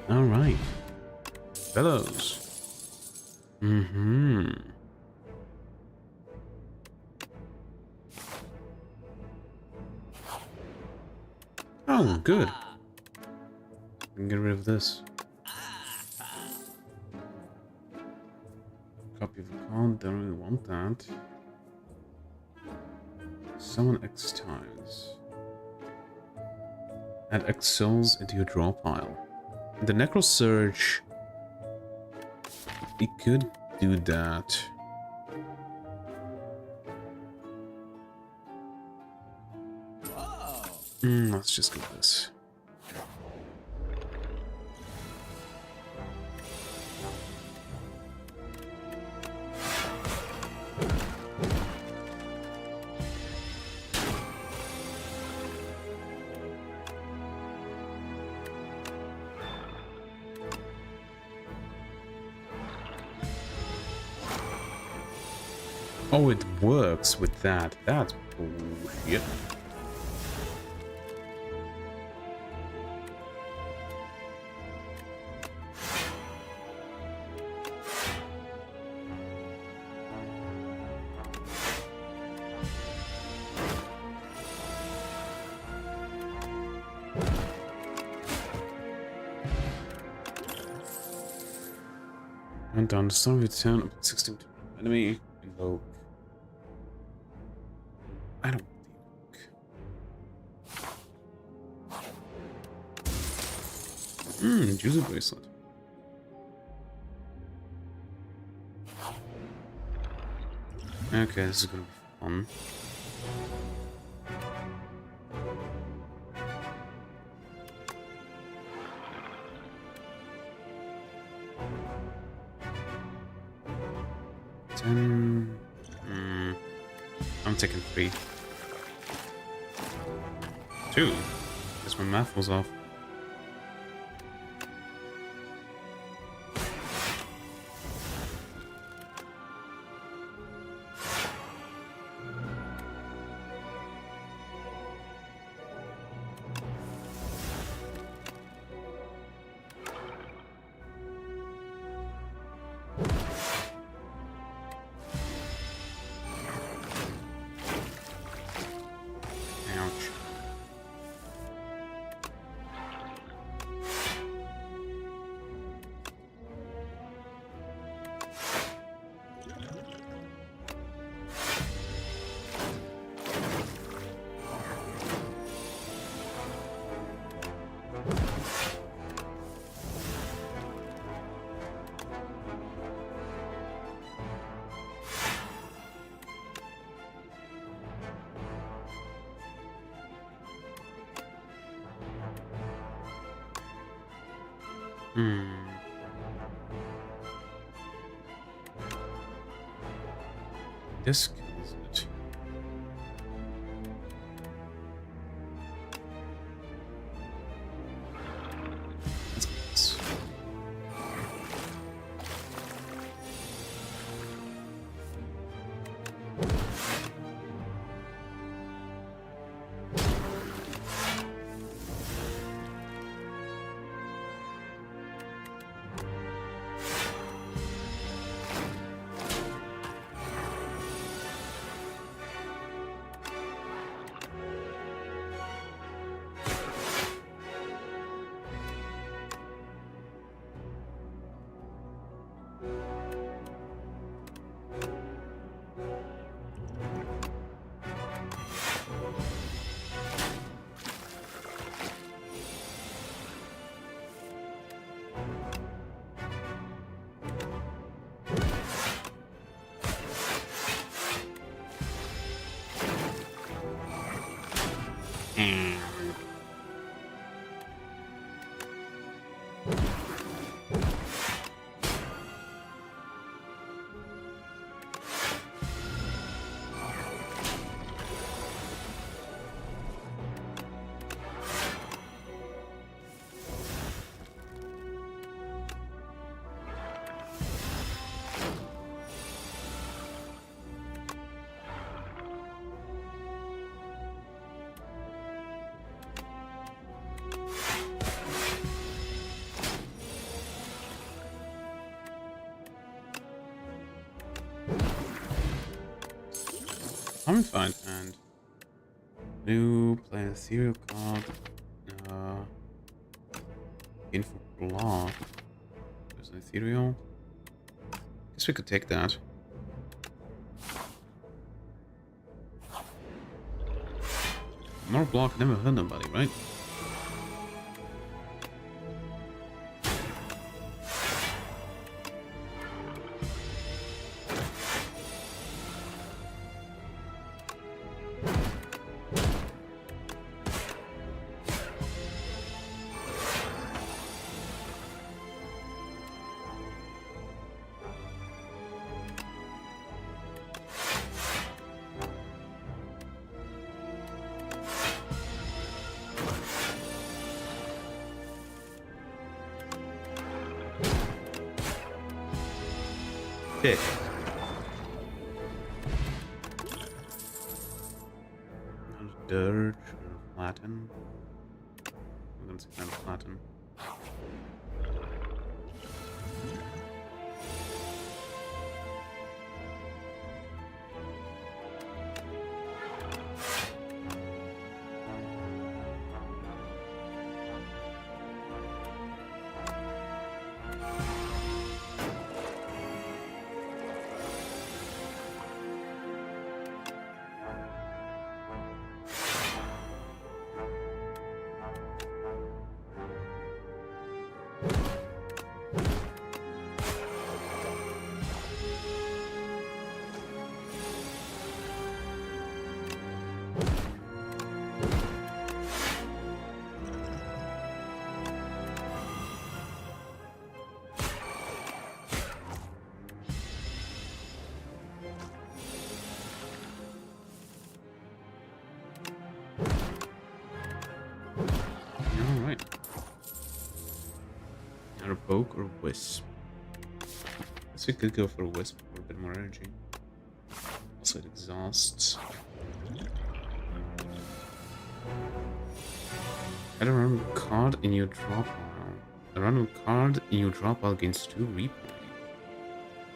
All right. Fellows. Mm-hmm. Oh, good. We can get rid of this. Copy of the card, don't really want that. Summon X times. Add X souls into your draw pile. The Necro Surge. We could do that. Let's just go this. Oh, it works with that. That's bullshit. And down the start of your turn, up to 16 to enemy, invoke. I don't think. Juicy bracelet. Okay, this is gonna be fun. I'm taking 3. 2. Guess my math was off. This kills it. That's nice. I'm fine, and new play a serial card. Info block. There's an ethereal. Guess we could take that. More block, never hurt nobody, right? Okay. Dredge or flatten. I'm gonna say kind of flatten. Poke or Wisp? I guess we could go for a Wisp for a bit more energy. Also, it exhausts. Add a random card in your draw pile. A random card in your draw pile gains 2 replay.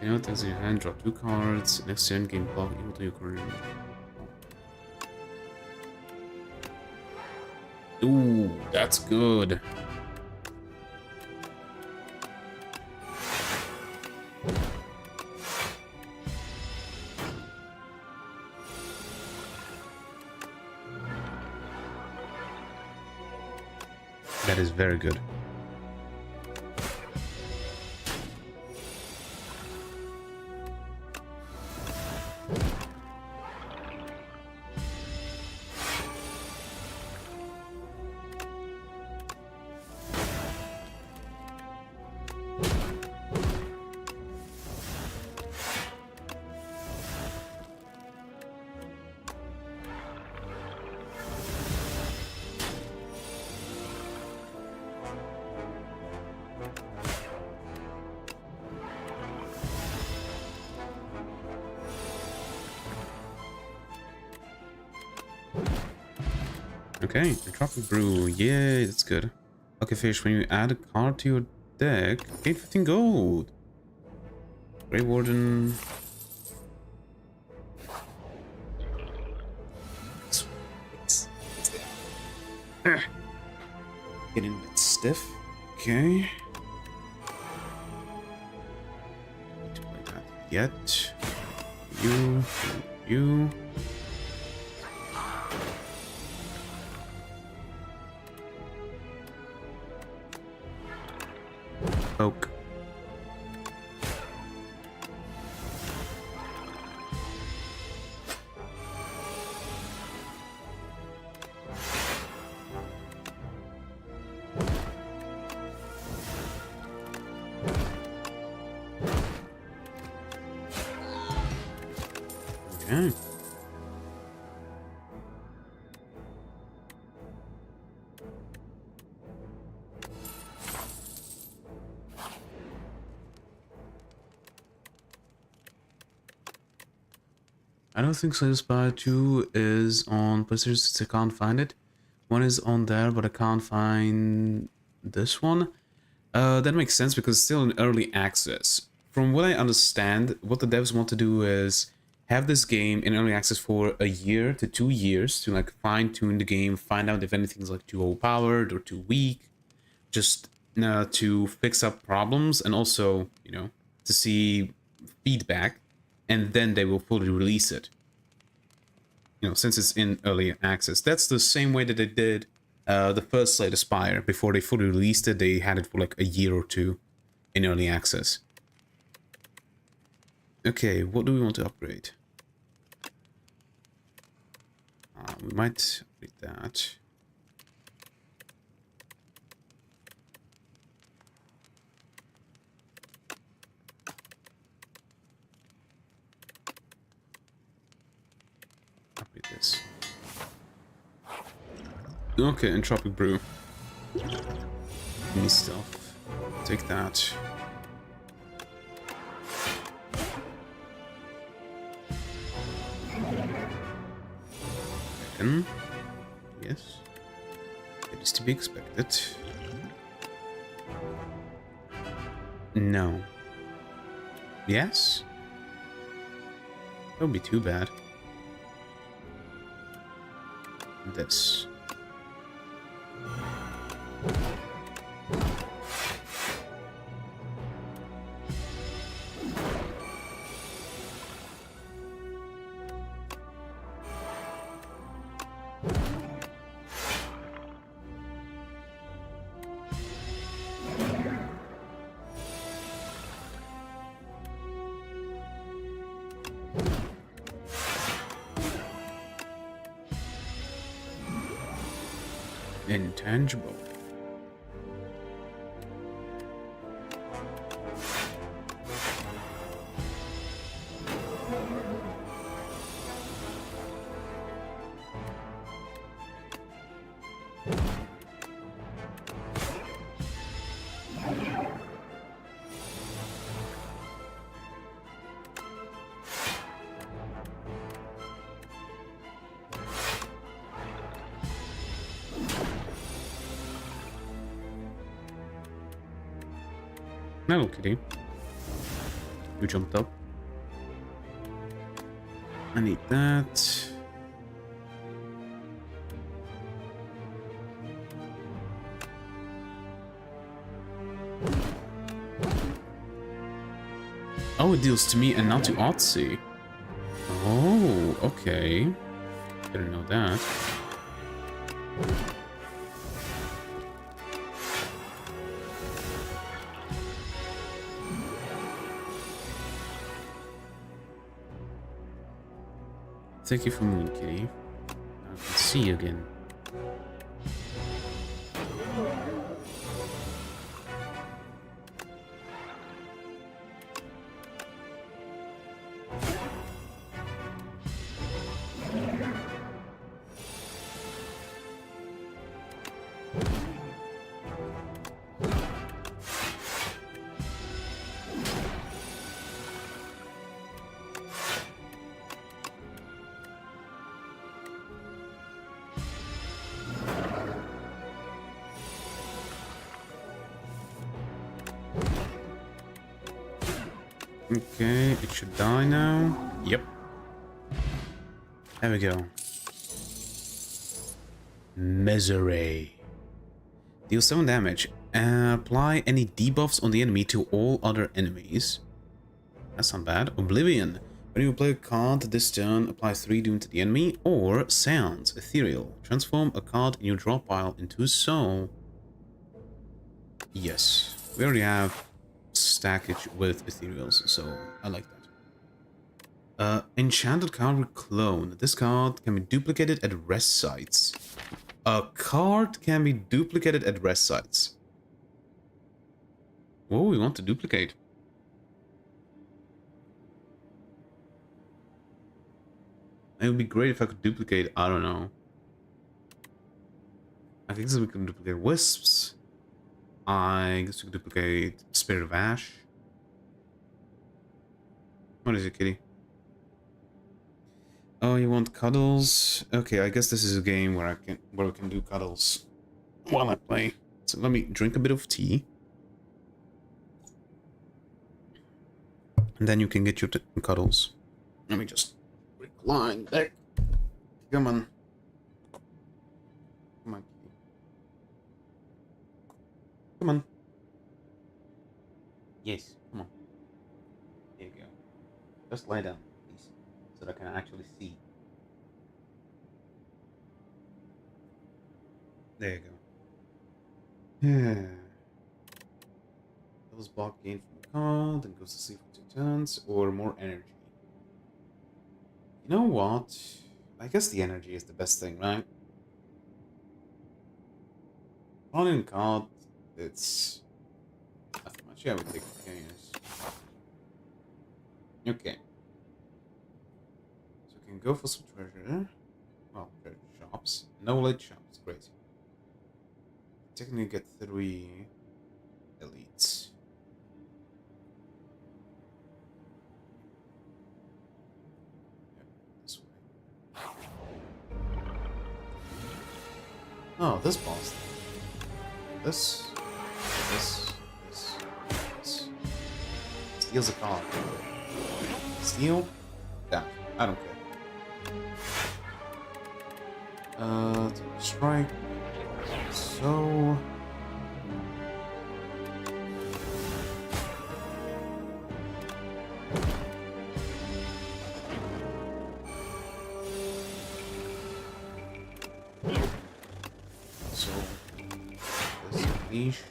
You know, things in your hand, draw 2 cards. Next turn, gain block equal to your current. Ooh, that's good. That is very good. Okay, Entropy Brew. Yay, that's good. Okay, Fish, when you add a card to your deck, gain 15 gold. Grey Warden. Getting a bit stiff. Okay. Need to play that yet. You. Poke. Okay. I don't think Spire 2 is on PlayStation 6. I can't find it. One is on there, but I can't find this one. That makes sense because it's still in early access. From what I understand, what the devs want to do is have this game in early access for a year to 2 years to like fine-tune the game, find out if anything's like too overpowered or too weak, just to fix up problems and also, you know, to see feedback, and then they will fully release it. You know, since it's in early access. That's the same way that they did the first Slay the Spire. Before they fully released it, they had it for like a year or two in early access. Okay, what do we want to upgrade? We might upgrade that. Upgrade this. Okay, Entropic Brew. Any stuff. Take that. Second. Yes. It is to be expected. No. Yes? Don't be too bad. This. Intangible. Hello, kitty. You jumped up. I need that. Oh, it deals to me and not to Otzi. Oh, okay. Didn't know that. Thank you for Moon Kitty. I can see you again. Okay, it should die now. Yep. There we go. Misery. Deal 7 damage. Apply any debuffs on the enemy to all other enemies. That's not bad. Oblivion. When you play a card this turn, apply 3 doom to the enemy. Or Sounds. Ethereal. Transform a card in your draw pile into soul. Yes. We already have stackage with Ethereals, so I like that. Enchanted card with clone. This card can be duplicated at rest sites. A card can be duplicated at rest sites. Oh, we want to duplicate. It would be great if I could duplicate, I don't know. I think we can duplicate Wisps. I guess we could duplicate Spirit of Ash. What is it, kitty? Oh, you want cuddles? Okay, I guess this is a game where we can do cuddles while I play. So let me drink a bit of tea. And then you can get your cuddles. Let me just recline back. Come on. Come on. Come on. Yes, come on. There you go. Just lie down, please, so that I can actually see. There you go. Yeah. Those block gain from the card, then goes to sleep for 2 turns, or more energy. You know what? I guess the energy is the best thing, right? Running card, it's nothing much. Yeah, we take the chaos. Okay. So we can go for some treasure. Well, treasure shops. Knowledge shops, great. Technically get 3 elites. Oh, this boss. This. Steals a card. Steal? Yeah, I don't care. Strike. So. Leash.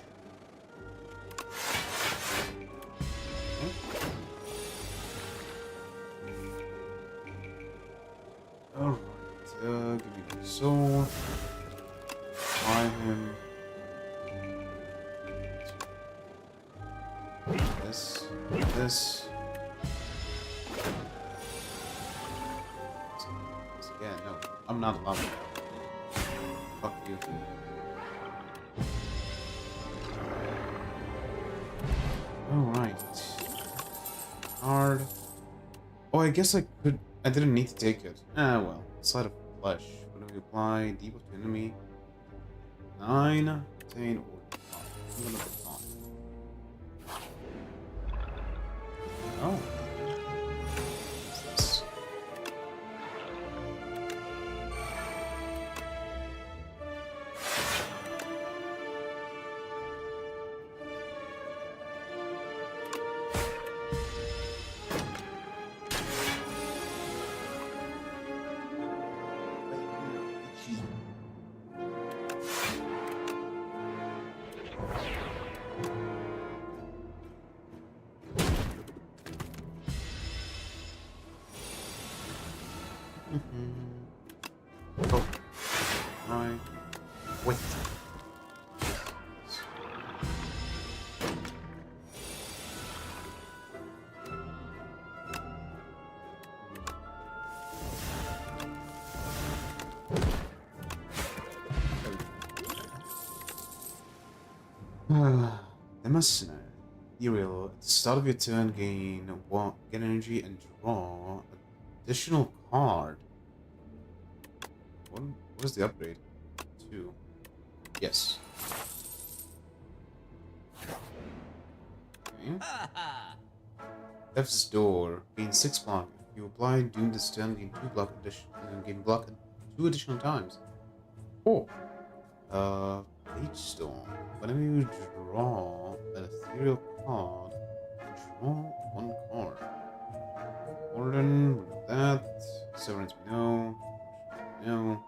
Alright, give me the soul. Try him. This. Yeah, no, I'm not allowed to. Fuck you. Alright. Hard. Oh, I guess I could. I didn't need to take it. Ah, well. Side of flesh. When we apply debuff to enemy. 9, 10, or 5. I'm gonna put 5. Oh. What's this? Oh, right. Wait. The mercenary. You will, at the start of your turn, gain energy and draw additional card. What is the upgrade? 2. Yes. Okay. Death's Door gain 6 block. If you apply Doom this turn, gain 2 block gain block 2 additional times. Oh. Page Storm. Whenever you draw an ethereal card, draw 1 card. Orden, remove that. Severance, no. No.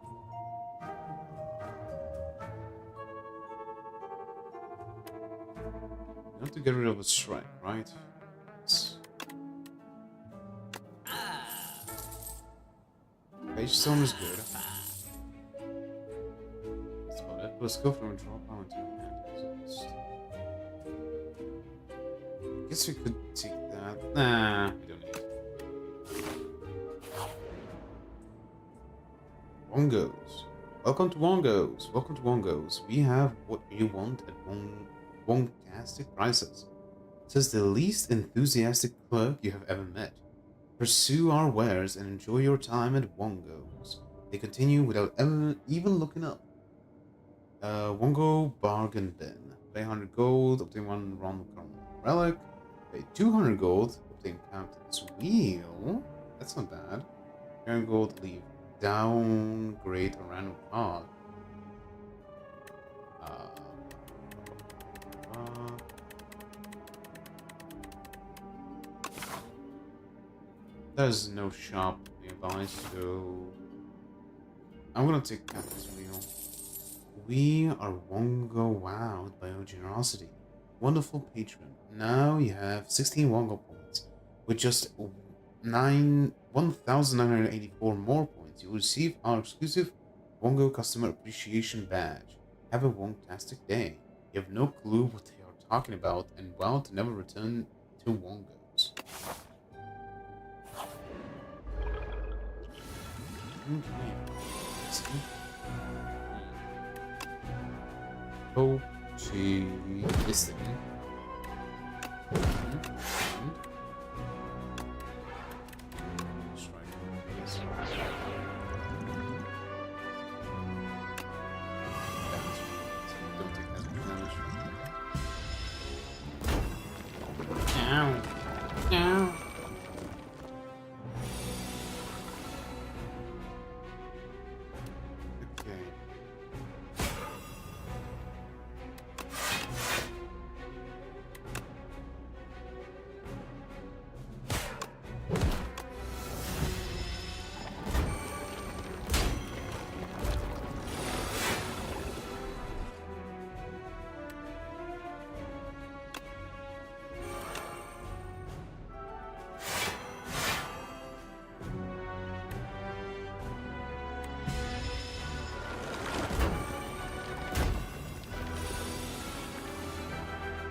You have to get rid of a strike, right? Yes. Page Storm is good. That's about it. Let's go from a draw power to your hand. I guess we could take that. Nah, we don't need it. Wongos. Welcome to Wongos. Welcome to Wongos. We have what you want at Wongtastic prices. It says the least enthusiastic clerk you have ever met. Pursue our wares and enjoy your time at Wongos. They continue without ever even looking up. Wongo Bargain Bin. Pay 100 gold, obtain 1 random relic. Pay 200 gold, obtain Captain's Wheel. That's not bad. 200 gold, leave. Downgrade a random card. There's no shop nearby, so I'm gonna take Captain's Wheel. We are Wongo wowed by your generosity. Wonderful patron. Now you have 16 Wongo points. With just 1,984 more points, you will receive our exclusive Wongo Customer Appreciation Badge. Have a Wongtastic day. You have no clue what they are talking about and vow to never return to Wongos. Okay. Go to this thing. Don't take that damage. Ow. Ow.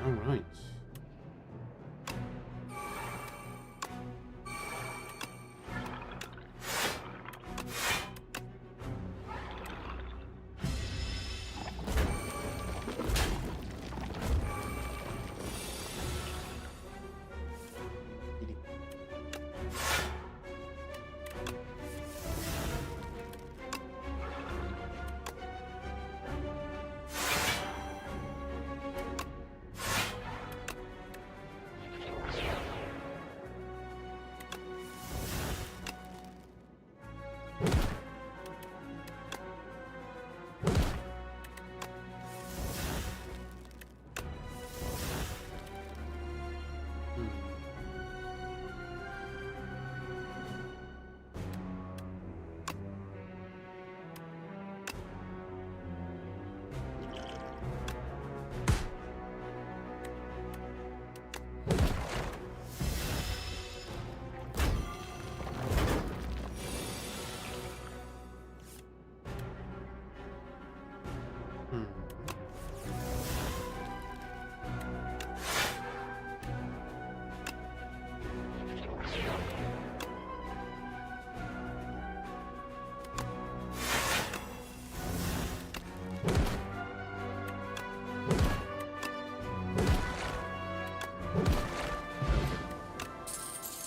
Alright.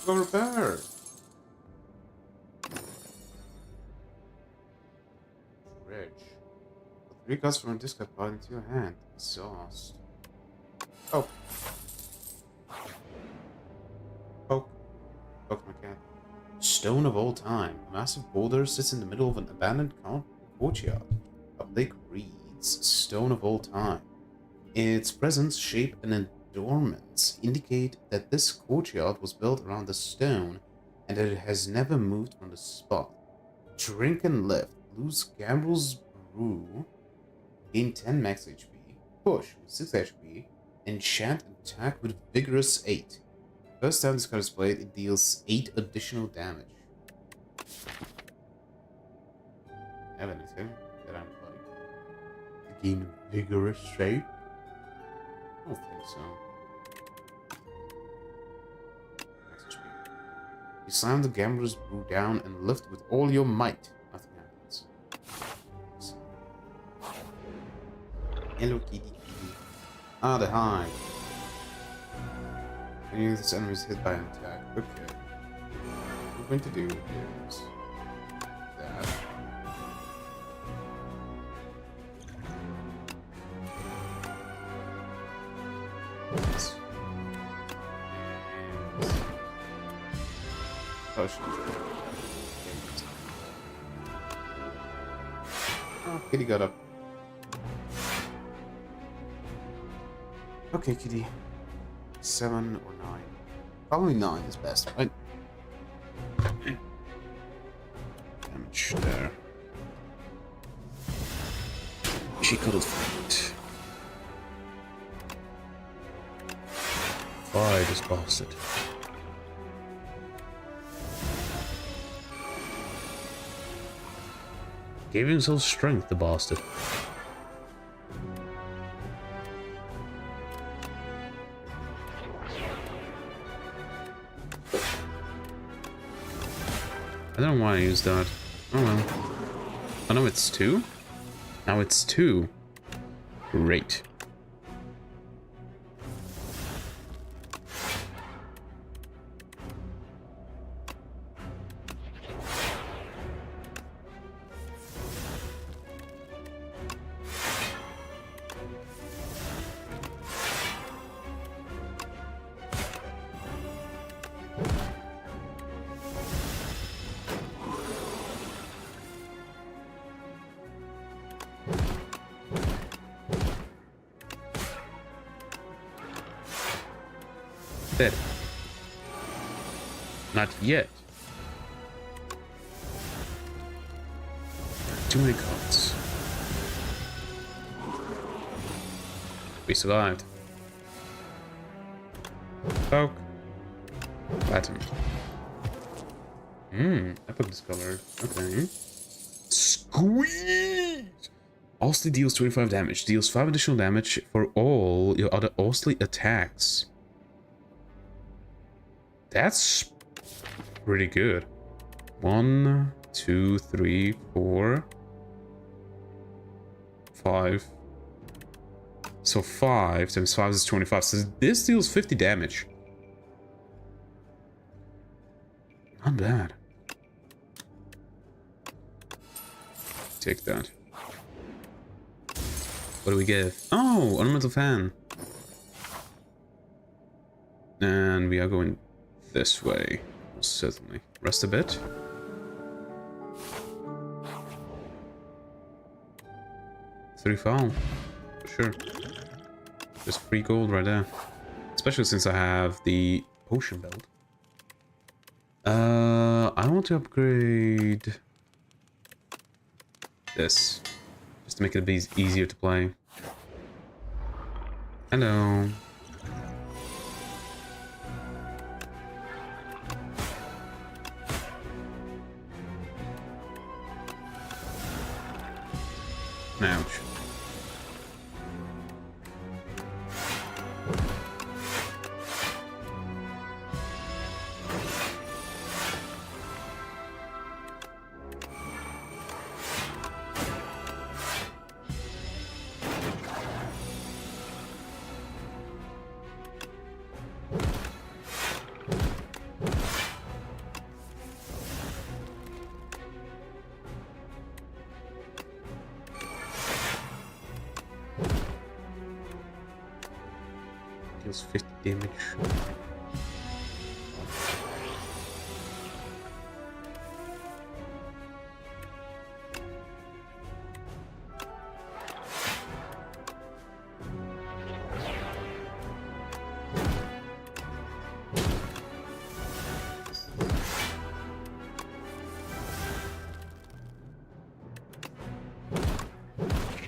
Go repair. Dredge. Put 3 cards from a discard pile into your hand. Exhaust. Oh. Poke. Poke my cat. Stone of all time. A massive boulder sits in the middle of an abandoned courtyard. Public reads Stone of all time. Its presence, shape, and adornments indicate that this courtyard was built around the stone and that it has never moved from the spot. Drink and lift. Lose Gamble's Brew. Gain 10 max HP. Push with 6 HP. Enchant and attack with Vigorous 8. First time this card is played, it deals 8 additional damage. Have anything that I'm playing? To gain Vigorous 8? I don't think so. Max HP. You slam the Gambler's Brew down and lift with all your might. Nothing happens. Hello, kitty. Ah, the hive. Any of this enemy is hit by an attack. Okay. What we're going to do is that. This. Potion. Oh, kitty got up. Okay, kitty. 7 or 9. Probably 9 is best, right? Damage there. She could have fought. Fight this bastard. Gave himself strength, the bastard. I don't know why I used that. Oh well. Oh no, it's 2? Now it's 2. Great. Dead. Not yet. Too many cards. We survived. Poke. Platinum. Epic Discovered. Okay. Squeeze! Ostly deals 25 damage. Deals 5 additional damage for all your other Ostly attacks. That's pretty good. 1, 2, 3, 4, 5. So 5 times 5 is 25. So this deals 50 damage. Not bad. Take that. What do we get? Oh, Ornamental Fan. And we are going this way, most certainly. Rest a bit. $3 foul, for sure. There's free gold right there. Especially since I have the potion belt. I want to upgrade this, just to make it a bit easier to play. Hello. Ouch. Deals 50 damage.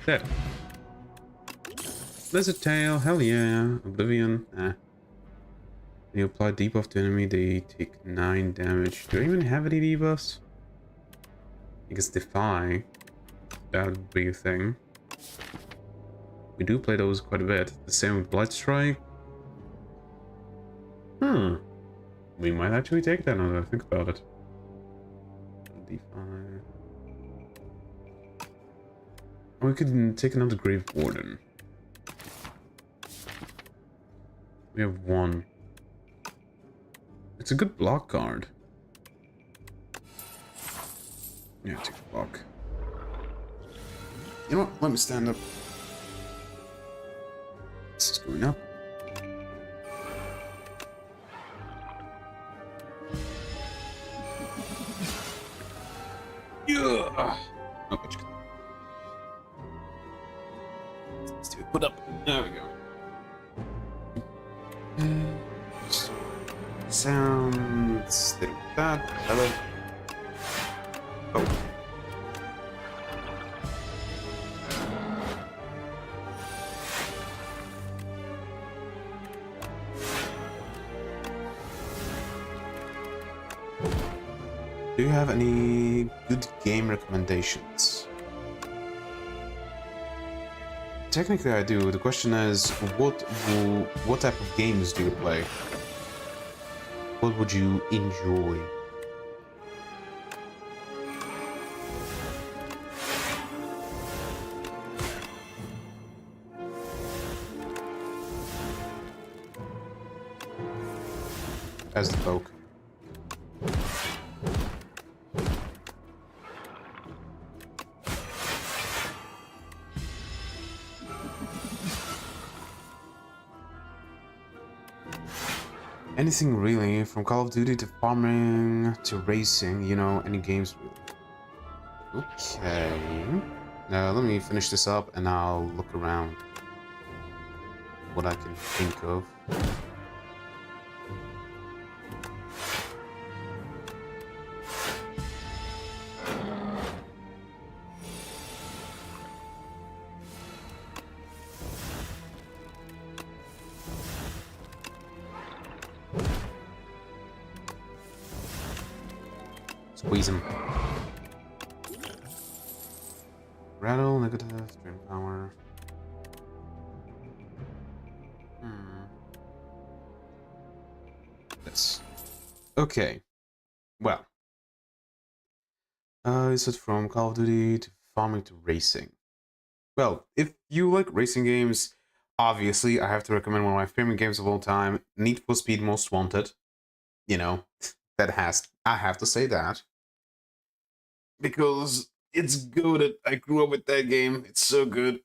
Dead. Blizzard Tail, hell yeah. Oblivion, When you apply debuff to enemy, they take 9 damage. Do I even have any debuffs? I guess Defy. That would be a thing. We do play those quite a bit. The same with Blight Strike. We might actually take that now that I think about it. D5. We could take another Grave Warden. We have 1. It's a good block card. Yeah, take the block. You know what? Let me stand up. This is going up. Yeah. Oh, what you got? Let's do it. Put up. There we go. Sounds. Did that. Hello. Oh. Do you have any good game recommendations? Technically I do. The question is, what type of games do you play? What would you enjoy? As the poke. Anything really, from Call of Duty to farming to racing, you know, any games really. Okay. Now let me finish this up and I'll look around what I can think of. Squeeze him. Rattle, negative, drain power. This. Okay. Well. Is it from Call of Duty to farming to racing? Well, if you like racing games, obviously I have to recommend one of my favorite games of all time, Need for Speed Most Wanted. You know, I have to say that. Because it's good. I grew up with that game. It's so good.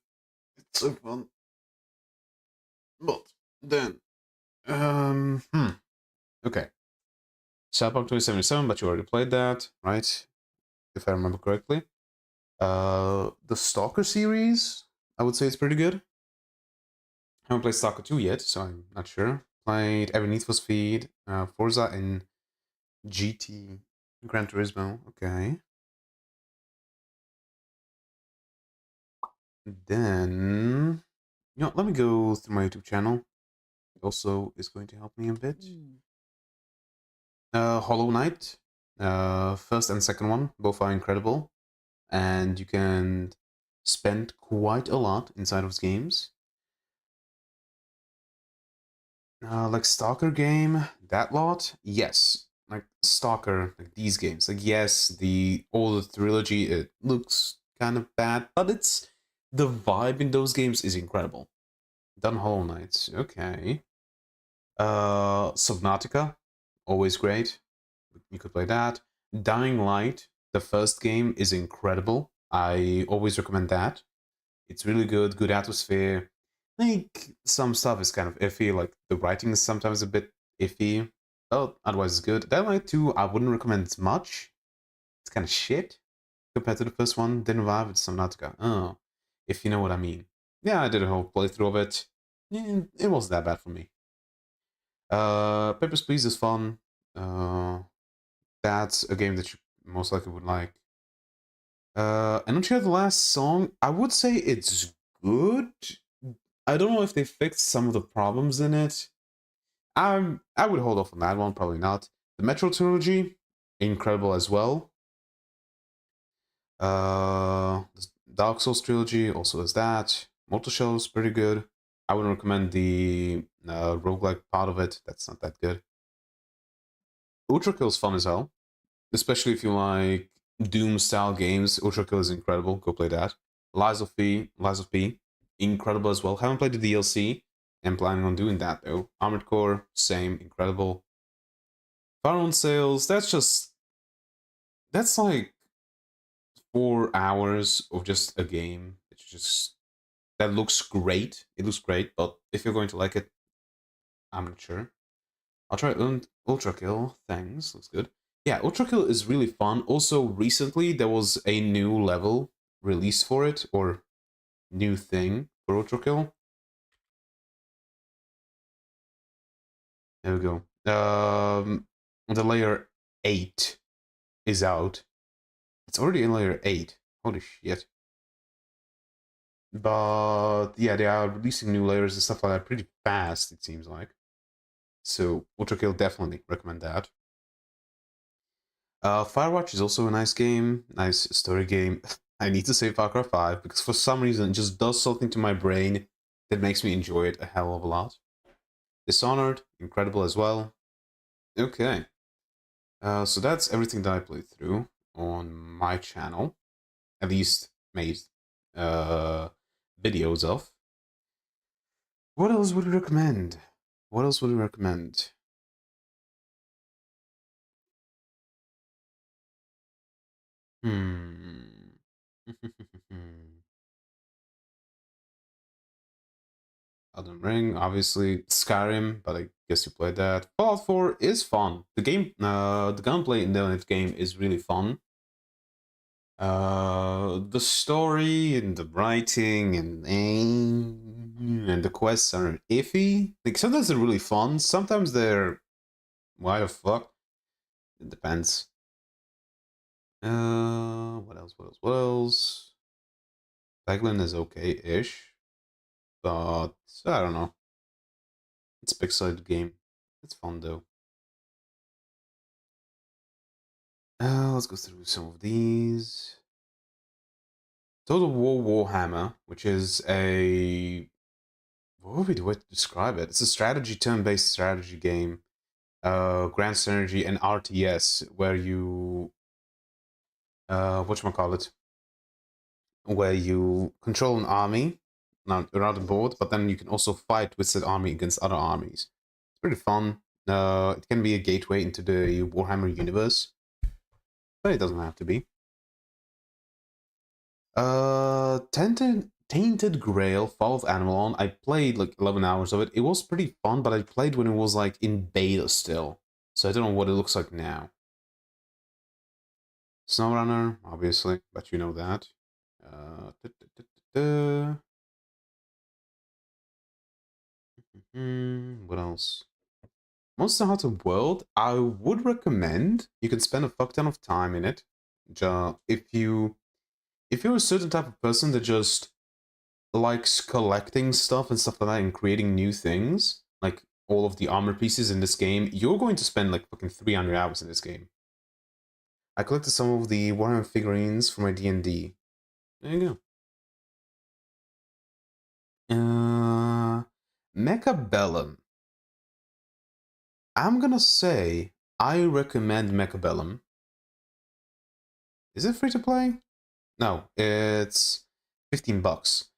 It's so fun. But then, okay. Cyberpunk 2077, but you already played that, right? If I remember correctly. The S.T.A.L.K.E.R series, I would say it's pretty good. Haven't played S.T.A.L.K.E.R 2 yet, so I'm not sure. Played every Need for Speed, Forza, and GT, Gran Turismo. Okay. Then, you know, let me go through my YouTube channel. It also is going to help me a bit. Hollow Knight, first and second one, both are incredible. And you can spend quite a lot inside of those games. Like S.T.A.L.K.E.R game, that lot, yes. Like S.T.A.L.K.E.R, like these games. Like yes, the older trilogy, it looks kind of bad, but the vibe in those games is incredible. Done Hollow Knight, okay. Subnautica, always great. You could play that. Dying Light, the first game, is incredible. I always recommend that. It's really good, good atmosphere. Like, some stuff is kind of iffy, like the writing is sometimes a bit iffy. But otherwise it's good. Dying Light 2, I wouldn't recommend as much. It's kind of shit compared to the first one. Didn't vibe with Subnautica. Oh, if you know what I mean. Yeah, I did a whole playthrough of it. It wasn't that bad for me. Papers, Please is fun. That's a game that you most likely would like. And don't you have the last song? I would say it's good. I don't know if they fixed some of the problems in it. I would hold off on that one, probably not. The Metro trilogy, incredible as well. The Dark Souls trilogy also has that. Mortal Shell is pretty good. I would recommend the roguelike part of it. That's not that good. Ultra Kill is fun as hell, especially if you like Doom style games. Ultra Kill is incredible. Go play that. Lies of P, incredible as well. Haven't played the DLC. I'm planning on doing that though. Armored Core, same, incredible. Fire on Sales, that's like 4 hours of just a game. It's just that looks great. It looks great, but if you're going to like it, I'm not sure. I'll try Ultra Kill. Thanks, looks good. Yeah, Ultra Kill is really fun. Also, recently there was a new level released for it, or new thing for Ultra Kill. There we go. The layer 8 is out. It's already in layer 8. Holy shit. But yeah, they are releasing new layers and stuff like that pretty fast, it seems like. So Ultra Kill, definitely recommend that. Firewatch is also a nice game, nice story game. I need to say Far Cry 5 because for some reason it just does something to my brain that makes me enjoy it a hell of a lot. Dishonored, incredible as well. Okay, so that's everything that I played through on my channel, at least made videos of. What else would you recommend? What else would you recommend? Hmm. Elden Ring, obviously Skyrim, but I guess you played that. Fallout 4 is fun. The gunplay in the game is really fun. The story and the writing and the quests are iffy. Like sometimes they're really fun, sometimes they're why the fuck? It depends. What else? What else? What else? Peglin is okay-ish, but I don't know. It's a big-sided game. It's fun though. Let's go through some of these. Total War Warhammer, which is a what would be the way to describe it? It's a strategy, turn-based strategy game. Grand Synergy and RTS, where you whatchamacallit, where you control an army, not around the board, but then you can also fight with that army against other armies. It's pretty fun. It can be a gateway into the Warhammer universe, but it doesn't have to be. Tainted Grail, Fall of Animalon. I played like 11 hours of it. It was pretty fun, but I played when it was like in beta still, so I don't know what it looks like now. SnowRunner, obviously, but you know that. Uh, da, da, da, da, da. What else? Monster Hunter World, I would recommend. You can spend a fuck ton of time in it. If you're a certain type of person that just likes collecting stuff and stuff like that and creating new things, like all of the armor pieces in this game, you're going to spend like fucking 300 hours in this game. I collected some of the Warhammer figurines for my D&D. There you go. Mechabellum. I'm gonna say I recommend Mechabellum. Is it free to play? No, it's $15.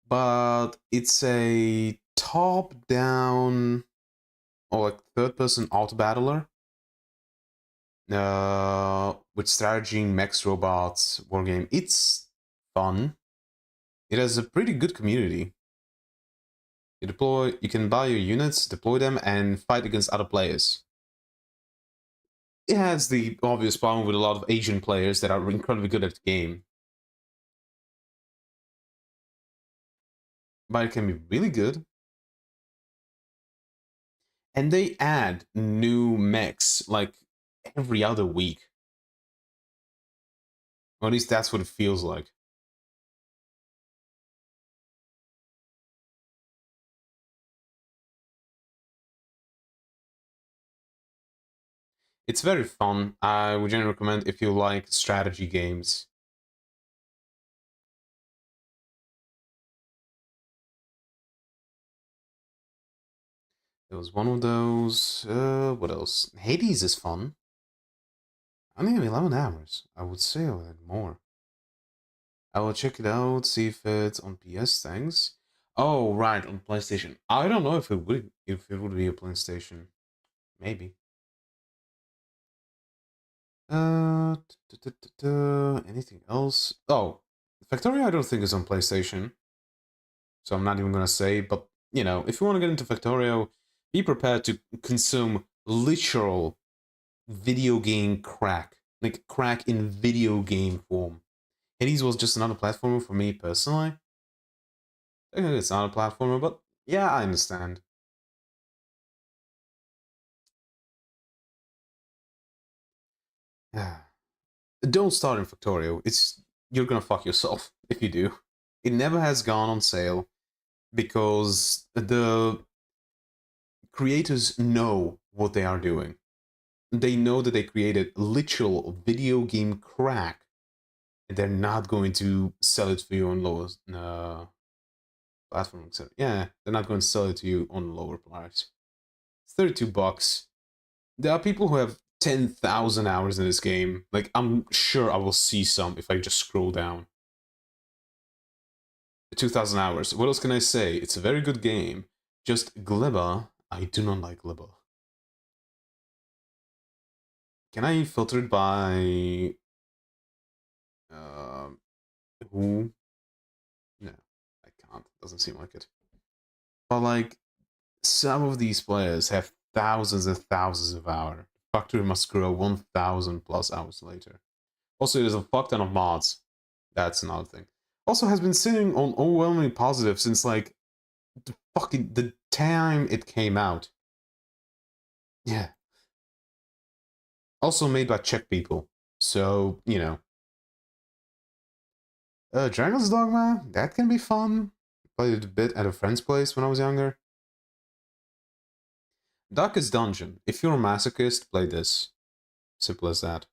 But it's a top-down or like third-person auto battler. With strategy, mechs, robots, wargame. It's fun. It has a pretty good community. You can buy your units, deploy them, and fight against other players. It has the obvious problem with a lot of Asian players that are incredibly good at the game. But it can be really good. And they add new mechs like every other week. Or at least that's what it feels like. It's very fun. I would generally recommend if you like strategy games. It was one of those. What else? Hades is fun. I mean, 11 hours. I would say a little more. I will check it out, see if it's on PS. Thanks. Oh, right, on PlayStation. I don't know if it would be a PlayStation. Maybe. Anything else? Oh, Factorio I don't think is on PlayStation. So I'm not even gonna say, but you know, if you want to get into Factorio, be prepared to consume literal video game crack. Like crack in video game form. Hades was just another platformer for me personally. I think it's not a platformer, but yeah, I understand. Don't start in Factorio. You're gonna fuck yourself if you do. It never has gone on sale because the creators know what they are doing. They know that they created literal video game crack, and they're not going to sell it for you on lower platform. Yeah, they're not going to sell it to you on lower price. It's $32. There are people who have 10,000 hours in this game. Like, I'm sure I will see some if I just scroll down. 2,000 hours. What else can I say? It's a very good game. Just glibber. I do not like glibber. Can I filter it by... who? No, I can't. Doesn't seem like it. But, like, some of these players have thousands and thousands of hours. Factory must grow 1,000 plus hours later. Also, there's a fuck ton of mods. That's another thing. Also, has been sitting on overwhelmingly positive since, like, the time it came out. Yeah. Also made by Czech people. So, you know. Dragon's Dogma, that can be fun. Played it a bit at a friend's place when I was younger. Darkest Dungeon. If you're a masochist, play this. Simple as that.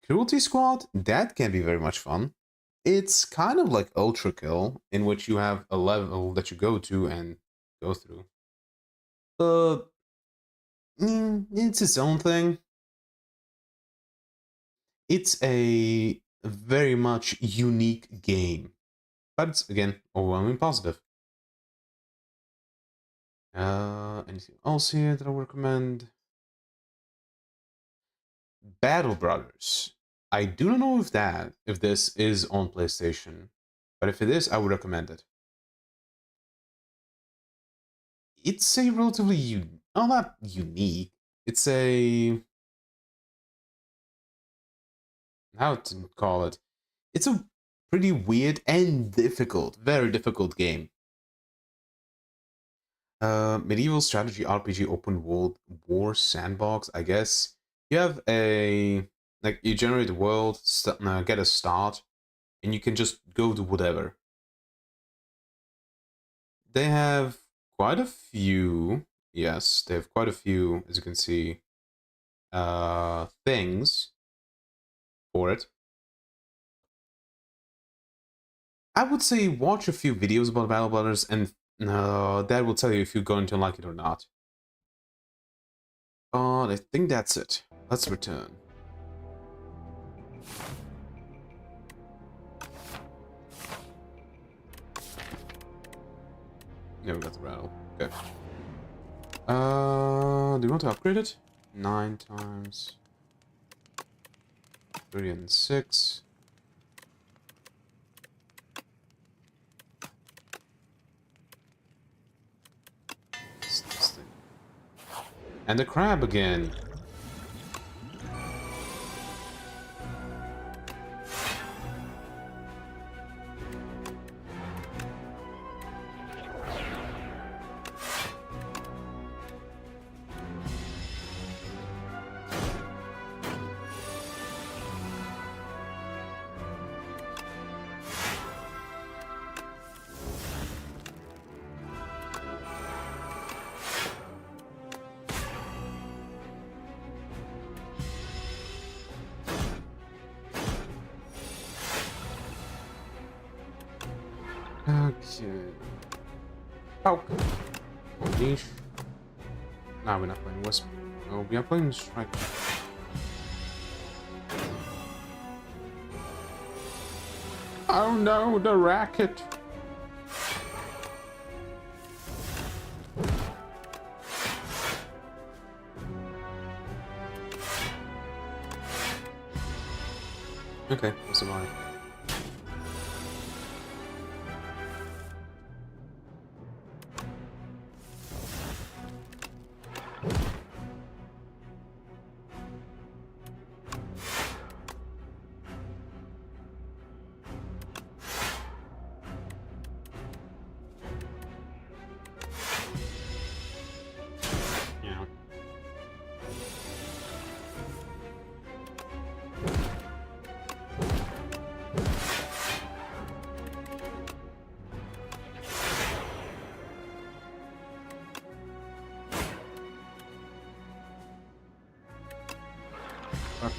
Cruelty Squad, that can be very much fun. It's kind of like Ultra Kill, in which you have a level that you go to and go through. It's its own thing. It's a very much unique game. But it's, again, overwhelmingly positive. Anything else here that I would recommend? Battle Brothers. I do not know if this is on PlayStation, but if it is, I would recommend it. It's a relatively not unique. It's a how to call it. It's a pretty weird and difficult, very difficult game. Medieval strategy RPG open world war sandbox, I guess. You have you generate a world, get a start, and you can just go to whatever. They have quite a few, yes, they have quite a few, as you can see, things for it. I would say watch a few videos about Battle Brothers, and that will tell you if you're going to like it or not. I think that's it. Let's return. Yeah, we got the rattle. Okay. Do you want to upgrade it? 9 times. 3 and 6. This thing. And the crab again. Okay. Poke. Unleash. Nah, we're not playing Wisp. No, we are playing Strike. Oh no, the racket! Okay, what's the line? Yeah. Fuck.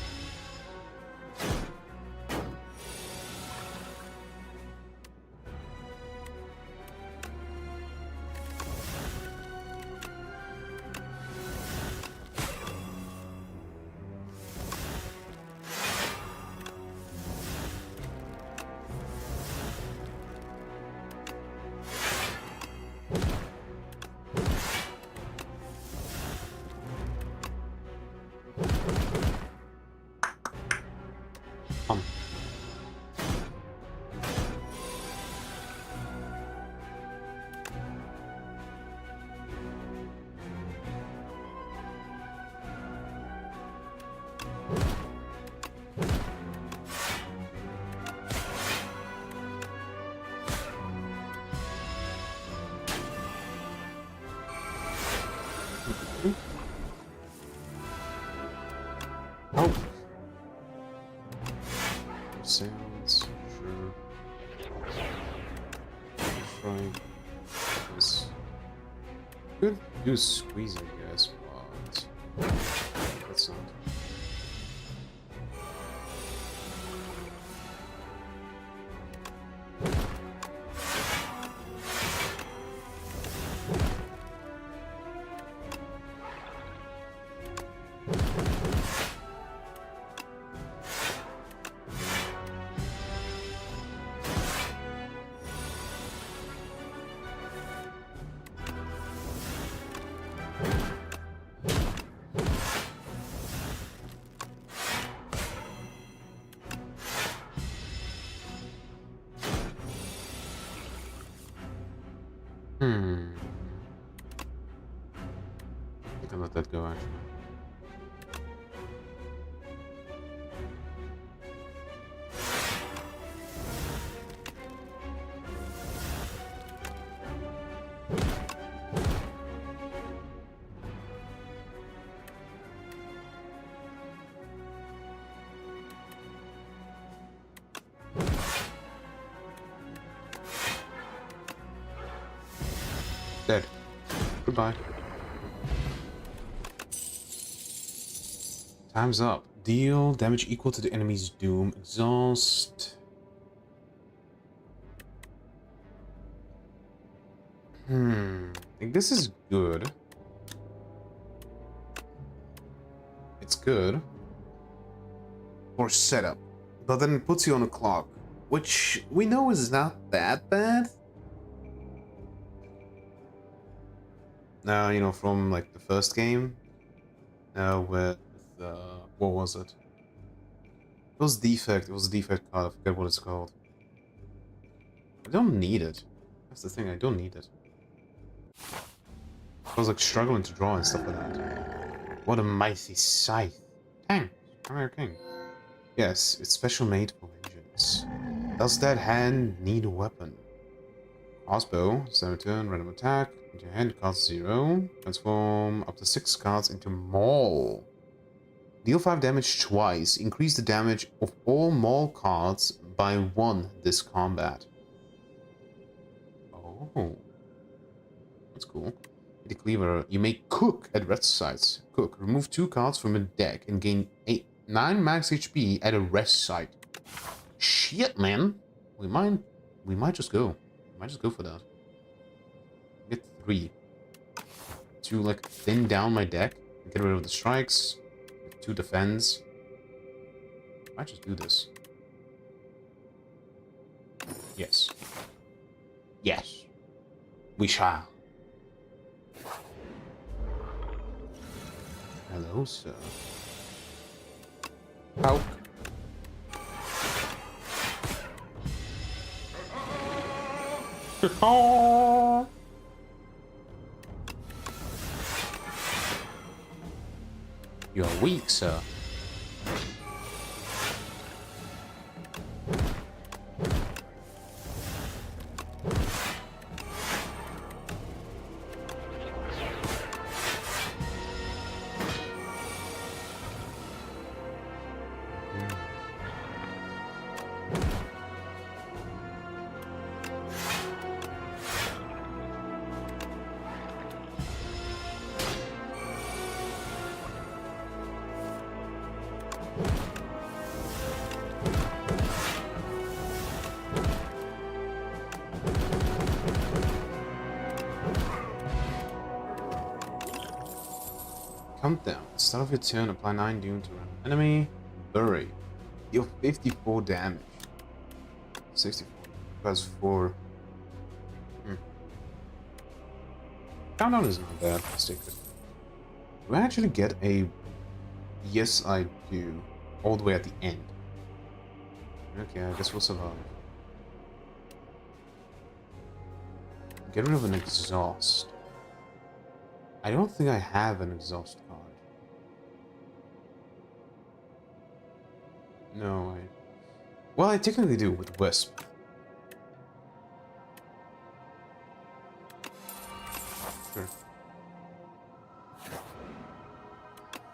Um. Oh. Sounds sure. Try this. Could do squeeze, I guess, but that's not. I can let that go, actually. Dead. Goodbye. Time's up. Deal damage equal to the enemy's doom. Exhaust. I think this is good. It's good for setup, but then it puts you on a clock, which we know is not that bad. Now, you know, from like the first game, with what was it? It was defect. It was a defect card. I forget what it's called. I don't need it. That's the thing. I don't need it. I was like struggling to draw and stuff like that. What a mighty scythe! Dang, I'm king. Yes, it's special made for vengeance. Does that hand need a weapon? Crossbow, 7 turn, random attack. Into your hand, cost 0. Transform up to 6 cards into Maul. Deal 5 damage twice. Increase the damage of all Maul cards by 1 this combat. Oh. That's cool. The Cleaver, you may cook at rest sites. Cook. Remove 2 cards from a deck and gain 9 max HP at a rest site. Shit, man. We might just go. might just go for that. Get 3 to like thin down my deck, get rid of the strikes, 2 defense. Might just do this. Yes. Yes. We shall. Hello, sir. Poke. You're weak, sir. Countdown. Start of your turn, apply 9 doom to an enemy. Bury. Deal 54 damage. 64 plus 4. Countdown is not bad. Let's take it. Do I actually get a... Yes, I do. All the way at the end. Okay, I guess we'll survive. Get rid of an exhaust. I don't think I have an exhaust card. No, well, I technically do with Wisp. Sure.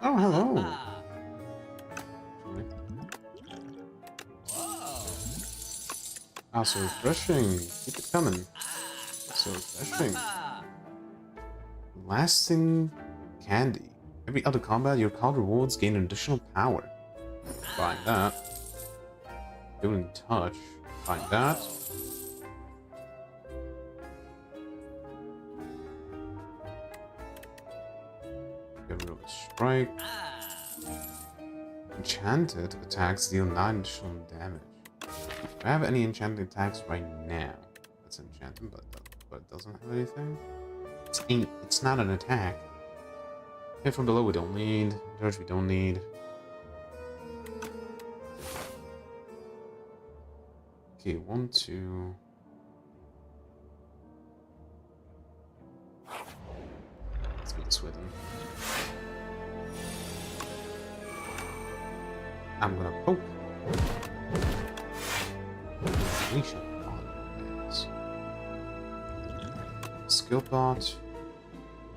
Oh, hello. Ah, so refreshing. Keep it coming. So refreshing. Lasting candy. Every other combat, your card rewards gain additional power. Find that. Doing touch. Find that. Get rid of a strike. Enchanted attacks deal 9 additional damage. Do I have any enchanted attacks right now? That's enchanted, but it doesn't have anything. It's not an attack. Hit from below we don't need. Dredge we don't need. Okay, 1, 2. Let's be this with him. I'm gonna poke. Unleash on this. Skill pot.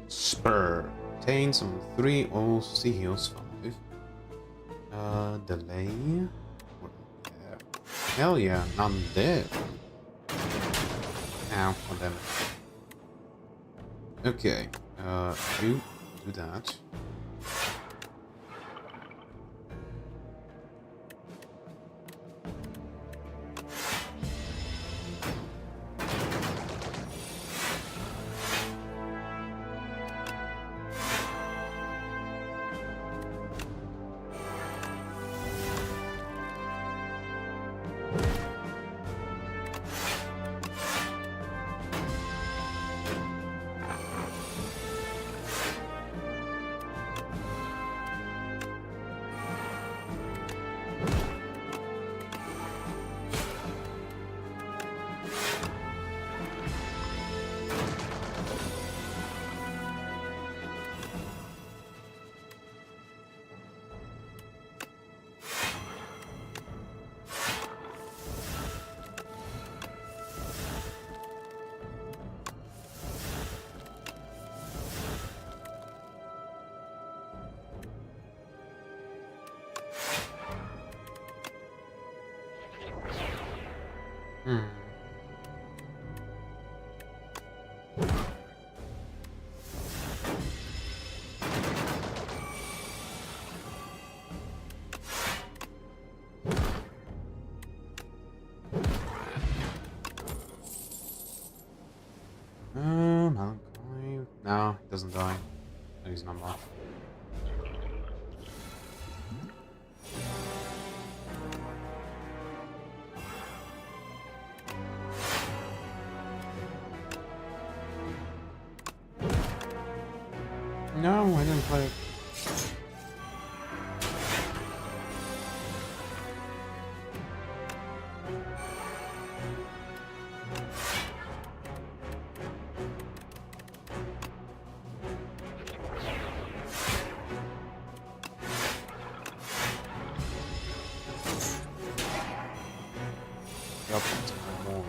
Spur. Obtain some 3 OC heals 5. Delay. Hell yeah, not dead. Ow, oh damn it. Okay, do that. No, he doesn't die. No, he's not marked. No, I didn't play it. Yup, it's more.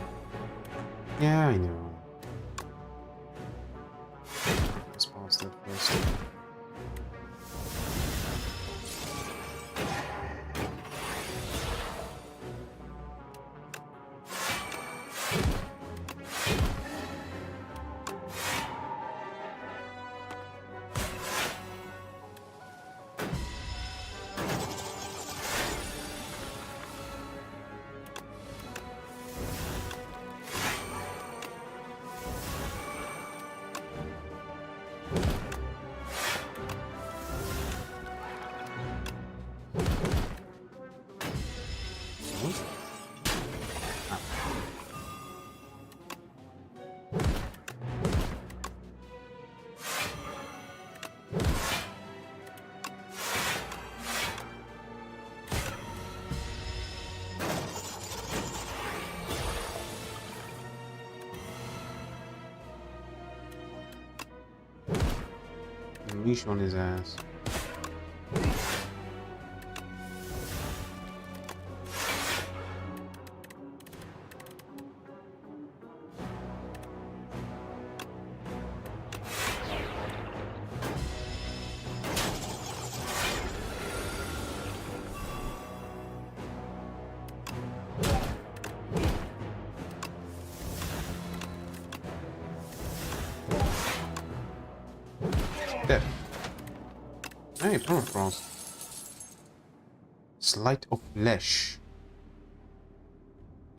Yeah, I know. Let's pass that first. Leash on his ass. Dead. Hey, permafrost. Sleight of flesh.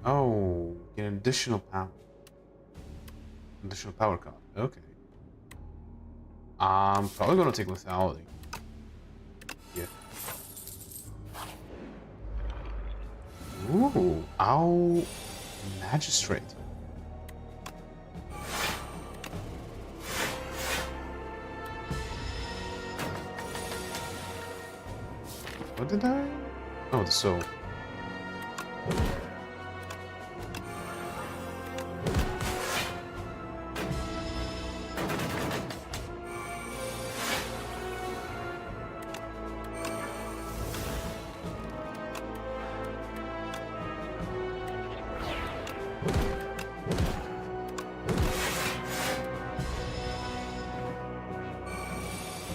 Oh, get an additional power. Additional power card. Okay. I'm probably gonna take lethality. Yeah. Ooh, ow, magistrate. What did I? Oh, the soul.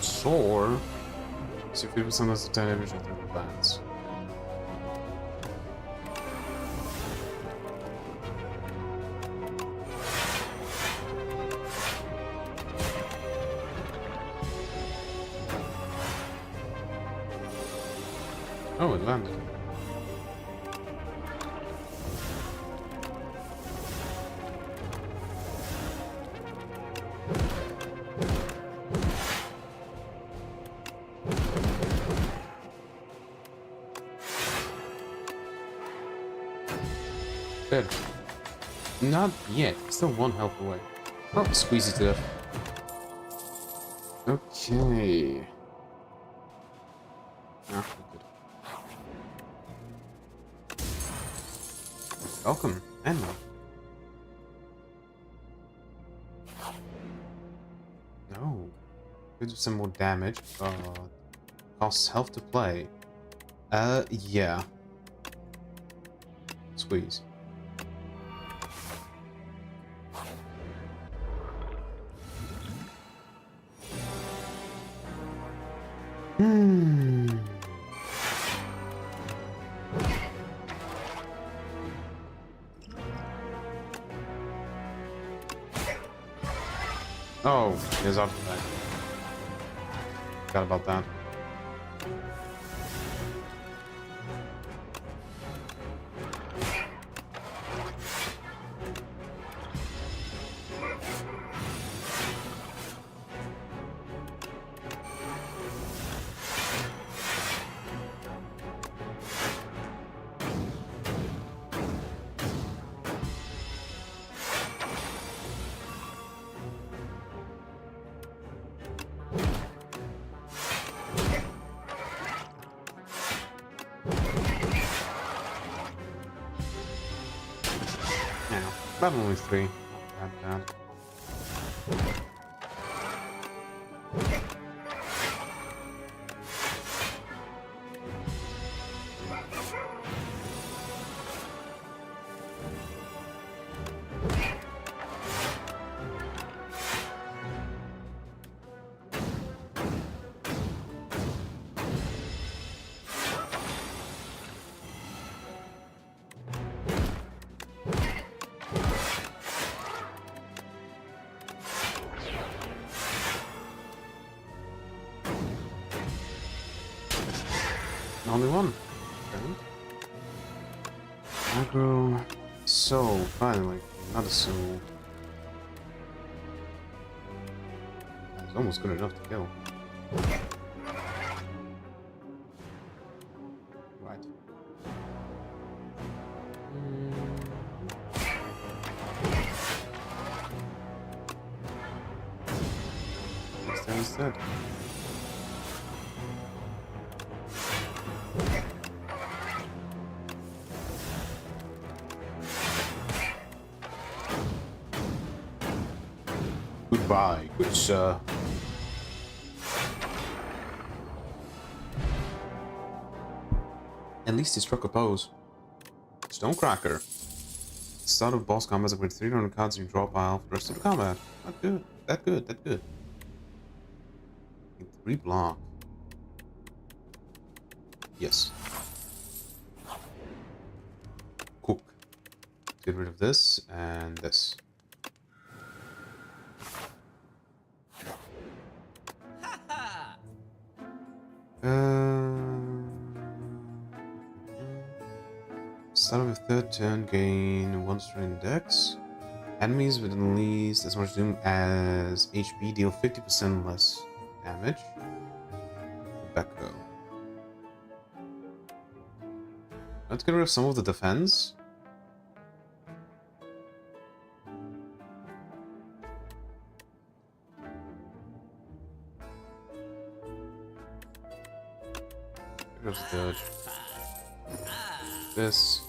Soar. 50% less than 10 damage with the plants. Oh, it landed. Dead. Not yet. Still one health away. Oh, squeeze it to death. Okay. Ah, good. Welcome, Anna. No. Could do some more damage, but costs health to play. Yeah. Squeeze. Oh, there's up back. Forgot about that. But only 3. Not bad. Only one. Okay. Aggro. Soul. Finally. Another soul. It's almost good enough to kill. Right. Instead. Goodbye, good sir. At least he struck a pose. Stonecracker. Start of boss combat with 300 cards in your draw pile for the rest of the combat. Not good. That good. That good. 3 block. Yes. Cook. Get rid of this and this. Start of the 3rd turn, gain 1 strain dex. Enemies with at least as much doom as HP deal 50% less damage. Becco. Let's get rid of some of the defense. Here's the Dredge. This.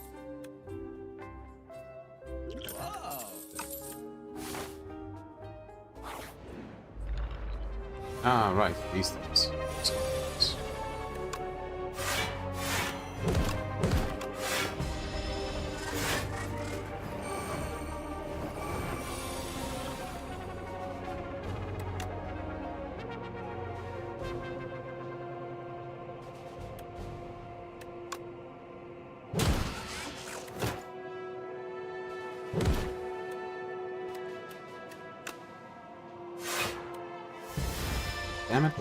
Ah, right, these things. Damn it.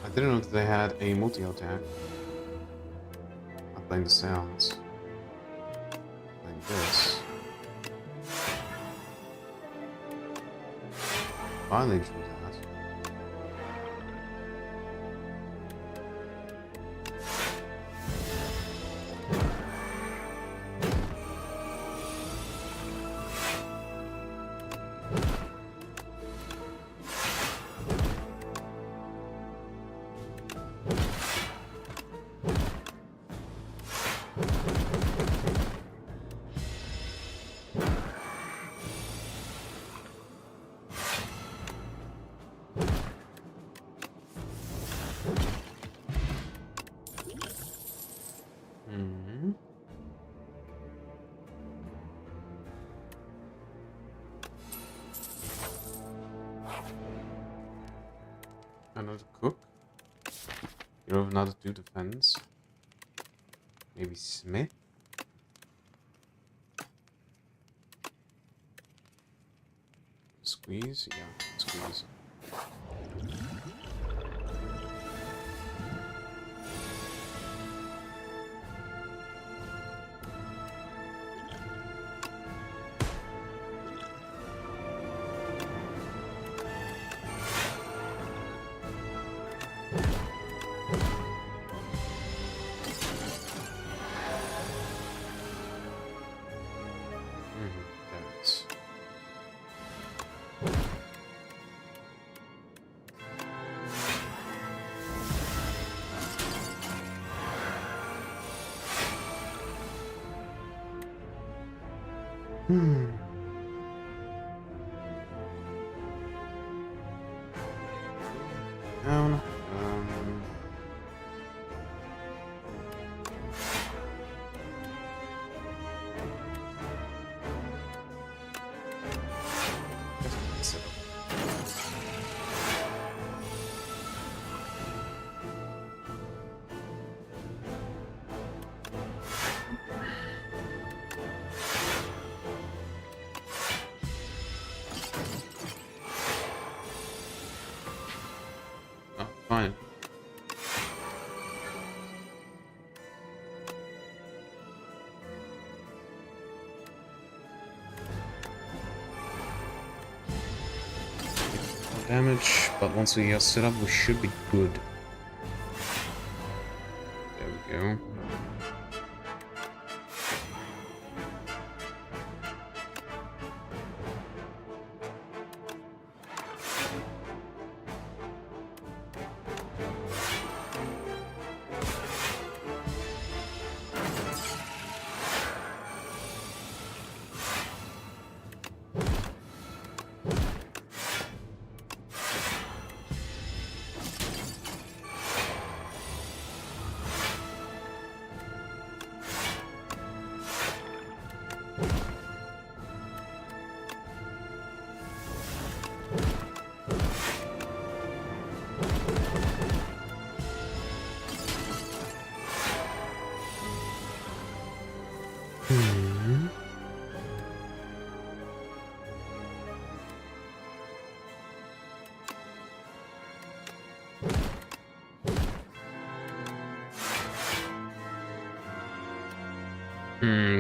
I didn't know that they had a multi-attack. I'm playing the sounds. Playing this. Finally drew that. Another cook. You have another 2 defense. Maybe Smith. Squeeze? Yeah, squeeze. Down. Oh, fine. Damage, but once we are set up, we should be good. There we go.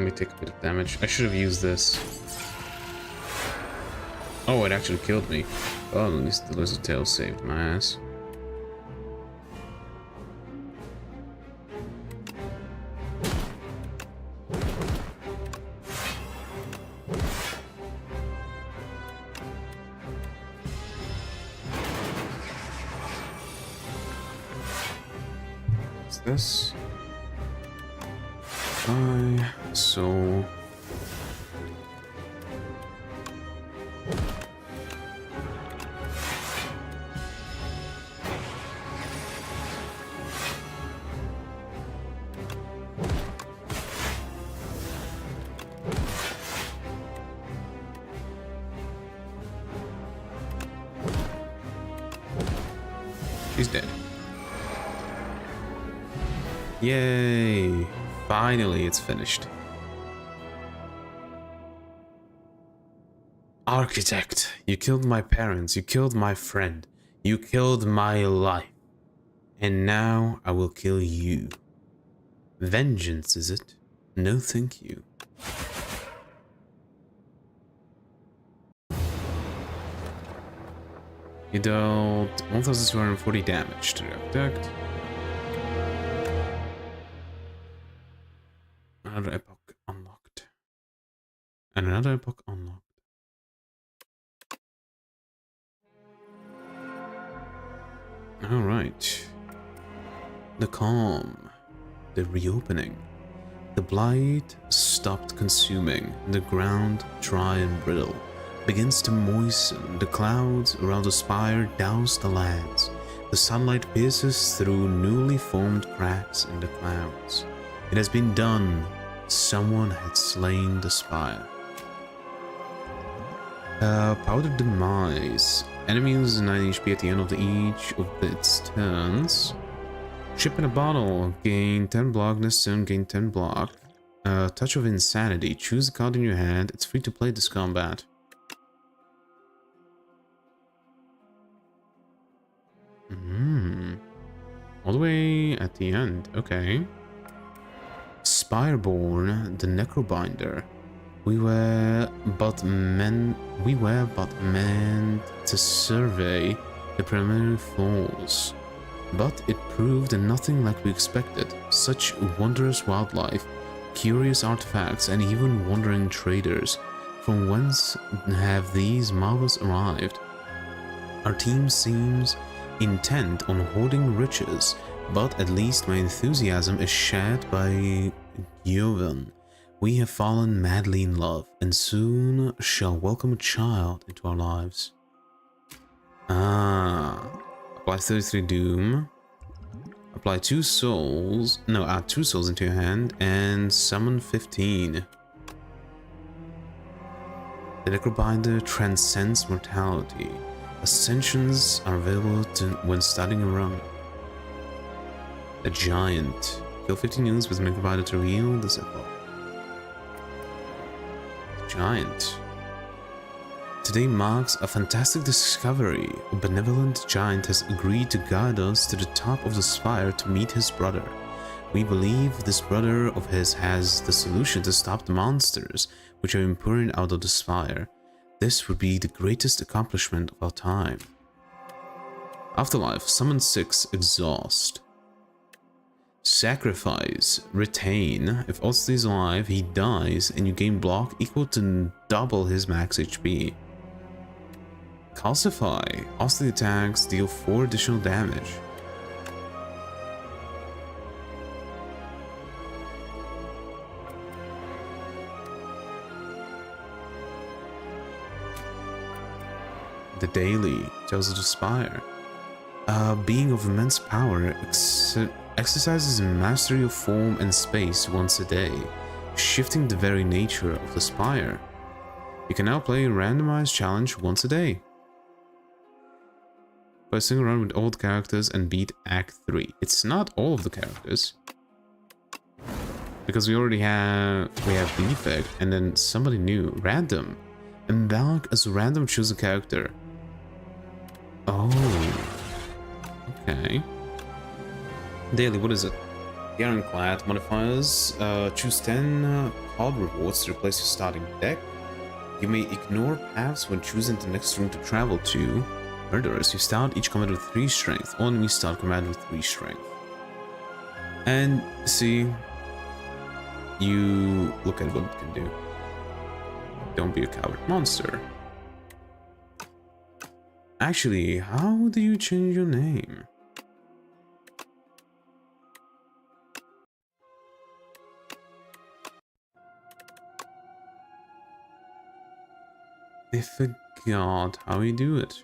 We take a bit of damage. I should have used this. Oh, it actually killed me. Oh, at least the lizard tail saved my ass. What's this? So she's dead. Yay! Finally, it's finished. Architect, you killed my parents, you killed my friend, you killed my life. And now I will kill you. Vengeance, is it? No thank you. You dealt 1,240 damage to the architect. Another epoch unlocked. And another epoch unlocked. Alright. The calm. The reopening. The blight stopped consuming. The ground, dry and brittle, begins to moisten. The clouds around the spire douse the lands. The sunlight pierces through newly formed cracks in the clouds. It has been done. Someone had slain the spire. Powdered Demise. Enemy loses 9 HP at the end of each of its turns. Ship in a bottle. Gain 10 block. This turn gain 10 block. Touch of Insanity. Choose a card in your hand. It's free to play this combat. All the way at the end. Okay. Spireborn, the Necrobinder. We were but meant to survey the preliminary floors. But it proved nothing like we expected. Such wondrous wildlife, curious artifacts, and even wandering traders. From whence have these marvels arrived? Our team seems intent on hoarding riches, but at least my enthusiasm is shared by Giovan. We have fallen madly in love, and soon shall welcome a child into our lives. Apply 33 Doom. Apply 2 souls. No, add 2 souls into your hand, and summon 15. The Necrobinder transcends mortality. Ascensions are available when starting a run. The Giant. Kill 15 units with Necrobinder to reveal the setlock. Giant. Today marks a fantastic discovery. A benevolent giant has agreed to guide us to the top of the spire to meet his brother. We believe this brother of his has the solution to stop the monsters which are pouring out of the spire. This would be the greatest accomplishment of our time. Afterlife. Summon 6. Exhaust. Sacrifice. Retain. If Osley is alive, he dies and you gain block equal to double his max HP. Calcify. Osley attacks deal 4 additional damage. The Daily. Tells of the Spire. A being of immense power exercises mastery of form and space once a day, shifting the very nature of the Spire. You can now play a randomized challenge once a day. Play a single run with all the characters and beat Act 3. It's not all of the characters. Because we have Defect and then somebody new. Random. Embark as random choose a character. Oh. Okay. Daily, what is it? The Ironclad modifiers. Choose 10 card rewards to replace your starting deck. You may ignore paths when choosing the next room to travel to. Murderers. You start each combat with 3 strength. All enemies start combat with 3 strength. And see, you look at what it can do. Don't be a coward monster. Actually, how do you change your name? I forgot how you do it.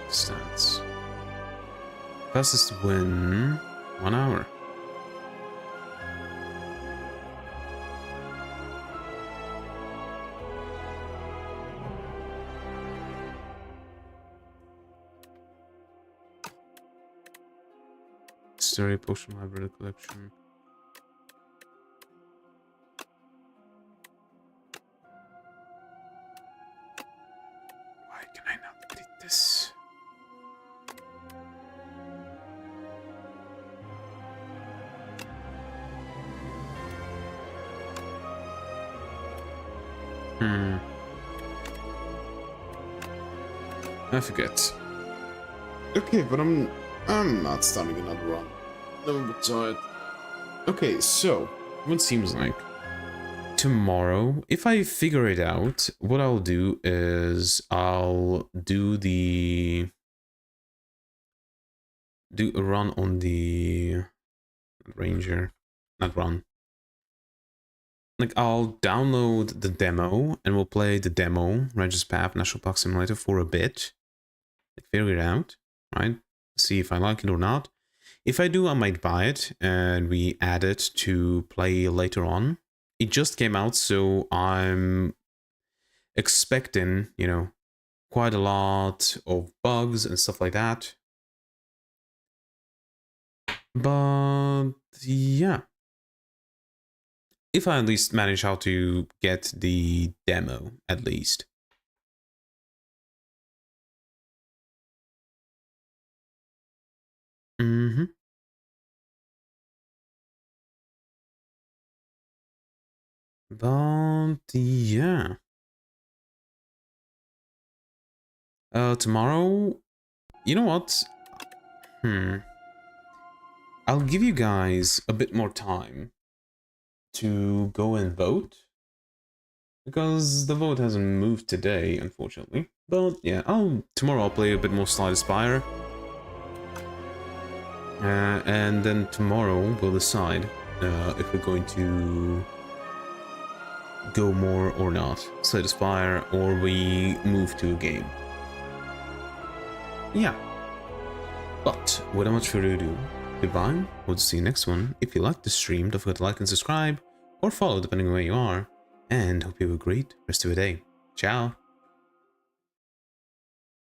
Stats. Fastest win 1 hour. Story potion library collection. Why can I not edit this? I forget. Okay, but I'm not starting another run. I'm tired. Okay, so what seems like tomorrow, if I figure it out, what I'll do is I'll do a run on the Ranger, not run. Like, I'll download the demo and we'll play the demo, Ranger's Path, National Park Simulator, for a bit. Figure it out, right? See if I like it or not. If I do, I might buy it and we add it to play later on. It just came out, so I'm expecting, you know, quite a lot of bugs and stuff like that. But yeah, if I at least manage how to get the demo, at least. But yeah. Tomorrow, you know what? I'll give you guys a bit more time to go and vote, because the vote hasn't moved today, unfortunately. But yeah, tomorrow I'll play a bit more Spire, and then tomorrow we'll decide if we're going to go more or not, Spire, or we move to a game. Yeah. But without much further ado, goodbye, we'll see you next one. If you liked the stream, don't forget to like and subscribe, or follow depending on where you are, and hope you have a great rest of your day. Ciao!